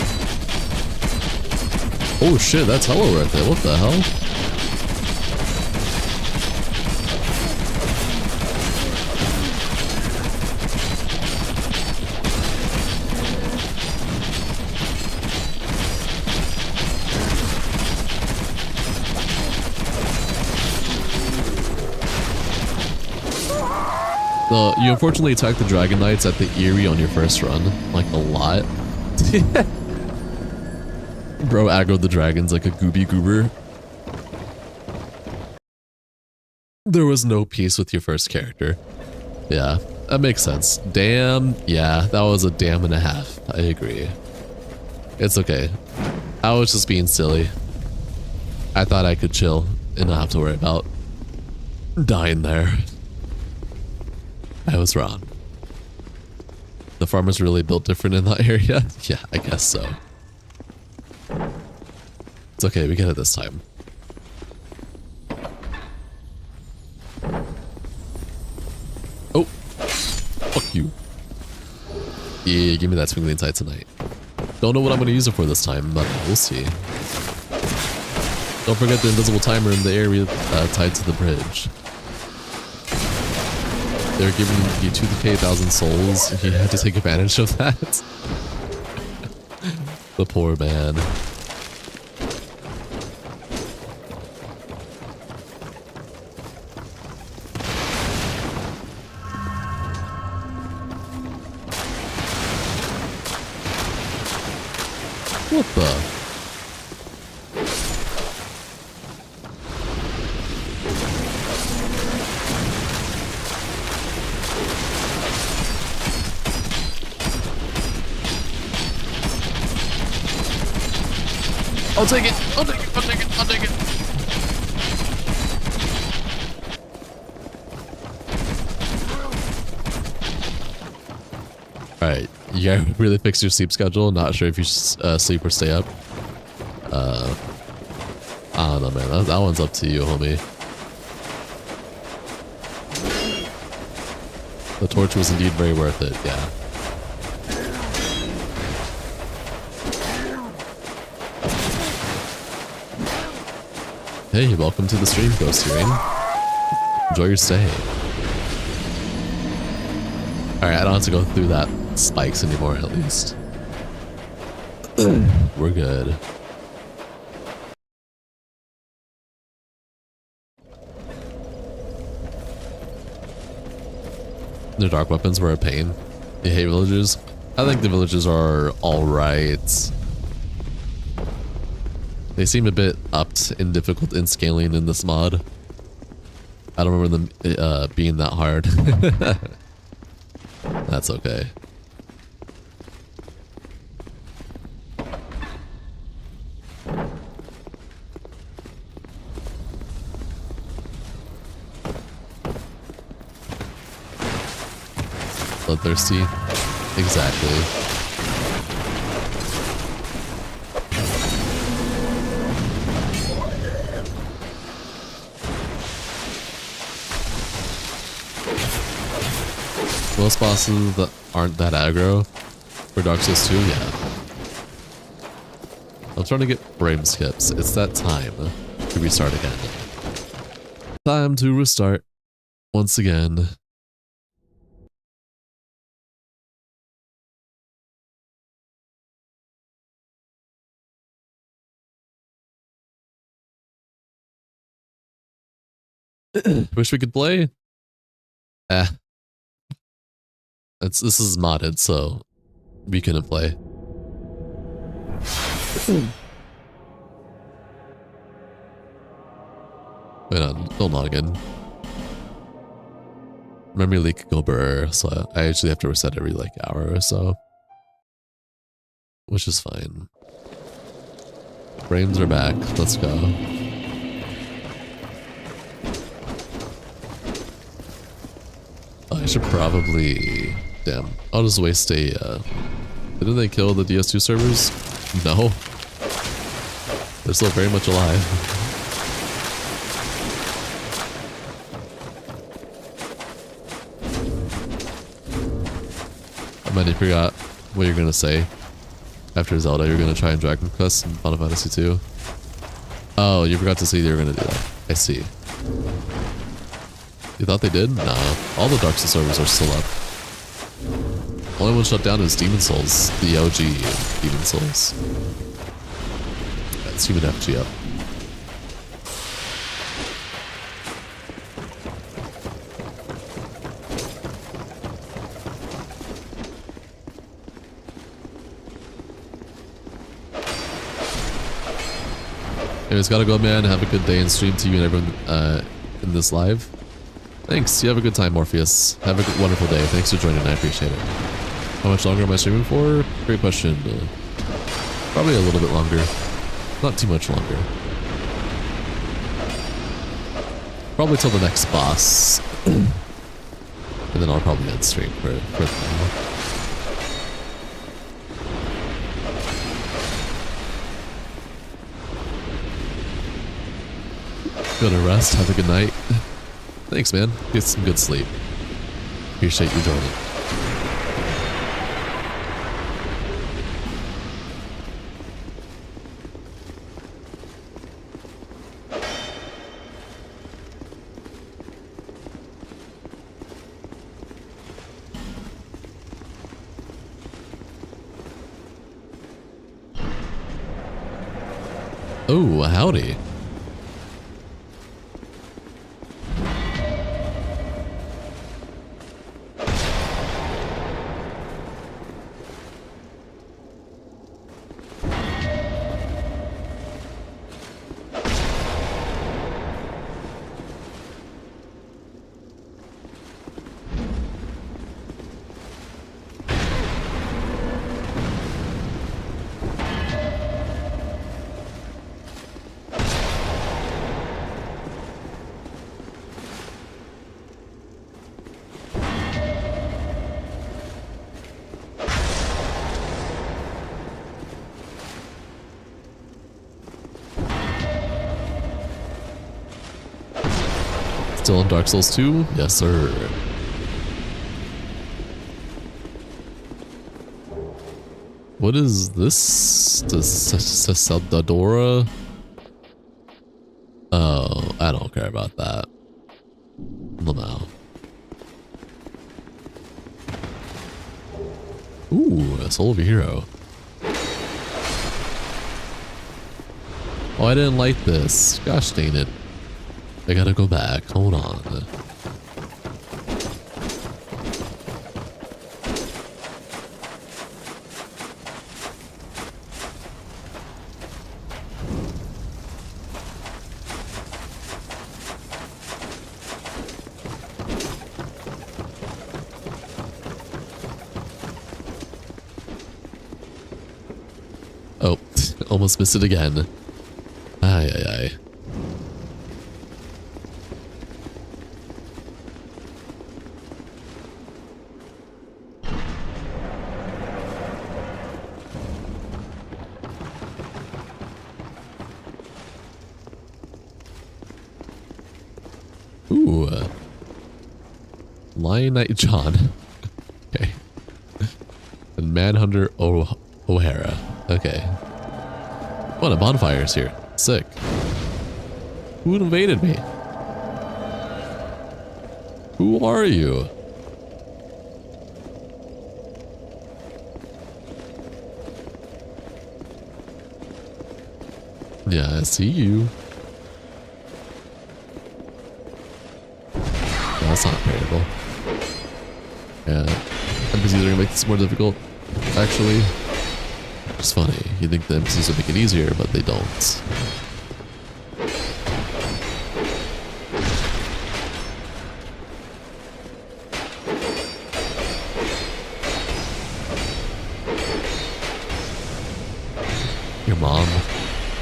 Oh shit, that's hella right there. What the hell? You unfortunately attacked the Dragon Knights at the Eyrie on your first run. Like, a lot. Bro aggroed the dragons like a gooby goober. There was no peace with your first character. Yeah, that makes sense. Damn, yeah, that was a damn and a half. I agree. It's okay. I was just being silly. I thought I could chill and not have to worry about dying there. I was wrong. The farmers really built different in that area? Yeah, I guess so. It's okay, we get it this time. Oh! Fuck you. Yeah, give me that twinkling sight tonight. Don't know what I'm going to use it for this time, but we'll see. Don't forget the invisible timer in the area tied to the bridge. They're giving you 2,000 souls. You have to take advantage of that. The poor man. What the? I'll take it. I'll take it. I'll take it. I'll take it. All right, you gotta really fix your sleep schedule. Not sure if you should sleep or stay up. I don't know, man. That one's up to you, homie. The torch was indeed very worth it, yeah. Hey, welcome to the stream, Ghost Hearing. Enjoy your stay. Alright, I don't have to go through that spikes anymore, at least. We're good. The dark weapons were a pain. You hate villagers? I think the villagers are alright. They seem a bit upped and difficult in scaling in this mod. I don't remember them being that hard. That's okay. Bloodthirsty? Exactly. Most bosses that aren't that aggro for Dark Souls 2, yeah. I'm trying to get frame skips. It's that time to restart again. Time to restart once again. Wish we could play? This is modded, so we couldn't play. Wait on, don't log in. Memory leak go blur, so I actually have to reset every like hour or so. Which is fine. Frames are back, let's go. I should probably... Damn, I'll just waste a... Didn't they kill the DS2 servers? No. They're still very much alive. I might have forgot what you're gonna say. After Zelda, you're gonna try and Dragon Quest and Final Fantasy 2. Oh, you forgot to say you were gonna do that. I see. You thought they did? Nah. All the Dark Souls servers are still up. Only one shut down is Demon Souls. The OG Demon Souls. Let's keep an FG up. Anyways, gotta go, man. Have a good day and stream to you and everyone in this live. Thanks. You have a good time, Morpheus. Have a wonderful day. Thanks for joining. I appreciate it. How much longer am I streaming for? Great question. Probably a little bit longer. Not too much longer. Probably till the next boss. And then I'll probably end stream for now. Go to rest. Have a good night. Thanks, man. Get some good sleep. Appreciate you joining. Oh, howdy. Still in Dark Souls 2? Yes, sir. What is this? Dora? Oh, I don't care about that. Lamau. Ooh, a soul of a hero. Oh, I didn't like this. Gosh dang it. I gotta go back. Hold on. Oh, almost missed it again. Ay, ay, ay. Ooh. Lion Knight John. Okay. And Manhunter O'Hara. Okay. What, a bonfire's here. Sick. Who invaded me? Who are you? Yeah, I see you. No, that's not variable. Yeah. NPCs are gonna make this more difficult, actually. It's funny. You think the NPCs would make it easier, but they don't. Your mom.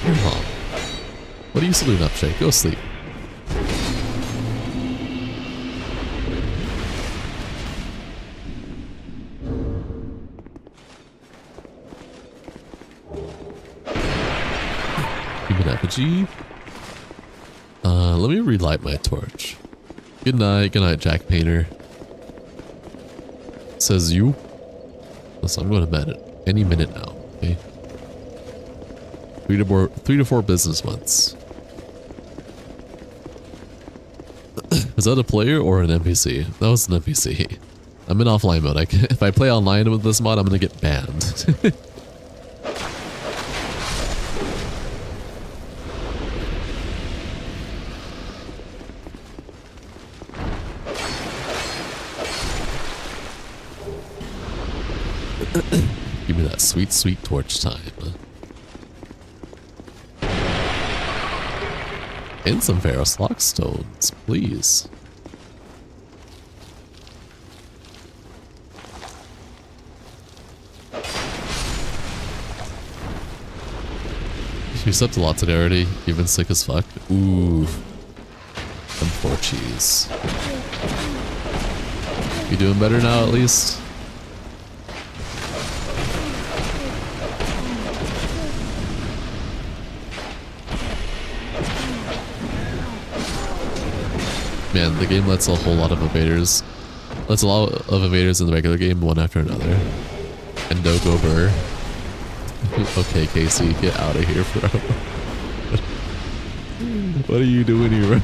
Your mom. What are you still doing up, Shay? Go sleep. Human effigy. Let me relight my torch. Good night, Jack Painter. Says you. Listen, I'm going to bed at any minute now. Okay. 3 to 4 business months. Was that a player or an NPC? That was an NPC. I'm in offline mode. If I play online with this mod, I'm gonna get banned. Give me that sweet, sweet torch time. And some Ferrous Lockstones, please. You slept a lot today already. You've been sick as fuck. Ooh. And 4 cheese. You doing better now, at least? Man, the game lets a whole lot of invaders. Lets a lot of invaders in the regular game, one after another. And no go burr. Okay, Casey, get out of here, bro. What are you doing here, bro?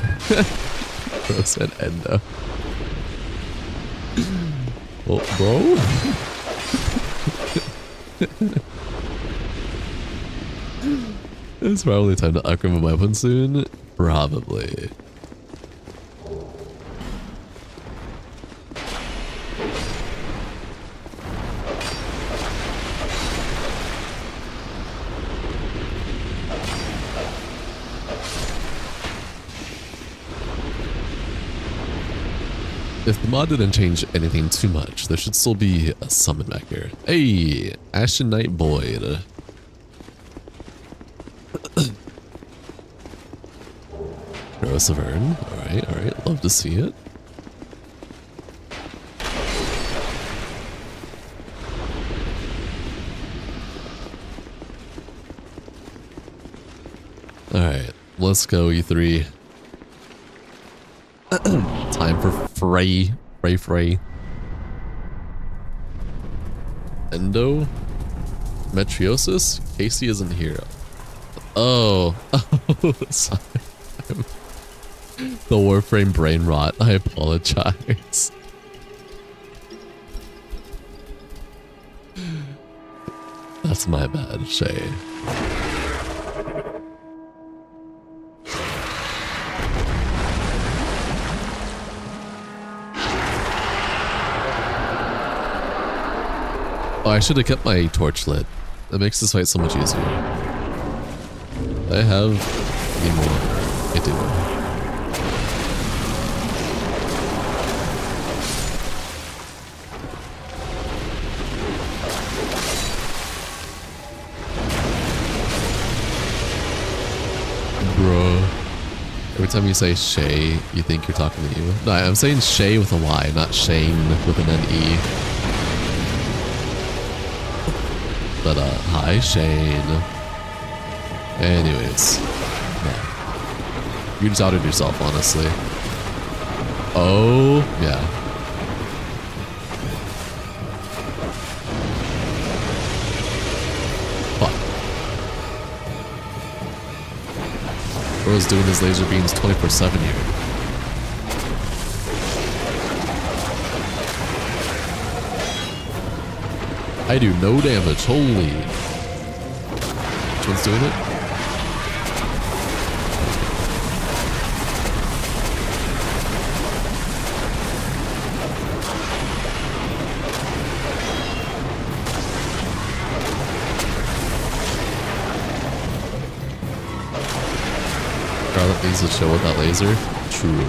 Bro said endo. Oh, bro? It's probably time to upgrade my weapon soon. Probably. If the mod didn't change anything too much, there should still be a summon back here. Hey, Ashen Knight Boyd. Hero Severn. Alright. Love to see it. Alright, let's go, E3. Time for Frey. Frey. Endo? Metriosis? Casey isn't here. Oh. Oh, sorry. The Warframe brain rot. I apologize. That's my bad, Shay. Oh, I should have kept my torch lit. That makes this fight so much easier. I have any more? I do. Bro. Every time you say Shay, you think you're talking to you. No, I'm saying Shay with a Y, not Shane with an N-E. But, hi, Shane. Anyways. Yeah. You just outed yourself, honestly. Oh, yeah. Fuck. Bro's doing his laser beams 24/7 here. I do no damage, holy. Which one's doing it? Charlotte needs to chill with that laser? True.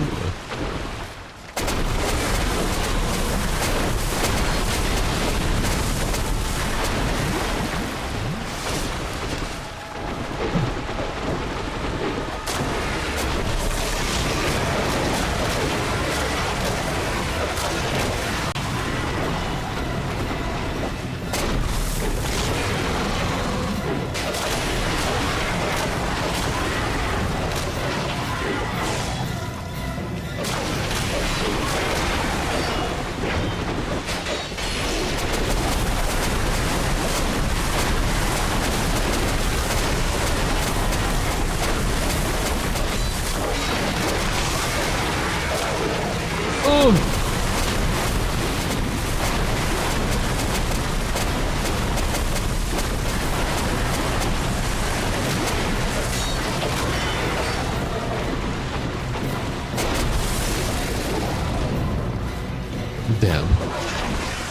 Damn.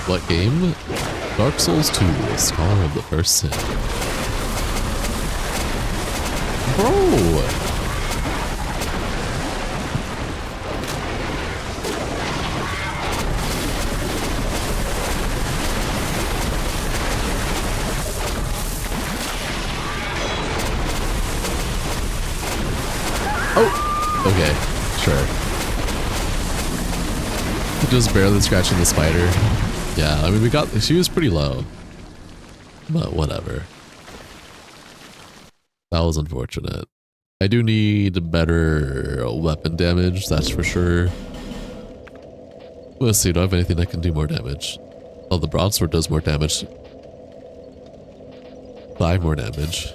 What game? Dark Souls 2, Scholar of the First Sin. Bro! Oh! Okay, sure. Just barely scratching the spider. Yeah, I mean, she was pretty low. But whatever. That was unfortunate. I do need better weapon damage, that's for sure. Let's see, do I have anything that can do more damage? Oh, the broadsword does more damage. 5 more damage.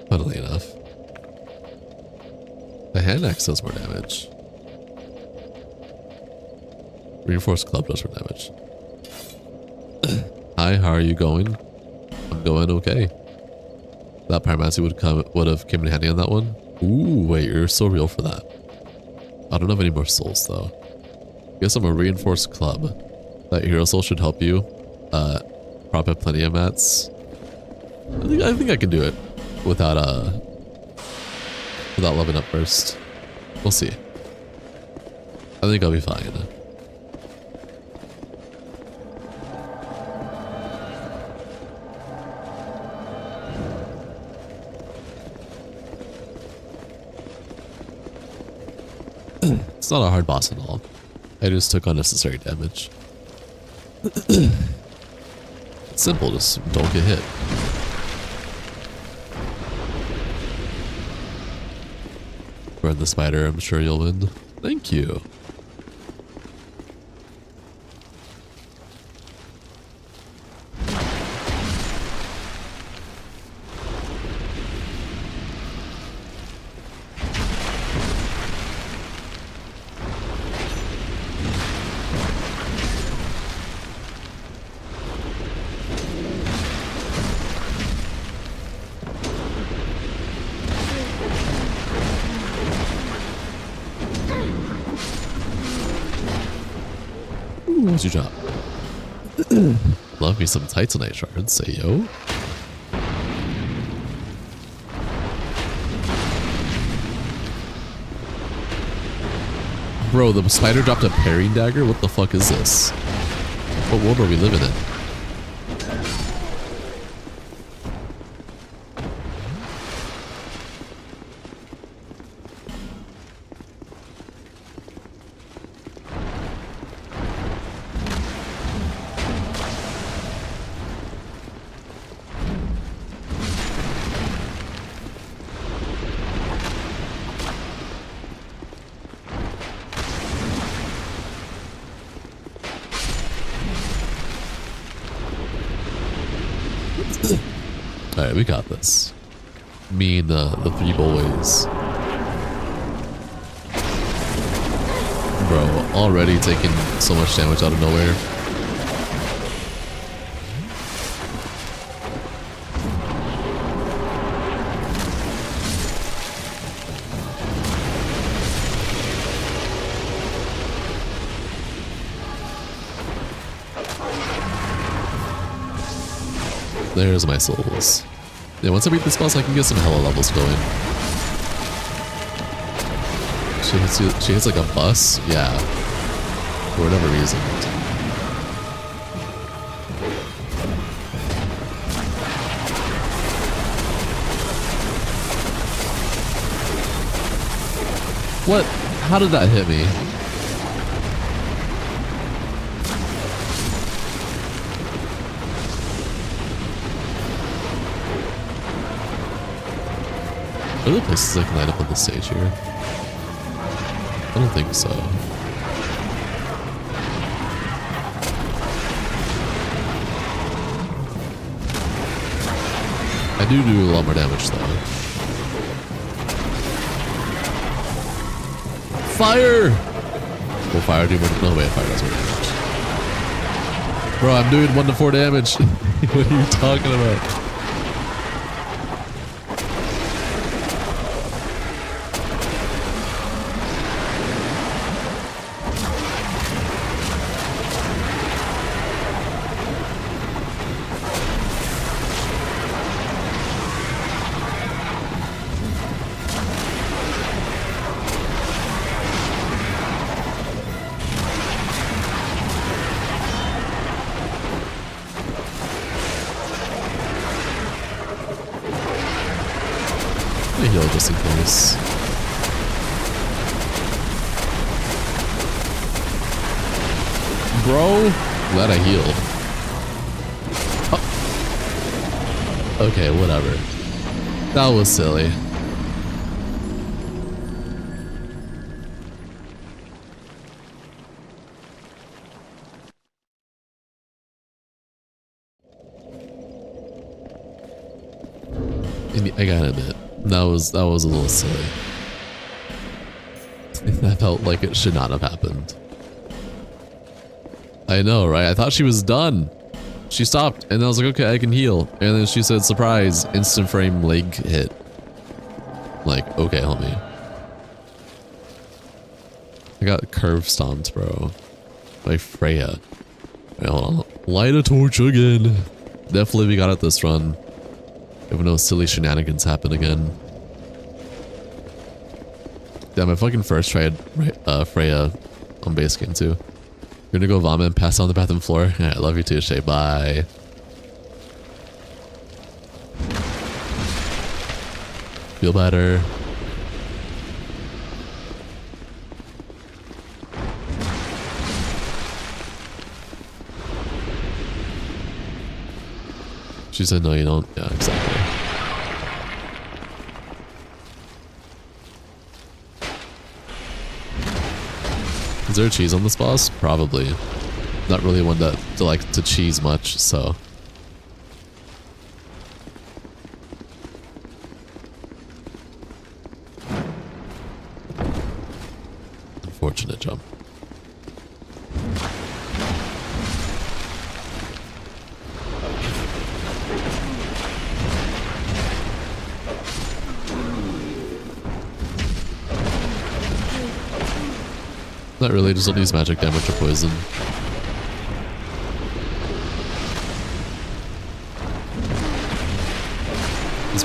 Funnily enough. The hand axe does more damage. Reinforced club does more damage. Hi, how are you going? I'm going okay. That pyromancy would have come in handy on that one. Ooh, wait, you're so real for that. I don't have any more souls though. Guess I'm a reinforced club. That hero soul should help you. Probably have plenty of mats. I think I can do it without leveling up first. We'll see. I think I'll be fine. It's not a hard boss at all. I just took unnecessary damage. It's simple, just don't get hit. Run the spider, I'm sure you'll win. Thank you. What's your job? Love me some Titanite shards, say yo. Bro, the spider dropped a parrying dagger? What the fuck is this? What world are we living in? Alright, we got this. Me and the three boys. Bro, already taking so much damage out of nowhere. There's my souls. Yeah, once I beat this boss, I can get some hella levels going. She hits like a bus? Yeah. For whatever reason. What? How did that hit me? Are there places I can light up on the stage here? I don't think so. I do a lot more damage though. Fire! Will fire do more? No way, fire does more damage. Bro, I'm doing 1 to 4 damage. What are you talking about? Heal just in case. Bro, glad I healed. Oh. Okay, whatever. That was silly. I gotta admit. That was a little silly. That felt like it should not have happened. I know, right? I thought she was done. She stopped, and I was like, okay, I can heal. And then she said, surprise, instant frame leg hit. Like, okay, homie. I got curve stomped, bro. By Freya. Wait, hold on. Light a torch again. Definitely we got it this run. If no silly shenanigans happen again. Damn, I fucking first tried Freya on base game too. You're gonna go vomit and pass on the bathroom floor? Yeah, I love you too, Shay. Bye. Feel better. She said, no, you don't. Yeah, exactly. Is there cheese on this boss? Probably. Not really one that to like to cheese much, so. Unfortunate jump. Not really, just don't use magic damage or poison. This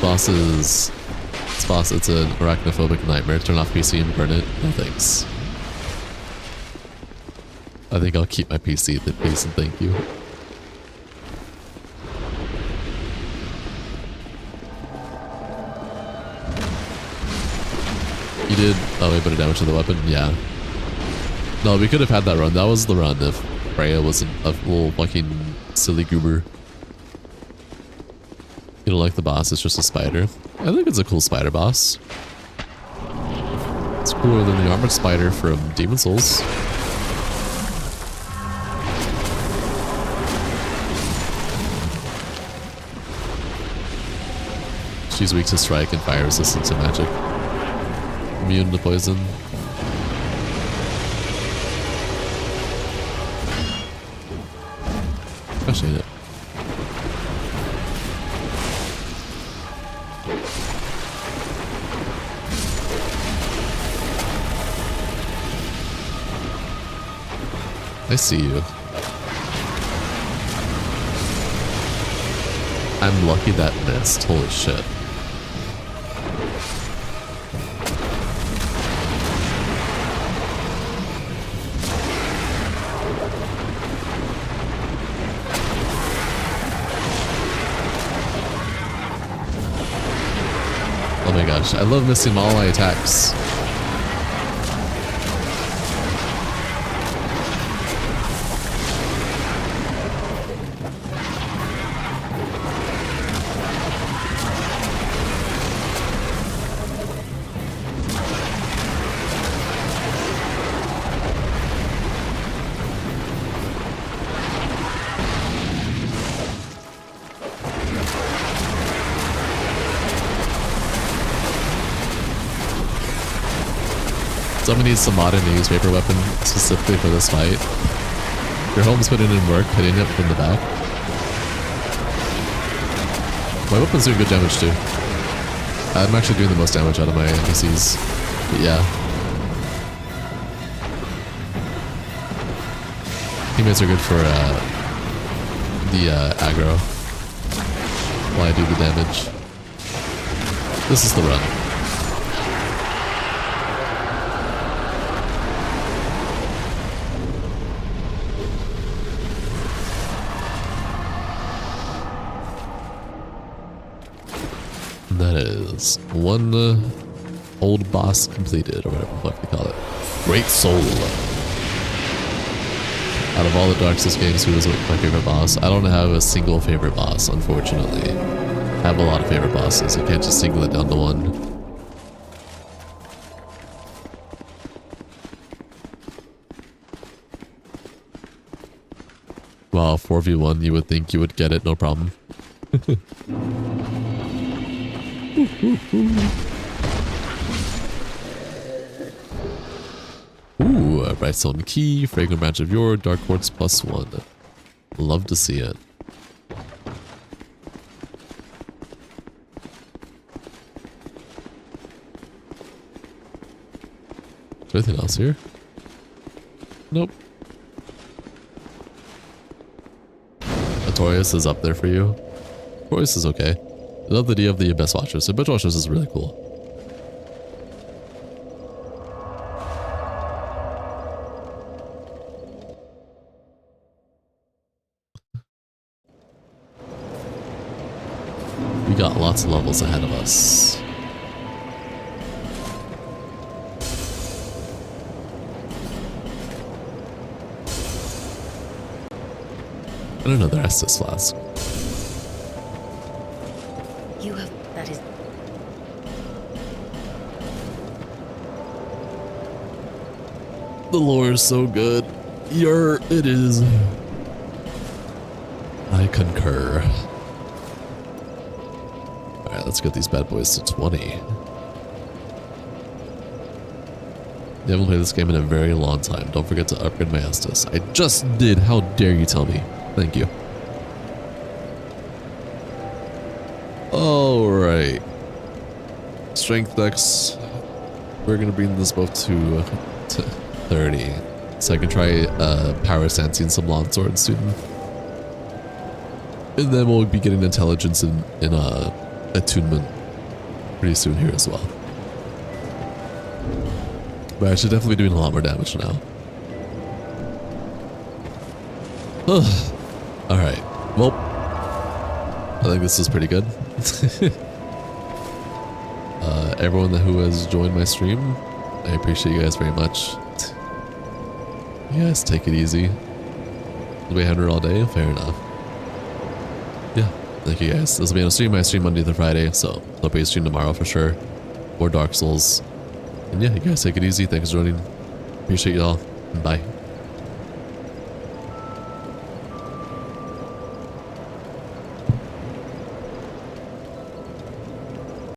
boss, it's an arachnophobic nightmare. Turn off PC and burn it. No thanks. I think I'll keep my PC at the base and thank you. You did, oh, a bit of damage to the weapon? Yeah. No, we could have had that run. That was the run if Freya wasn't a little fucking silly goober. You don't like the boss, it's just a spider. I think it's a cool spider boss. It's cooler than the armored spider from Demon Souls. She's weak to strike and fire resistant to magic. Immune to poison. Gosh, ain't it? I see you. I'm lucky that missed. Holy shit. Oh my gosh, I love missing all my attacks. Someone needs some modern newspaper weapon specifically for this fight. Your home's putting in work, hitting it from the back. My weapon's doing good damage too. I'm actually doing the most damage out of my NPCs. But yeah. Teammates are good for the aggro while I do the damage. This is the run. That is one old boss completed, or whatever the fuck they call it. Great Soul. Out of all the Dark Souls games, who is my favorite boss? I don't have a single favorite boss, unfortunately. I have a lot of favorite bosses. You can't just single it down to one. Wow, 4v1, you would think you would get it, no problem. Ooh, a bright stone key, fragrant branch of yore, dark quartz +1. Love to see it. Is there anything else here? Nope. Artorias is up there for you. Artorias is okay. I love the idea of the Abyss Watchers. The Abyss Watchers is really cool. We got lots of levels ahead of us. I don't know the rest of this flask. You have... that is... The lore is so good. It is. I concur. Alright, let's get these bad boys to 20. You haven't played this game in a very long time. Don't forget to upgrade my Estus. I just did. How dare you tell me? Thank you. Alright. Strength Dex. We're gonna bring this both to 30. So I can try Power Sensing some Longsword soon. And then we'll be getting Intelligence in Attunement pretty soon here as well. But I should definitely be doing a lot more damage now. Alright. Well, I think this is pretty good. Everyone who has joined my stream, I appreciate you guys very much. You guys take it easy. We'll be 100 all day? Fair enough. Yeah, thank you guys. This will be on a stream. I stream Monday through Friday, so I'll be stream tomorrow for sure. Or Dark Souls. And yeah, you guys take it easy. Thanks for joining. Appreciate y'all. Bye.